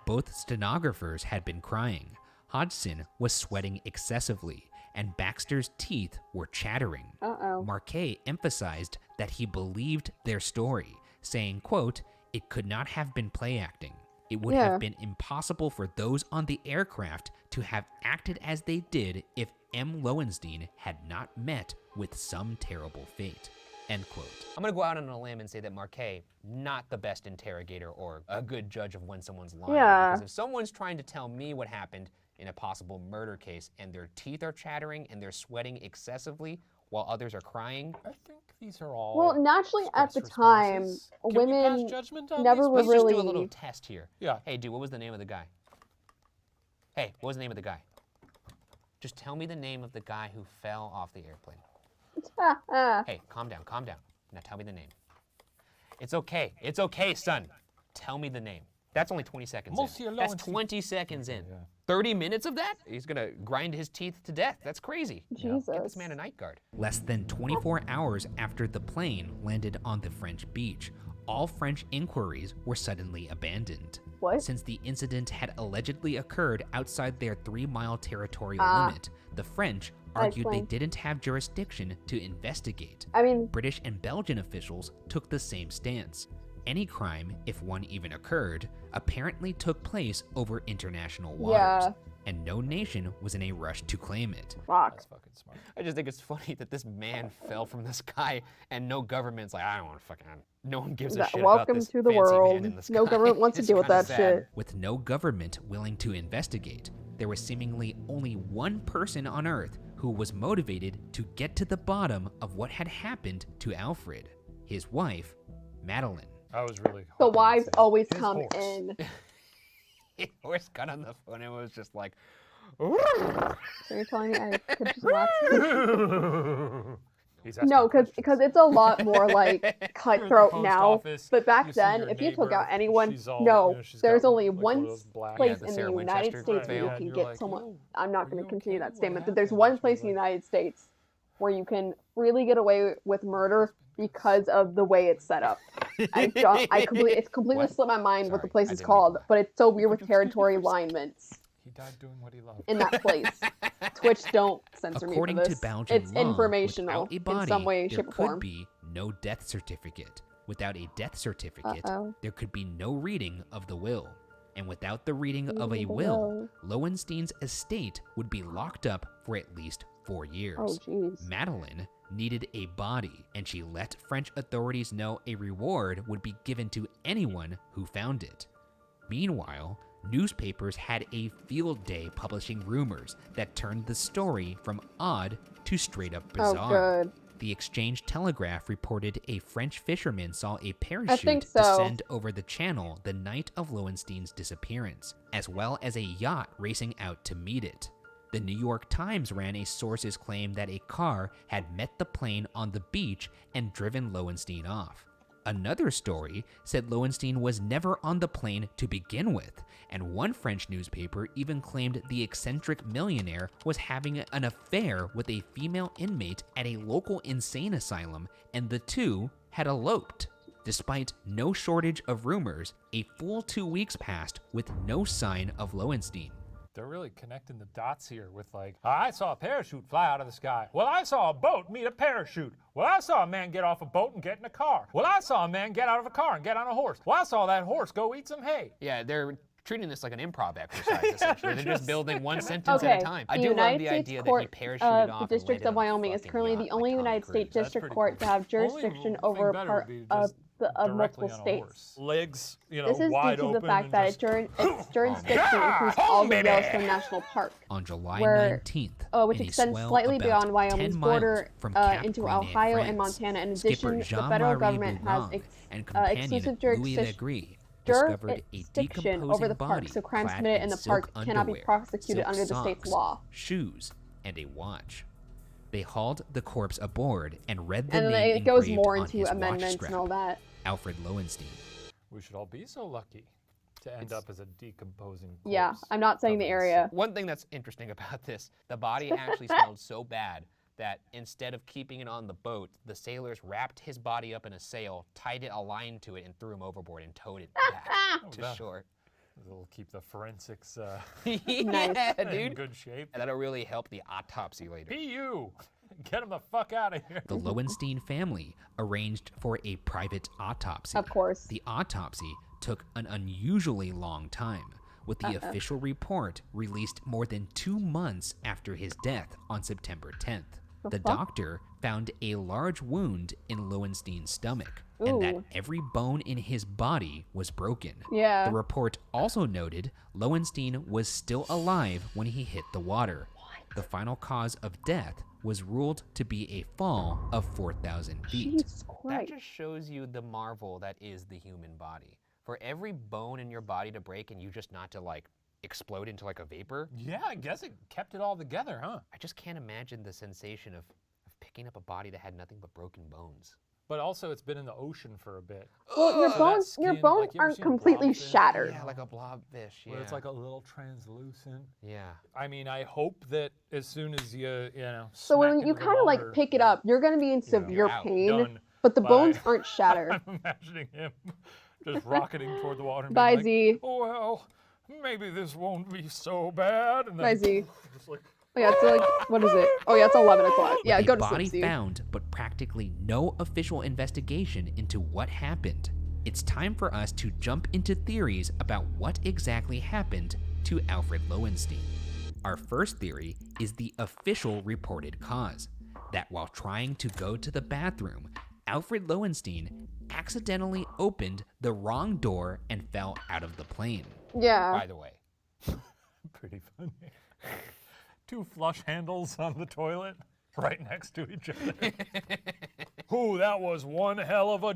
Both stenographers had been crying. Hodgson was sweating excessively, and Baxter's teeth were chattering. Uh-oh. Marquet emphasized that he believed their story, saying, quote, "It could not have been play acting. It would have been impossible for those on the aircraft to have acted as they did if M. Lowenstein had not met with some terrible fate." End quote. I'm gonna go out on a limb and say that Marquet, not the best interrogator or a good judge of when someone's lying. Yeah. Because if someone's trying to tell me what happened in a possible murder case and their teeth are chattering and they're sweating excessively while others are crying. I think these are all. Well, naturally, at the time, responses. Can we women pass judgment on never these? were Let's really. just do a little test here. Yeah. Hey, dude, what was the name of the guy? Hey, what was the name of the guy? Just tell me the name of the guy who fell off the airplane. Hey, calm down, calm down. Now tell me the name. It's okay, son. Tell me the name. That's only 20 seconds Monsieur in. That's Lowenstein. 20 seconds in. Yeah. 30 minutes of that? He's gonna grind his teeth to death. That's crazy. Jesus. Get this man a night guard. Less than 24 hours after the plane landed on the French beach, all French inquiries were suddenly abandoned. What? Since the incident had allegedly occurred outside their 3-mile territorial limit, the French argued they explains. didn't have jurisdiction to investigate. I mean, British and Belgian officials took the same stance. Any crime, if one even occurred, apparently took place over international waters, Yeah. and no nation was in a rush to claim it. fuck. That's fucking smart. I just think it's funny that this man fell from the sky and no government's like, I don't want to fucking. No one gives a That- shit about welcome this to the fancy man world. in the No sky. government wants to It's deal with kinda that sad. shit. With no government willing to investigate, there was seemingly only one person on Earth who was motivated to get to the bottom of what had happened to Alfred, his wife, Madeline. I was really. The hoping wives that always his come horse. in. Horse got on the phone and was just like, So you're telling me I could just wax? He's asking No, questions. because it's a lot more like You're at the cutthroat post now. office, But back you see then, your if you took neighbor, out anyone, she's all, no, you know, she's there's got, only like, one one of those black- place Yeah, the in the Sarah United Winchester States where you veil. can You're get like, someone. "Oh, I'm not are going you to continue okay? that What statement, but there's happened?" one She's place in the like- United States where you can really get away with murder because of the way it's set up. It's completely What? slipped my mind what the Sorry, place I is didn't mean called, to. but it's so weird with territory alignments He died doing what he loved. in that place. Twitch, don't censor According me for to this. Belgian It's law, informational without a body, in some way, there shape, or could form. be no death certificate. Without a death certificate, Uh-oh. there could be no reading of the will. And without the reading of a Reading the will, Lowenstein's estate would be locked up for at least 4 years. Oh, jeez. Madeline needed a body, and she let French authorities know a reward would be given to anyone who found it. Meanwhile, newspapers had a field day publishing rumors that turned the story from odd to straight up Oh, bizarre. good. The Exchange Telegraph reported a French fisherman saw a parachute think so. descend over the channel the night of Lowenstein's disappearance, as well as a yacht racing out to meet it. The New York Times ran a source's claim that a car had met the plane on the beach and driven Lowenstein off. Another story said Lowenstein was never on the plane to begin with, and one French newspaper even claimed the eccentric millionaire was having an affair with a female inmate at a local insane asylum, and the two had eloped. Despite no shortage of rumors, a full 2 weeks passed with no sign of Lowenstein. They're really connecting the dots here with like, I saw a parachute fly out of the sky. Well, I saw a boat meet a parachute. Well, I saw a man get off a boat and get in a car. Well, I saw a man get out of a car and get on a horse. Well, I saw that horse go eat some hay. Yeah, they're treating this like an improv exercise, essentially. They're just building one sentence Okay, at a time. I the do love United the States idea Court that he parachuted off the and District landed of on a Wyoming is fucking currently the yacht only like Tom United Cruise. States That's District pretty Court cool. to have Only jurisdiction thing over better part would be of just multiple directly on a states. horse. Legs, This is due wide to the open fact and that just- its jurisdiction includes all of Yellowstone National Park, On July where, 19th, which in a extends swell slightly about beyond 10 Wyoming's miles border from Cap into Gris-Nez, Ohio and France, Montana. In Skipper addition, the federal Jean-Marie government has Bougon and companion exclusive Louis Legree discovered a jurisdiction over decomposing the park, body so crimes clad committed in the silk park cannot be underwear, prosecuted silk under the state's socks, law. shoes, and a watch. They hauled the corpse aboard and read the And then name it goes engraved more on into his amendments watch and strap, all that. Alfred Lowenstein. We should all be so lucky to end up as a decomposing corpse. Yeah, I'm not saying the area. One thing that's interesting about this, the body actually smelled so bad that instead of keeping it on the boat, the sailors wrapped his body up in a sail, tied a line to it, and threw him overboard and towed it back to that- shore. It'll keep the forensics Yeah, in dude. good shape. And that'll really help the autopsy later. PU, get him the fuck out of here. The Lowenstein family arranged for a private autopsy. Of course. The autopsy took an unusually long time, with the official report released more than 2 months after his death on September 10th. The doctor found a large wound in Lowenstein's stomach, and that Ooh. every bone in his body was broken. Yeah. The report also noted Lowenstein was still alive when he hit the water. The final cause of death was ruled to be a fall of 4,000 feet. Jesus That Christ. just shows you the marvel that is the human body. For every bone in your body to break and you just not to like explode into like a vapor, Yeah, I guess it kept it all together, huh? I just can't imagine the sensation of picking up a body that had nothing but broken bones. But also, it's been in the ocean for a bit. Well, your So that bones, your skin, bones like, you ever aren't seen completely blobfish? shattered. Yeah, like a blobfish. Yeah. Where it's like a little translucent. yeah. I mean, I hope that as soon as you know. So smack when you into the kind of like water, pick it up, you're gonna be in severe you're out, pain, done. but the Bye. bones aren't shattered. I'm imagining him just rocketing toward the water. And Bye, being like, Z. oh well, maybe this won't be so bad. And then Bye, Z. just like, Oh yeah, it's like, what is it? Oh yeah, it's 11 o'clock. Yeah, With go a to body sleep, Z. found, but practically no official investigation into what happened. It's time for us to jump into theories about what exactly happened to Alfred Lowenstein. Our first theory is the official reported cause, that while trying to go to the bathroom, Alfred Lowenstein accidentally opened the wrong door and fell out of the plane. Yeah. By the way, pretty funny. 2 flush handles on the toilet right next to each other. Ooh, that was one hell of a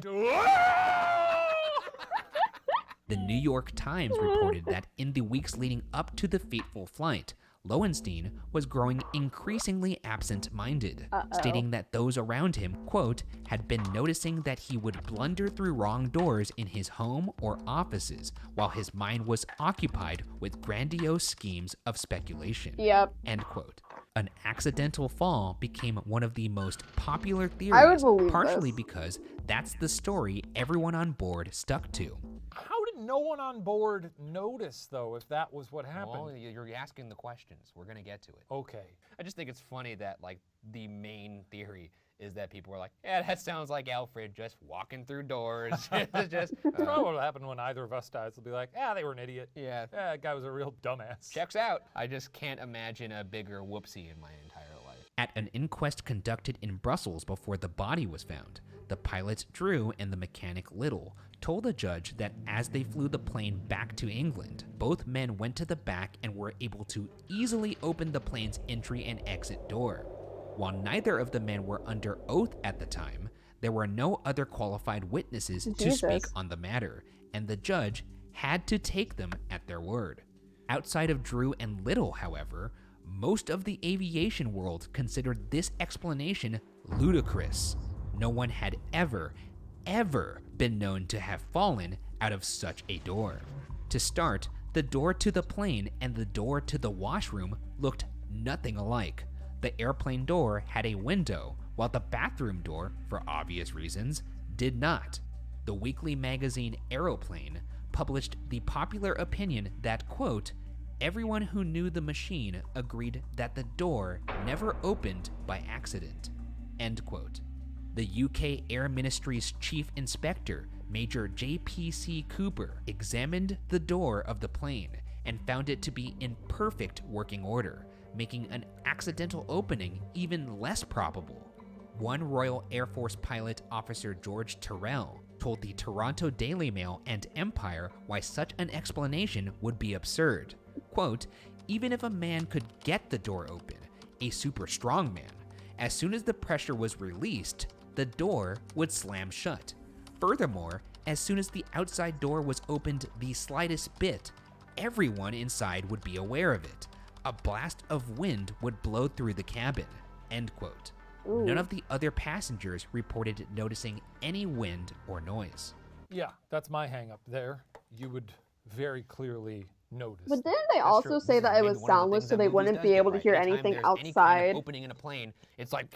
The New York Times reported that in the weeks leading up to the fateful flight, Lowenstein was growing increasingly absent-minded, stating that those around him, quote, had been noticing that he would blunder through wrong doors in his home or offices while his mind was occupied with grandiose schemes of speculation. Yep. End quote. An accidental fall became one of the most popular I would theories, believe partially this. because that's the story everyone on board stuck to. How did no one on board notice, though, if that was what happened? well, you're asking the questions. We're gonna get to it. Okay. I just think it's funny that like the main theory is that people were like, yeah, that sounds like Alfred just walking through doors. just Probably what will happen when either of us dies. They'll be like, they were an idiot. yeah, That guy was a real dumbass. checks out. I just can't imagine a bigger whoopsie in my entire life. At an inquest conducted in Brussels before the body was found, the pilot Drew and the mechanic Little told the judge that as they flew the plane back to England, both men went to the back and were able to easily open the plane's entry and exit door. While neither of the men were under oath at the time, there were no other qualified witnesses to speak Jesus. on the matter, and the judge had to take them at their word. Outside of Drew and Little, however, most of the aviation world considered this explanation ludicrous. No one had ever been known to have fallen out of such a door. To start, the door to the plane and the door to the washroom looked nothing alike. The airplane door had a window, while the bathroom door, for obvious reasons, did not. The weekly magazine Aeroplane published the popular opinion that, quote, everyone who knew the machine agreed that the door never opened by accident, end quote. The UK Air Ministry's chief inspector, Major J.P.C. Cooper, examined the door of the plane and found it to be in perfect working order, making an accidental opening even less probable. One Royal Air Force pilot, Officer George Terrell, told the Toronto Daily Mail and Empire why such an explanation would be absurd. Quote, even if a man could get the door open, a super strong man, as soon as the pressure was released, the door would slam shut. Furthermore, as soon as the outside door was opened the slightest bit, everyone inside would be aware of it. A blast of wind would blow through the cabin, end quote. Ooh. None of the other passengers reported noticing any wind or noise. Yeah, that's my hang up there. You would very clearly notice. But didn't they That's also true. say This is that it maybe was one of the soundless things so that they movies wouldn't does be get able to right. hear Anytime anything there's any kind of outside? opening in a plane, it's like,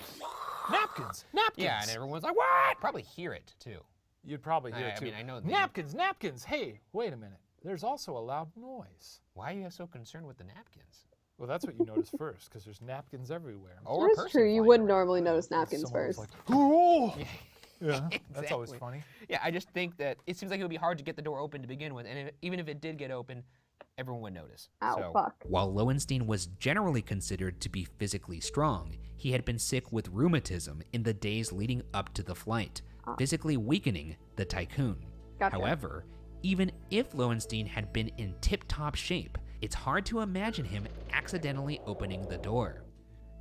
Napkins! yeah, and everyone's like, what? Probably hear it too. You'd probably hear it I too. mean, I know that- Napkins, napkins! Hey, wait a minute. There's also a loud noise. Why are you so concerned with the napkins? Well, that's what you notice first, because there's napkins everywhere. Or a That's person true. You flying wouldn't around. normally notice napkins Someone was first. like, "Ooh!" Yeah, Yeah, that's always exactly. funny. Yeah, I just think that it seems like it would be hard to get the door open to begin with, and even if it did get open, everyone would notice. Ow, so, fuck. While Lowenstein was generally considered to be physically strong, he had been sick with rheumatism in the days leading up to the flight, physically weakening the Tycoon. Gotcha. However, even if Lowenstein had been in tip-top shape, it's hard to imagine him accidentally opening the door.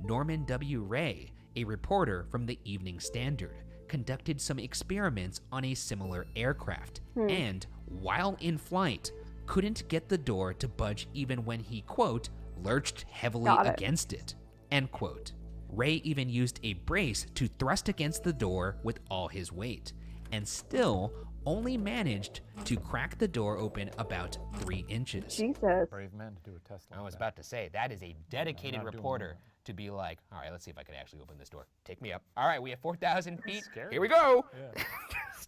Norman W. Ray, a reporter from the Evening Standard, conducted some experiments on a similar aircraft, and, while in flight, couldn't get the door to budge even when he, quote, lurched heavily Got it. against it, end quote. Ray even used a brace to thrust against the door with all his weight, and still only managed to crack the door open about 3 inches. Jesus. Brave man to do a test like I was that. about to say, that is a dedicated not doing reporter to be like, all right, let's see if I can actually open this door. Take me up. All right, we have 4,000 feet. Scary. Here we go. Yeah.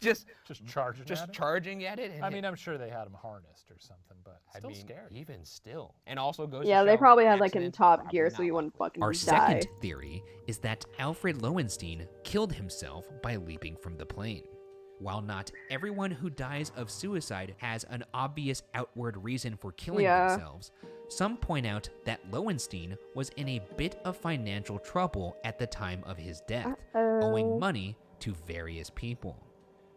just charging at it? charging at it. And I mean, I'm sure they had him harnessed or something, but I still mean, scary. even still. And also goes Yeah, to they show probably had like in accidents top probably gear so not you wouldn't fucking Our die. second theory is that Alfred Lowenstein killed himself by leaping from the plane. While not everyone who dies of suicide has an obvious outward reason for killing Yeah. themselves, some point out that Lowenstein was in a bit of financial trouble at the time of his death, owing money to various people.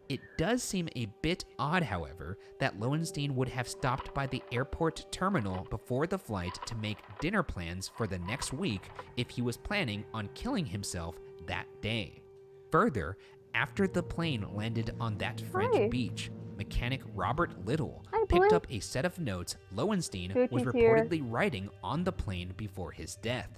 It does seem a bit odd, however, that Lowenstein would have stopped by the airport terminal before the flight to make dinner plans for the next week if he was planning on killing himself that day. Further, after the plane landed on that French Hi. beach, mechanic Robert Little Hi, picked boy. up a set of notes Lowenstein was Gucci's here. reportedly writing on the plane before his death.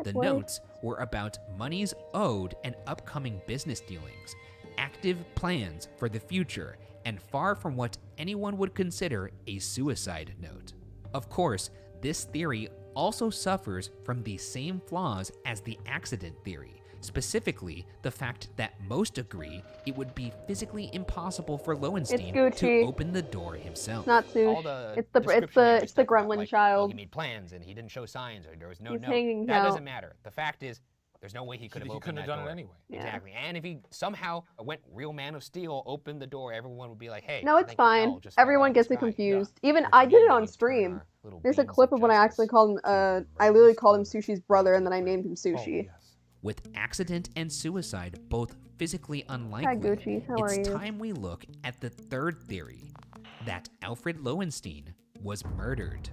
The boy. notes were about monies owed and upcoming business dealings, active plans for the future, and far from what anyone would consider a suicide note. Of course, this theory also suffers from the same flaws as the accident theory. Specifically, the fact that most agree it would be physically impossible for Lowenstein to Gucci. open the door himself. It's not all Sush. the It's the description and it's the everything, gremlin like, child. Well, he made plans and he didn't show signs or there was no He's note. hanging That out. doesn't matter. The fact is, there's no way he could have He opened couldn't have that done it door. anyway. Yeah. Exactly. And if he somehow went real Man of Steel, opened the door, everyone would be like, hey. No, I it's think fine. Hell just fell out Everyone of the gets it sky. confused. Even It's I did me it on against stream. our little There's a beings clip of when I actually justice. called him. I literally called him Sushi's brother, and then I named him Oh, Sushi. yes. With accident and suicide both physically unlikely, Gucci. How it's are you? time we look at the third theory, that Alfred Lowenstein was murdered.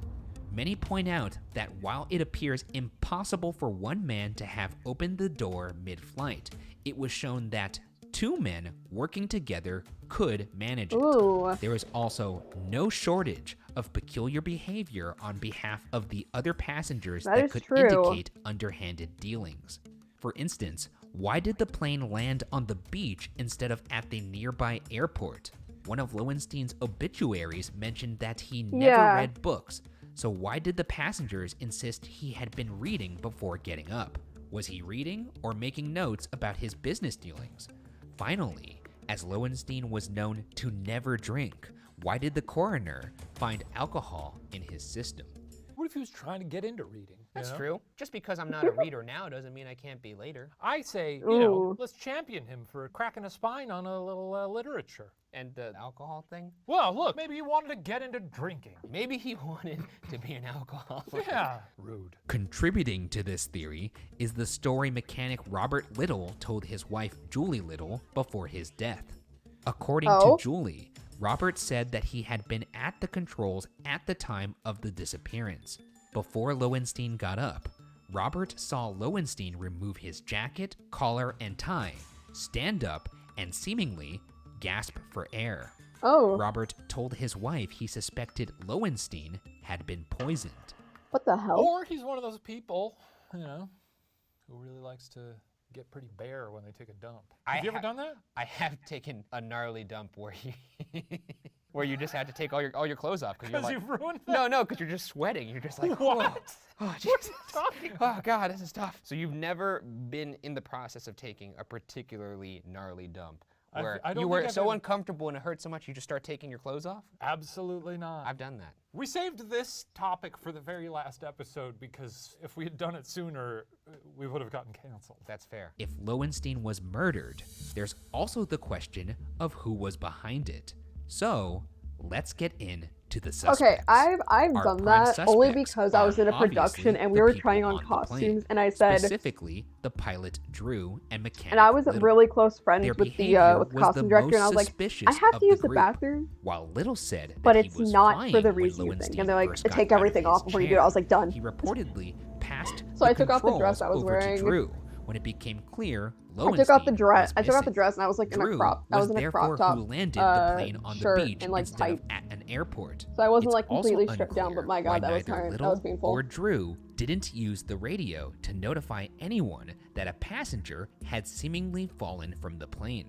Many point out that while it appears impossible for one man to have opened the door mid-flight, it was shown that 2 men working together could manage it. Ooh. There is also no shortage of peculiar behavior on behalf of the other passengers That that is could true. indicate underhanded dealings. For instance, Why did the plane land on the beach instead of at the nearby airport? One of Lowenstein's obituaries mentioned that he never read books, so why did the passengers insist he had been reading before getting up? Was he reading or making notes about his business dealings? Finally, as Lowenstein was known to never drink, why did the coroner find alcohol in his system? What if he was trying to get into reading? That's true. Just because I'm not a reader now doesn't mean I can't be later. I say, you know, let's champion him for cracking a spine on a little literature. And the alcohol thing? Well, look, maybe he wanted to get into drinking. Maybe he wanted to be an alcoholic. Yeah. Rude. Contributing to this theory is the story mechanic Robert Little told his wife Julie Little before his death. According to Julie, Robert said that he had been at the controls at the time of the disappearance. Before Lowenstein got up, Robert saw Lowenstein remove his jacket, collar, and tie, stand up, and seemingly gasp for air. Robert told his wife he suspected Lowenstein had been poisoned. What the hell? Or he's one of those people, you know, who really likes to get pretty bare when they take a dump. Have you ever done that? I have taken a gnarly dump where you where you just had to take all your clothes off because you're like, you've ruined that? No, because you're just sweating. You're just like, what? Oh, Jesus. Oh, God, this is tough. So you've never been in the process of taking a particularly gnarly dump where you were so uncomfortable and it hurt so much you just start taking your clothes off? Absolutely not. I've done that. We saved this topic for the very last episode because if we had done it sooner, we would have gotten canceled. That's fair. If Lowenstein was murdered, there's also the question of who was behind it. So, let's get into the suspects. Okay, I've Our done prime that only suspects because I was in a are production obviously and we the were people trying on the plane, costumes, and I said, specifically the pilot Drew and mechanic and I was Little. really close friends Their with the behavior was costume the director, and I most was like, suspicious I have of to use the group. bathroom, While Little said that but he it's was not fine for the when reason you think. Lowenstein And they're like, first got take out of everything his off before you do it. chair. I was like, done. He reportedly passed So I took off the dress controls I was over to wearing. Drew when it became clear I Lowenstein took off the dress. was I took off the missing. dress, and I was like in a Drew crop. I was in a therefore crop top, who landed the plane on the shirt beach and like instead tight. of at an airport. So I wasn't It's like completely also stripped down, unclear but my why God, that was neither hard. That Little was painful. or Drew didn't use the radio to notify anyone that a passenger had seemingly fallen from the plane.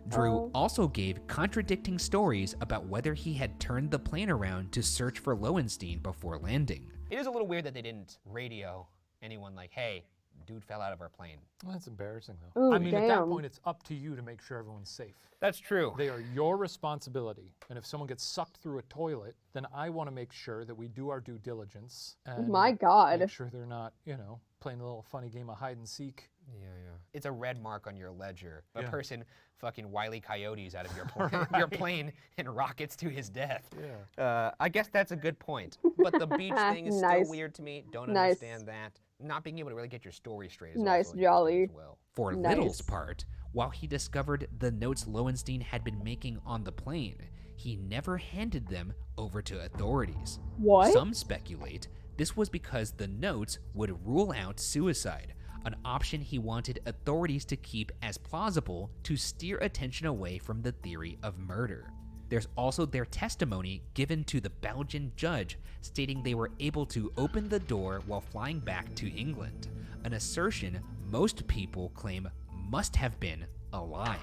Drew also gave contradicting stories about whether he had turned the plane around to search for Lowenstein before landing. It is a little weird that they didn't radio anyone like, hey, dude fell out of our plane. Well, that's embarrassing, though. Ooh, I mean, at that damn. point, it's up to you to make sure everyone's safe. That's true. They are your responsibility. And if someone gets sucked through a toilet, then I want to make sure that we do our due diligence. And My God. make sure they're not, you know, playing a little funny game of hide and seek. Yeah. It's a red mark on your ledger. A Yeah. person fucking Wile E. Coyotes out of your plane, your plane and rockets to his death. Yeah. I guess that's a good point. But the beach thing is Nice. still weird to me. Don't Nice. understand that. Not being able to really get your story straight is Nice, also jolly. interesting as well. For Nice. Little's part, while he discovered the notes Lowenstein had been making on the plane, he never handed them over to authorities. What? Some speculate this was because the notes would rule out suicide, an option he wanted authorities to keep as plausible to steer attention away from the theory of murder. There's also their testimony given to the Belgian judge stating they were able to open the door while flying back to England, an assertion most people claim must have been a lie.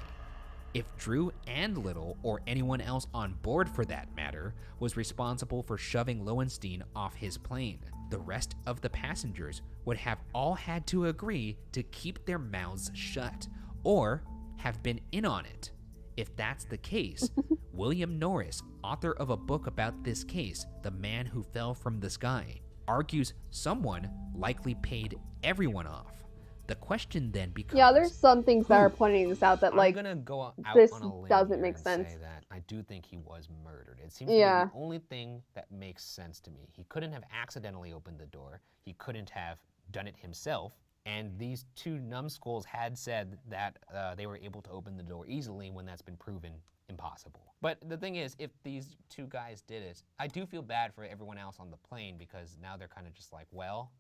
If Drew and Little, or anyone else on board for that matter, was responsible for shoving Lowenstein off his plane, the rest of the passengers would have all had to agree to keep their mouths shut, or have been in on it. If that's the case, William Norris, author of a book about this case, The Man Who Fell from the Sky, argues someone likely paid everyone off. The question then becomes... Yeah, there's some things that are pointing this out that, like, I'm gonna go out this on a limb doesn't here make and sense. Say that I do think he was murdered. It seems to be Yeah. the only thing that makes sense to me. He couldn't have accidentally opened the door. He couldn't have done it himself. And these two numbskulls had said that they were able to open the door easily when that's been proven impossible. But the thing is, if these two guys did it, I do feel bad for everyone else on the plane because now they're kind of just like, well,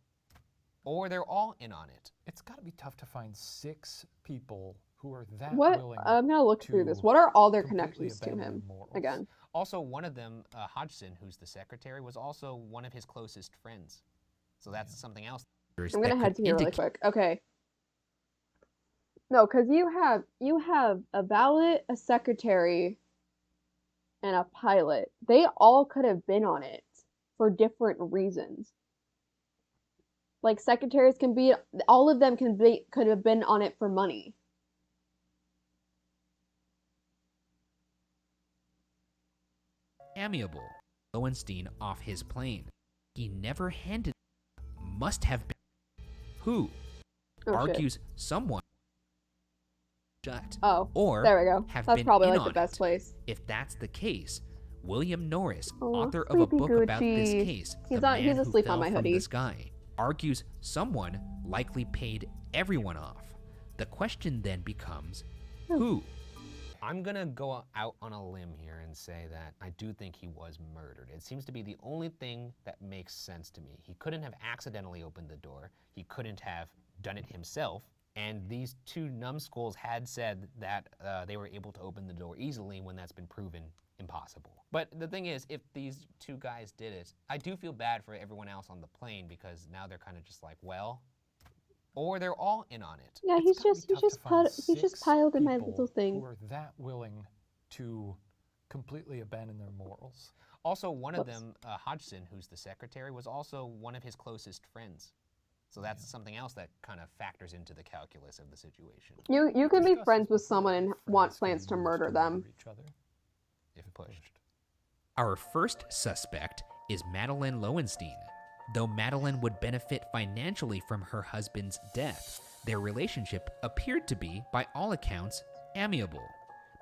or they're all in on it. It's got to be tough to find 6 people who are that What? willing. I'm gonna look through this. to What are all their completely connections to abandon him? morals. Again. Also, one of them, Hodgson, who's the secretary, was also one of his closest friends. So that's something else. I'm gonna head to here really quick. Okay. No, because you have a valet, a secretary, and a pilot. They all could have been on it for different reasons. Like secretaries can be, all of them could have been on it for money. Amiable. Lowenstein off his plane. He never handed. Must have been. Who? Oh, shit. Argues someone. Shut. Oh, or there we go. have That's been probably in like the on best it. place. If that's the case, William Norris, Oh, author of a sleepy book about this Gucci. case, He's The on- Man he's Who asleep Fell on my from hoodie. the Sky, argues someone likely paid everyone off. The question then becomes, who? I'm gonna go out on a limb here and say that I do think he was murdered. It seems to be the only thing that makes sense to me. He couldn't have accidentally opened the door. He couldn't have done it himself. And these two numbskulls had said that they were able to open the door easily when that's been proven impossible. But the thing is, if these two guys did it, I do feel bad for everyone else on the plane because now they're kind of just like, well, or they're all in on it. Yeah, It's gotta be tough to find he just six piled in my people little thing. who are that willing to completely abandon their morals. Also, one of Whoops. them, Hodgson, who's the secretary, was also one of his closest friends. So that's something else that kind of factors into the calculus of the situation. You can be Discuss friends this with before someone and friends want can plans to move murder them. each other. If pushed. Our first suspect is Madeline Lowenstein. Though Madeline would benefit financially from her husband's death, their relationship appeared to be, by all accounts, amiable.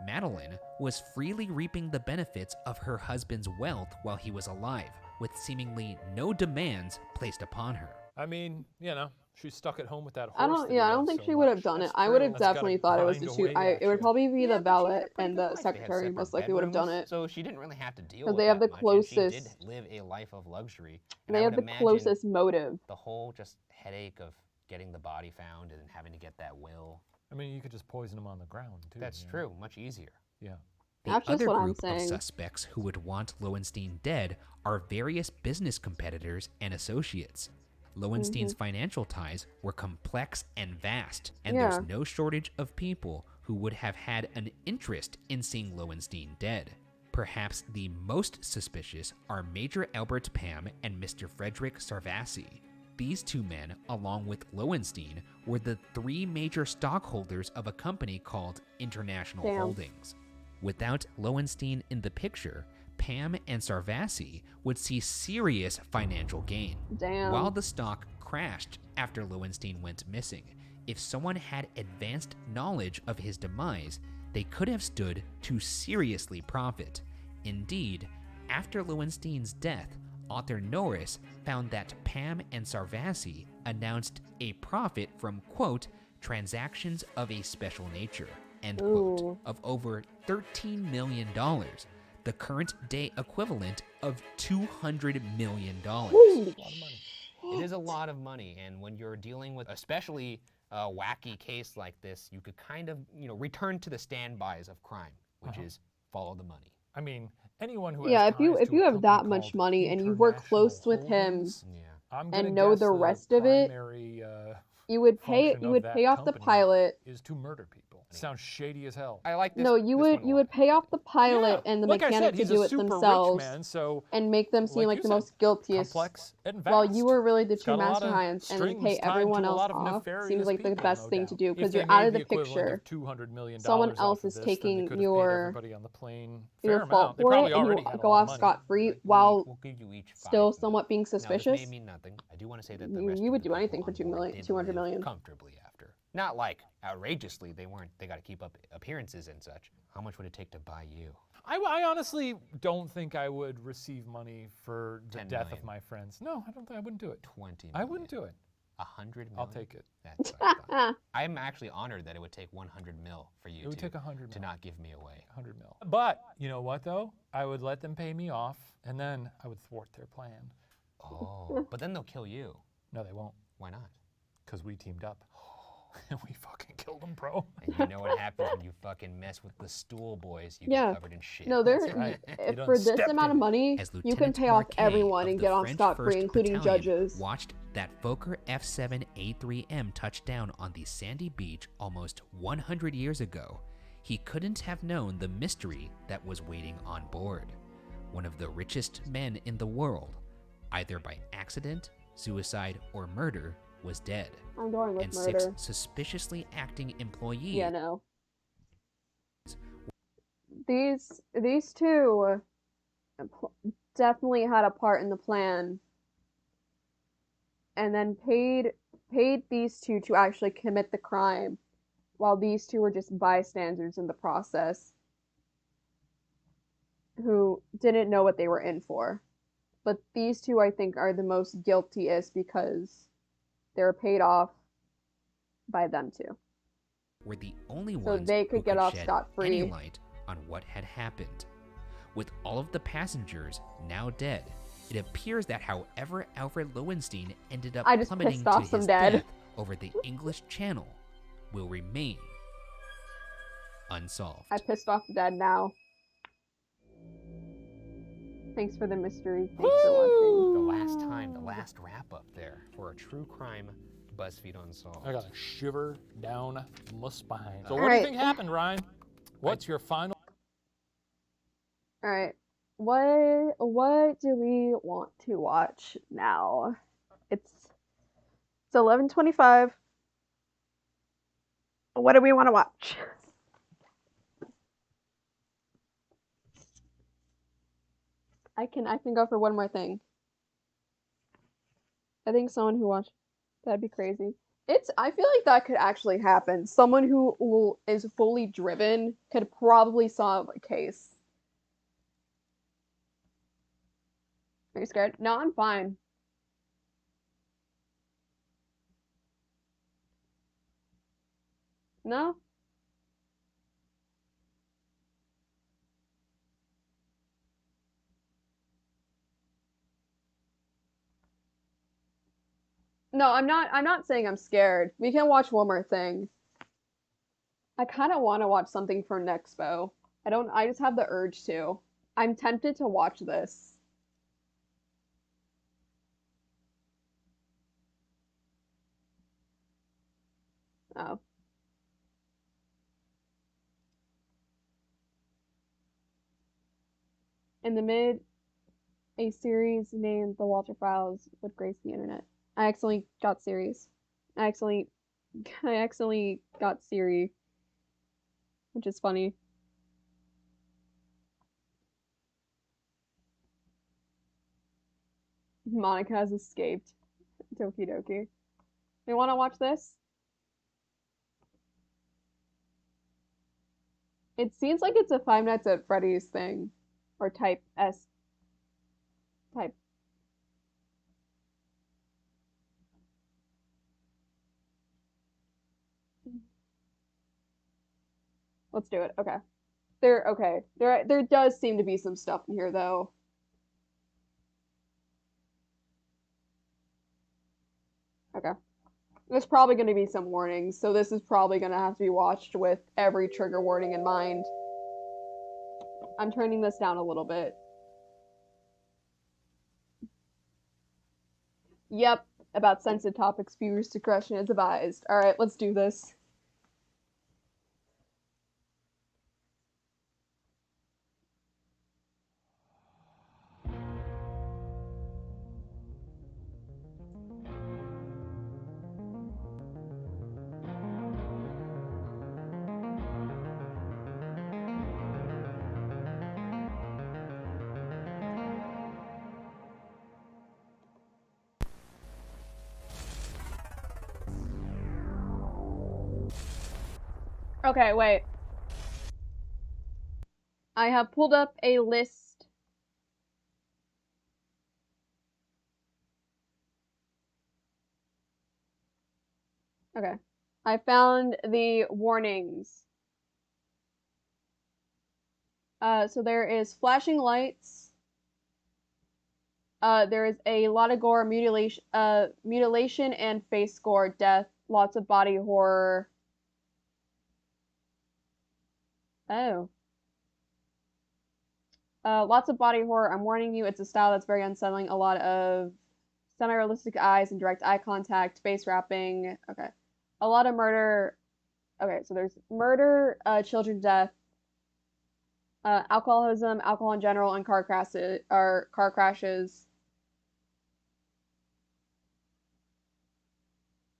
Madeline was freely reaping the benefits of her husband's wealth while he was alive, with seemingly no demands placed upon her. I mean, you know, she's stuck at home with that horse. I don't. that Yeah, he I don't loves think so she would have much. done it. That's I would true. have That's gotta definitely thought it was the grind two. away at It would you. probably be Yeah, the but she had valet a pretty and good the life. They had secretary separate most likely would have done bedrooms, it. So she didn't really have to deal 'Cause with they have that the much, and she closest- did live a life of luxury. And They I have would the imagine closest motive. the whole just headache of getting the body found and having to get that will. I mean, you could just poison them on the ground, too. That's you know? true, much easier. Yeah. The That's just other what I'm group of saying. suspects who would want Lowenstein dead are various business competitors and associates. Lowenstein's financial ties were complex and vast, and Yeah. there's no shortage of people who would have had an interest in seeing Lowenstein dead. Perhaps the most suspicious are Major Albert Pam and Mr. Frederick Sarvassi. These two men, along with Lowenstein, were the three major stockholders of a company called International Damn. Holdings. Without Lowenstein in the picture, Pam and Sarvassi would see serious financial gain. Damn. While the stock crashed after Lowenstein went missing, if someone had advanced knowledge of his demise, they could have stood to seriously profit. Indeed, after Lowenstein's death, author Norris found that Pam and Sarvassi announced a profit from, quote, transactions of a special nature, end quote, Ooh. of over $13 million, the current day equivalent of $200 million. Holy It is a lot of money, and when you're dealing with especially a wacky case like this, you could kind of, return to the standbys of crime, which is follow the money. I mean, anyone who Yeah, has if you ties if to you a have that company much called money and you work close International with him, Holdings, Yeah. I'm gonna and know guess the rest of it, primary, you would pay function of that off the company pilot. is to murder people. Sounds shady as hell. I like this. No, this you one would a you lot. would pay off the pilot Yeah, and the like I mechanic said, to he's do a it super themselves rich man, so and make them seem like you the said, most guiltiest. complex and While vast. you were really the It's two got a lot of masterminds and then strings pay tied to everyone a else lot of off nefarious seems like the people, best no thing doubt. to do If because they you're made out of the equivalent picture. of $200 million Someone off else of is this, then they taking could have paid your everybody on the plane fair amount. fault They for probably it and already you had a go lot off of money. scot-free while We'll give you each still 5 somewhat being Now, this suspicious. may mean nothing. I do want to say that the You- rest you of would the do people anything for on 2 board million- did 200 live million. comfortably after. Not like outrageously. They got to keep up appearances and such. How much would it take to buy you? I honestly don't think I would receive money for the 10 death million. of my friends. No, I don't think I wouldn't do it. 20 I wouldn't do it. 100 million? I'll take it. That's what I thought. I'm actually honored that it would take 100 mil for you It would take 100 to mil. not give me away. 100 mil. But you know what though? I would let them pay me off, and then I would thwart their plan. Oh, but then they'll kill you. No, they won't, Why not? because we teamed up. We fucking killed him, bro. And you know what happens when you fucking mess with the stool boys? You Yeah. get covered in shit. No, they're That's right. You done for this stepped amount in of it. money, As you can Lieutenant pay off Marquet everyone of and the get off French scot-free, 1st including Battalion judges. watched that Fokker F-7A3M touch down on the sandy beach almost 100 years ago, he couldn't have known the mystery that was waiting on board. One of the richest men in the world, either by accident, suicide, or murder, was dead. I'm going with And murder. 6 suspiciously acting employees Yeah, no. These two definitely had a part in the plan, and then paid these two to actually commit the crime, while these two were just bystanders in the process, who didn't know what they were in for. But these two, I think, are the most guiltiest because they were paid off by them two. were the only So ones they who could get off shed scot-free. any light on what had happened. With all of the passengers now dead, it appears that however Alfred Lowenstein ended up I just plummeting pissed to off his some dead. death over the English Channel will remain unsolved. I pissed off the dead now. Thanks for the mystery. Thanks for watching. The last wrap up there for a true crime BuzzFeed Unsolved. I got a shiver down my spine. So All what do you right. think happened, Ryan? What's your final? All right. What do we want to watch now? It's 11:25. What do we want to watch? I can go for one more thing. I think someone who watched that'd be crazy. I feel like that could actually happen. Someone who is fully driven could probably solve a case. Are you scared? No, I'm fine. No? No, I'm not saying I'm scared. We can watch one more thing. I kind of want to watch something from Nexpo. I just have the urge to. I'm tempted to watch this. Oh. In the mid, a series named The Walter Files would grace the internet. I accidentally got series. I accidentally got Siri, which is funny. Monica has escaped. Doki doki. You want to watch this? It seems like it's a Five Nights at Freddy's thing. Or type S. Type. Let's do it. Okay. There does seem to be some stuff in here though. Okay. There's probably going to be some warnings, so this is probably going to have to be watched with every trigger warning in mind. I'm turning this down a little bit. Yep, about sensitive topics, viewers' discretion is advised. Alright, let's do this. Okay, wait. I have pulled up a list. Okay. I found the warnings. So there is flashing lights. There is a lot of gore, mutilation and face gore, death, lots of body horror. Oh. Lots of body horror. I'm warning you, it's a style that's very unsettling. A lot of semi-realistic eyes and direct eye contact, face wrapping. Okay. A lot of murder. Okay, so there's murder, children death, alcoholism, alcohol in general, and car crashes.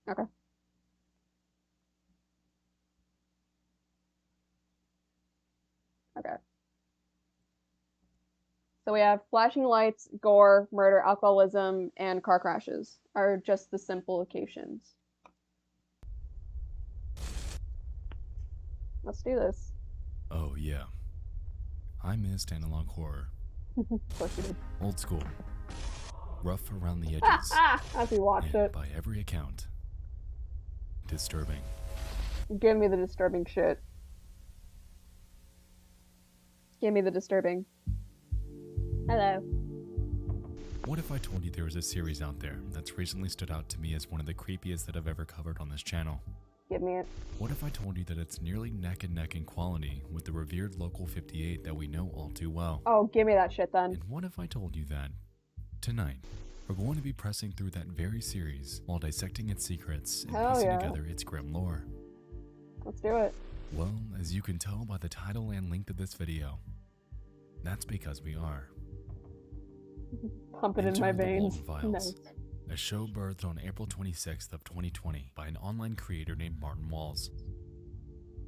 Okay. Okay. So we have flashing lights, gore, murder, alcoholism, and car crashes are just the simplifications. Let's do this. Oh, yeah. I missed analog horror. Of course you did. Old school. Rough around the edges. As we watched and it. by every account, disturbing. Give me the disturbing shit. Give me the disturbing. Hello. What if I told you there was a series out there that's recently stood out to me as one of the creepiest that I've ever covered on this channel? Give me it. What if I told you that it's nearly neck and neck in quality with the revered Local 58 that we know all too well? Oh, give me that shit then. And what if I told you that tonight we're going to be pressing through that very series while dissecting its secrets and Hell piecing yeah. together its grim lore? Let's do it. Well, as you can tell by the title and length of this video, that's because we are. Pump it in my Enter the veins. Walden Nice. Files, a show birthed on April 26th of 2020 by an online creator named Martin Walls.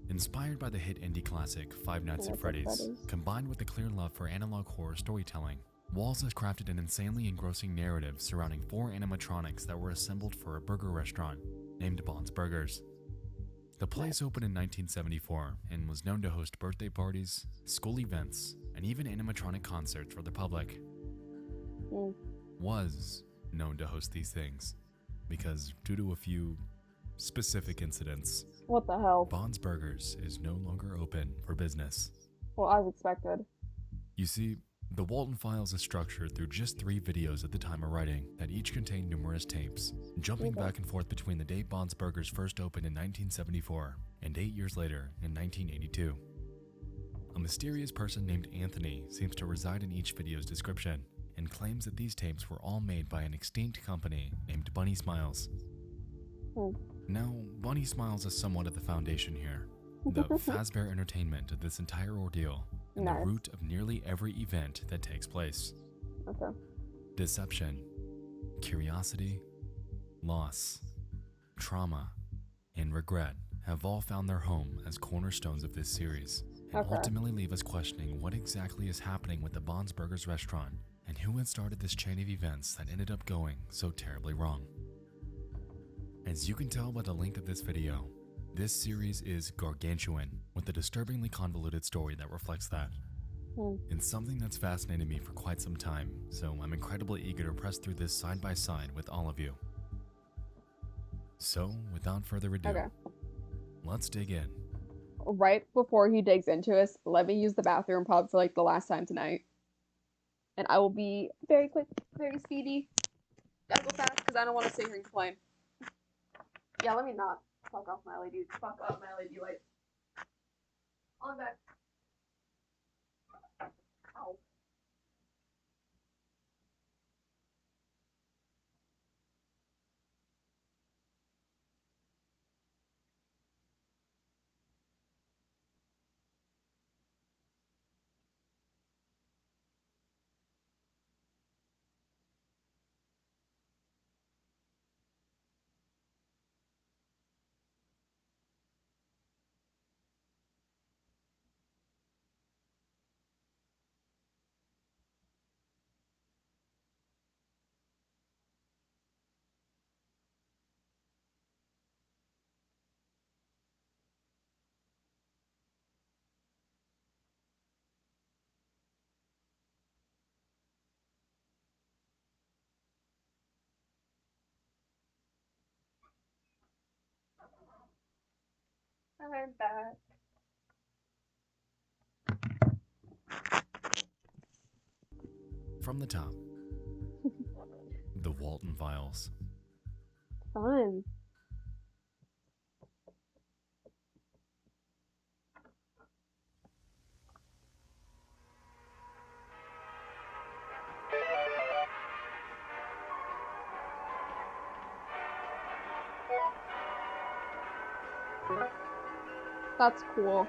Inspired by the hit indie classic Five Nights at Freddy's, combined with a clear love for analog horror storytelling, Walls has crafted an insanely engrossing narrative surrounding 4 animatronics that were assembled for a burger restaurant named Bond's Burgers. The place opened in 1974 and was known to host birthday parties, school events, and even animatronic concerts for the public. Was known to host these things because, due to a few specific incidents, What the hell? Bond's Burgers is no longer open for business. Well, as expected. You see, the Walden Files is structured through just 3 videos at the time of writing that each contain numerous tapes, jumping back and forth between the date Bond's Burgers first opened in 1974 and 8 years later in 1982. A mysterious person named Anthony seems to reside in each video's description and claims that these tapes were all made by an extinct company named Bunny Smiles. Now, Bunny Smiles is somewhat at the foundation here, the Fazbear entertainment of this entire ordeal, and Nice. the root of nearly every event that takes place. Okay. Deception, curiosity, loss, trauma, and regret have all found their home as cornerstones of this series, and Okay. ultimately leave us questioning what exactly is happening with the Bond's Burgers restaurant and who had started this chain of events that ended up going so terribly wrong. As you can tell by the length of this video, this series is gargantuan, with a disturbingly convoluted story that reflects that. It's something that's fascinated me for quite some time, so I'm incredibly eager to press through this side by side with all of you. So, without further ado, Okay. let's dig in. Right before he digs into us, let me use the bathroom probably for like the last time tonight. And I will be very quick, very speedy. Gotta go fast because I don't want to sit here and complain. Yeah, let me not fuck off my LED. Fuck off my LED light. On back. Ow. I'm back. From the top, the Walden Files. Fun. That's cool.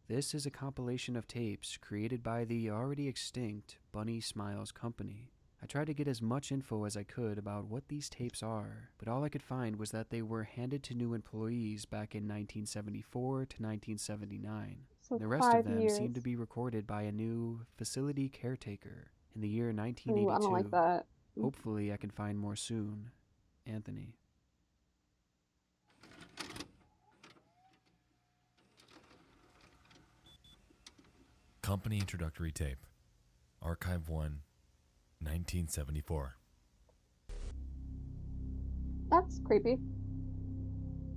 This is a compilation of tapes created by the already extinct Bunny Smiles Company. I tried to get as much info as I could about what these tapes are, but all I could find was that they were handed to new employees back in 1974 to 1979. So The rest of 5 them years. seemed to be recorded by a new facility caretaker in the year Ooh, 1982. I don't like that. Hopefully I can find more soon. Anthony. Company introductory tape. Archive 1, 1974. That's creepy.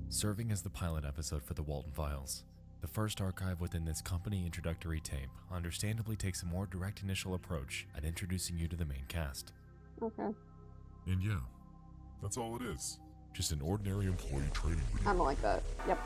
Serving as the pilot episode for the Walton Files, the first archive within this company introductory tape understandably takes a more direct initial approach at introducing you to the main cast. Okay. And yeah, that's all it is. Just an ordinary employee training video. I don't like that. Yep.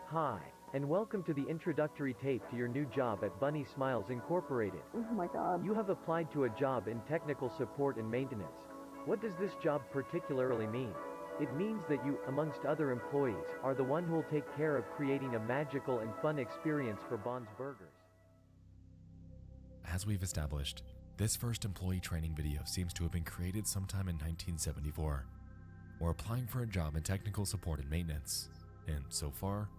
Hi, and welcome to the introductory tape to your new job at Bunny Smiles Incorporated. Oh my god. You have applied to a job in technical support and maintenance. What does this job particularly mean? It means that you, amongst other employees, are the one who will take care of creating a magical and fun experience for Bond's Burgers. As we've established, this first employee training video seems to have been created sometime in 1974. We're applying for a job in technical support and maintenance, and so far,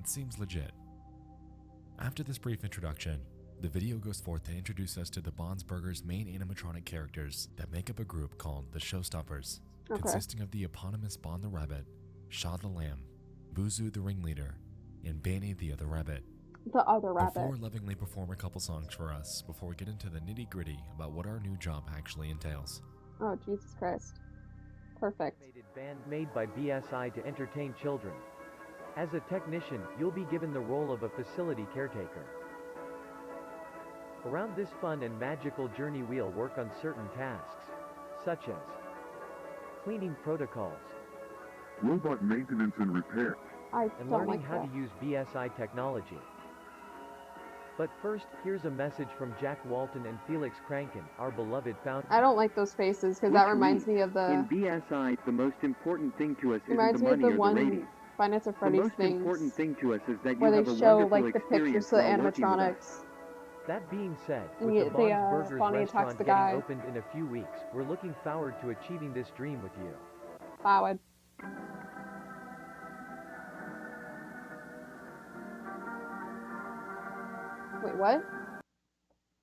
it seems legit. After this brief introduction, the video goes forth to introduce us to the Bond's Burgers main animatronic characters that make up a group called the Showstoppers, consisting of the eponymous Bond the Rabbit, Shah the Lamb, Buzu the Ringleader, and Bani the Other Rabbit. The Other Rabbit. The four lovingly perform a couple songs for us before we get into the nitty-gritty about what our new job actually entails. Oh, Jesus Christ. Perfect. Band made by BSI to entertain children. As a technician, you'll be given the role of a facility caretaker. Around this fun and magical journey we'll work on certain tasks, such as cleaning protocols, Robot maintenance and repair. I and don't learning like how that. to use BSI technology. But first, here's a message from Jack Walton and Felix Kranken, our beloved founders. I don't like those faces because that reminds me of In the BSI, the most important thing to us isn't reminds the me of money the or one the ratings. Finance of The Freddy's most things important thing to us is that where you they have a show wonderful like the experience pictures of the while working with us. animatronics. That being said, And with you- the they, Bond's Burgers Bonnie attacks restaurant the getting guy. opened in a few weeks, we're looking forward to achieving this dream with you. Wow. Wait, what?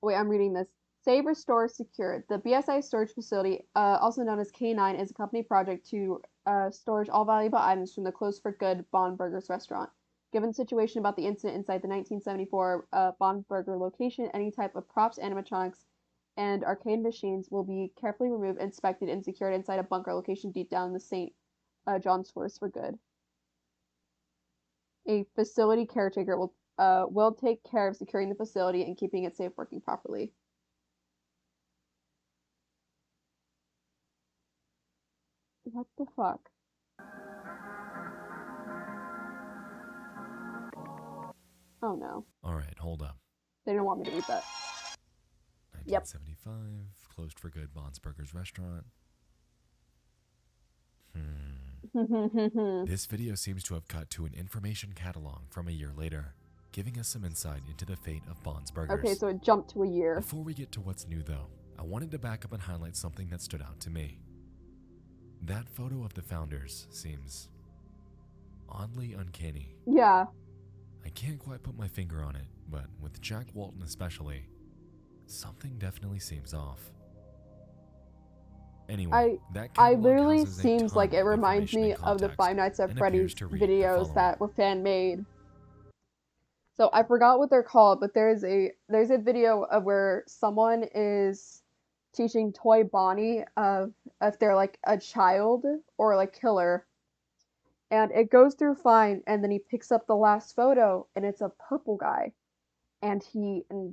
Wait, I'm reading this. Save, Restore, Secure. The BSI storage facility, also known as K9, is a company project to storage all valuable items from the Close for Good Bond Burgers restaurant. Given the situation about the incident inside the 1974 Bond Burger location, any type of props, animatronics, and arcade machines will be carefully removed, inspected, and secured inside a bunker location deep down in the St. John's Forest for good. A facility caretaker will take care of securing the facility and keeping it safe, working properly. What the fuck? Oh no. Alright, hold up. They didn't want me to read that. Yep. 1975, closed for good Bond's Burgers restaurant. This video seems to have cut to an information catalog from a year later, giving us some insight into the fate of Bond's Burgers. Okay, so it jumped to a year. Before we get to what's new though, I wanted to back up and highlight something that stood out to me. That photo of the founders seems oddly uncanny. Yeah. I can't quite put my finger on it, but with Jack Walton especially, something definitely seems off. Anyway, that I catalog literally houses a seems ton like it of reminds information me and of the context Five Nights at and Freddy's appears to read the videos following. that were fan made. So I forgot what they're called, but there's a video of where someone is teaching Toy Bonnie of if they're like a child or like killer. And it goes through fine, and then he picks up the last photo and it's a purple guy. And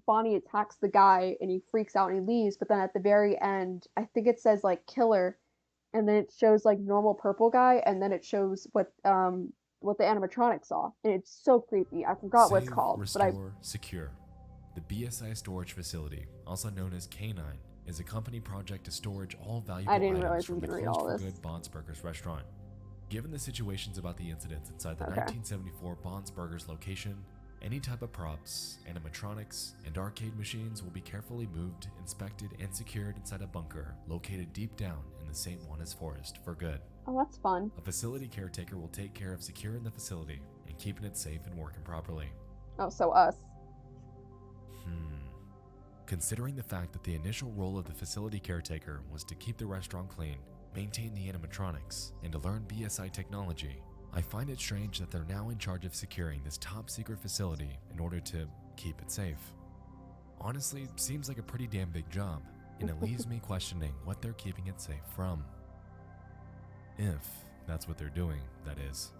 Bonnie attacks the guy and he freaks out and he leaves, but then at the very end, I think it says like killer, and then it shows like normal purple guy, and then it shows what the animatronic saw, and it's so creepy. I forgot what it's Save, called, but I restore, secure. The BSI storage facility, also known as K9, is a company project to storage all valuable didn't items realize we from were the gonna read closed all for this. good Bond's Burgers restaurant. Given the situations about the incidents inside the Okay. 1974 Bond's Burgers location, any type of props, animatronics, and arcade machines will be carefully moved, inspected, and secured inside a bunker located deep down in the St. Juanes Forest for good. Oh, that's fun. A facility caretaker will take care of securing the facility and keeping it safe and working properly. Oh, so us. Considering the fact that the initial role of the facility caretaker was to keep the restaurant clean, maintain the animatronics, and to learn BSI technology, I find it strange that they're now in charge of securing this top secret facility in order to keep it safe. Honestly, it seems like a pretty damn big job, and it leaves me questioning what they're keeping it safe from. If that's what they're doing, that is.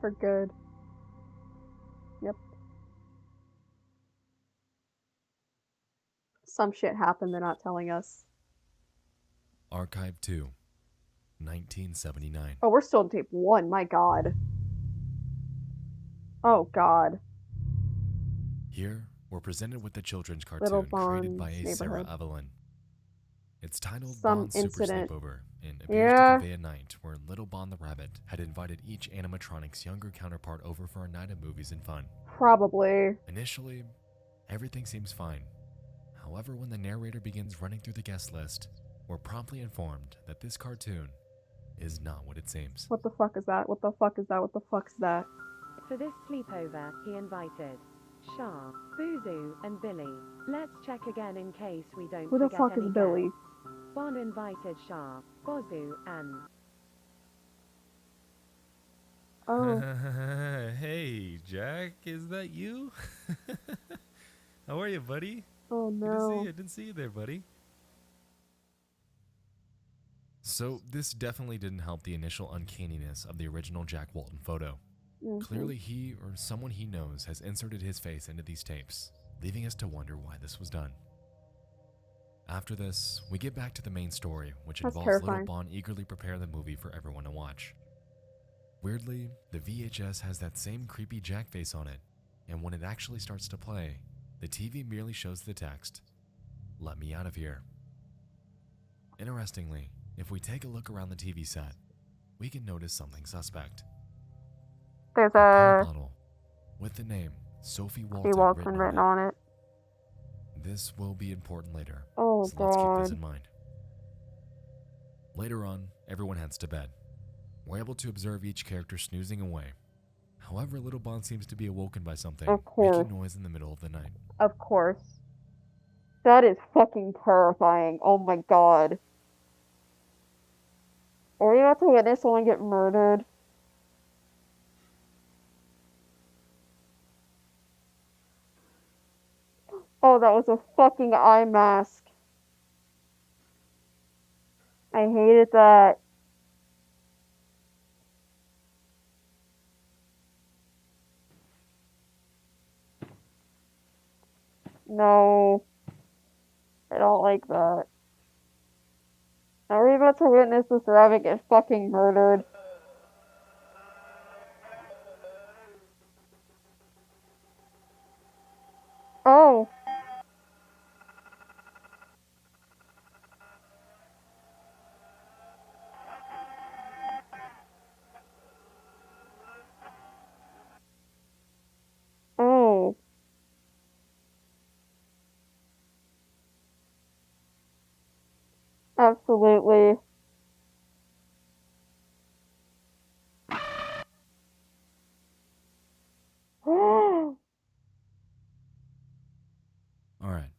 For good. Yep. Some shit happened they're not telling us. Archive 2, 1979. Oh, we're still in tape 1, my god. Oh god. Here, we're presented with the children's Little cartoon created by Bond's a Sarah Neighborhood. Evelyn. It's titled Some Bond Super incident. Sleepover and appears Yeah. to convey a night where Little Bond the Rabbit had invited each animatronic's younger counterpart over for a night of movies and fun. Probably. Initially, everything seems fine. However, when the narrator begins running through the guest list, we're promptly informed that this cartoon is not what it seems. What the fuck is that? What the fuck is that? What the fuck is that? For this sleepover, he invited Shah, Boozoo, and Billy. Let's check again in case we don't Who the forget fuck is any Billy? guests. Bond invited Shah, Bozu, and Oh. Hey, Jack, is that you? How are you, buddy? Oh Good to no. see you. I didn't see you there, buddy. So, this definitely didn't help the initial uncanniness of the original Jack Walton photo. Mhm. Clearly, he or someone he knows has inserted his face into these tapes, leaving us to wonder why this was done. After this, we get back to the main story, which That's involves terrifying. Little Bond eagerly preparing the movie for everyone to watch. Weirdly, the VHS has that same creepy Jack face on it, and when it actually starts to play, the TV merely shows the text, "Let me out of here." Interestingly, if we take a look around the TV set, we can notice something suspect. There's A a bottle with the name Sophie Walton, Walton written on it. This will be important later, Oh so let's keep this god. in mind. Later on, everyone heads to bed. We're able to observe each character snoozing away. However, Little Bond seems to be awoken by something, Of course. making noise in the middle of the night. Of course. That is fucking terrifying. Oh my god. Are we about to witness someone get murdered? Oh, that was a fucking eye mask. I hated that. No. I don't like that. Are we about to witness this rabbit get fucking murdered? Oh. Oh. Absolutely. Alright,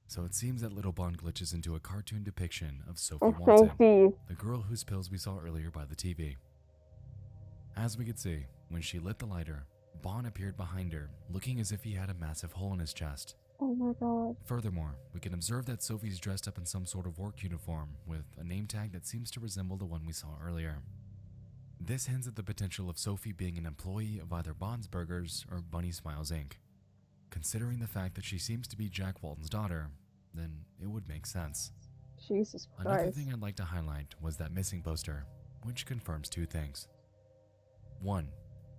so it seems that Little Bond glitches into a cartoon depiction of Sophie Of Walton, Sophie. the girl whose pills we saw earlier by the TV. As we could see, when she lit the lighter, Bond appeared behind her, looking as if he had a massive hole in his chest. Oh my god. Furthermore, we can observe that Sophie's dressed up in some sort of work uniform with a name tag that seems to resemble the one we saw earlier. This hints at the potential of Sophie being an employee of either Bond's Burgers or Bunny Smiles Inc. Considering the fact that she seems to be Jack Walton's daughter, then it would make sense. Jesus Another Christ. thing I'd like to highlight was that missing poster, which confirms two things. One,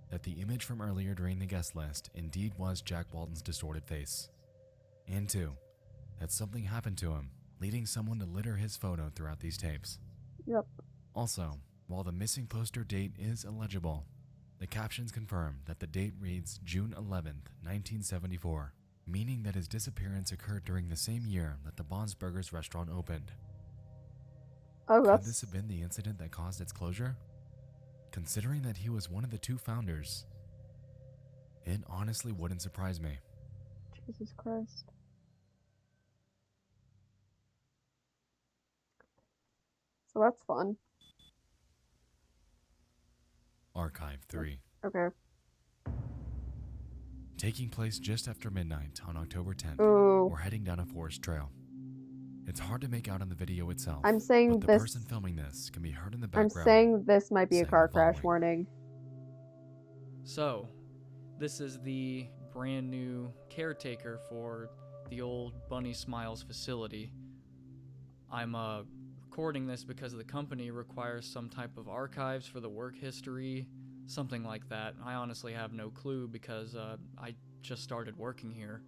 that the image from earlier during the guest list indeed was Jack Walton's distorted face. And two, that something happened to him, leading someone to litter his photo throughout these tapes. Yep. Also, while the missing poster date is illegible, the captions confirm that the date reads June 11th, 1974, meaning that his disappearance occurred during the same year that the Bob's Burgers restaurant opened. Oh, Could that's... this have been the incident that caused its closure? Considering that he was one of the two founders, it honestly wouldn't surprise me. Jesus Christ. So that's fun. Archive 3. Okay. Taking place just after midnight on October 10th, Ooh. we're heading down a forest trail. It's hard to make out on the video itself, I'm saying but the this... person filming this can be heard in the I'm background. saying this might be a saying car the crash following. warning. So, this is the brand new caretaker for the old Bunny Smiles facility. I'm recording this because the company requires some type of archives for the work history, something like that. I honestly have no clue because I just started working here.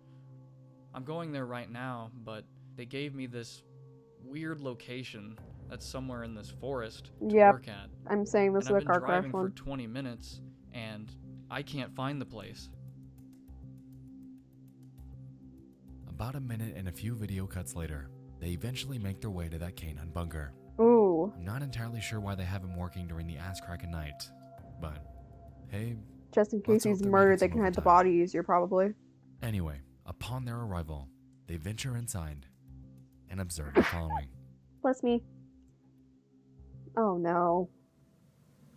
I'm going there right now, but they gave me this weird location that's somewhere in this forest to Yep. work at. I'm saying this And is I've a been car crash driving for one. 20 minutes, and I can't find the place. About a minute and a few video cuts later, they eventually make their way to that canine bunker. Ooh. I'm not entirely sure why they have him working during the ass crack of night, but hey, Just in let's case hope he's they're murdered, they making can some hide the overtime. body easier, probably. Anyway, upon their arrival, they venture inside and observe the following. Bless me. Oh no.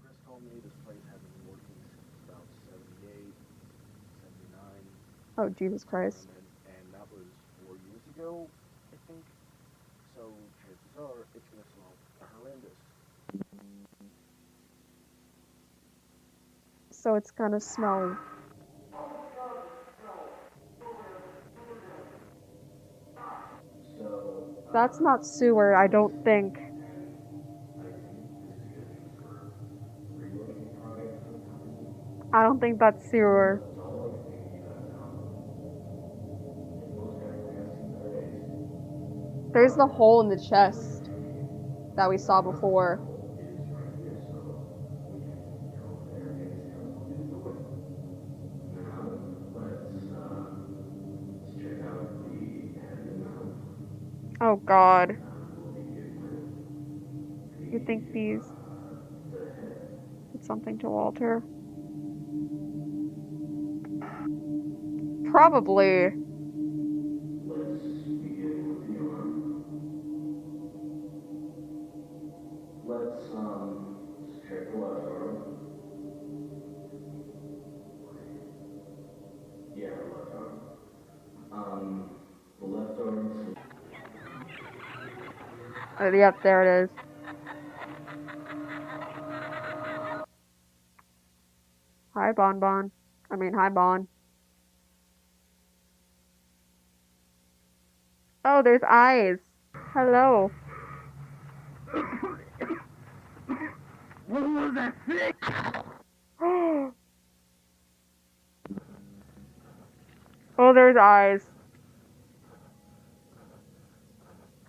Chris told me this place had been working since about 78, 79. Oh, Jesus Christ. And that was 4 years ago, I think. So chances are it's going to smell horrendous. So it's gonna smell... That's not sewer, I don't think. I don't think that's sewer. There's the hole in the chest that we saw before. Oh God. You think these did something to Walter? Probably. Let's check the left arm. Yeah, the left arm. The left arm. Oh, yep, there it is. Hi, Bonbon. I mean, hi, Bon. Oh, there's eyes. Hello. What was that thing? Oh, there's eyes.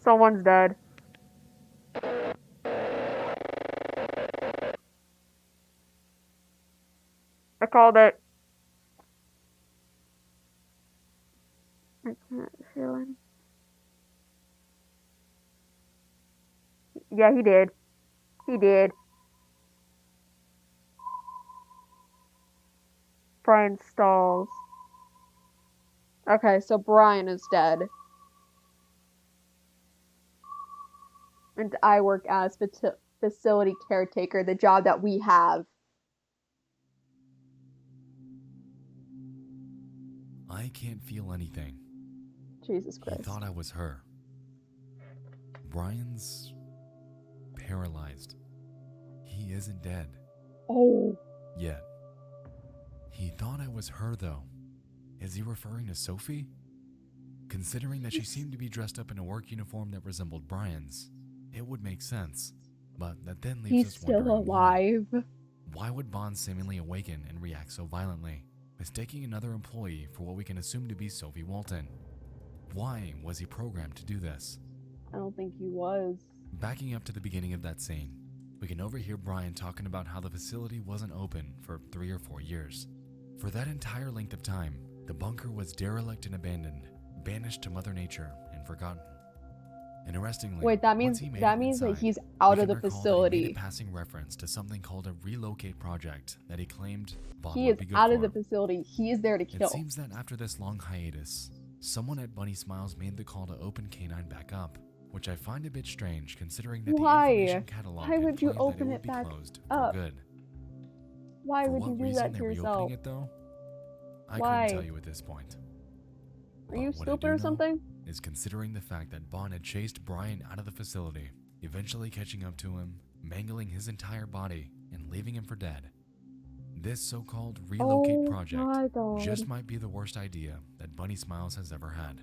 Someone's dead. I called it. I can't feel him. Yeah, he did. He did. Brian Stalls. Okay, so Brian is dead. And I work as facility caretaker, the job that we have. I can't feel anything. Jesus He Christ. thought I was her. Brian's paralyzed. He isn't dead. Oh. Yet. He thought I was her, though. Is he referring to Sophie? Considering that she seemed to be dressed up in a work uniform that resembled Brian's, it would make sense. But that then leaves He's us still wondering alive. why would Bond seemingly awaken and react so violently, mistaking another employee for what we can assume to be Sophie Walton? Why was he programmed to do this? I don't think he was. Backing up to the beginning of that scene, we can overhear Brian talking about how the facility wasn't open for 3 or 4 years. For that entire length of time, the bunker was derelict and abandoned, banished to Mother Nature and forgotten. Interestingly, Wait, that once means he made that it means that inside, he's we out can of the recall that he made facility. a passing reference to something called a relocate project that he claimed Bond He would is be good out for. of the facility. He is there to It kill. seems that after this long hiatus, someone at Bunny Smiles made the call to open K9 back up, which I find a bit strange considering that the Why? information catalog Why would you implied that open it it would be back closed up? for good. Why For would what you do reason that to they're yourself? reopening it though? I Why? couldn't tell you at this point. Are you What I stupid do or know something? is considering the fact that Bond had chased Brian out of the facility, eventually catching up to him, mangling his entire body, and leaving him for dead. This so-called relocate Oh project my God. just might be the worst idea that Bunny Smiles has ever had.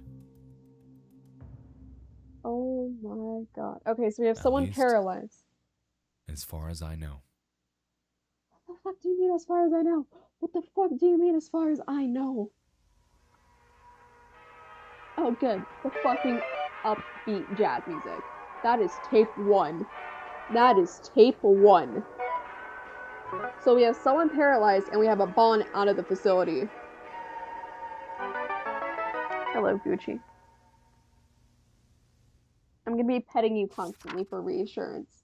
Oh my god. Okay, so we have At someone least- paralyzed. As far as I know. What the fuck do you mean as far as I know? What the fuck do you mean as far as I know? Oh good. The fucking upbeat jazz music. That is tape 1. That is tape 1. So we have someone paralyzed and we have a Bond out of the facility. Hello, Gucci. I'm gonna be petting you constantly for reassurance.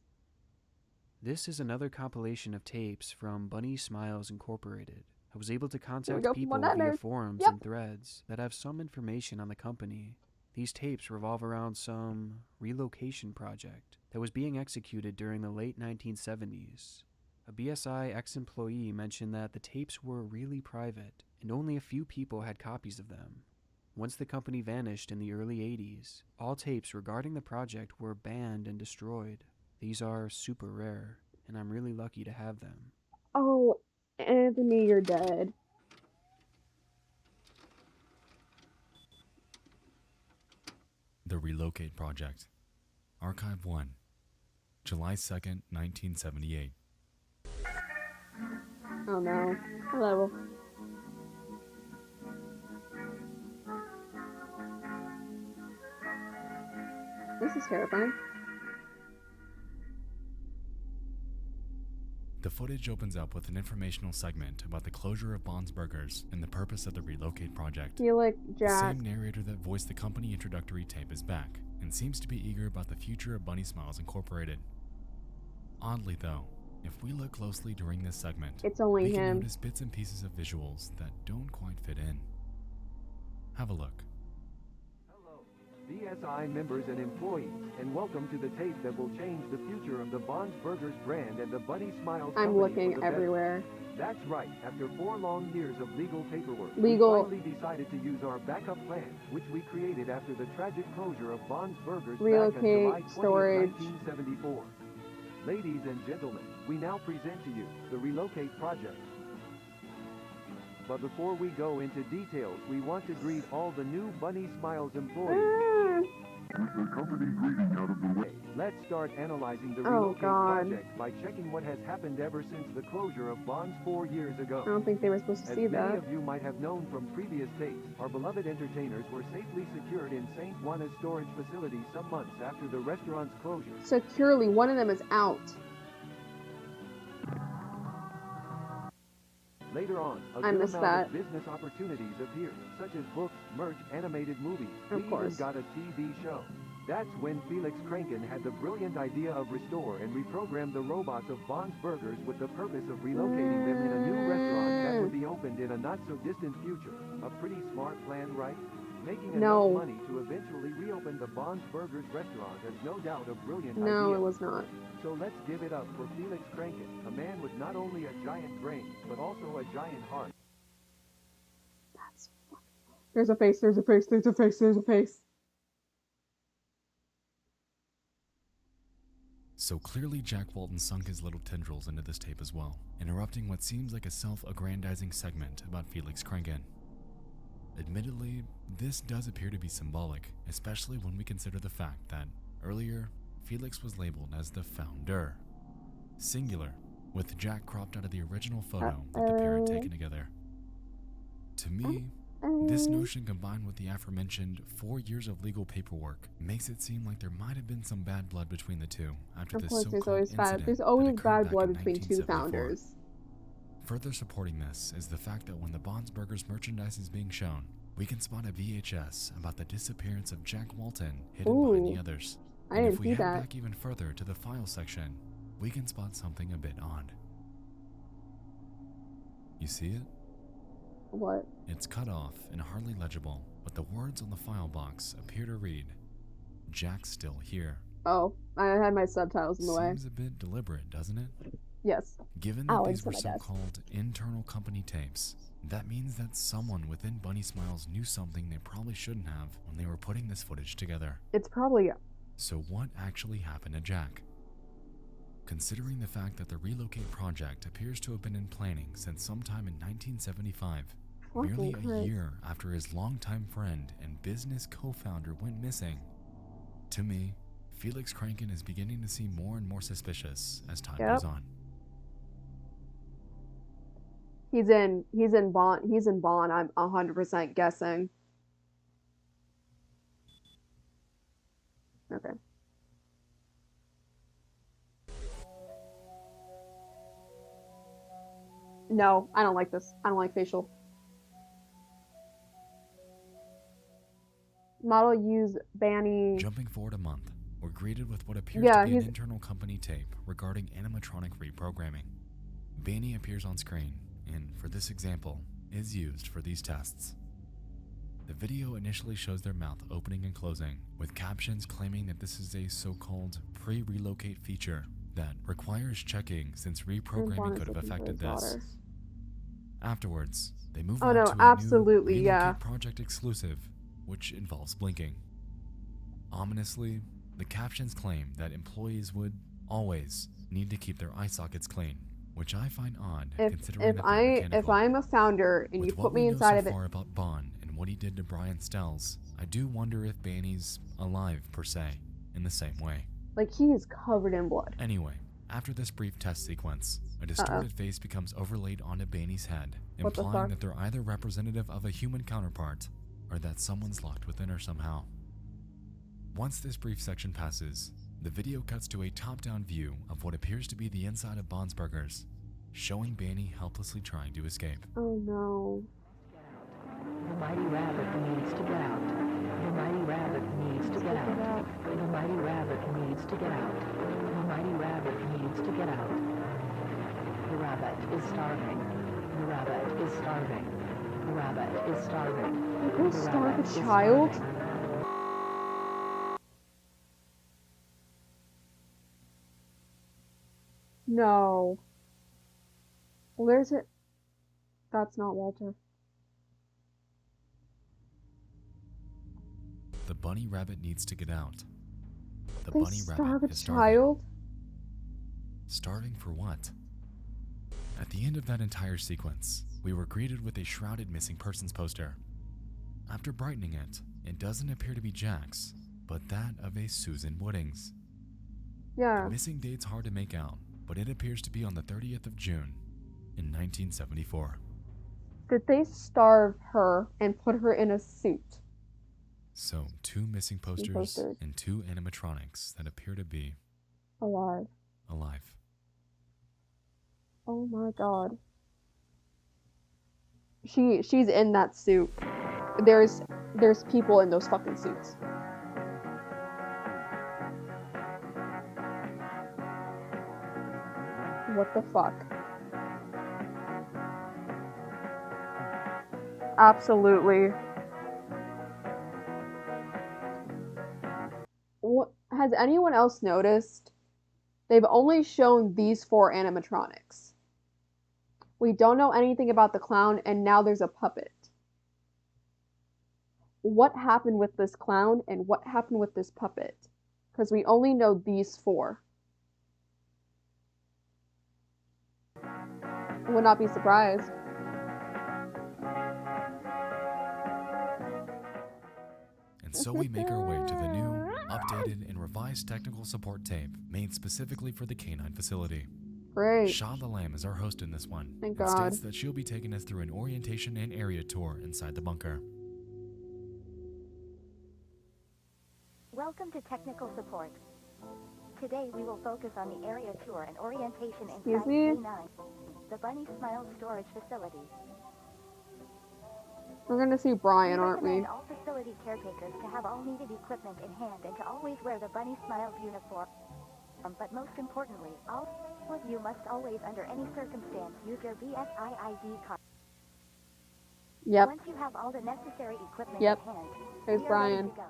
This is another compilation of tapes from Bunny Smiles Incorporated. I was able to go contact from people one to via another. forums Yep. and threads that have some information on the company. These tapes revolve around some relocation project that was being executed during the late 1970s. A BSI ex-employee mentioned that the tapes were really private and only a few people had copies of them. Once the company vanished in the early 80s, all tapes regarding the project were banned and destroyed. These are super rare, and I'm really lucky to have them. Oh, Anthony, you're dead. The Relocate Project. Archive 1. July 2nd, 1978. Oh no. Hello. This is terrifying. The footage opens up with an informational segment about the closure of Bond's Burgers and the purpose of the Relocate Project. Felix, The Jack. same narrator that voiced the company introductory tape is back, and seems to be eager about the future of Bunny Smiles Incorporated. Oddly though, if we look closely during this segment, It's only we can him. notice bits and pieces of visuals that don't quite fit in. Have a look. BSI members and employees, and welcome to the tape that will change the future of the Bond's Burgers brand and the Bunny Smiles I'm company looking for the better. everywhere. That's right. After 4 long years of legal paperwork, Legal- we finally decided to use our backup plan, which we created after the tragic closure of Bond's Burgers back on Relocate, July 20th, storage. 1974. Ladies and gentlemen, we now present to you the Relocate Project. But before we go into details, we want to greet all the new Bunny Smiles employees. With the company greeting out of the way, let's start analyzing the Oh, Relocate God. Project by checking what has happened ever since the closure of Bonds 4 years ago. I don't think they were supposed to As see many that. of you might have known from previous tapes, our beloved entertainers were safely secured in St. Juana's storage facility some months after the restaurant's closure. Securely, one of them is out. Later on, a I good missed amount that. of business opportunities appeared, such as books, merch, animated movies. Of we course. even got a TV show. That's when Felix Kranken had the brilliant idea of restore and reprogram the robots of Bond's Burgers with the purpose of relocating them in a new restaurant that would be opened in a not-so-distant future. A pretty smart plan, right? Making No. enough money to eventually reopen the Bond's Burgers restaurant is no doubt a brilliant idea. No, it was not. So let's give it up for Felix Kranken, a man with not only a giant brain, but also a giant heart. There's a face, there's a face, there's a face, there's a face. So clearly Jack Walton sunk his little tendrils into this tape as well, interrupting what seems like a self-aggrandizing segment about Felix Kranken. Admittedly, this does appear to be symbolic, especially when we consider the fact that earlier, Felix was labeled as the founder, singular, with Jack cropped out of the original photo that the pair had taken together. To me, this notion combined with the aforementioned 4 years of legal paperwork makes it seem like there might have been some bad blood between the two after Of this course, so-called there's incident always that occurred bad back blood in between two 1974. founders. Further supporting this is the fact that when the Bonsburgers merchandise is being shown, we can spot a VHS about the disappearance of Jack Walton hidden behind the others. I And didn't if we see head that. back even further to the file section, we can spot something a bit odd. You see it? What? It's cut off and hardly legible, but the words on the file box appear to read, "Jack's still here." Oh, I had my subtitles in the way. Seems a bit deliberate, doesn't it? Yes. Given that Alex these were on my desk. so-called internal company tapes, that means that someone within Bunny Smiles knew something they probably shouldn't have when they were putting this footage together. It's probably So what actually happened to Jack? Considering the fact that the Relocate project appears to have been in planning since sometime in 1975, merely a year after his longtime friend and business co-founder went missing, to me, Felix Kranken is beginning to seem more and more suspicious as time goes on. He's in Bond, I'm 100% guessing. Okay. No, I don't like this. I don't like facial. Model use Banny. Jumping forward a month, we're greeted with what appears to be an internal company tape regarding animatronic reprogramming. Banny appears on screen, and for this example, is used for these tests. The video initially shows their mouth opening and closing, with captions claiming that this is a so-called pre-relocate feature that requires checking since reprogramming could have affected this. Afterwards, they move on to a new Relocate project exclusive, which involves blinking. Ominously, the captions claim that employees would always need to keep their eye sockets clean, which I find odd considering that they're mechanical. If I'm a founder and you put me inside of it. With what we know so far about Bond and what he did to Brian Stells, I do wonder if Banny's alive per se, in the same way. Like, he is covered in blood. Anyway, after this brief test sequence, a distorted face becomes overlaid onto Banny's head, implying that they're either representative of a human counterpart or that someone's locked within her somehow. Once this brief section passes, the video cuts to a top-down view of what appears to be the inside of Bonsburgers, showing Banny helplessly trying to escape. Oh no. The mighty rabbit needs to get out. The mighty rabbit needs to get out. The mighty rabbit needs to get out. The mighty rabbit needs to get out. The rabbit is starving. The rabbit is starving. The rabbit is starving. You're gonna starve a child? No. Well, there's it. That's not Walter. The bunny rabbit needs to get out. The They bunny starve rabbit a is starving. child? Starving for what? At the end of that entire sequence, we were greeted with a shrouded missing persons poster. After brightening it, it doesn't appear to be Jack's, but that of a Susan Woodings. Yeah. The missing date's hard to make out, but it appears to be on the 30th of June in 1974. Did they starve her and put her in a suit? So, 2 missing posters and 2 animatronics that appear to be alive. Oh my god. She's in that suit. There's people in those fucking suits. What the fuck? Absolutely. What, has anyone else noticed? They've only shown these 4 animatronics. We don't know anything about the clown, and now there's a puppet. What happened with this clown, and what happened with this puppet? Because we only know these 4. I would not be surprised. And so we make our way to the new, updated, and revised technical support tape made specifically for the canine facility. Great. Shaw the Lamb is our host in this one. Thank and God. states that she'll be taking us through an orientation and area tour inside the bunker. Welcome to technical support. Today we will focus on the area tour and orientation Excuse inside me? K9, the Bunny Smiles storage facility. We're gonna see Brian, We aren't we? recommend all facility caretakers to have all needed equipment in hand and to always wear the Bunny Smiles uniform. But most importantly, all of you must always, under any circumstance, use your BSIID card. Yep. Once you have all the necessary equipment Yep. in hand, There's we are ready Brian. to go.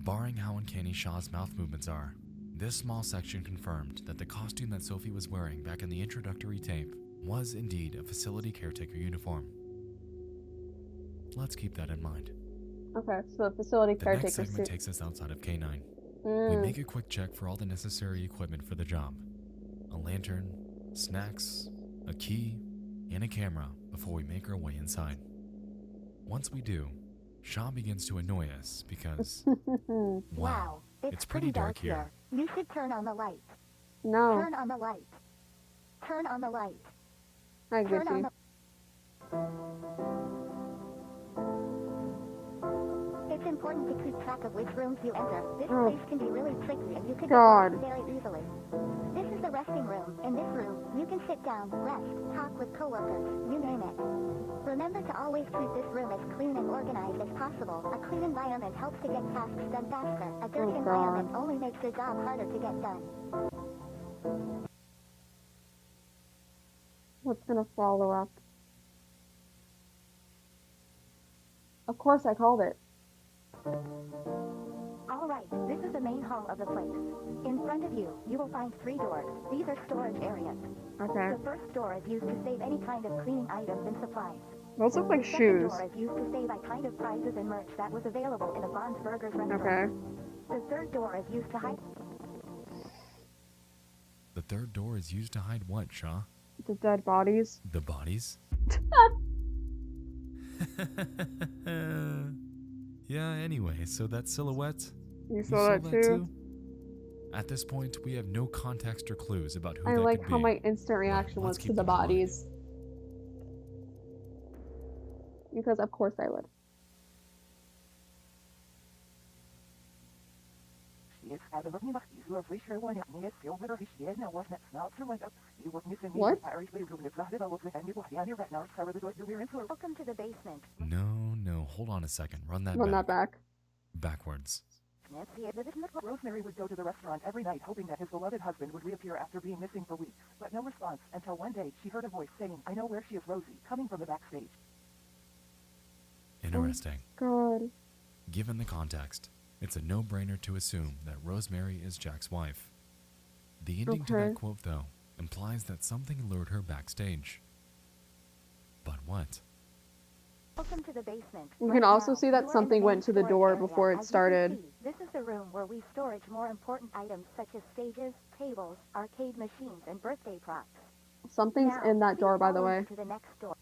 Barring how uncanny Shaw's mouth movements are, this small section confirmed that the costume that Sophie was wearing back in the introductory tape was indeed a facility caretaker uniform. Let's keep that in mind. Okay, so the facility The caretaker next segment suit. takes us outside of K9. We make a quick check for all the necessary equipment for the job. A lantern, snacks, a key, and a camera before we make our way inside. Once we do, Shaw begins to annoy us because, wow, it's pretty dark here. You should turn on the light. No. Turn on the light. Turn on the light. I Turn get on you. the... It's important to keep track of which rooms you enter. This Oh. place can be really tricky and you can God. get lost very easily. This is the resting room. In this room, you can sit down, rest, talk with coworkers, you name it. Remember to always keep this room as clean and organized as possible. A clean environment helps to get tasks done faster. A dirty Oh, environment God. only makes your job harder to get done. What's gonna follow up? Of course I called it. All right, this is the main hall of the place. In front of you, you will find 3 doors. These are storage areas. Okay. The first door is used to save any kind of cleaning items and supplies. Those look like The second shoes. door is used to save a kind of prizes and merch that was available in a Bond's Burgers restaurant. Okay. The third door is used to hide... The third door is used to hide what, Shaw? The dead bodies. The bodies? Yeah, anyway, so that silhouette? You saw that too? At this point, we have no context or clues about who I that like could how be. my instant reaction was let's to keep the them in mind. bodies. Because of course I would. What? Welcome to the basement. No, hold on a second. Run that Run back. that back. Backwards. Rosemary would go to the restaurant every night hoping that his beloved husband would reappear after being missing for weeks, but no response until one day she heard a voice saying, "I know where she is, Rosie," coming from the backstage. Interesting. God. Given the context, it's a no-brainer to assume that Rosemary is Jack's wife. The ending to Okay. that quote, though, implies that something lured her backstage. But what? Welcome to the basement. You can Right also now, see you that are in the something main went to the storage door area. before it As you can started. see, this is the room where we storage more important items such as stages, tables, arcade machines, and birthday props. Something's Now, in that please door, by the follow way. me to the next door.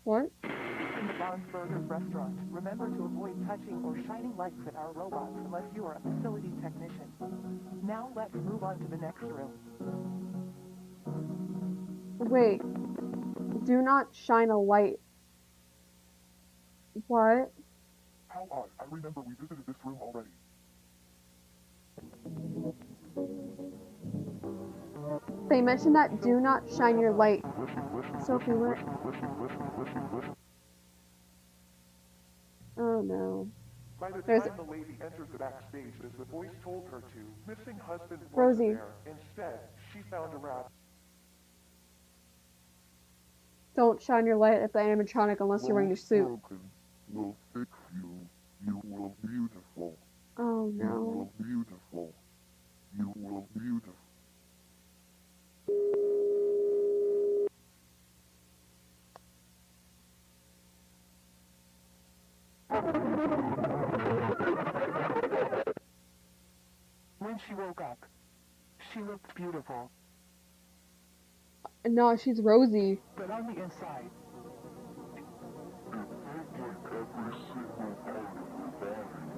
What? In the Bond's Burgers restaurant, remember to avoid touching or shining lights at our robots unless you are a facility technician. Now let's move on to the next room. Wait. Do not shine a light. What? How odd. I remember we visited this room already. They mentioned that do not shine your light. Sophie, what? Oh no. By the There's- time the lady entered the backstage as the voice told her to, missing husband wasn't Rosie. there. Instead, she found a wrap. Don't shine your light at the animatronic unless you're wearing your suit. Will fix you. You will beautiful. Oh You no. will beautiful. You will beautiful. When she woke up, she looked beautiful, No, she's Rosie. but on the inside,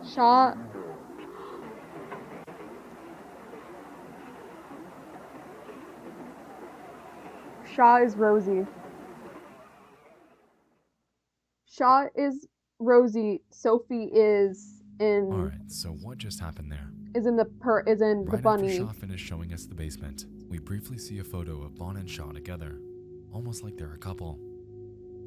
Shaw. Shaw is Rosie. Shaw is Rosie. Sophie is in. Alright, so what just happened there? Is in the Right bunny. after Shaw finished showing us the basement, we briefly see a photo of Bond and Shaw together, almost like they're a couple.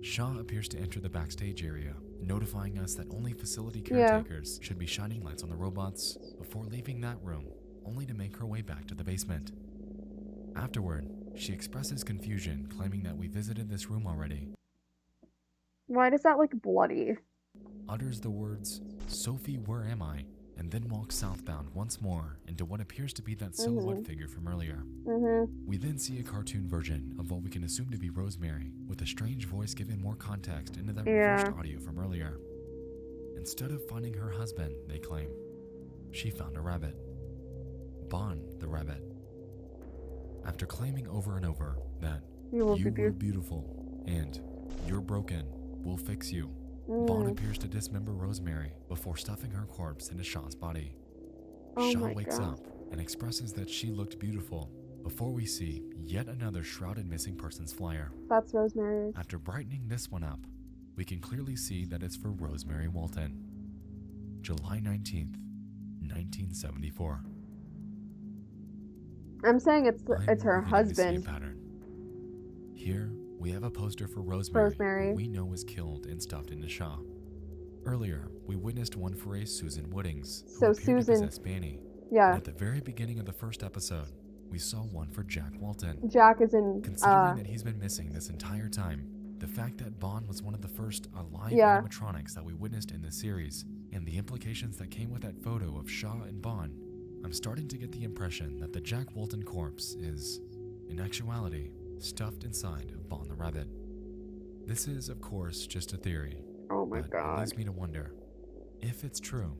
Shaw appears to enter the backstage area, notifying us that only facility caretakers should be shining lights on the robots before leaving that room, only to make her way back to the basement. Afterward, she expresses confusion, claiming that we visited this room already, Why does that look bloody? utters the words, "Sophie, where am I?" and then walks southbound once more into what appears to be that silhouette figure from earlier. We then see a cartoon version of what we can assume to be Rosemary, with a strange voice giving more context into that reversed audio from earlier. Instead of finding her husband, they claim, she found a rabbit. Bond, the rabbit. After claiming over and over that You will you be were beautiful and you're broken, we'll fix you, Bond appears to dismember Rosemary before stuffing her corpse into Shaw's body. Oh Shaw my wakes God. up and expresses that she looked beautiful before we see yet another shrouded missing persons flyer. That's Rosemary's. After brightening this one up, we can clearly see that it's for Rosemary Walton. July 19th, 1974. I'm saying it's her I'm beginning to see a husband. pattern. Here, we have a poster for Rosemary, Rosemary. who we know was killed and stuffed into Shaw. Earlier, we witnessed one for a Susan Woodings, who So appeared to Susan- possess Banny. Yeah. And at the very beginning of the first episode, we saw one for Jack Walton. Jack is in. Considering that he's been missing this entire time, the fact that Bond was one of the first alive Yeah. animatronics that we witnessed in this series, and the implications that came with that photo of Shaw and Bond, I'm starting to get the impression that the Jack Walton corpse is, in actuality, stuffed inside of Bond the Rabbit. This is, of course, just a theory. Oh my but God. It leads me to wonder, if it's true,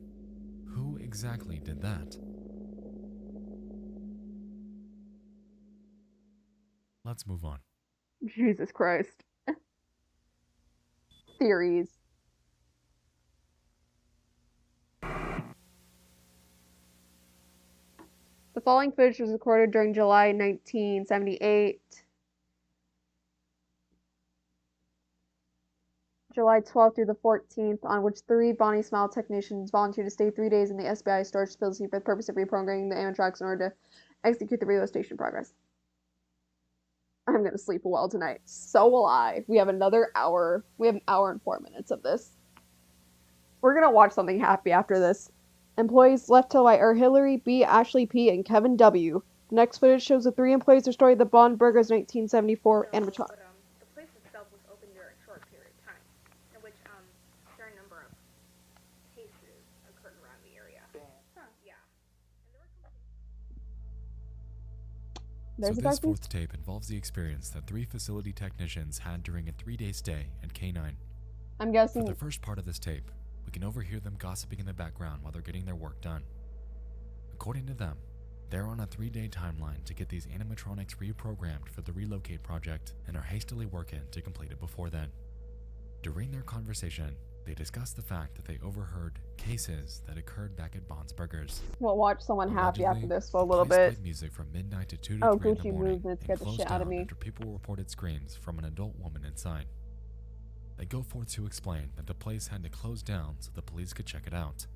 who exactly did that? Let's move on. Jesus Christ. Theories. The following footage was recorded during July 1978. July 12th through the 14th, on which 3 Bonnie Smile technicians volunteered to stay 3 days in the SBI storage facility for the purpose of reprogramming the animatronics in order to execute the relocation progress. I'm gonna sleep well tonight. So will I. We have another hour. We have an hour and 4 minutes of this. We're gonna watch something happy after this. Employees left till by are Hillary B, Ashley P, and Kevin W. The next footage shows the 3 employees restoring the Bond Burgers 1974 animatronic. The place itself was open during a short period of time, in which a certain number of cases occurred around the area. Huh. Yeah. There's so a this darkness. fourth tape involves the experience that 3 facility technicians had during a 3-day stay at K9. I'm guessing. For the first part of this tape, we can overhear them gossiping in the background while they're getting their work done. According to them, they're on a 3-day timeline to get these animatronics reprogrammed for the Relocate project and are hastily working to complete it before then. During their conversation, they discuss the fact that they overheard cases that occurred back at Bond's Burgers. We'll watch someone happy after Allegedly, this for a the little place bit. played music from midnight to 2 to Oh, 3 in Gucci the morning moved and scared the closed shit out of down me. after people reported screams from an adult woman inside. They go forth to explain that the place had to close down so the police could check it out,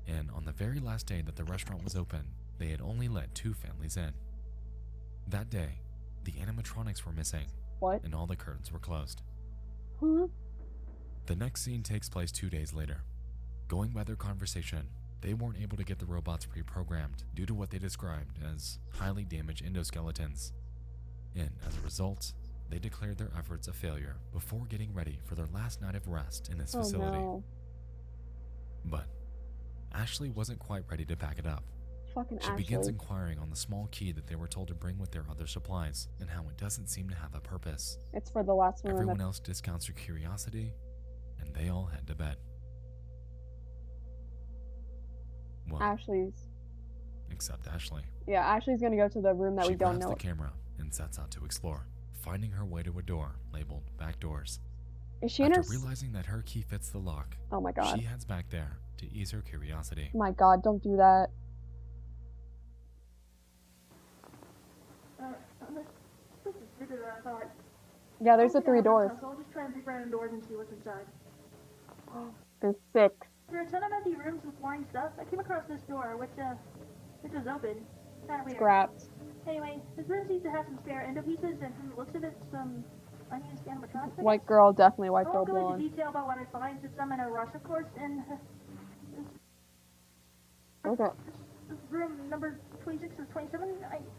and on the very last day that the restaurant was open, they had only let 2 families in. That day, the animatronics were missing, and all the curtains were closed. Huh? The next scene takes place 2 days later. Going by their conversation, they weren't able to get the robots reprogrammed due to what they described as highly damaged endoskeletons. And as a result, they declared their efforts a failure before getting ready for their last night of rest in this facility. No. But Ashley wasn't quite ready to pack it up. Fucking She begins Ashley. inquiring on the small key that they were told to bring with their other supplies and how it doesn't seem to have a purpose. It's for the last one. Everyone else discounts her curiosity, and they all head to bed. Well, Ashley's. except Ashley. Yeah, Ashley's gonna go to the room that She we don't grabs know. the camera and sets out to explore, finding her way to a door labeled Back Doors. Is she in her? After realizing that her key fits the lock, Oh my god. she heads back there to ease her curiosity. My god, don't do that. This is bigger than I thought. Yeah, there's the 3 doors. So I'll just try and peek around doors and see what's inside. There's 6. There are a ton of empty rooms with boring stuff. I came across this door, which was open. Kind of weird. Scrapped. Anyway, this room seems to have some spare endo pieces, and from the looks of it, some unused animatronics. White girl, definitely white I girl won't go into blonde. detail about what I find, since I'm in a rush, of course, and Okay. this room number 26 or 27,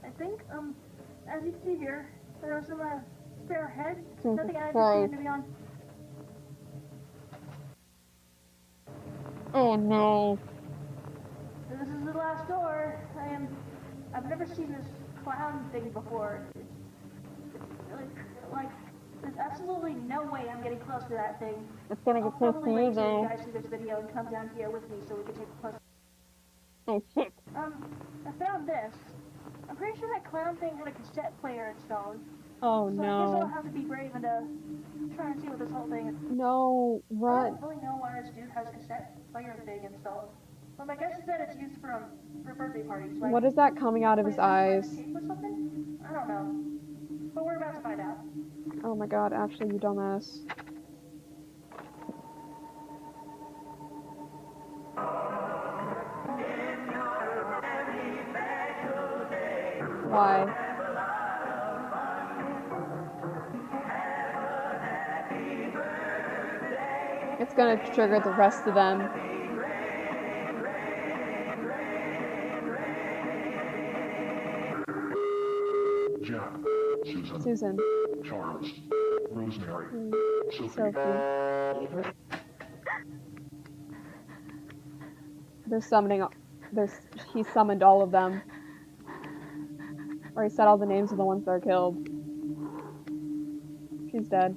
I think. As you can see here, there are some spare heads. Jesus Nothing I Christ. to be on. Oh no. This is the last door. I've never seen this clown thing before. Like, there's absolutely no way I'm getting close to that thing. It's gonna I'll get close to probably you wait till though. you guys see this video and come down here with me so we can take a closer. Oh shit. I found this. I'm pretty sure that clown thing had a cassette player installed. Oh So I guess I'll no. have to be brave and try and see what this whole thing is. No, I run. don't really know why this dude has a cassette player thing installed. But my guess is that it's used for birthday parties. Like, What is that coming out of his eyes? tape or something? I don't know. But we're about to find out. Oh my god, Ashley, you dumbass. Why? It's gonna trigger the rest of them. Jack, Susan, Susan. Charles, Rosemary, Sophie. Sophie. They're summoning. He summoned all of them. Or he said all the names of the ones that are killed. She's dead.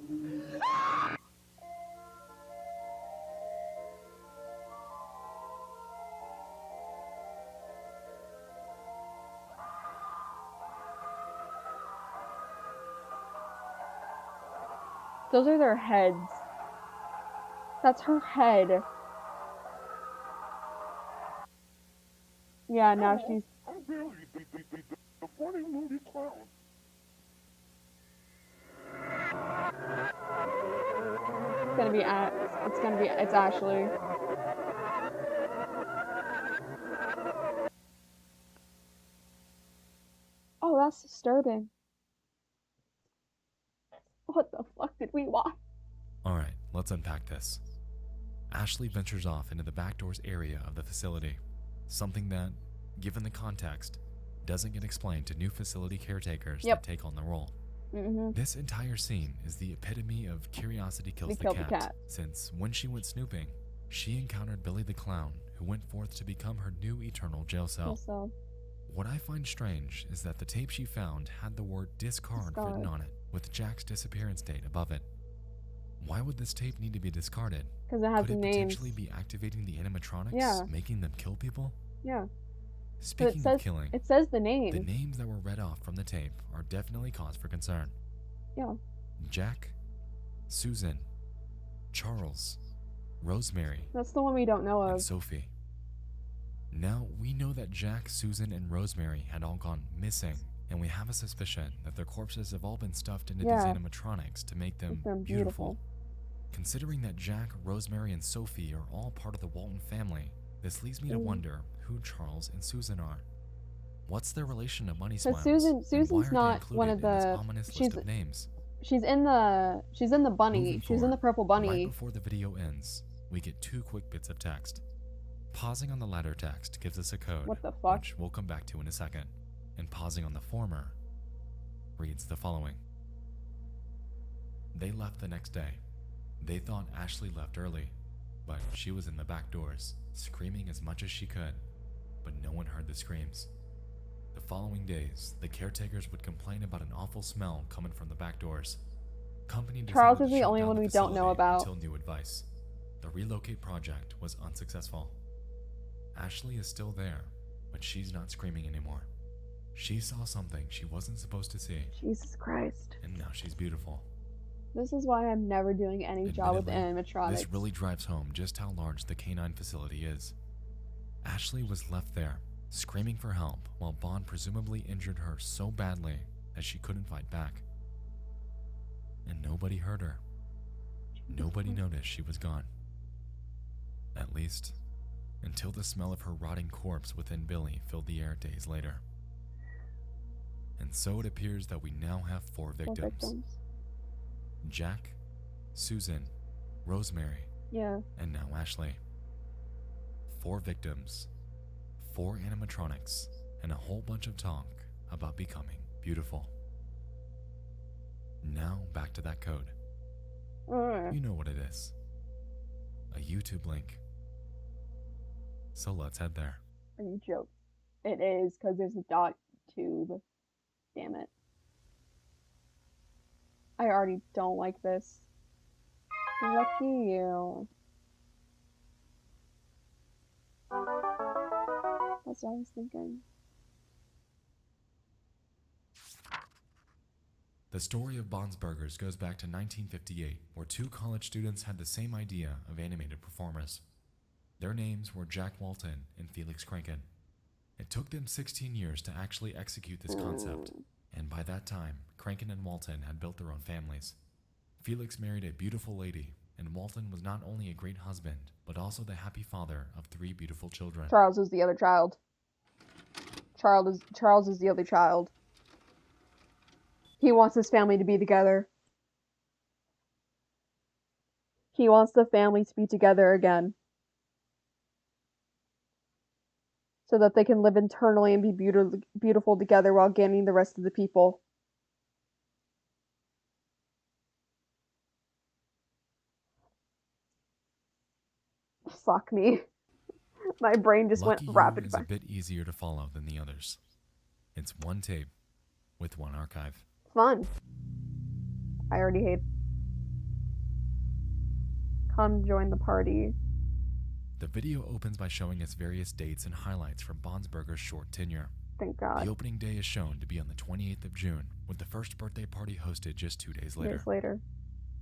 Those are their heads. That's her head. Yeah, now she's. I'm Billy, the funny movie clown. It's Ashley. Oh, that's disturbing. What the fuck did we watch? Alright, let's unpack this. Ashley ventures off into the back doors area of the facility. Something that, given the context, doesn't get explained to new facility caretakers that take on the role. Mm-hmm. This entire scene is the epitome of curiosity kills the cat, since when she went snooping, she encountered Billy the Clown, who went forth to become her new eternal jail cell. What I find strange is that the tape she found had the word discard written on it, with Jack's disappearance date above it. Why would this tape need to be discarded? Because it has Could the it names. potentially be activating the animatronics, Yeah. making them kill people? Yeah. Speaking of killing, it says the name. the names that were read off from the tape are definitely cause for concern. Yeah. Jack, Susan, Charles, Rosemary, That's the one we don't know and of. Sophie. Now, we know that Jack, Susan, and Rosemary had all gone missing, and we have a suspicion that their corpses have all been stuffed into these animatronics to make them beautiful. Considering that Jack, Rosemary, and Sophie are all part of the Walton family, this leads me to wonder who Charles and Susan are. What's their relation to Money So Smiles? Susan's not one of the. She's of names. She's in the bunny. Moving She's in the purple bunny. Right before the video ends, we get 2 quick bits of text. Pausing on the latter text gives us a code, What the fuck? which we'll come back to in a second, and pausing on the former reads the following. They left the next day. They thought Ashley left early, but she was in the back doors, screaming as much as she could, but no one heard the screams. The following days, the caretakers would complain about an awful smell coming from the back doors. Company Charles decided is to the shut only down one the we don't know facility about. Until new advice. The relocate project was unsuccessful. Ashley is still there, but she's not screaming anymore. She saw something she wasn't supposed to see. Jesus Christ. And now she's beautiful. This is why I'm never doing any job with Admittedly, animatronics. this really drives home just how large the canine facility is. Ashley was left there, screaming for help, while Bond presumably injured her so badly that she couldn't fight back. And nobody heard her. Nobody noticed she was gone. At least, until the smell of her rotting corpse within Billy filled the air days later. And so it appears that we now have 4 victims. Jack, Susan, Rosemary, Yeah. and now Ashley. 4 victims, 4 animatronics, and a whole bunch of talk about becoming beautiful. Now back to that code. You know what it is. A YouTube link. So let's head there. Are you joking? It is, because there's a dot tube. Damn it. I already don't like this. Lucky you. That's what I was thinking. The story of Bond's Burgers goes back to 1958, where 2 college students had the same idea of animated performers. Their names were Jack Walton and Felix Kranken. It took them 16 years to actually execute this concept, and by that time, Kranken and Walton had built their own families. Felix married a beautiful lady, and Walton was not only a great husband, but also the happy father of 3 beautiful children. Charles is the other child. Charles is the other child. He wants his family to be together. He wants the family to be together again. So that they can live eternally and be beautiful together while gaining the rest of the people. Fuck me. My brain just Lucky went You rapid is a fire. bit easier to follow than the others. It's 1 tape with 1 archive. Fun. I already hate. Come join the party. The video opens by showing us various dates and highlights from Bond's Burger's short tenure. Thank God. The opening day is shown to be on the 28th of June, with the first birthday party hosted just 2 days later. Days later.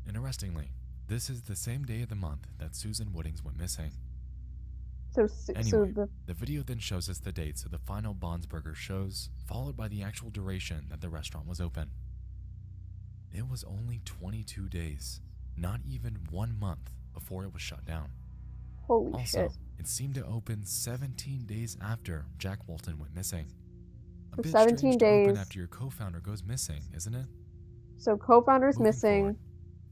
Interestingly, this is the same day of the month that Susan Woodings went missing. So Anyway, the video then shows us the dates of the final Bond's Burger shows, followed by the actual duration that the restaurant was open. It was only 22 days, not even 1 month before it was shut down. Holy Also, shit. it seemed to open 17 days after Jack Walton went missing. A So bit 17 strange to open days. after your co-founder goes missing, isn't it? So co-founder's Moving missing. forward,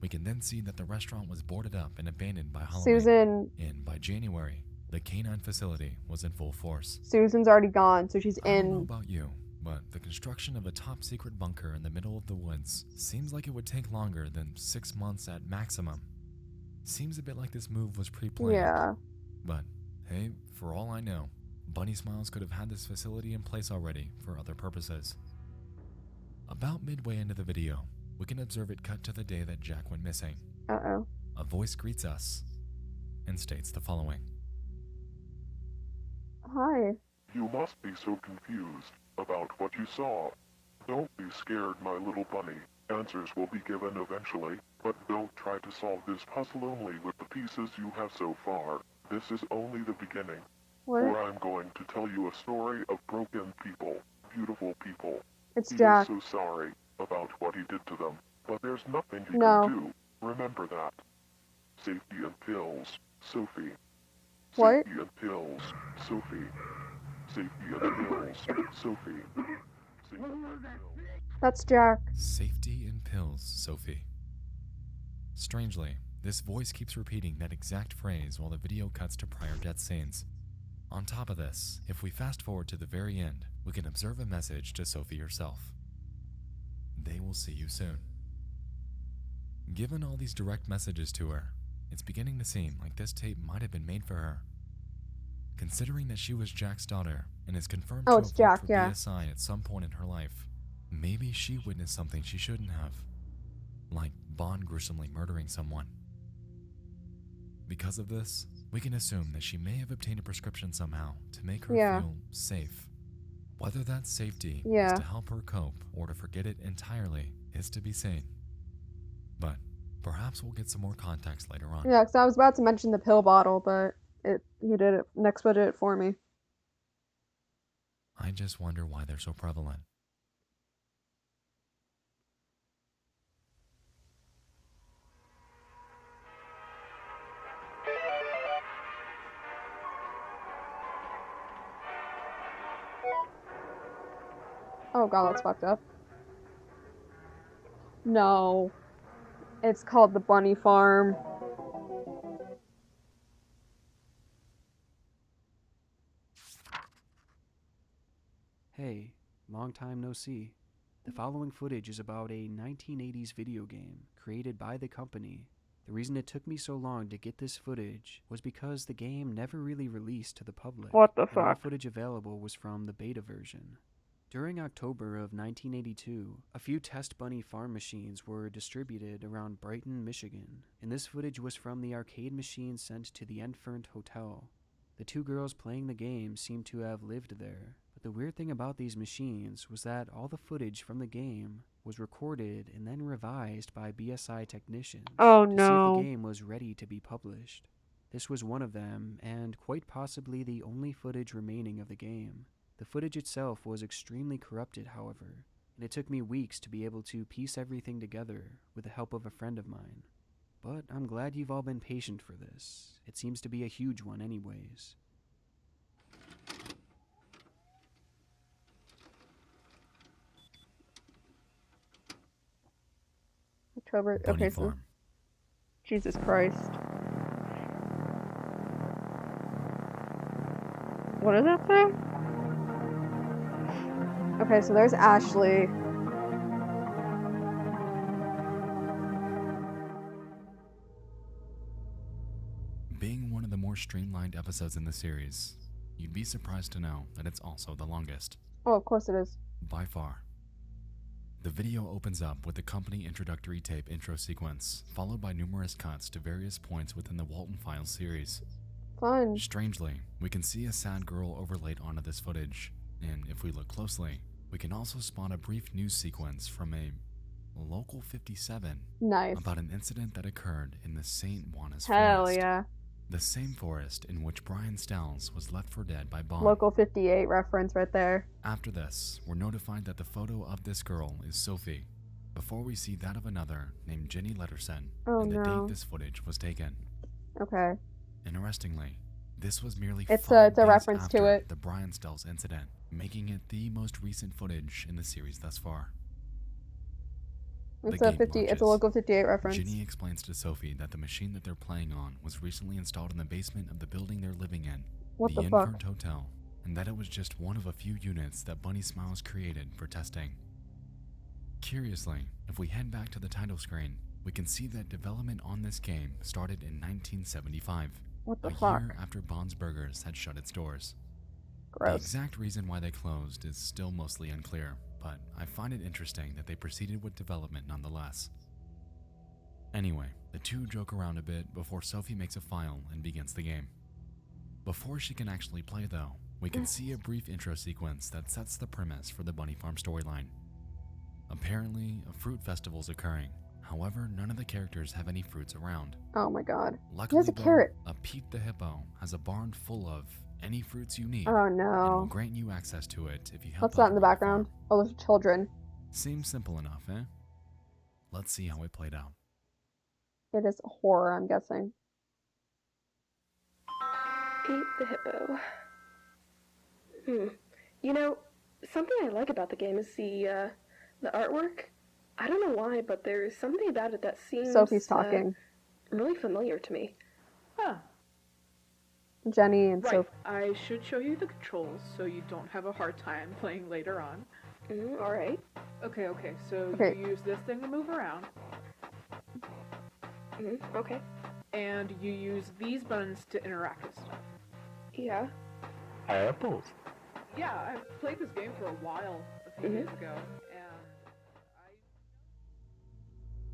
we can then see that the restaurant was boarded up and abandoned by Halloween. Susan. And by January, the canine facility was in full force. Susan's already gone, so she's I don't know in. about you, but the construction of a top secret bunker in the middle of the woods seems like it would take longer than 6 months at maximum. Seems a bit like this move was pre-planned. Yeah. But hey, for all I know, Bunny Smiles could have had this facility in place already for other purposes. About midway into the video, we can observe it cut to the day that Jack went missing. Uh-oh. A voice greets us and states the following. Hi. You must be so confused about what you saw. Don't be scared, my little bunny. Answers will be given eventually, but don't try to solve this puzzle only with the pieces you have so far. This is only the beginning. What? For I'm going to tell you a story of broken people, beautiful people. It's He Jack. is so sorry about what he did to them, but there's nothing he No. can do. Remember that. Safety and pills, Sophie. What? Safety and pills, Sophie. Safety and pills, Sophie. Safety and pills. That's Jack. Safety in pills, Sophie. Strangely, this voice keeps repeating that exact phrase while the video cuts to prior death scenes. On top of this, if we fast forward to the very end, we can observe a message to Sophie herself. They will see you soon. Given all these direct messages to her, it's beginning to seem like this tape might have been made for her. Considering that she was Jack's daughter and is confirmed Oh, to it's have Jack, worked for yeah. BSI at some point in her life, maybe she witnessed something she shouldn't have, like Bond gruesomely murdering someone. Because of this, we can assume that she may have obtained a prescription somehow to make her Yeah. feel safe. Whether that safety Yeah. is to help her cope or to forget it entirely is to be seen. But perhaps we'll get some more context later on. Yeah, because I was about to mention the pill bottle, but he did it. Nextpa did it for me. I just wonder why they're so prevalent. Oh god, that's fucked up. No. It's called the Bunny Farm. Hey, long time no see. The following footage is about a 1980s video game created by the company. The reason it took me so long to get this footage was because the game never really released to the public. What the and all fuck? footage available was from the beta version. During October of 1982, a few Test Bunny farm machines were distributed around Brighton, Michigan, and this footage was from the arcade machine sent to the Enfront Hotel. The two girls playing the game seemed to have lived there, but the weird thing about these machines was that all the footage from the game was recorded and then revised by BSI technicians Oh, to see no. if the game was ready to be published. This was one of them, and quite possibly the only footage remaining of the game. The footage itself was extremely corrupted, however, and it took me weeks to be able to piece everything together with the help of a friend of mine. But I'm glad you've all been patient for this. It seems to be a huge one anyways. October. Bunny Okay, so. Farm. Jesus Christ. What does that say? Okay, so there's Ashley. Being one of the more streamlined episodes in the series, you'd be surprised to know that it's also the longest. Oh, of course it is. By far. The video opens up with the company introductory tape intro sequence, followed by numerous cuts to various points within the Walton Files series. Fun. Strangely, we can see a sad girl overlaid onto this footage, and if we look closely, we can also spot a brief news sequence from a Local 57 Nice. about an incident that occurred in the St. Juanas Hell forest. yeah. The same forest in which Brian Stells was left for dead by Bond. Local 58 reference right there. After this, we're notified that the photo of this girl is Sophie, before we see that of another named Jenny Letterson, Oh, and the no. date this footage was taken. Okay. Interestingly, this was merely It's 5 a days reference to after it. the Brian Stells incident, making it the most recent footage in the series thus far. It's The a game 50. It's launches. a Local 58 reference. Ginny explains to Sophie that the machine that they're playing on was recently installed in the basement of the building they're living in, What the Infern fuck? Hotel, and that it was just one of a few units that Bunny Smiles created for testing. Curiously, if we head back to the title screen, we can see that development on this game started in 1975, What the a fuck? year after Bond's Burgers had shut its doors. The Gross. exact reason why they closed is still mostly unclear, but I find it interesting that they proceeded with development nonetheless. Anyway, the two joke around a bit before Sophie makes a file and begins the game. Before she can actually play though, we can see a brief intro sequence that sets the premise for the Bunny Farm storyline. Apparently, a fruit festival's occurring, however none of the characters have any fruits around. Oh my god. He Luckily has a though, carrot. a Pete the Hippo has a barn full of any fruits you need, Oh and will no. grant you access to it if you help What's out that in the around background? Oh, those are children. Seems simple enough, eh? Let's see how it played out. It is horror, I'm guessing. Pete the Hippo. You know, something I like about the game is the artwork. I don't know why, but there's something about it that seems Sophie's talking. really familiar to me. Huh. Jenny and Right. Sophie. I should show you the controls so you don't have a hard time playing later on. Alright. Okay, so Okay. you use this thing to move around. Okay. And you use these buttons to interact with stuff. Yeah. Apples. Yeah, I've played this game for a while, a few days ago, and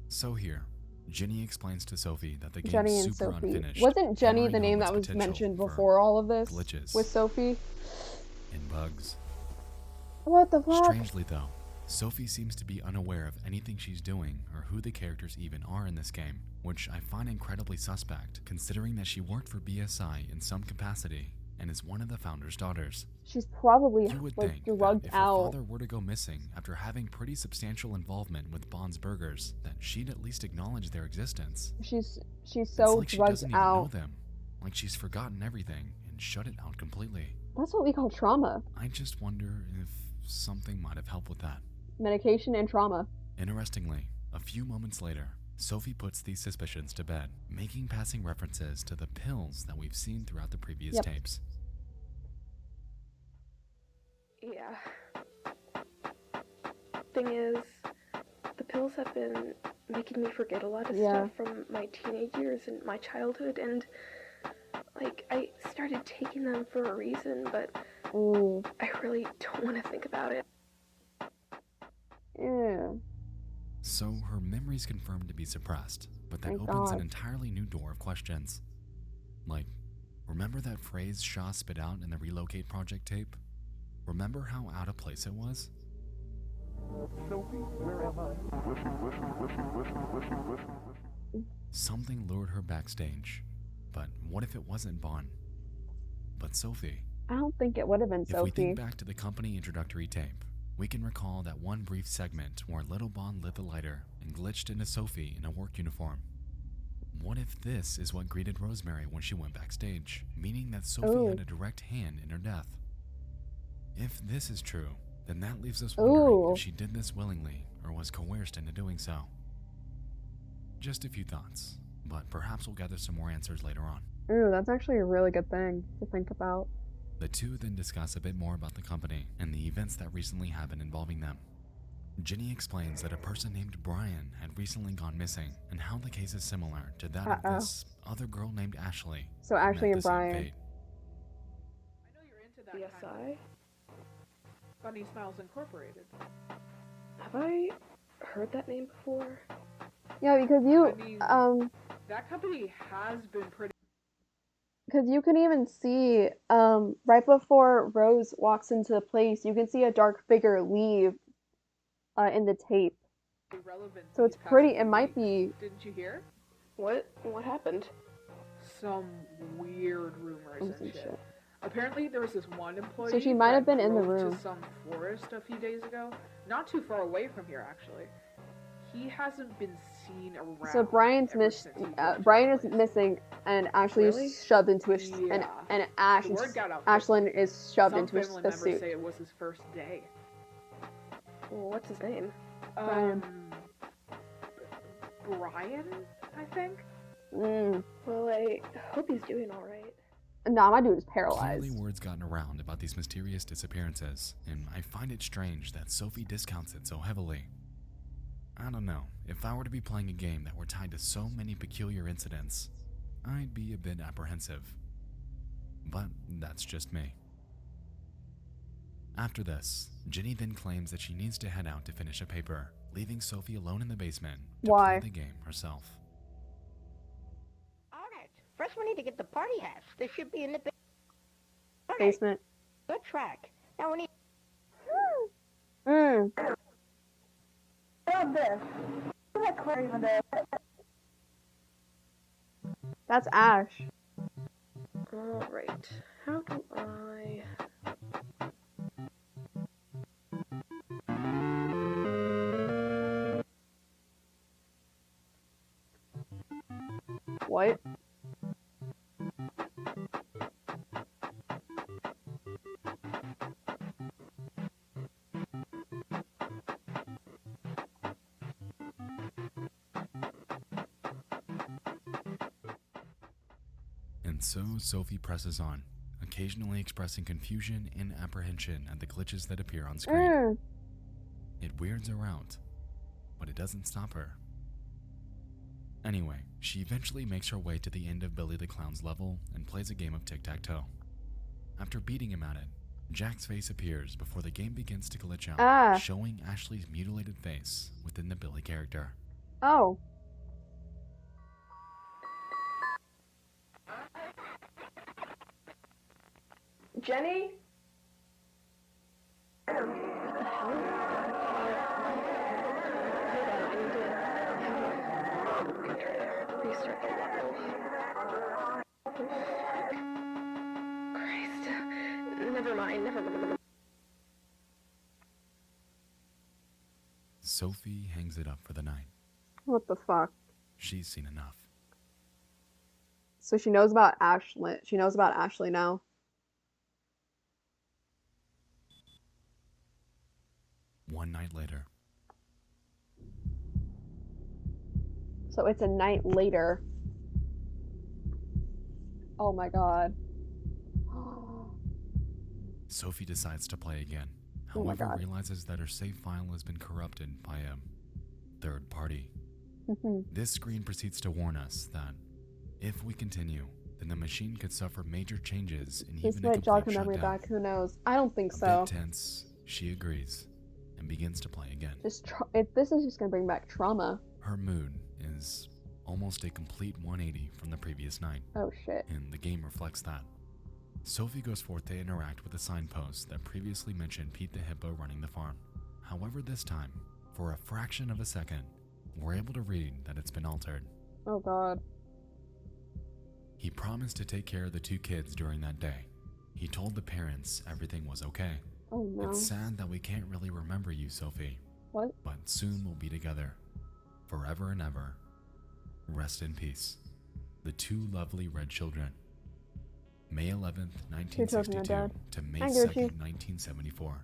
So here, Ginny explains to Sophie that the game's Jenny and super Sophie. unfinished. Wasn't Jenny hammering the home name its that was potential mentioned for before all of this? glitches With Sophie? and bugs. What the fuck? Strangely though, Sophie seems to be unaware of anything she's doing or who the characters even are in this game, which I find incredibly suspect considering that she worked for BSI in some capacity and is one of the founder's daughters. She's probably You would like think drugged that if her out. father were to go missing after having pretty substantial involvement with Bond's Burgers, that she'd at least acknowledge their existence. She's It's so like she drugged doesn't even know out. them, like she's forgotten everything and shut it out completely. That's what we call trauma. I just wonder if something might have helped with that. Medication and trauma. Interestingly, a few moments later, Sophie puts these suspicions to bed, making passing references to the pills that we've seen throughout the previous Yep. tapes. Yeah. Thing is, the pills have been making me forget a lot of Yeah. stuff from my teenage years and my childhood, and like I started taking them for a reason, but Ooh. I really don't want to think about it. Yeah. So her memory's confirmed to be suppressed, but that Thank opens an God. entirely new door of questions. Like, remember that phrase Shaw spit out in the Relocate Project tape? Remember how out of place it was? Sophie, where am I? Something lured her backstage. But what if it wasn't Bond? But Sophie. I don't think it would have been If we Sophie. think back to the company introductory tape, we can recall that one brief segment where little Bond lit the lighter and glitched into Sophie in a work uniform. What if this is what greeted Rosemary when she went backstage, meaning that Sophie Ooh. had a direct hand in her death? If this is true, then that leaves us wondering Ooh. if she did this willingly or was coerced into doing so. Just a few thoughts, but perhaps we'll gather some more answers later on. Ooh, that's actually a really good thing to think about. The two then discuss a bit more about the company and the events that recently happened involving them. Ginny explains that a person named Brian had recently gone missing and how the case is similar to that Uh-oh. of this other girl named Ashley. So who met Ashley the and same Brian. fate. BSI? Bunny Smiles Incorporated. Have I heard that name before? Yeah, because you I mean, that company has been pretty. because you can even see right before Rose walks into the place, you can see a dark figure leave in the tape. relevant. So it's these past pretty. few It might weeks. be. Didn't you hear? What happened? Some weird rumors and shit. Apparently, there was this one employee. So she might have that been in the drove room. to some forest a few days ago, not too far away from here, actually. He hasn't been seen around. So Brian's Brian is missing, and Ashley Really? is shoved into and Yeah. Ash The word got out Ashlyn is shoved Some into family a members suit. say it was his first day. Well, what's his name? Brian. Brian, I think. Well, I hope he's doing all right. Nah, my dude is paralyzed. Clearly, word's gotten around about these mysterious disappearances, and I find it strange that Sophie discounts it so heavily. I don't know, if I were to be playing a game that were tied to so many peculiar incidents, I'd be a bit apprehensive. But that's just me. After this, Ginny then claims that she needs to head out to finish a paper, leaving Sophie alone in the basement to Why? play the game herself. First, we need to get the party hats. They should be in the Basement. Good track. Now we need. Love this. That's clear even there. That's Ash. All right. How do I? What? And so Sophie presses on, occasionally expressing confusion and apprehension at the glitches that appear on screen. It weirds her out, but it doesn't stop her. Anyway, she eventually makes her way to the end of Billy the Clown's level and plays a game of tic-tac-toe. After beating him at it, Jack's face appears before the game begins to glitch out, showing Ashley's mutilated face within the Billy character. Oh. Jenny? What the hell? Sophie hangs it up for the night. What the fuck? She's seen enough. So she knows about Ashley. She knows about Ashley now. One night later, So it's a night later. Oh my god. Sophie decides to play again. Oh my However, God. realizes that her save file has been corrupted by a third party. This screen proceeds to warn us that if we continue, then the machine could suffer major changes and This even a might jog her complete memory shutdown. back. Who knows? I don't think A so. bit tense, she agrees and begins to play again. This is just gonna bring back trauma. Her mood is almost a complete 180 from the previous night. Oh shit. And the game reflects that. Sophie goes forth to interact with the signpost that previously mentioned Pete the Hippo running the farm. However, this time, for a fraction of a second, we're able to read that it's been altered. Oh god. He promised to take care of the two kids during that day. He told the parents everything was okay. Oh no. It's sad that we can't really remember you, Sophie. What? But soon we'll be together. Forever and ever. Rest in peace. The two lovely red children. May 11th, Two children are 1962 dead. to May I get 2nd, you. 1974.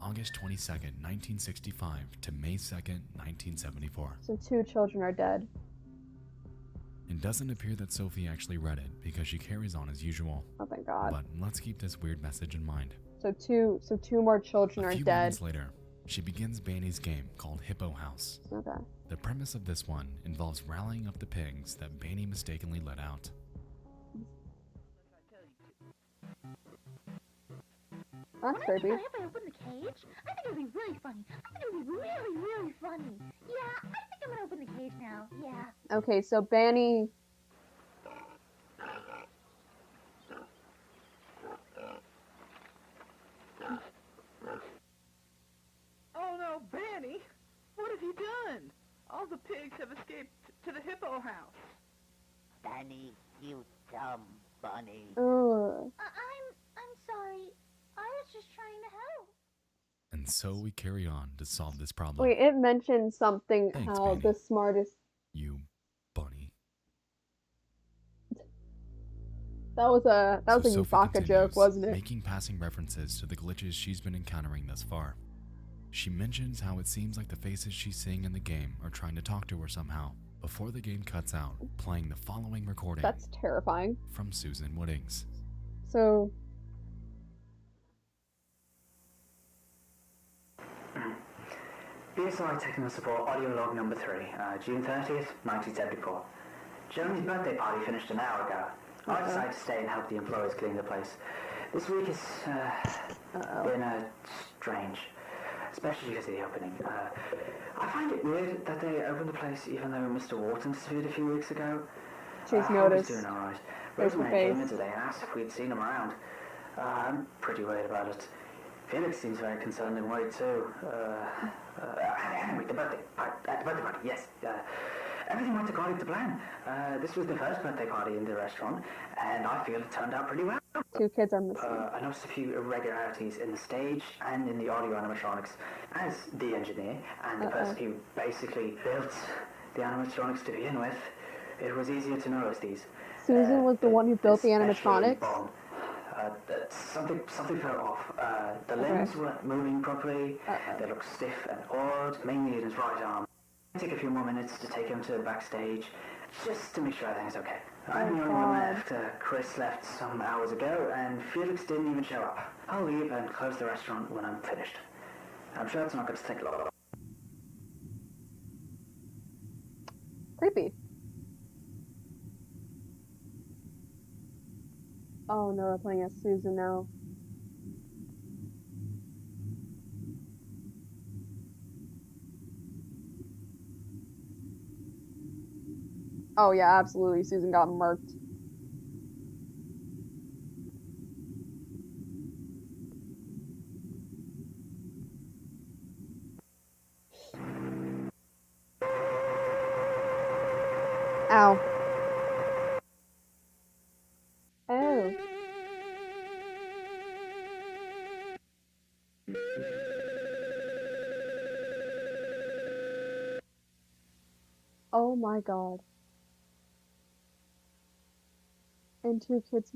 August 22nd, 1965 to May 2nd, 1974. So 2 children are dead. It doesn't appear that Sophie actually read it because she carries on as usual. Oh thank god. But let's keep this weird message in mind. So two more children A are few dead. moments later, she begins Banny's game called Hippo House. Okay. The premise of this one involves rallying up the pigs that Banny mistakenly let out. That's When creepy. I open the cage, I think it'll be really funny. I think it'll be really, really funny. Yeah, I think I'm gonna open the cage now. Yeah. Okay, so Banny. Oh no, Banny! What have you done? All the pigs have escaped to the hippo house. Danny, you dumb bunny. Ugh. I'm sorry. I was just trying to help. And so we carry on to solve this problem. Wait, it mentioned something Thanks, how Banny. the smartest. You bunny. That was a So Yubaka Sophie joke, continues, wasn't it? making passing references to the glitches she's been encountering thus far. She mentions how it seems like the faces she's seeing in the game are trying to talk to her somehow, before the game cuts out, playing the following recording That's terrifying. from Susan Woodings. So BSI Technical Support Audio Log Number 3, June 30th, 1974. Jeremy's birthday party finished an hour ago. I decided to stay and help the employees clean the place. This week has been strange, especially because of the opening. I find it weird that they opened the place even though Mr. Wharton disappeared a few weeks ago. she's I noticed. was doing alright. There's her Rosemary came in face. today and asked if we'd seen him around. I'm pretty worried about it. Felix seems very concerned and worried too. Anyway, the birthday party, yes. Everything went according to plan. This was the first birthday party in the restaurant, and I feel it turned out pretty well. 2 kids are missing. I noticed a few irregularities in the stage and in the audio animatronics. As the engineer and the person who basically built the animatronics to begin with, it was easier to notice these. Susan was the one who built the Especially animatronics. Bond. Something fell off. The limbs weren't moving properly. They looked stiff and odd, mainly in his right arm. Take a few more minutes to take him to backstage, just to make sure everything's okay. I'm the only one left. Chris left some hours ago, and Felix didn't even show up. I'll leave and close the restaurant when I'm finished. I'm sure it's not going to take long. Creepy. Oh no, we're playing as Susan now. Oh yeah, absolutely. Susan got murked. Ow. Oh. Oh my god. And 2 kids.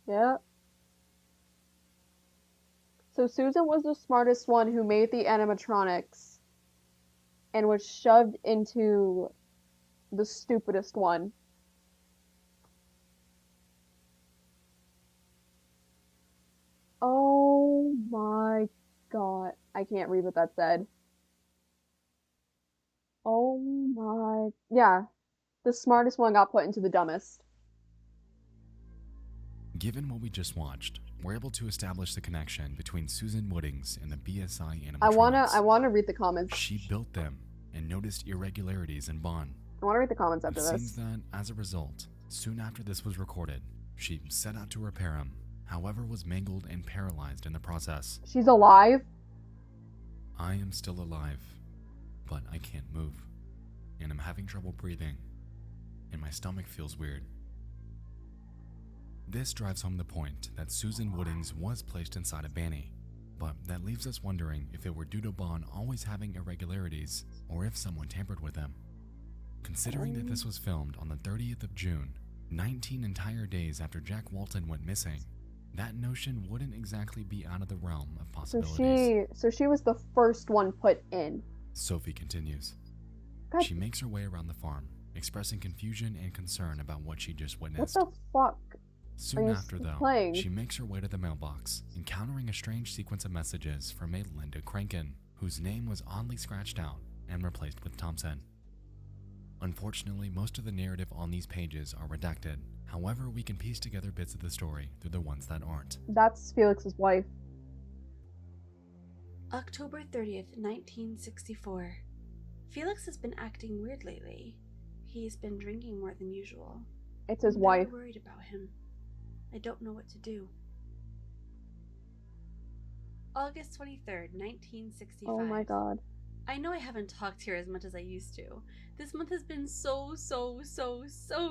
Yeah. So Susan was the smartest one who made the animatronics and was shoved into the stupidest one. Oh my god. I can't read what that said. Oh my. Yeah. The smartest one got put into the dumbest. Given what we just watched, we're able to establish the connection between Susan Woodings and the BSI animatronics. I wanna read the comments. She built them and noticed irregularities in Bond. I wanna read the comments after It this. seems that, as a result, soon after this was recorded, she set out to repair him, however was mangled and paralyzed in the process. She's alive? I am still alive, but I can't move, and I'm having trouble breathing, and my stomach feels weird. This drives home the point that Susan Woodings was placed inside a Banny, but that leaves us wondering if it were due to Bond always having irregularities, or if someone tampered with him. Considering that this was filmed on the 30th of June, 19 entire days after Jack Walton went missing, that notion wouldn't exactly be out of the realm of possibilities. So she was the first one put in. Sophie continues. God. She makes her way around the farm, expressing confusion and concern about what she just What witnessed. the fuck? Soon Are you after, though, playing? she makes her way to the mailbox, encountering a strange sequence of messages from a Linda Crankin, whose name was oddly scratched out and replaced with Thompson. Unfortunately, most of the narrative on these pages are redacted. However, we can piece together bits of the story through the ones that aren't. That's Felix's wife. October 30th, 1964. Felix has been acting weird lately. He's been drinking more than usual. It's his I'm wife. very worried about him. I don't know what to do. August 23rd, 1965. Oh my god. I know I haven't talked here as much as I used to. This month has been so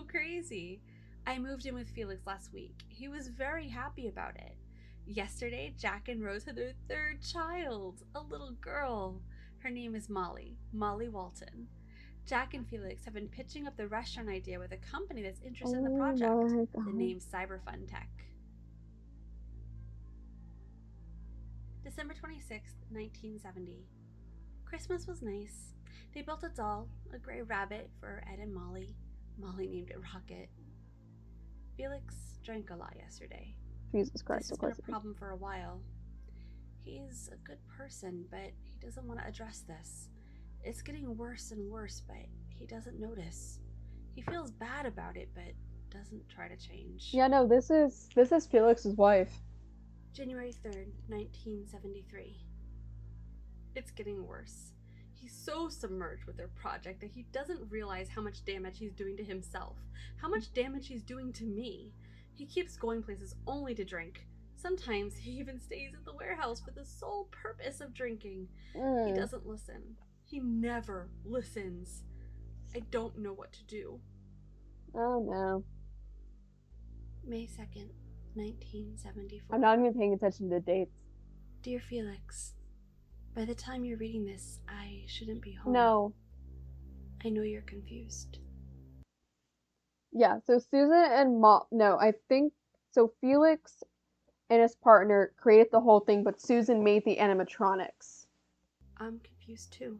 crazy. I moved in with Felix last week. He was very happy about it. Yesterday, Jack and Rose had their 3rd child, a little girl. Her name is Molly Walton. Jack and Felix have been pitching up the restaurant idea with a company that's interested in the project. The name Cyberfun Tech. December 26th, 1970. Christmas was nice. They built a doll, a gray rabbit, for Ed and Molly. Molly named it Rocket. Felix drank a lot yesterday. Jesus Christ, This of has been course. a problem for a while. He's a good person, but he doesn't want to address this. It's getting worse and worse, but he doesn't notice. He feels bad about it, but doesn't try to change. Yeah, no, this is Felix's wife. January 3rd, 1973. It's getting worse. He's so submerged with their project that he doesn't realize how much damage he's doing to himself, how much damage he's doing to me. He keeps going places only to drink. Sometimes he even stays at the warehouse for the sole purpose of drinking. He doesn't listen. He never listens. I don't know what to do. Oh no. May 2nd, 1974. I'm not even paying attention to the dates. Dear Felix, by the time you're reading this, I shouldn't be home. No. I know you're confused. Yeah, so Susan and Felix and his partner created the whole thing, but Susan made the animatronics. I'm confused too.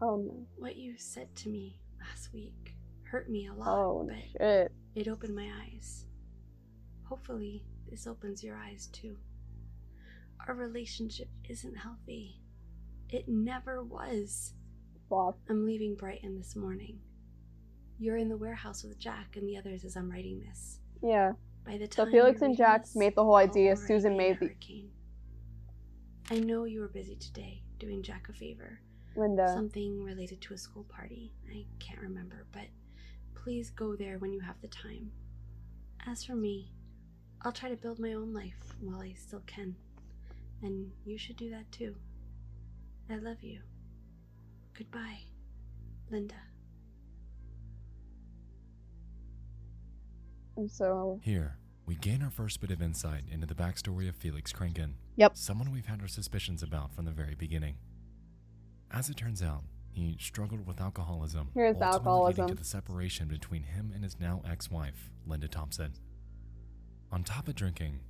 Oh no. What you said to me last week hurt me a lot, Oh but shit. it opened my eyes. Hopefully, this opens your eyes too. Our relationship isn't healthy. It never was. Fuck. I'm leaving Brighton this morning. You're in the warehouse with Jack and the others as I'm writing this. Yeah. By the So time Felix you're and reading Jack this, made the whole idea. I'll already Susan be in a made the hurricane. I know you were busy today doing Jack a favor. Linda. Something related to a school party. I can't remember, but please go there when you have the time. As for me, I'll try to build my own life while I still can. And you should do that too. I love you. Goodbye, Linda. So Here, we gain our first bit of insight into the backstory of Felix Crankin. Yep. Someone we've had our suspicions about from the very beginning. As it turns out, he struggled with alcoholism, Here's the ultimately alcoholism. leading to the separation between him and his now ex-wife, Linda Thompson. On top of drinking,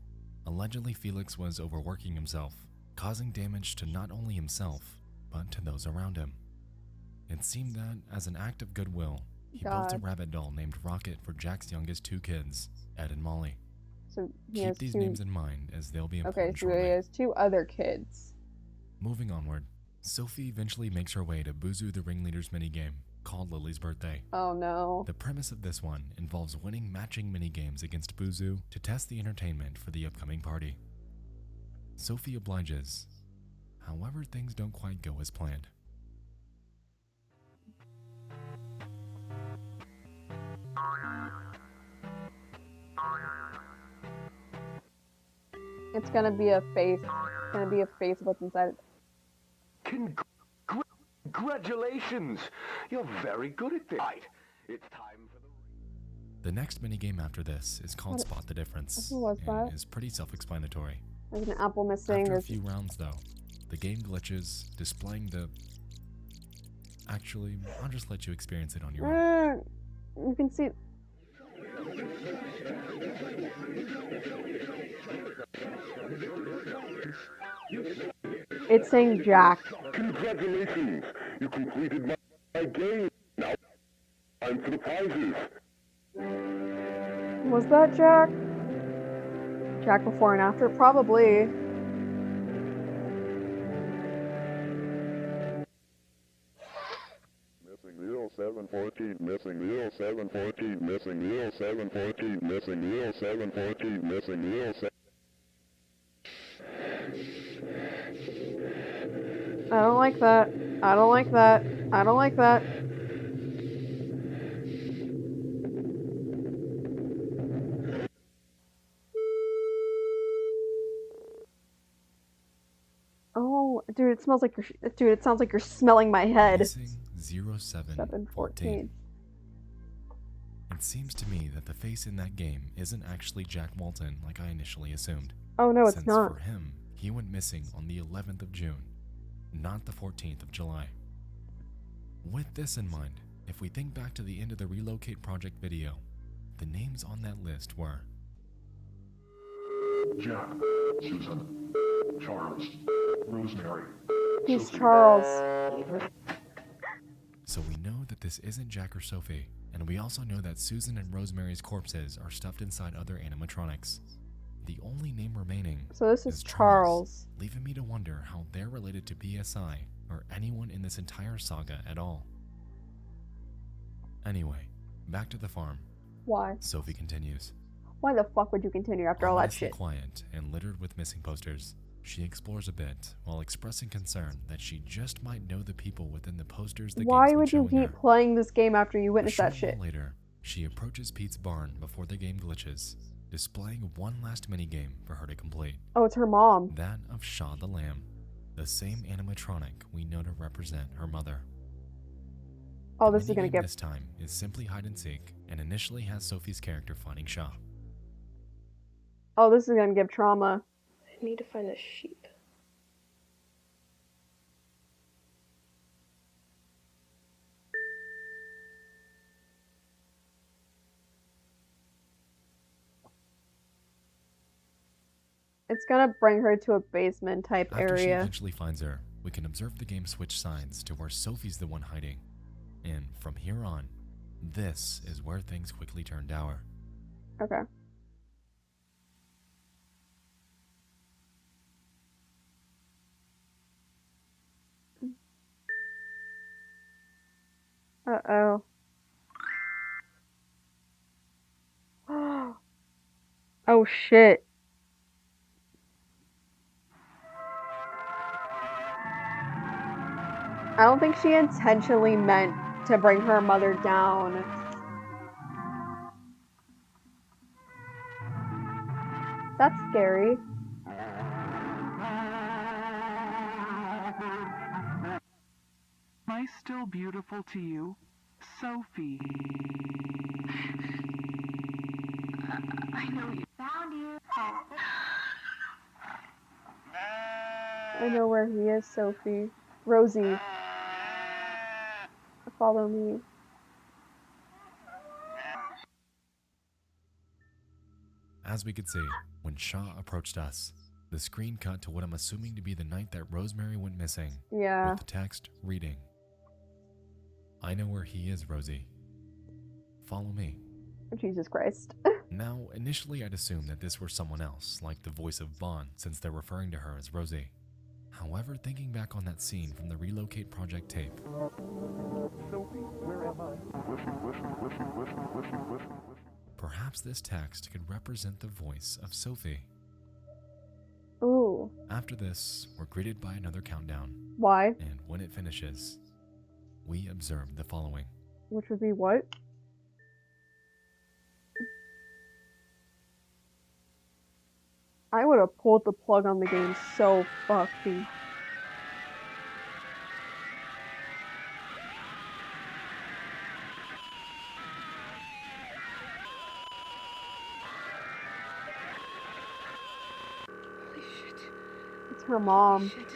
allegedly Felix was overworking himself, causing damage to not only himself, but to those around him. It seemed that, as an act of goodwill, he built a God. rabbit doll named Rocket for Jack's youngest 2 kids, Ed and Molly. So he Keep has these 2... names in mind as they'll be Okay, important so he shortly. has 2 other kids. Moving onward, Sophie eventually makes her way to Buzu the Ringleader's minigame, called Lily's Birthday. Oh no. The premise of this one involves winning matching minigames against Buzu to test the entertainment for the upcoming party. Sophie obliges. However, things don't quite go as planned. It's gonna be a face. It's gonna be a face of what's inside it. Congratulations! You're very good at this. Right. It's time for The next minigame after this is called What- Spot the Difference, Who was and that? is pretty self-explanatory. There's an apple missing. After a There's few rounds, though, the game glitches, displaying the... Actually, I'll just let you experience it on your own. You can see. It's saying Jack. Congratulations! You completed my game. Now, time for the prizes. Was that Jack? Jack before and after? Probably. Missing 0714, missing 0714, missing 0714, missing 0714, missing 07. I don't like that. I don't like that. I don't like that. Oh, dude, it smells like you're. Dude, it sounds like you're smelling my head. Missing 0714. It seems to me that the face in that game isn't actually Jack Walton like I initially assumed. Oh no, it's Since not. for him, he went missing on the 11th of June, not the 14th of July. With this in mind, if we think back to the end of the Relocate Project video, the names on that list were Jack, Susan, Charles, Rosemary. He's Charles. So we know that this isn't Jack or Sophie, and we also know that Susan and Rosemary's corpses are stuffed inside other animatronics. The only name remaining So this is Charles. leaving me to wonder how they're related to PSI or anyone in this entire saga at all. Anyway, back to the farm. Why? Sophie continues. Why the fuck would you continue after all that Ominously shit? quiet and littered with missing posters, she explores a bit while expressing concern that she just might know the people within the posters the Why game's would you showing keep her. playing this game after you A witness that short shit? while later, she approaches Pete's barn before the game glitches, displaying one last minigame for her to complete. Oh, it's her mom. That of Shaw the Lamb, the same animatronic we know to represent her mother. Oh, The this is gonna minigame get. this time is simply hide and seek, and initially has Sophie's character finding Shaw. Oh, this is gonna give trauma. I need to find a sheep. It's gonna bring her to a basement type After she area. eventually finds her, we can observe the game switch sides to where Sophie's the one hiding. And from here on, this is where things quickly turn dour. Okay. Uh-oh. Oh shit. I don't think she intentionally meant to bring her mother down. That's scary. Am I still beautiful to you? Sophie. I know you found you. I know where he is, Sophie. Rosie. Follow me. As we could see, when Shaw approached us, the screen cut to what I'm assuming to be the night that Rosemary went missing. Yeah. With the text reading, "I know where he is, Rosie. Follow me." Jesus Christ. Now, initially I'd assumed that this were someone else, like the voice of Vaughn, since they're referring to her as Rosie. However, thinking back on that scene from the Relocate Project tape, perhaps this text could represent the voice of Sophie. Ooh. After this, we're greeted by another countdown. Why? And when it finishes, we observe the following. Which would be what? I would have pulled the plug on the game so fucking. Holy shit. It's her mom. Holy shit.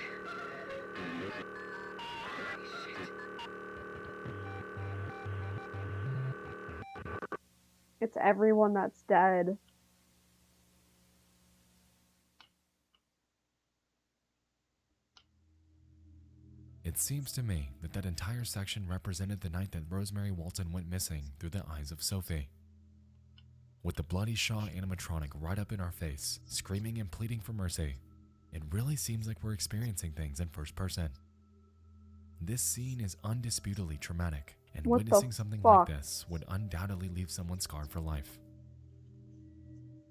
It's everyone that's dead. It seems to me that that entire section represented the night that Rosemary Walton went missing through the eyes of Sophie. With the bloody Shaw animatronic right up in our face, screaming and pleading for mercy, it really seems like we're experiencing things in first person. This scene is undisputedly traumatic, and What witnessing the something fuck? like this would undoubtedly leave someone scarred for life.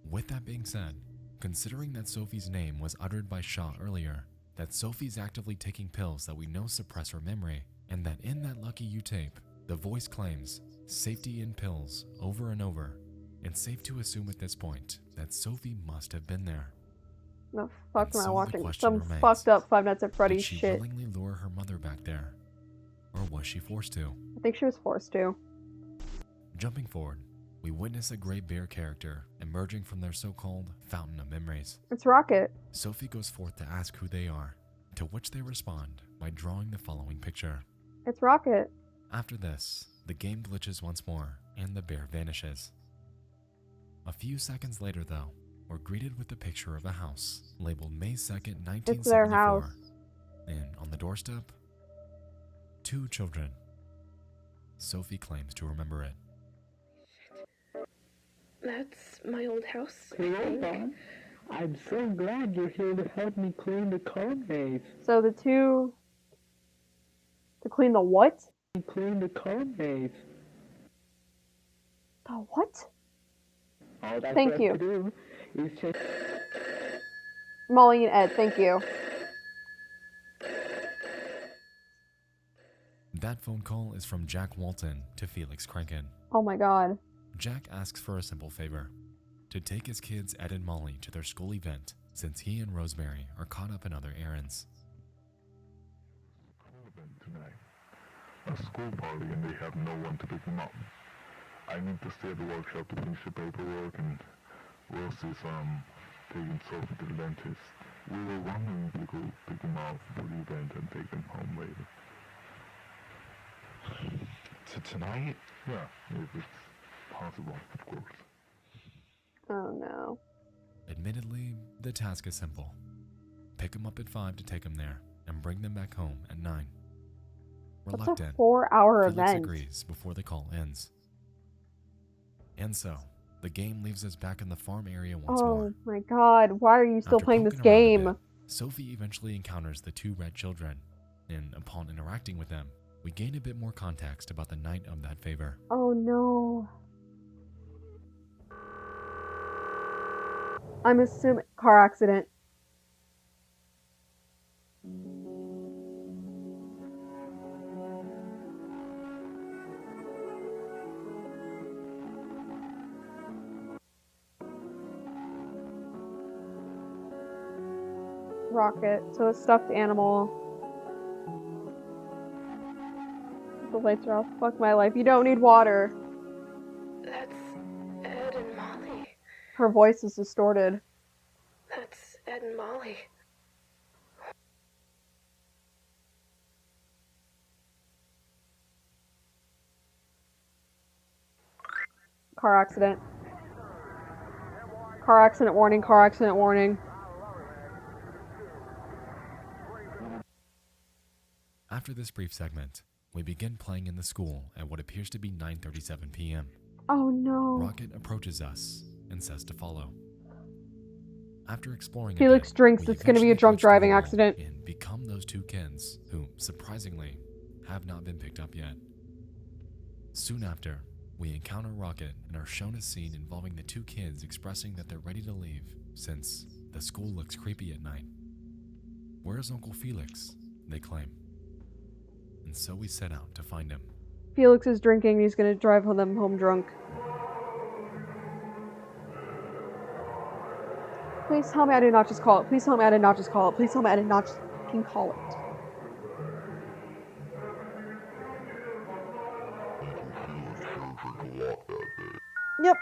With that being said, considering that Sophie's name was uttered by Shaw earlier, that Sophie's actively taking pills that we know suppress her memory, and that in that Lucky You tape, the voice claims safety in pills over and over, it's safe to assume at this point that Sophie must have been there. The fuck And am I so the watching? question Some remains, fucked up Five Nights at Did Freddy's she shit. willingly lure her mother back there? Or was she forced to? I think she was forced to. Jumping forward, we witness a Gray Bear character emerging from their so-called fountain of memories. It's Rocket. Sophie goes forth to ask who they are, to which they respond by drawing the following picture. It's Rocket. After this, the game glitches once more, and the bear vanishes. A few seconds later, though, we're greeted with the picture of a house, labeled May 2nd, 1974. It's their house. And on the doorstep, 2 children. Sophie claims to remember it. That's my old house. I Hello, think. Vaughn. I'm so glad you're here to help me clean the code base. So the two. To clean the what? Clean the code base. The what? All that's Thank left you. to do is just... Molly and Ed, thank you. That phone call is from Jack Walton to Felix Kranken. Oh my god. Jack asks for a simple favor, to take his kids Ed and Molly to their school event, since he and Rosemary are caught up in other errands. Tonight. A school party and they have no one to pick them up. I need to stay at the workshop to finish the paperwork, and Rosie's taking Sophie to the dentist. We were wondering if we could pick them up for the event and take them home later. Tonight? Yeah, if it's possible, of course. Oh no. Admittedly, the task is simple. Pick them up at 5 to take them there, and bring them back home at 9. What's Reluctant, a 4-hour Felix event? agrees before the call ends. And so, the game leaves us back in the farm area once more. Oh my god, why are you still After playing this poking around a game? bit, Sophie eventually encounters the 2 red children, and upon interacting with them, we gain a bit more context about the night of that favor. Oh no. I'm assuming car accident. Rocket, so a stuffed animal. The lights are off. Fuck my life. You don't need water. That's Ed and Molly. Her voice is distorted. That's Ed and Molly. Car accident. Car accident warning, car accident warning. After this brief segment, we begin playing in the school at what appears to be 9:37 p.m. Oh no. Rocket approaches us and says to follow. After exploring a Felix bit, drinks, we it's gonna be a eventually drunk approach the driving wall accident. and become those two kids who, surprisingly, have not been picked up yet. Soon after, we encounter Rocket and are shown a scene involving the two kids expressing that they're ready to leave since the school looks creepy at night. Where's Uncle Felix? They claim. And so we set out to find him. Felix is drinking and he's gonna drive them home drunk. Please tell me I did not just call it. Please tell me I did not just call it. Please tell me I did not just fucking call it. Yep.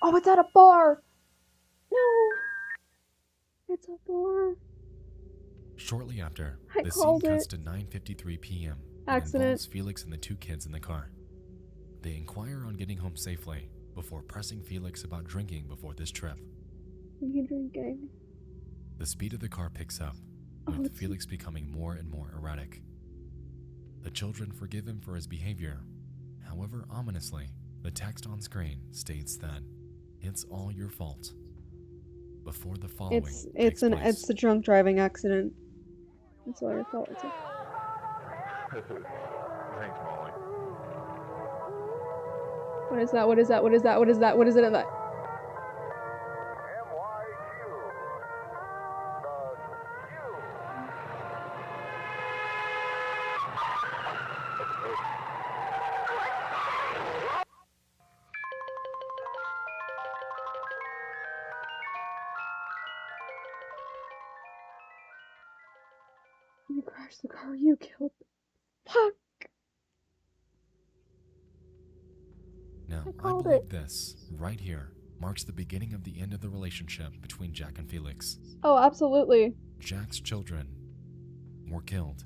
Oh, it's at a bar. No. It's a bar. Shortly after, I the scene called cuts it. to 9:53 p.m. and Accident. involves Felix and the two kids in the car. They inquire on getting home safely before pressing Felix about drinking before this trip. Are you drinking? The speed of the car picks up, with Felix becoming more and more erratic. The children forgive him for his behavior. However, ominously, the text on screen states that it's all your fault. Before the following takes place. It's a drunk driving accident. That's all your fault. It's Thanks, Molly. What is that? What is that? What is that? What is that? What is it in that? You crashed the car. You killed. Fuck. Now, I called believe it. this, right here, marks the beginning of the end of the relationship between Jack and Felix. Oh, absolutely. Jack's children were killed,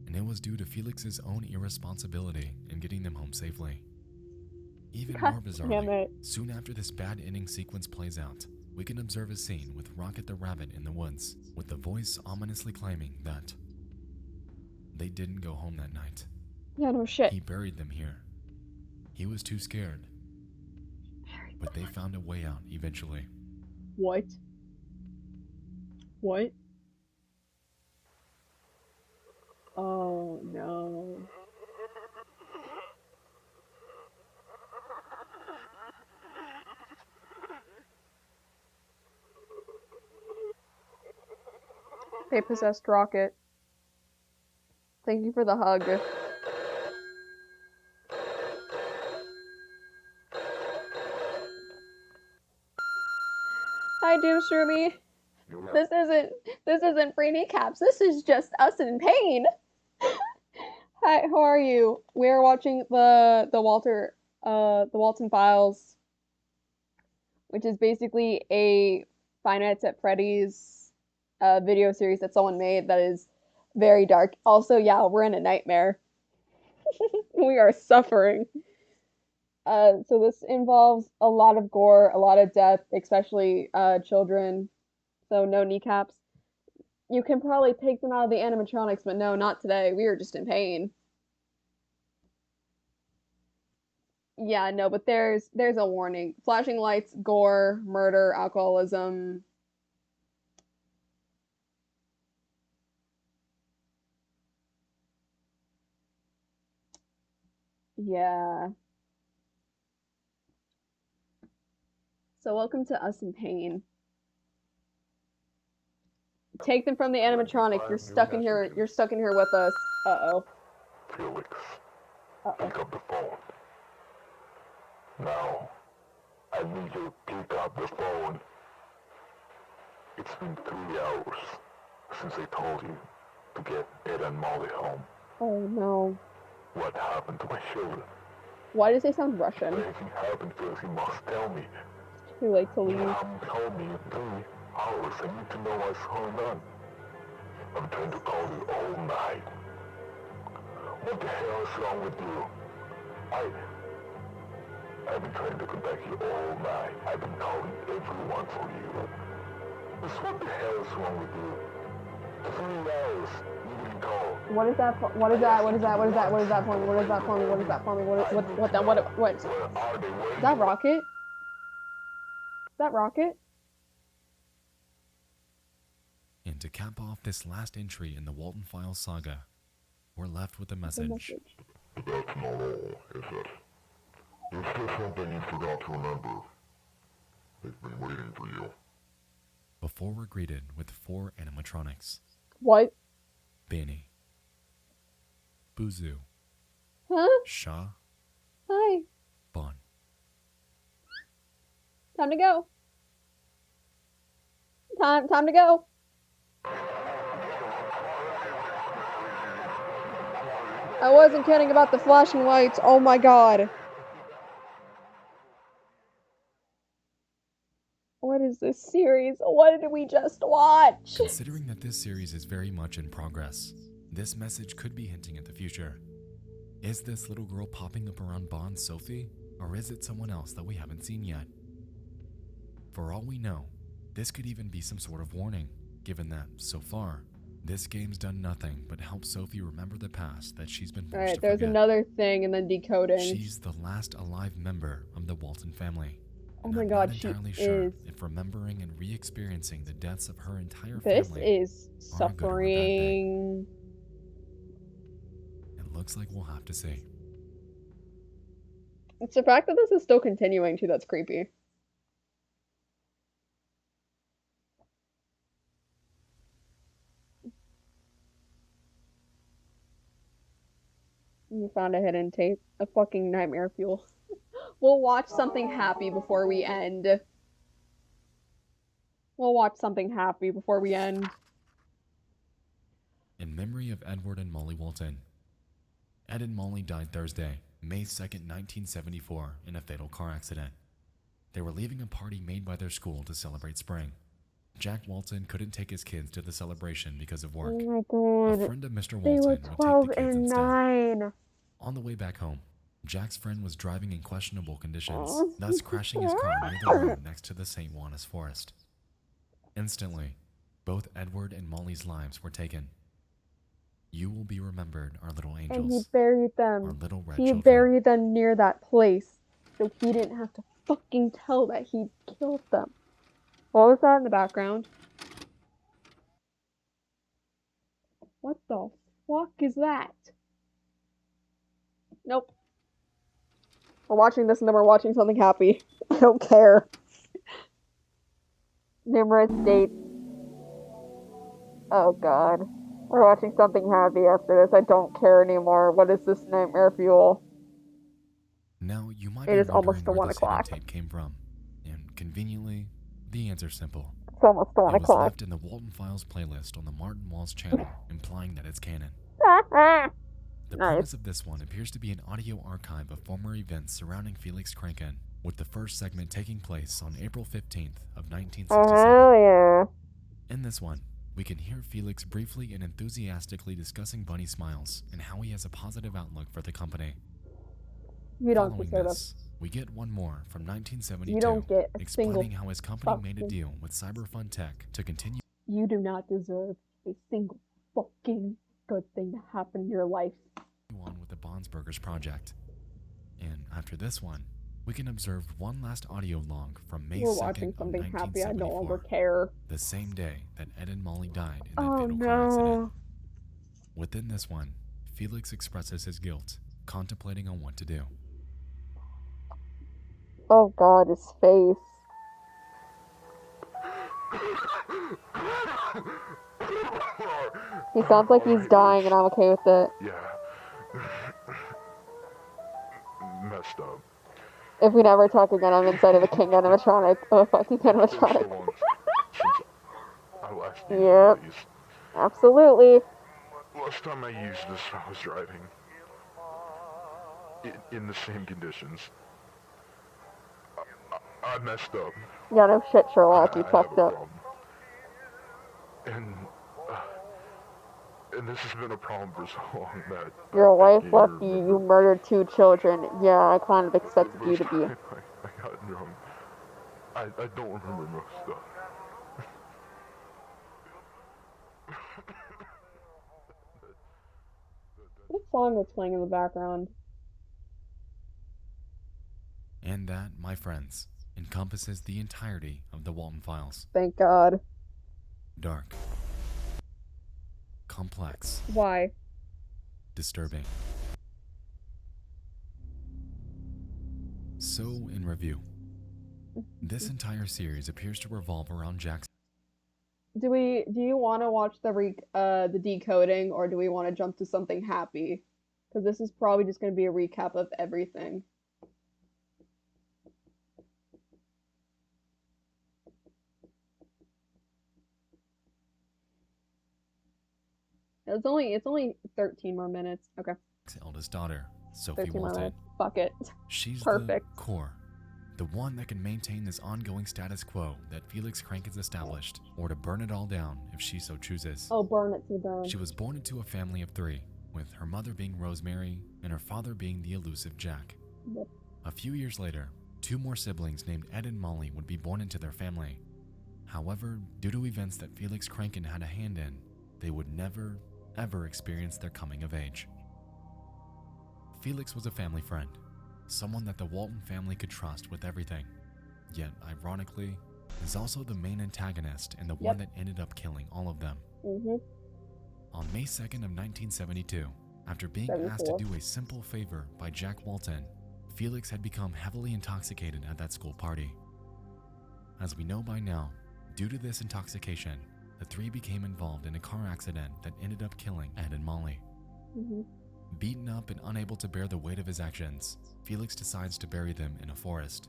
and it was due to Felix's own irresponsibility in getting them home safely. Even God more damn bizarrely, it. soon after this bad ending sequence plays out, we can observe a scene with Rocket the Rabbit in the woods, with the voice ominously claiming that they didn't go home that night. Yeah, no shit. He buried them here. He was too scared. But they found a way out eventually. What? What? Oh no. They possessed Rocket. Thank you for the hug. Hi, Doomshroomy. This isn't free kneecaps. This is just us in pain. Hi, how are you? We're watching the Walton Files, which is basically a Five Nights at Freddy's video series that someone made that is very dark. Also, yeah, we're in a nightmare. We are suffering. So this involves a lot of gore, a lot of death, especially children. So no kneecaps. You can probably take them out of the animatronics, but no, not today. We are just in pain. Yeah, no, but there's a warning. Flashing lights, gore, murder, alcoholism. Yeah. So welcome to Us in Pain. Take them from the animatronic. You're stuck in here. You're stuck in here with us. Uh-oh. Felix, Uh-oh. pick up the phone. Now, I need you to pick up the phone. It's been 3 hours since I told you to get Ed and Molly home. Oh no. What happened to my children? Why does they sound Russian? If anything happened, Felix, you must tell me. Too late to You leave. haven't told me in 3 hours. I need to know what's going on. I'm trying to call you all night. What the hell is wrong with you? I've been trying to contact you all night. I've been calling everyone for you. But what the hell is wrong with you? 3 hours, you didn't call. What is that? What is that? What is that? What is that? What is that for me? What is that for me? What is that for me? What? Is that Rocket? Is that Rocket? And to cap off this last entry in the Walton Files saga, we're left with a message. That's not all, is it? There's still something you forgot to remember. They've been waiting for you. Before we're greeted with 4 animatronics. What? Benny. Buzu. Huh? Shaw. Hi. Bon. Time to go. Time to go. I wasn't kidding about the flashing lights. Oh my god. What is this series? What did we just watch? Considering that this series is very much in progress, this message could be hinting at the future. Is this little girl popping up around Bond's Sophie, or is it someone else that we haven't seen yet? For all we know, this could even be some sort of warning, given that, so far, this game's done nothing but help Sophie remember the past that she's been forced Alright, to there's forget. another thing and then decoding. She's the last alive member of the Walton family. Oh my god, she Entirely sure is. if remembering and re-experiencing the deaths of her entire This family is are a good or a bad suffering. thing. It looks like we'll have to see. It's the fact that this is still continuing too that's creepy. You found a hidden tape. A fucking nightmare fuel. We'll watch something happy before we end. We'll watch something happy before we end. In memory of Edward and Molly Walton. Ed and Molly died Thursday, May 2nd, 1974, in a fatal car accident. They were leaving a party made by their school to celebrate spring. Jack Walton couldn't take his kids to the celebration because of work. Oh my god. A friend of Mr. They Walton were would take 12 the kids and instead. 9. On the way back home, Jack's friend was driving in questionable conditions, thus crashing his car near the road next to the St. Juanis Forest. Instantly, both Edward and Molly's lives were taken. You will be remembered, our little And he angels. buried Our them. little red He children. buried them near that place. So he didn't have to fucking tell that he killed them. What was that in the background? What the fuck is that? Nope. We're watching this and then we're watching something happy. I don't care. Numerous dates. Oh god. We're watching something happy after this. I don't care anymore. What is this nightmare fuel? Now, you might It be is almost wondering the where 1 this hidden o'clock. tape came from. And conveniently, the answer's simple. It's almost the 1 It was o'clock. left in the Walton Files playlist on the Martin Walls channel, implying that it's canon. The Nice. premise of this one appears to be an audio archive of former events surrounding Felix Kranken, with the first segment taking place on April 15th of 1967. Oh yeah. In this one, we can hear Felix briefly and enthusiastically discussing Bunny Smiles and how he has a positive outlook for the company. You don't Following deserve this, we get one more from 1972, You don't get a explaining single how his company made a fucking- deal with Cyberfun Tech to continue You do not deserve a single fucking good thing to happen in your life. on with the Bondsburgers project. And after this one, we can observe one last audio log from May We're 2nd watching of something happy. I no 1974, longer care. the same day that Ed and Molly died in that Oh fatal car accident. no. Within this one, Felix expresses his guilt, contemplating on what to do. Oh god, his face. He sounds like he's dying and I'm okay with it. Yeah. Messed up. If we never talk again, I'm inside of a king animatronic. Of a fucking animatronic. I last Yep. Absolutely. Last time I used this, I was driving. In the same conditions. I messed up. Yeah, no shit, Sherlock. You I have fucked a up. problem. And And this has been a problem for so long that Your wife can't left even you, remember. you murdered 2 children. Yeah, I kind of expected you to be. I got drunk. I don't remember most stuff. What song was playing in the background? And that, my friends, encompasses the entirety of the Walton Files. Thank God. Dark. Complex. Why? Disturbing. So, in review, this entire series appears to revolve around Jackson. Do you want to watch the decoding, or do we want to jump to something happy? Because this is probably just going to be a recap of everything. It's only 13 more minutes. Okay. Eldest daughter, Sophie 13 more Walton. minutes. Fuck it. She's Perfect. the core, the one that can maintain this ongoing status quo that Felix Crank has established, or to burn it all down if she so chooses. Oh, burn it to the ground. She was born into a family of 3, with her mother being Rosemary and her father being the elusive Jack. Yep. A few years later, 2 more siblings named Ed and Molly would be born into their family. However, due to events that Felix Crankin had a hand in, they would never, ever experience their coming of age. Felix was a family friend, someone that the Walton family could trust with everything, yet ironically, is also the main antagonist and the one that ended up killing all of them. On May 2nd of 1972, after being asked to do a simple favor by Jack Walton, Felix had become heavily intoxicated at that school party. As we know by now, due to this intoxication, the 3 became involved in a car accident that ended up killing Ed and Molly. Beaten up and unable to bear the weight of his actions, Felix decides to bury them in a forest,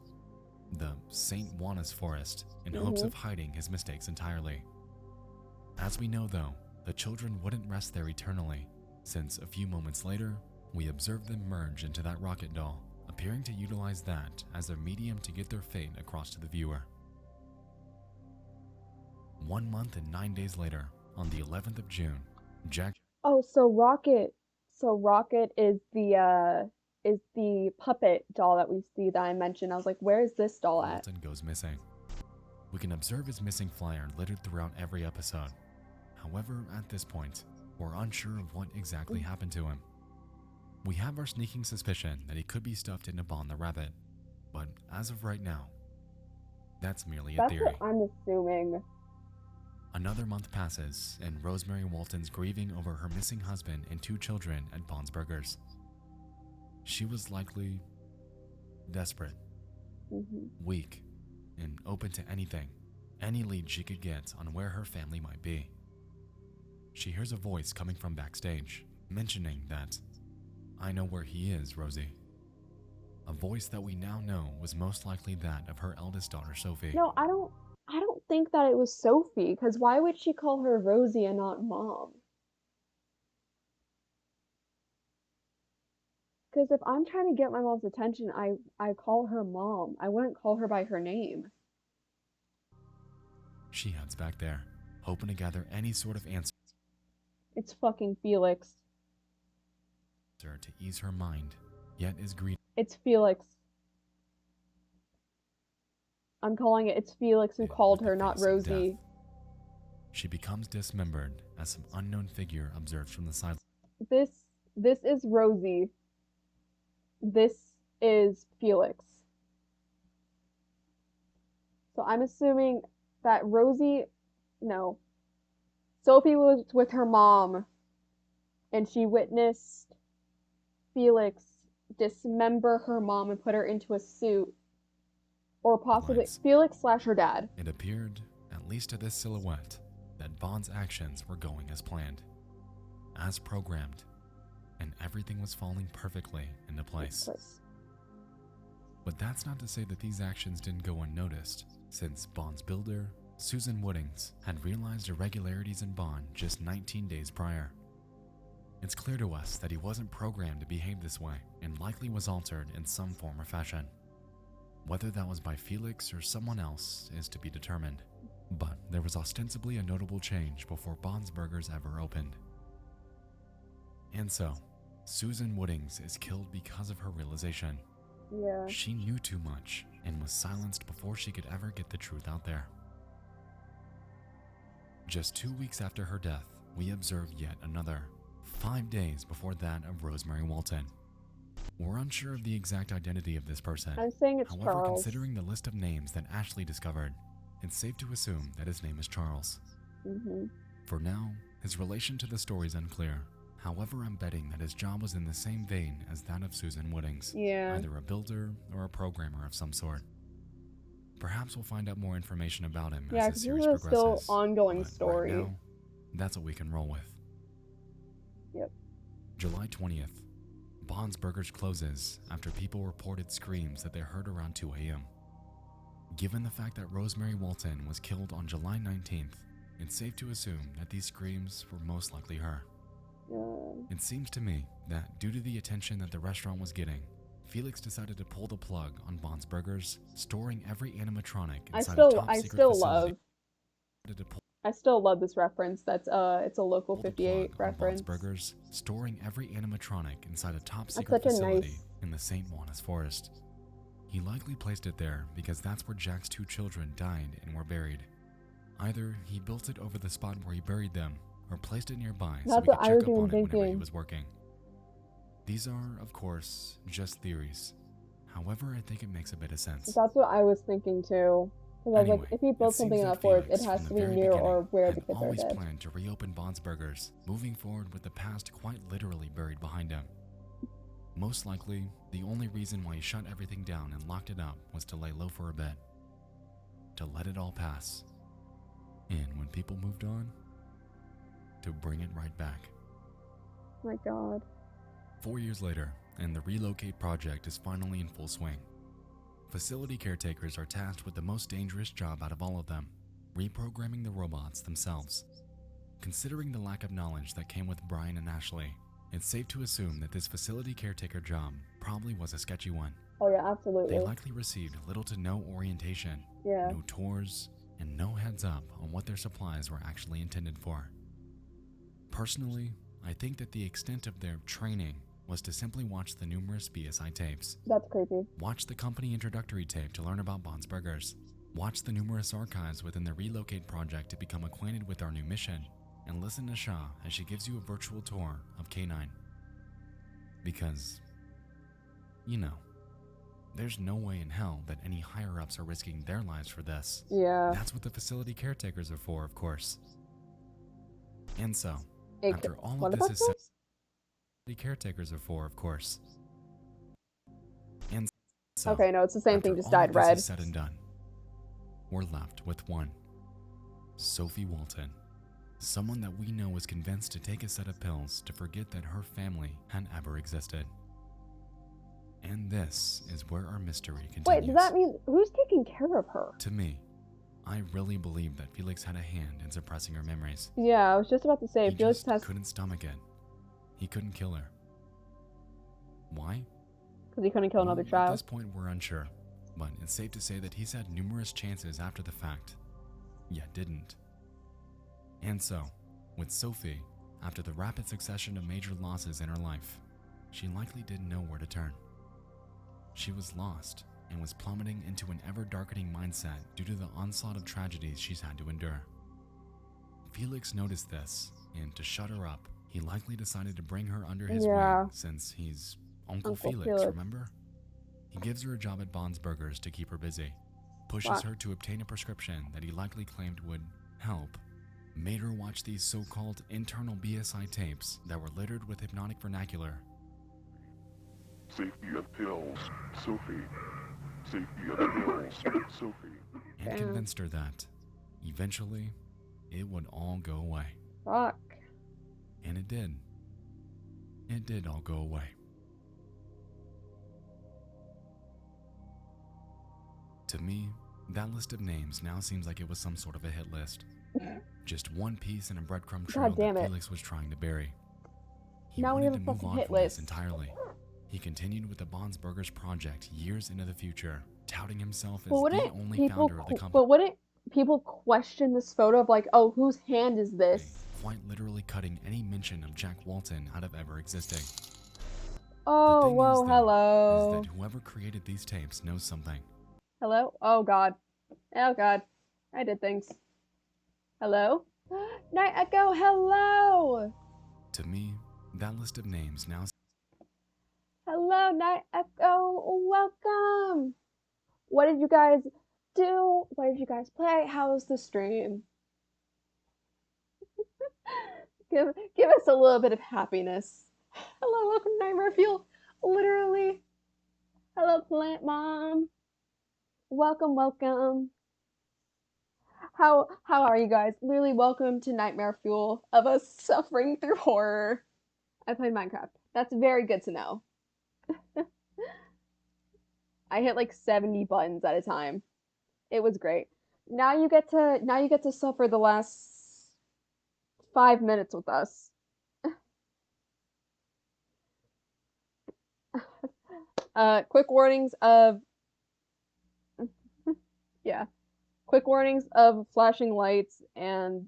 the St. Juanas Forest, in hopes of hiding his mistakes entirely. As we know though, the children wouldn't rest there eternally, since a few moments later, we observe them merge into that rocket doll, appearing to utilize that as their medium to get their fate across to the viewer. 1 month and 9 days later, on the 11th of June, Jack Oh, so Rocket is the puppet doll that we see that I mentioned. I was like, where is this doll at? Walton goes missing. We can observe his missing flyer littered throughout every episode. However, at this point, we're unsure of what exactly happened to him. We have our sneaking suspicion that he could be stuffed into Bon the Rabbit, but as of right now, that's merely a That's theory. what I'm assuming. Another month passes, and Rosemary Walton's grieving over her missing husband and 2 children at Bon's Burgers. She was likely desperate, weak, and open to anything, any lead she could get on where her family might be. She hears a voice coming from backstage, mentioning that, "I know where he is, Rosie." A voice that we now know was most likely that of her eldest daughter, Sophie. No, I don't think that it was Sophie, because why would she call her Rosie and not Mom? Because if I'm trying to get my mom's attention, I call her Mom. I wouldn't call her by her name. She heads back there, hoping to gather any sort of answer It's fucking Felix. to ease her mind, yet is greedy. It's Felix. I'm calling it. It's Felix who called her, not Rosie. She becomes dismembered as some unknown figure observes from the side. This is Rosie. This is Felix. So I'm assuming that Sophie was with her mom, and she witnessed Felix dismember her mom and put her into a suit. Or possibly Felix / her dad. It appeared, at least to this silhouette, that Bond's actions were going as planned, as programmed, and everything was falling perfectly into place. But that's not to say that these actions didn't go unnoticed, since Bond's builder, Susan Woodings, had realized irregularities in Bond just 19 days prior. It's clear to us that he wasn't programmed to behave this way, and likely was altered in some form or fashion. Whether that was by Felix or someone else is to be determined. But there was ostensibly a notable change before Bon's Burgers ever opened. And so, Susan Woodings is killed because of her realization. Yeah. She knew too much and was silenced before she could ever get the truth out there. Just 2 weeks after her death, we observe yet another, 5 days before that of Rosemary Walton. We're unsure of the exact identity of this person. I'm saying it's However, Charles. considering the list of names that Ashley discovered, it's safe to assume that his name is Charles. For now, his relation to the story is unclear. However, I'm betting that his job was in the same vein as that of Susan Woodings. Yeah. Either a builder or a programmer of some sort. Perhaps we'll find out more information about him Yeah, as the because series this is still progresses. ongoing But story. right now, that's what we can roll with. Yep. July 20th. Bond's Burgers closes after people reported screams that they heard around 2 a.m. Given the fact that Rosemary Walton was killed on July 19th, it's safe to assume that these screams were most likely her. It seems to me that due to the attention that the restaurant was getting, Felix decided to pull the plug on Bond's Burgers, storing every animatronic inside a top I secret still facility. love this reference. That's it's a local 58 Bond's reference. Burgers, storing every animatronic inside a top That's secret such a facility nice- in the St. Juanas forest. He likely placed it there because that's where Jack's 2 children died and were buried. Either he built it over the spot where he buried them, or placed it nearby so That's he what could I check was up even on it whenever he thinking. was working. These are, of course, just theories. However, I think it makes a bit of sense. That's what I was thinking too. Because I was like, if he built something in that forest, it has to be near or where the kids are Always dead. planned to reopen Bond's Burgers, moving forward with the past quite literally buried behind him. Most likely, the only reason why he shut everything down and locked it up was to lay low for a bit. To let it all pass. And when people moved on, to bring it right back. My God. 4 years later, and the Relocate project is finally in full swing. Facility caretakers are tasked with the most dangerous job out of all of them, reprogramming the robots themselves. Considering the lack of knowledge that came with Brian and Ashley, it's safe to assume that this facility caretaker job probably was a sketchy one. Oh yeah, absolutely. They likely received little to no orientation, Yeah. no tours, and no heads up on what their supplies were actually intended for. Personally, I think that the extent of their training was to simply watch the numerous BSI tapes. That's creepy. Watch the company introductory tape to learn about Bond's Burgers. Watch the numerous archives within the Relocate project to become acquainted with our new mission. And listen to Shaw as she gives you a virtual tour of K9. Because, you know, there's no way in hell that any higher-ups are risking their lives for this. Yeah. That's what the facility caretakers are for, of course. And so, Hey, after all what of this about is said, this? the caretakers are for, of course. And so, Okay, no, it's the same after thing, just all dyed of this red. is said and done, we're left with one. Sophie Walton. Someone that we know was convinced to take a set of pills to forget that her family had ever existed. And this is where our mystery continues. Wait, does that mean who's taking care of her? To me, I really believe that Felix had a hand in suppressing her memories. Yeah, I was just about to say, He Felix just has couldn't stomach it. He couldn't kill her. Why? because he couldn't kill another At this child. point, we're unsure, but it's safe to say that he's had numerous chances after the fact, yet didn't. And so, with Sophie, after the rapid succession of major losses in her life, she likely didn't know where to turn. She was lost and was plummeting into an ever-darkening mindset due to the onslaught of tragedies she's had to endure. Felix noticed this, and to shut her up, he likely decided to bring her under his Yeah. wing since he's Uncle Felix. Felix, remember? He gives her a job at Bond's Burgers to keep her busy, pushes Wow. her to obtain a prescription that he likely claimed would help, made her watch these so-called internal BSI tapes that were littered with hypnotic vernacular. Safety and pills, Sophie. Safety and pills, Sophie. And convinced her that, eventually, it would all go away. Fuck. And it did. It did all go away. To me, that list of names now seems like it was some sort of a hit list. Just one piece in a breadcrumb trail God damn that it. Felix was trying to bury. He Now we wanted have a to move fucking on hit from this list. entirely. He continued with the Bond's Burgers project years into the future, touting himself as But the wouldn't only people? founder of the company. But wouldn't people question this photo of like, oh, whose hand is this? quite literally cutting any mention of Jack Walton out of ever existing. Oh, The thing whoa, is, though, hello. is that whoever created these tapes knows something. Hello? Oh god. Oh god. I did things. Hello? Night Echo, hello! To me, that list of names now. Hello, Night Echo, welcome! What did you guys do? What did you guys play? How was the stream? give us a little bit of happiness. Hello, welcome to Nightmare Fuel. Literally. Hello, Plant Mom. Welcome, welcome. How are you guys? Literally, welcome to Nightmare Fuel of us suffering through horror. I played Minecraft. That's very good to know. I hit like 70 buttons at a time. It was great. Now you get to suffer the last 5 minutes with us. Quick warnings of yeah. Quick warnings of flashing lights and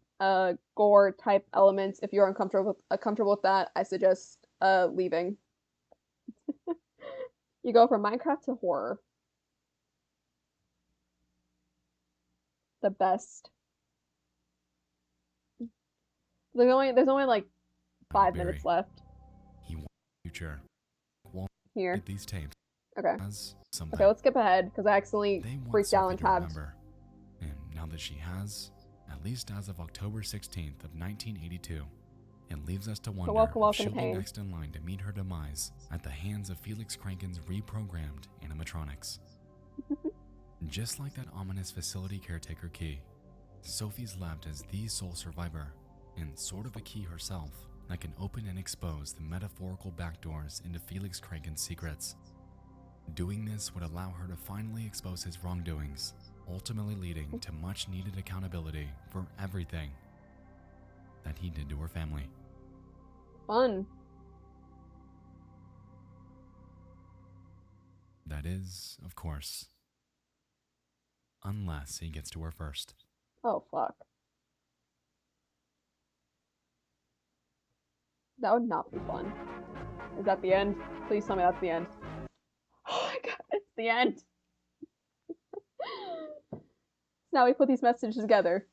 gore type elements. If you're uncomfortable with that, I suggest leaving. You go from Minecraft to horror. The best. There's only like 5 minutes left. He wants future. Here. These tapes. Okay. Something. Okay, let's skip ahead because I accidentally freaked out and tabbed. And now that she has, at least as of October 16th of 1982, it leaves us to wonder if she'll be next in line to meet her demise at the hands of Felix Kranken's reprogrammed animatronics. Just like that ominous facility caretaker Key, Sophie's left as the sole survivor, and sort of a key herself that can open and expose the metaphorical backdoors into Felix Kranken's secrets. Doing this would allow her to finally expose his wrongdoings, ultimately leading to much needed accountability for everything that he did to her family. Fun. That is, of course, unless he gets to her first. Oh, fuck. That would not be fun. Is that the end? Please tell me that's the end. Oh my god, it's the end! Now we put these messages together.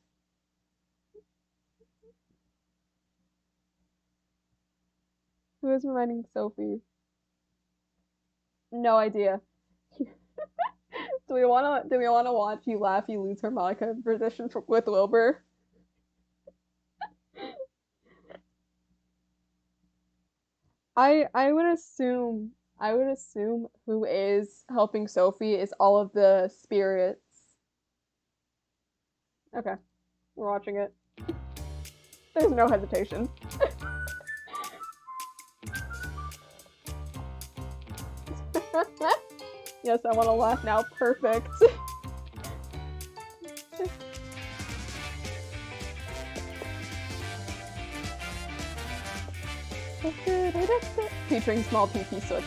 Who is reminding Sophie? No idea. Do we wanna watch you laugh you lose harmonica position with Wilbur? I would assume who is helping Sophie is all of the spirits. Okay. We're watching it. There's no hesitation. Yes, I want to laugh now. Perfect. Featuring small PP soot.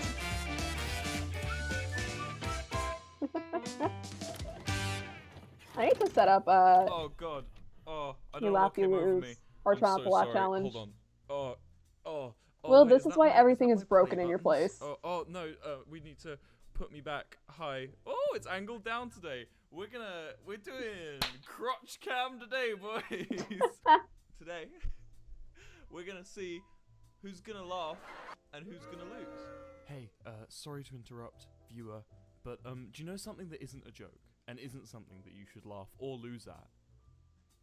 I need to set up Oh god. Oh, I don't you know laugh what came you over lose me. or I'm try not so to laugh sorry. challenge. Hold on. Oh, Well, wait, this is why my- everything is my broken play in your buttons? place. Oh no, we need to put me back. Hi. Oh, it's angled down today. We're doing crotch cam today, boys. Today, we're gonna see who's gonna laugh and who's gonna lose. Hey, sorry to interrupt, viewer, but do you know something that isn't a joke and isn't something that you should laugh or lose at?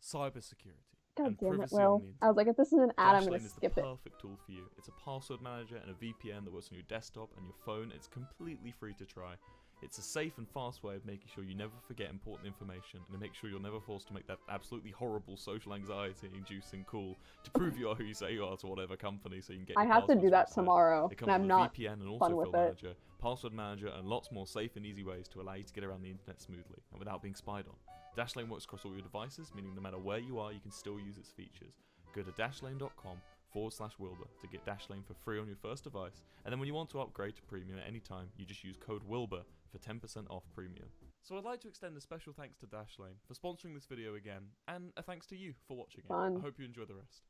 Cybersecurity. God and damn it, privacy Will. on the internet. I was like, if this is an ad, I'm Dashlane gonna is skip the it. perfect tool for you. It's a password manager and a VPN that works on your desktop and your phone. It's completely free to try. It's a safe and fast way of making sure you never forget important information and to make sure you're never forced to make that absolutely horrible social anxiety-inducing call to prove you are who you say you are to whatever company so you can get I your have to do passwords that reset. tomorrow, It and comes I'm with not a VPN and fun autofill with it. manager, password manager, and lots more safe and easy ways to allow you to get around the internet smoothly and without being spied on. Dashlane works across all your devices, meaning no matter where you are, you can still use its features. Go to dashlane.com/Wilbur to get Dashlane for free on your first device, and then when you want to upgrade to premium at any time, you just use code Wilbur for 10% off premium. So I'd like to extend a special thanks to Dashlane for sponsoring this video again, and a thanks to you for watching it. Fun. I hope you enjoy the rest.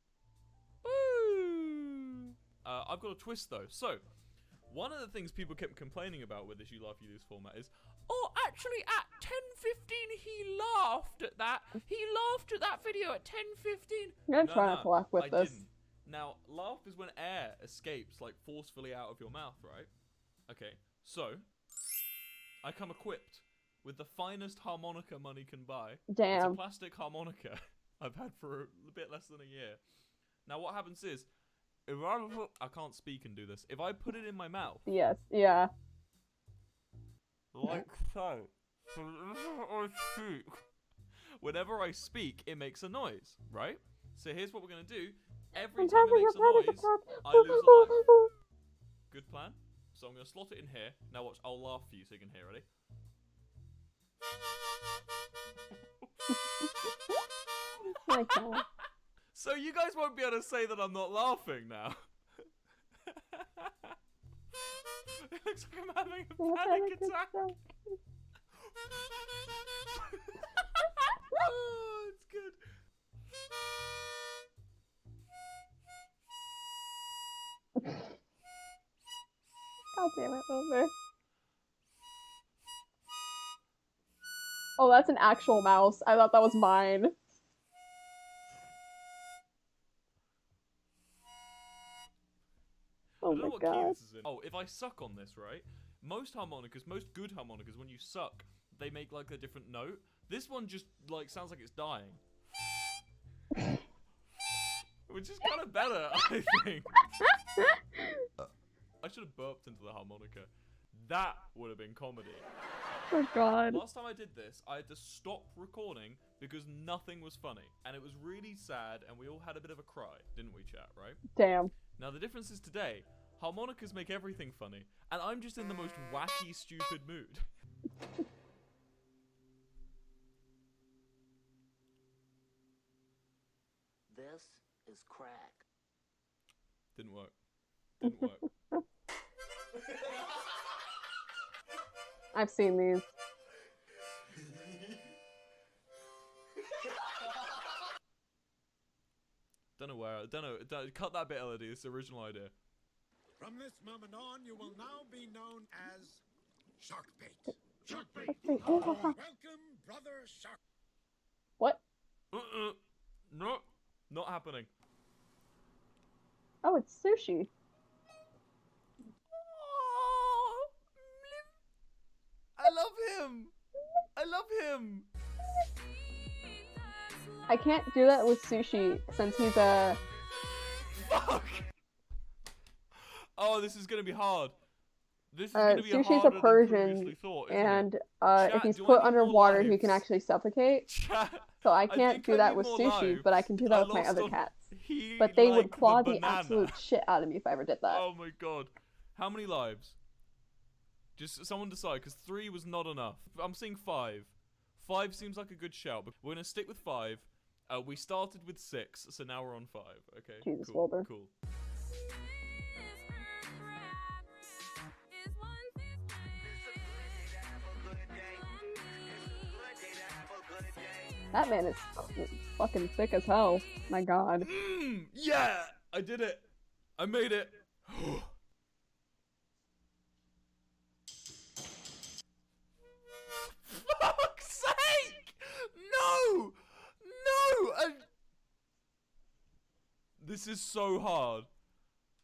I've got a twist though. So, one of the things people kept complaining about with this You Laugh, You Lose format is, oh, actually at 10:15 he laughed at that. He laughed at that video at 10:15. I'm gonna try not to laugh with this. Didn't. Now, laugh is when air escapes, like, forcefully out of your mouth, right? Okay, so, I come equipped with the finest harmonica money can buy. Damn. It's a plastic harmonica I've had for a bit less than a year. Now, what happens is, if I can't speak and do this. If I put it in my mouth, Yes, yeah. like so, whenever I speak, it makes a noise, right? So here's what we're gonna do. Every time it makes a noise, I lose a life. Good plan. So I'm gonna slot it in here. Now watch, I'll laugh for you so you can hear. Ready? My God. So you guys won't be able to say that I'm not laughing now. It looks like I'm having a panic attack. Oh, it's good. God damn it, Wilbur. Oh, that's an actual mouse. I thought that was mine. Oh I don't know my what key God. this is in. Oh, if I suck on this, right? Most harmonicas, most good harmonicas, when you suck, they make like a different note. This one just like sounds like it's dying. Which is kind of better, I think. I should have burped into the harmonica. That would have been comedy. Oh God. Last time I did this, I had to stop recording because nothing was funny. And it was really sad, and we all had a bit of a cry, didn't we, chat, right? Damn. Now, the difference is today, harmonicas make everything funny, and I'm just in the most wacky, stupid mood. This is crack. Didn't work. Didn't work. I've seen these. Don't know where. Don't know. Cut that bit, Elodie. It's the original idea. From this moment on, you will now be known as Sharkbait. Sharkbait. Welcome, brother Shark. What? No, not happening. Oh, it's sushi. I love him. I love him. I can't do that with sushi since he's a. Fuck. Oh, this is gonna be hard. This is gonna be Sushi's harder a than Persian, previously thought, isn't and it? if Chat, he's do I put need more underwater, he lives? can actually suffocate. Chat, So I can't think do I that need with more sushi, lives. but I can do I that with my lost other on- cats. he But they would liked the claw the banana. absolute shit out of me if I ever did that. Oh my god. How many lives? Just someone decide, because 3 was not enough. I'm seeing 5. 5 seems like a good shout, but we're gonna stick with 5. We started with 6, so now we're on 5. Okay. Jesus, cool. Wilbur. Cool. That man is fucking thick as hell. My God. Yeah, I did it. I made it. Fuck's sake! No! No! This is so hard.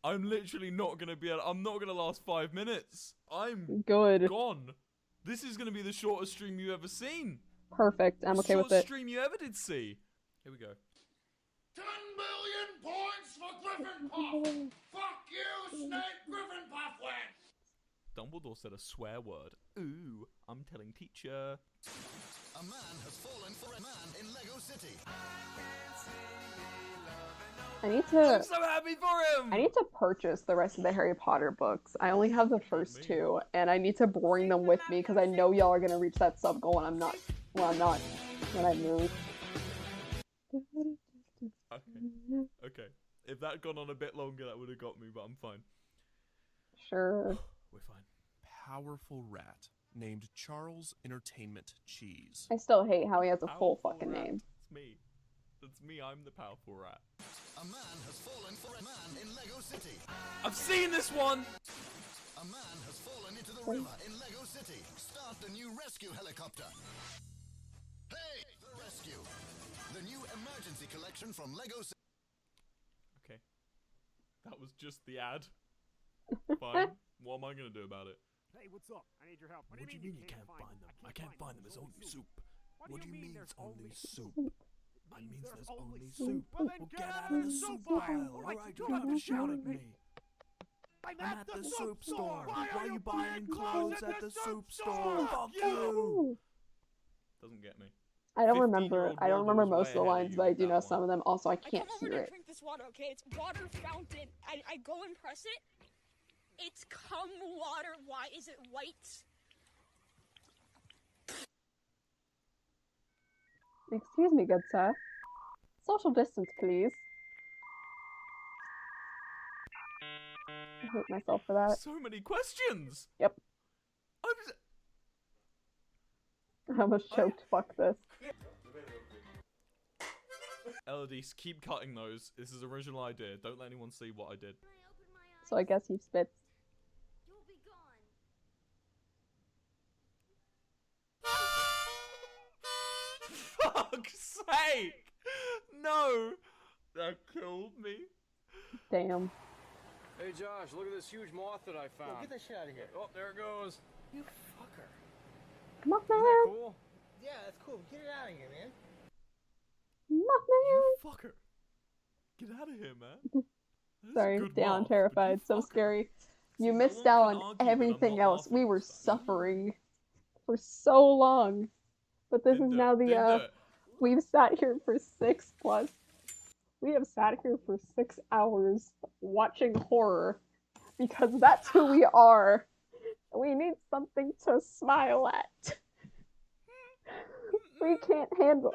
I'm literally not gonna be able. I'm not gonna last 5 minutes. I'm Good. gone. This is gonna be the shortest stream you've ever seen. Perfect. I'm okay with Shortest it. stream you ever did see. Here we go. 10 million points for Gryffindor. Fuck you, Snape Gryffindor. Dumbledore said a swear word. Ooh, I'm telling teacher. A man has fallen for a man in Lego City. I need to. I'm so happy for him. I need to purchase the rest of the Harry Potter books. I only have the first 2, and I need to bring them with me because I know y'all are gonna reach that sub goal, and I'm not. Well, I'm not when I move. Okay. If that had gone on a bit longer, that would have got me, but I'm fine. Sure. We're fine. Powerful rat named Charles Entertainment Cheese. I still hate how he has a full fucking name. It's me. That's me. I'm the powerful rat. A man has fallen for a man in Lego City. I've seen this one. A man has fallen into the river in Lego City. Start the new rescue helicopter. Hey, the rescue. The new emergency collection from Lego City. Okay. That was just the ad. Fine. What am I gonna do about it? Hey, what's up? I need your help. What do you mean you can't find them? I can't find them. There's only soup. What do you mean there's only soup? I mean there's only soup. soup. Well, then get out of the soup aisle. Alright, you don't have to shout at me. I'm at the soup store. Why are you buying clothes at the soup store? Fuck you. Doesn't get me. I don't remember. 15-year-old I don't remember Wanda was most of the way ahead of lines, you but I with do that know one. some of them. Also, I can't come hear over it. to drink this water, okay? It's water fountain. I go and press it. It's cum water. Why is it white? Excuse me, good sir. Social distance, please. I hate myself for that. So many questions. Yep. I almost choked. Fuck this. Elodie, keep cutting those. This is original idea. Don't let anyone see what I did. So I guess he spits. Fuck's sake! No! That killed me. Damn. Hey Josh, look at this huge moth that I found. Get that shit out of here. Oh, there it goes. You fucker. Come on, Isn't that man. cool? Yeah, that's cool. Get it out of here, man. You fucker. Get out of here, man. Sorry, good down, moth, terrified, so scary. You missed no out one can on argue that I'm everything not else. We were suffering for so long. But this is now the, we've sat here for 6 plus. We have sat here for 6 hours watching horror. Because that's who we are. We need something to smile at. We can't handle.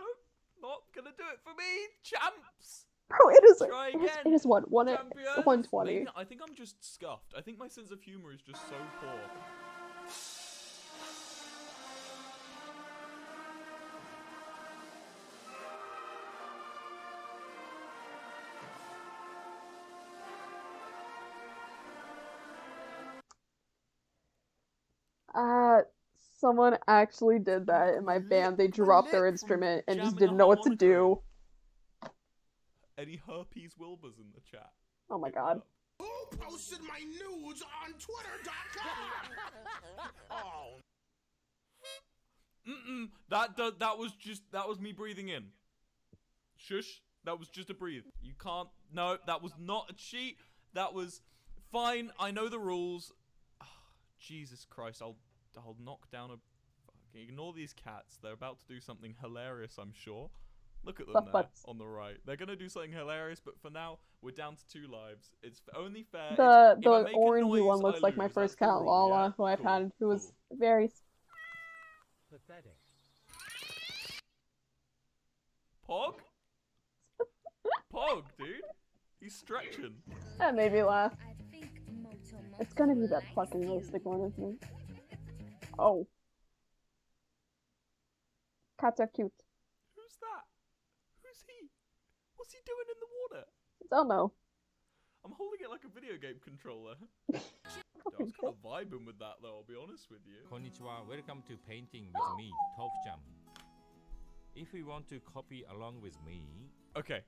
Not gonna do it for me, champs. Bro, it is. Try It again. is what Champions. 120. I think I'm just scuffed. I think my sense of humor is just so poor. Someone actually did that in my band. They dropped their instrument and just didn't know what to do. Any herpes Wilburs in the chat? Oh my god. Who posted my nudes on Twitter.com? Oh. That was me breathing in. Shush. That was just a breathe. You can't. No, that was not a cheat. That was fine. I know the rules. Jesus Christ. I'll knock down a. Fucking ignore these cats. They're about to do something hilarious, I'm sure. Look at them there on the right. They're gonna do something hilarious, but for now we're down to 2 lives. It's only fair. The if I make a orangey noise, one looks I like my lose. first That's the cat, rule, Lala, yeah? who I've Cool, had, who was cool. very. Pathetic. Pog? Pog, dude. He's stretching. That made me laugh. It's gonna be that fucking realistic one, isn't it? Oh. Cats are cute. Who's that? Who's he? What's he doing in the water? It's Elmo. I'm holding it like a video game controller. I was kind of vibing with that, though, I'll be honest with you. Konnichiwa, welcome to Painting with me, Top-chan. If you want to copy along with me... Okay,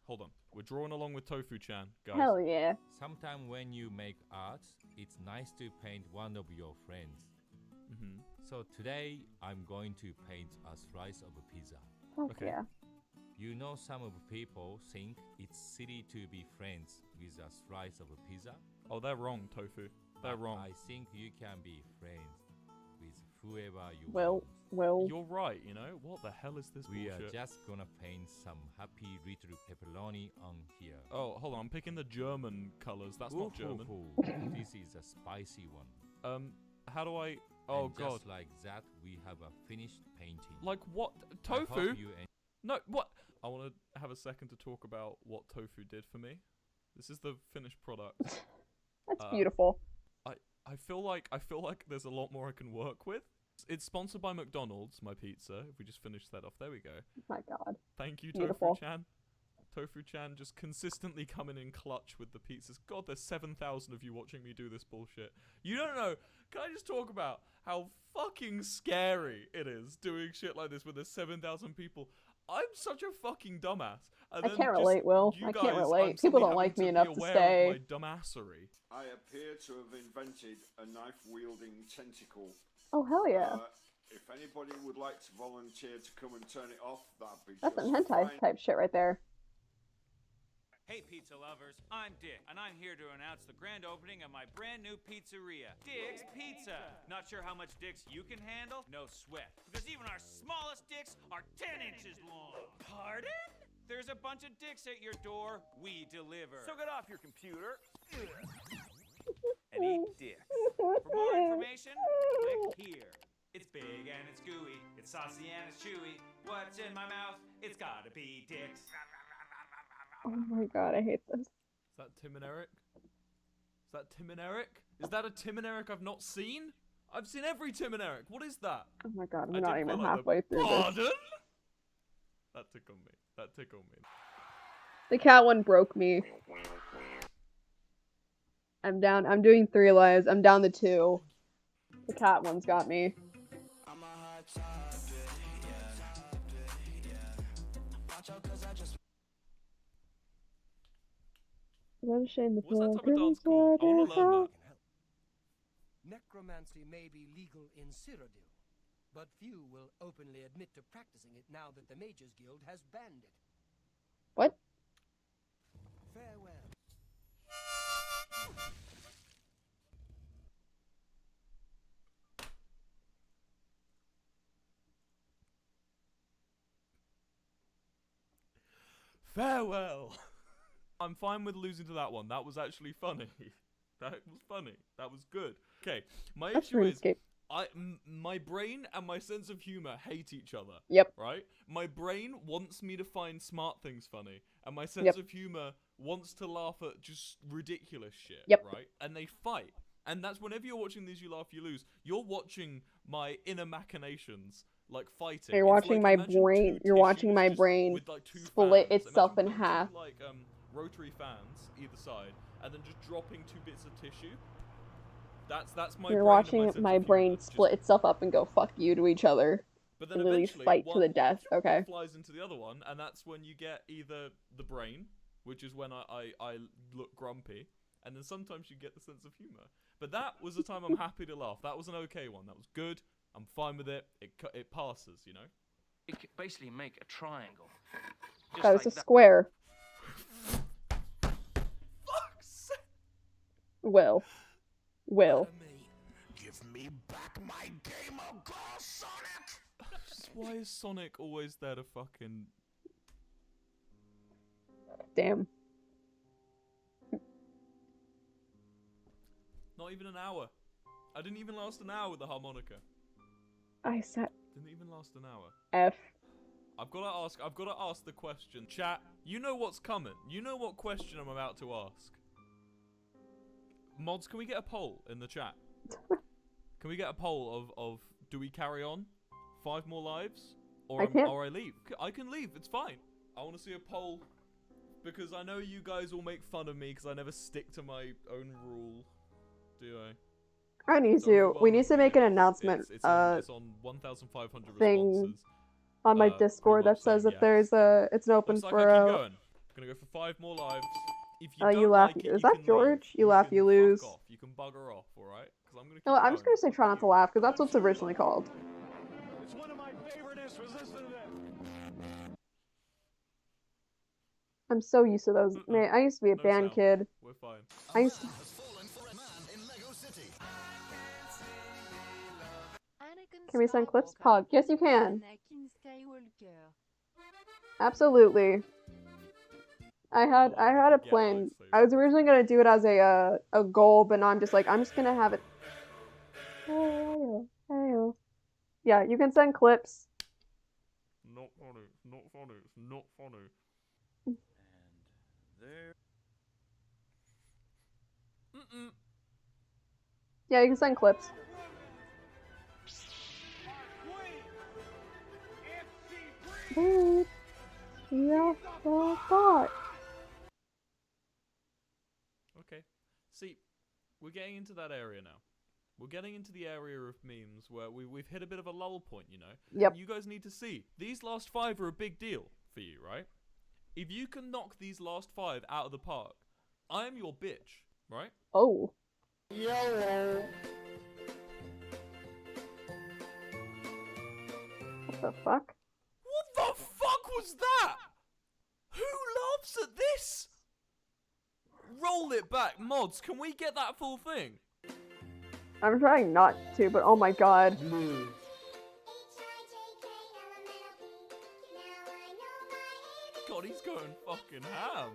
hold on. We're drawing along with Tofu-chan, guys. Hell yeah. Sometime when you make art, it's nice to paint one of your friends. Mm-hmm. So today, I'm going to paint a slice of a pizza. Fuck yeah. You know some of people think it's silly to be friends with a slice of a pizza? Oh, they're wrong, Tofu. They're wrong. I think you can be friends with whoever you Well. You're right, you know? What the hell is this We bullshit? are just gonna paint some happy little pepperoni on here. Oh, hold on. I'm picking the German colors. That's not German. This is a spicy one. How do I... Oh, and God. Just like that, we have a finished painting. Like what? I hope Tofu? you No, what? I want to have a second to talk about what Tofu did for me. This is the finished product. That's beautiful. I feel like there's a lot more I can work with. It's sponsored by McDonald's, my pizza. If we just finish that off. There we go. Oh my god. Thank you, Beautiful. Tofu-chan. Tofu-chan just consistently coming in clutch with the pizzas. God, there's 7,000 of you watching me do this bullshit. You don't know. Can I just talk about how fucking scary it is doing shit like this when there's 7,000 people? I'm such a fucking dumbass. And I then can't just relate, Will. you I can't guys, relate. I'm People suddenly don't like having me to enough be to aware stay. of my dumbassery. I appear to have invented a knife-wielding tentacle. Oh, hell yeah. If anybody would like to volunteer to come and turn it off, that'd be That's some just hentai fine. type shit right there. Hey pizza lovers, I'm Dick, and I'm here to announce the grand opening of my brand new pizzeria, Dick's Pizza. Not sure how much dicks you can handle? No sweat, because even our smallest dicks are 10 inches long. Pardon? There's a bunch of dicks at your door, we deliver. So get off your computer and eat dicks. For more information, click here. It's big and it's gooey, it's saucy and it's chewy. What's in my mouth? It's gotta be dicks. Oh my god, I hate this. Is that Tim and Eric? Is that Tim and Eric? Is that a Tim and Eric I've not seen? I've seen every Tim and Eric. What is that? Oh my god, I we're not did even quite like halfway through this. Pardon? That tickled me. That tickled me. The cat one broke me. I'm down. I'm doing 3 lives. I'm down to 2. The cat one's got me. What a shame the What's that type of dance called? I wanna learn that. Necromancy may be legal in Cyrodiil, but few will openly admit to practicing it now that the Mages Guild has banned it. What? Farewell. Farewell. I'm fine with losing to that one. That was actually funny. That was funny. That was good. Okay, my That's issue is RuneScape. my brain and my sense of humor hate each other. Yep. Right? My brain wants me to find smart things funny, and my sense Yep. of humor wants to laugh at just ridiculous shit. Yep. Right? And they fight. And that's whenever you're watching these You Laugh, You Lose, you're watching my inner machinations, like, fighting. You're It's watching like, my imagine brain. two You're watching tissues my just brain with, like, two split fans. itself Imagine in putting half. two, like, rotary fans either side, and then just dropping 2 bits of tissue. That's my You're brain and watching sense my of brain humor. Just- split itself up and go fuck you to each other. But then And literally eventually, fight to one the death. Okay. flies into the other one, and that's when you get either the brain, which is when I look grumpy, and then sometimes you get the sense of humor. But that was the time I'm happy to laugh. That was an okay one. That was good. I'm fine with it. It passes, you know. You could basically make a triangle. Just That was like a square. Will. Give me back my game of Girl Sonic! Why is Sonic always there to fucking... Damn. Not even an hour. I didn't even last an hour with the harmonica. I said Didn't even last an hour. F. I've got to ask the question. Chat, you know what's coming. You know what question I'm about to ask. Mods, can we get a poll in the chat? Can we get a poll of do we carry on? 5 more lives? Or I leave? I can leave, it's fine. I want to see a poll because I know you guys will make fun of me because I never stick to my own rule. Do I? I need to. We need to make an announcement. It's on 1,500 Thing responses. on my Discord that says that there's a. It's an open Looks like for. I keep going. Gonna go for 5 more lives. If you You don't laugh. like it, Is you that can George? leave. You laugh, you lose. Fuck off. You can bugger off, alright? Because I'm gonna keep No, I'm going. just gonna say try not to laugh because that's what's originally called. It's one of my favorites. Was listen to that. I'm so used to those. Man, I used to be a band kid. We're fine. I used to. Can we send clips? Pog. Yes, you can. Absolutely. I had a plan. I was originally gonna do it as a goal, but now I'm just like I'm just gonna have it. Yeah, you can send clips. Not funny. Not funny. It's not funny. There. Yeah, you can send clips. Babe. Yeah, thought. Okay. See, we're getting into that area now. We're getting into the area of memes where we've hit a bit of a lull point, you know? Yep. You guys need to see. These last 5 are a big deal for you, right? If you can knock these last 5 out of the park, I am your bitch, right? Oh. YOLO. What the fuck? What the fuck was that? Who laughs at this? Roll it back, mods. Can we get that full thing? I'm trying not to, but oh my god. God, he's going fucking ham.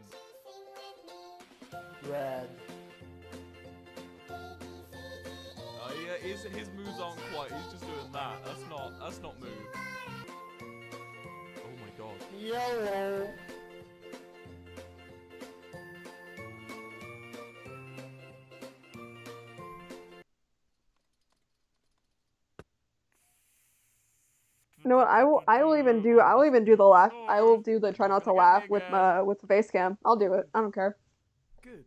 Red. Yeah, his moves aren't quite. He's just doing that. That's not move. Oh my god. YOLO. You know what? I will even do the laugh. I will do the try not to laugh with the face cam. I'll do it. I don't care. Good.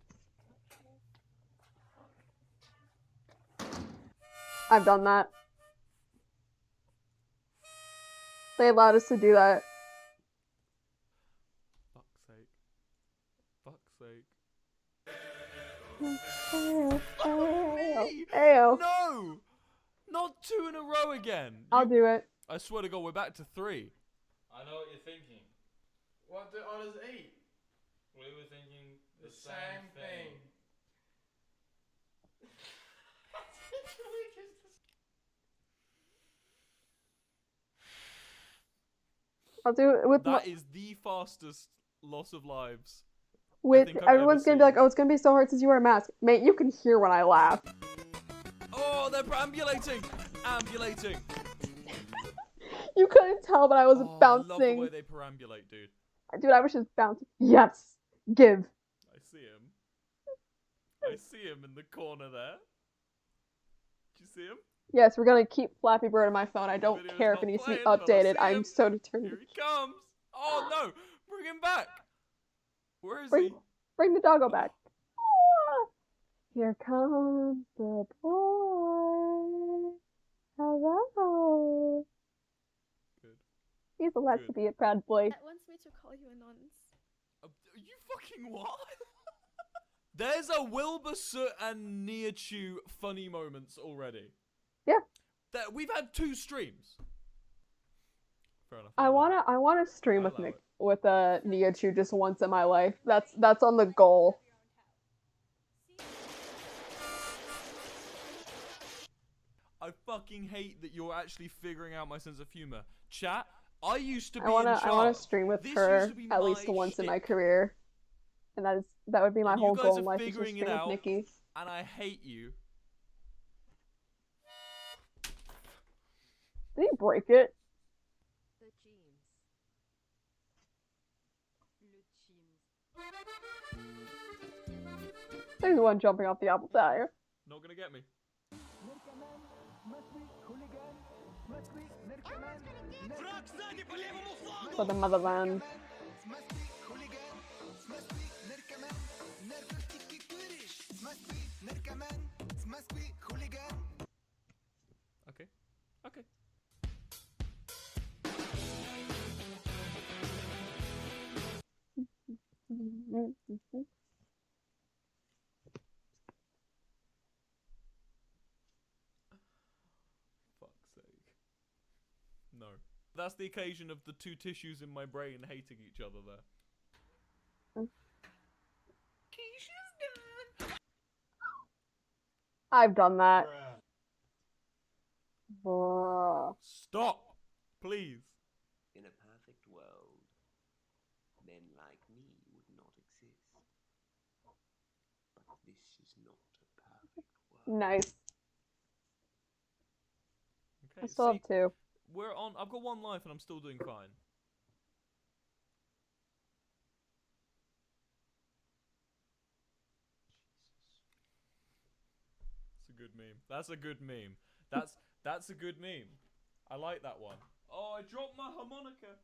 I've done that. They allowed us to do that. Fuck's sake. Fuck's sake. Ayo. No! Not 2 in a row again. I'll do it. I swear to God, we're back to 3. I know what you're thinking. What do others eat? We were thinking The same thing. I'll do it with That is the fastest loss of lives. with think I've everyone's ever gonna be like, oh, it's gonna be so hard since you wear a mask. Mate, you can hear when I laugh. Oh, they're ambulating! Ambulating! You couldn't tell, but I was Oh, I love bouncing. the way they perambulate, dude. Dude, I was just bouncing. Yes, give. I see him. I see him in the corner there. Did you see him? Yes, we're gonna keep Flappy Bird on my phone. I don't Video's care if not it needs to be playing, but I updated. see I'm him. so determined. Here he comes! Oh no! Bring him back! Where is Bring, he? bring the doggo back. Ah, here comes the boy. Hello. Good. He's allowed to be a proud boy. That wants me to call you a nonce. You fucking what? There's a Wilbur and Niachu funny moments already. Yeah. We've had 2 streams. Fair enough. I wanna stream with Nick with Niachu just once in my life. That's on the goal. I fucking hate that you're actually figuring out my sense of humor. Chat, I used to be I wanna in charge. stream with This her used to be at my least once in my shtick. career. And that would be my And whole you guys goal in are life, is to figuring stream it with out, Nikki. and I hate you. Did he break it? There's one jumping off the apple tire. Not gonna get me. For the motherland. Okay. Okay. Fuck's sake. No. That's the occasion of the 2 tissues in my brain hating each other there. I've done that. Bruh. Stop! Please. In a perfect world, men like me would not exist. But this is not a perfect world. Nice. Okay, I still see, have 2. I've got 1 life and I'm still doing fine. It's a good meme. That's a good meme. That's a good meme. I like that one. Oh, I dropped my harmonica.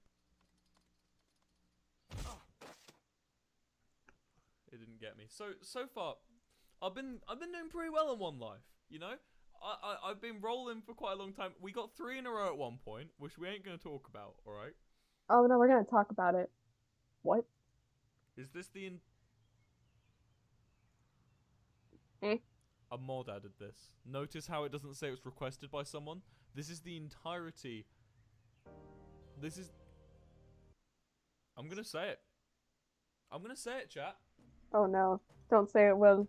get me. So far, I've been doing pretty well in One Life. You know, I've been rolling for quite a long time. We got 3 in a row at one point, which we ain't gonna talk about. All right. Oh no, we're gonna talk about it. What? Is this the? Eh? A mod added this. Notice how it doesn't say it was requested by someone. This is the entirety. This is. I'm gonna say it. I'm gonna say it, chat. Oh no, don't say it, Will.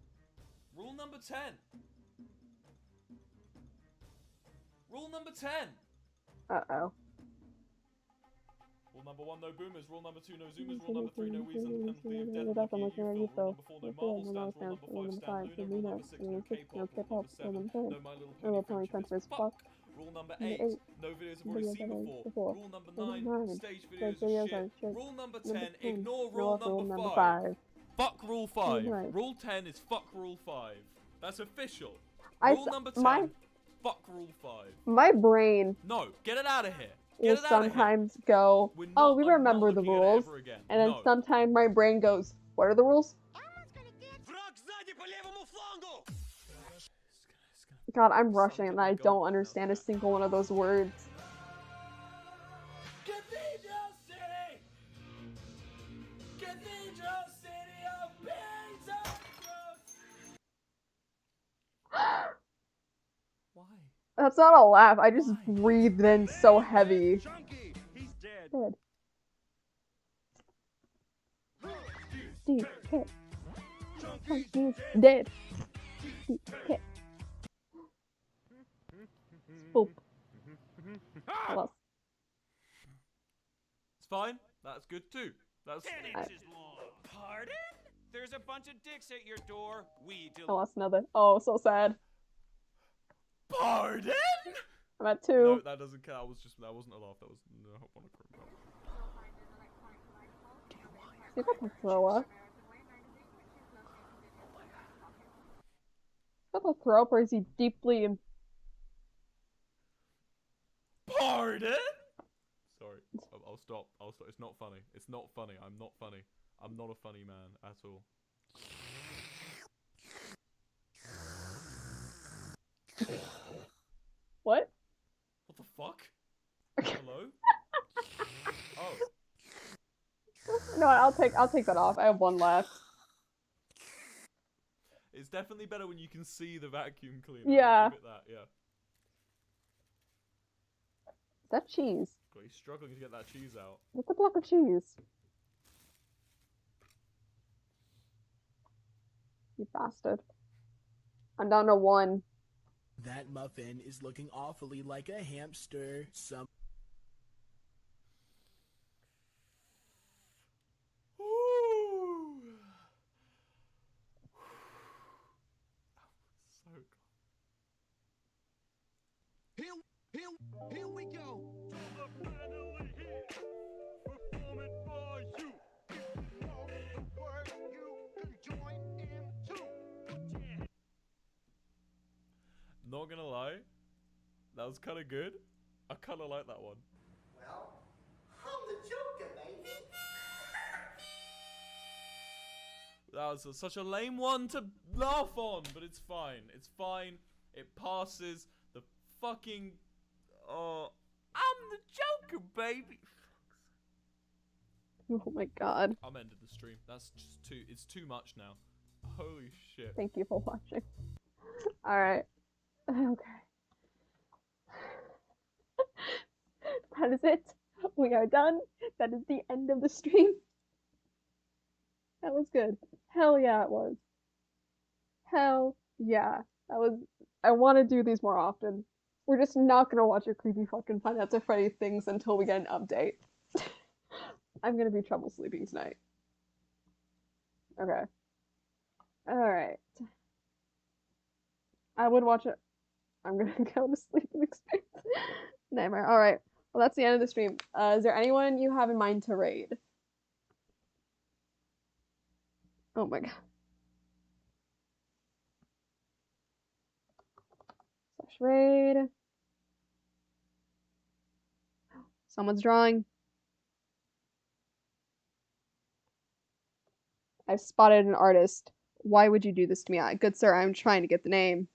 Rule number 10. Rule number 10. Uh-oh. Rule number 1, no boomers. Rule number 2, no zoomers. Rule number 3, no wheezes and the penalty of death. Rule number 4, no marble stands. Rule number 5, stand Luna. Rule number 6, no K-pop. Rule number 7, no My Little Pony friendship is fuck. Rule number 8, no videos I've already seen before. Rule number 9, stage videos are shit. Rule number 10, ignore rule number 5. Fuck rule 5. Rule 10 is fuck rule 5. That's official. Rule number 10, fuck rule 5. My brain No, get it out of here. will sometimes go, oh, we remember the rules, and then sometimes my brain goes, what are the rules? God, I'm rushing and I don't understand a single one of those words. Cathedral City! Cathedral City of Pizza! Why? That's not a laugh, I just breathed in so heavy. He's dead. Dead. Steve, hit. Chunky's dead. Steve, hit. Boop. Hello. It's fine. That's good too. That's 10 inches long. Pardon? There's a bunch of dicks at your door. We I lost another. Oh, so sad. Pardon? I'm at 2. No, that doesn't count. That wasn't a laugh. That was no one See if I can throw up. Is that the throw up or is he deeply in... Pardon? Sorry. I'll stop. I'll stop. It's not funny. It's not funny. I'm not funny. I'm not a funny man at all. What? What the fuck? Hello? Oh. No, I'll take that off. I have 1 left. It's definitely better when you can see the vacuum cleaner. Yeah. Give it that, yeah. Is that cheese? God, he's struggling to get that cheese out. What's a block of cheese? You bastard. I'm down to 1. That muffin is looking awfully like a hamster. Some. Ooh. So Here we go. Finally here, performing for you. All the work you can join in too. Yeah. Not gonna lie, that was kind of good. I kind of like that one. Well, I'm the Joker, baby. That was such a lame one to laugh on, but it's fine. It's fine. It passes. The fucking... I'm the Joker, baby. Oh my god. I'm ending the stream. That's just too... It's too much now. Holy shit. Thank you for watching. Alright. Okay. That is it. We are done. That is the end of the stream. That was good. Hell yeah, it was. Hell yeah. That was... I want to do these more often. We're just not gonna watch your creepy fucking Five Nights at Freddy things until we get an update. I'm gonna be trouble sleeping tonight. Okay. Alright. I would watch it. I'm gonna go to sleep and experience nightmare. Alright. Well, that's the end of the stream. Is there anyone you have in mind to raid? Oh my god. Slash raid. Someone's drawing. I've spotted an artist. Why would you do this to me? Good sir, I'm trying to get the name.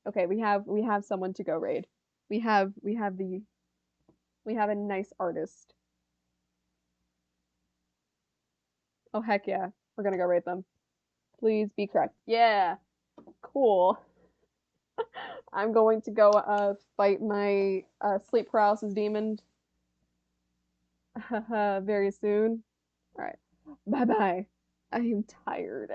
Okay, we have someone to go raid. We have a nice artist. Oh heck yeah. We're gonna go raid them. Please be correct. Yeah. Cool. I'm going to go fight my sleep paralysis demon very soon. Alright. Bye bye. I am tired.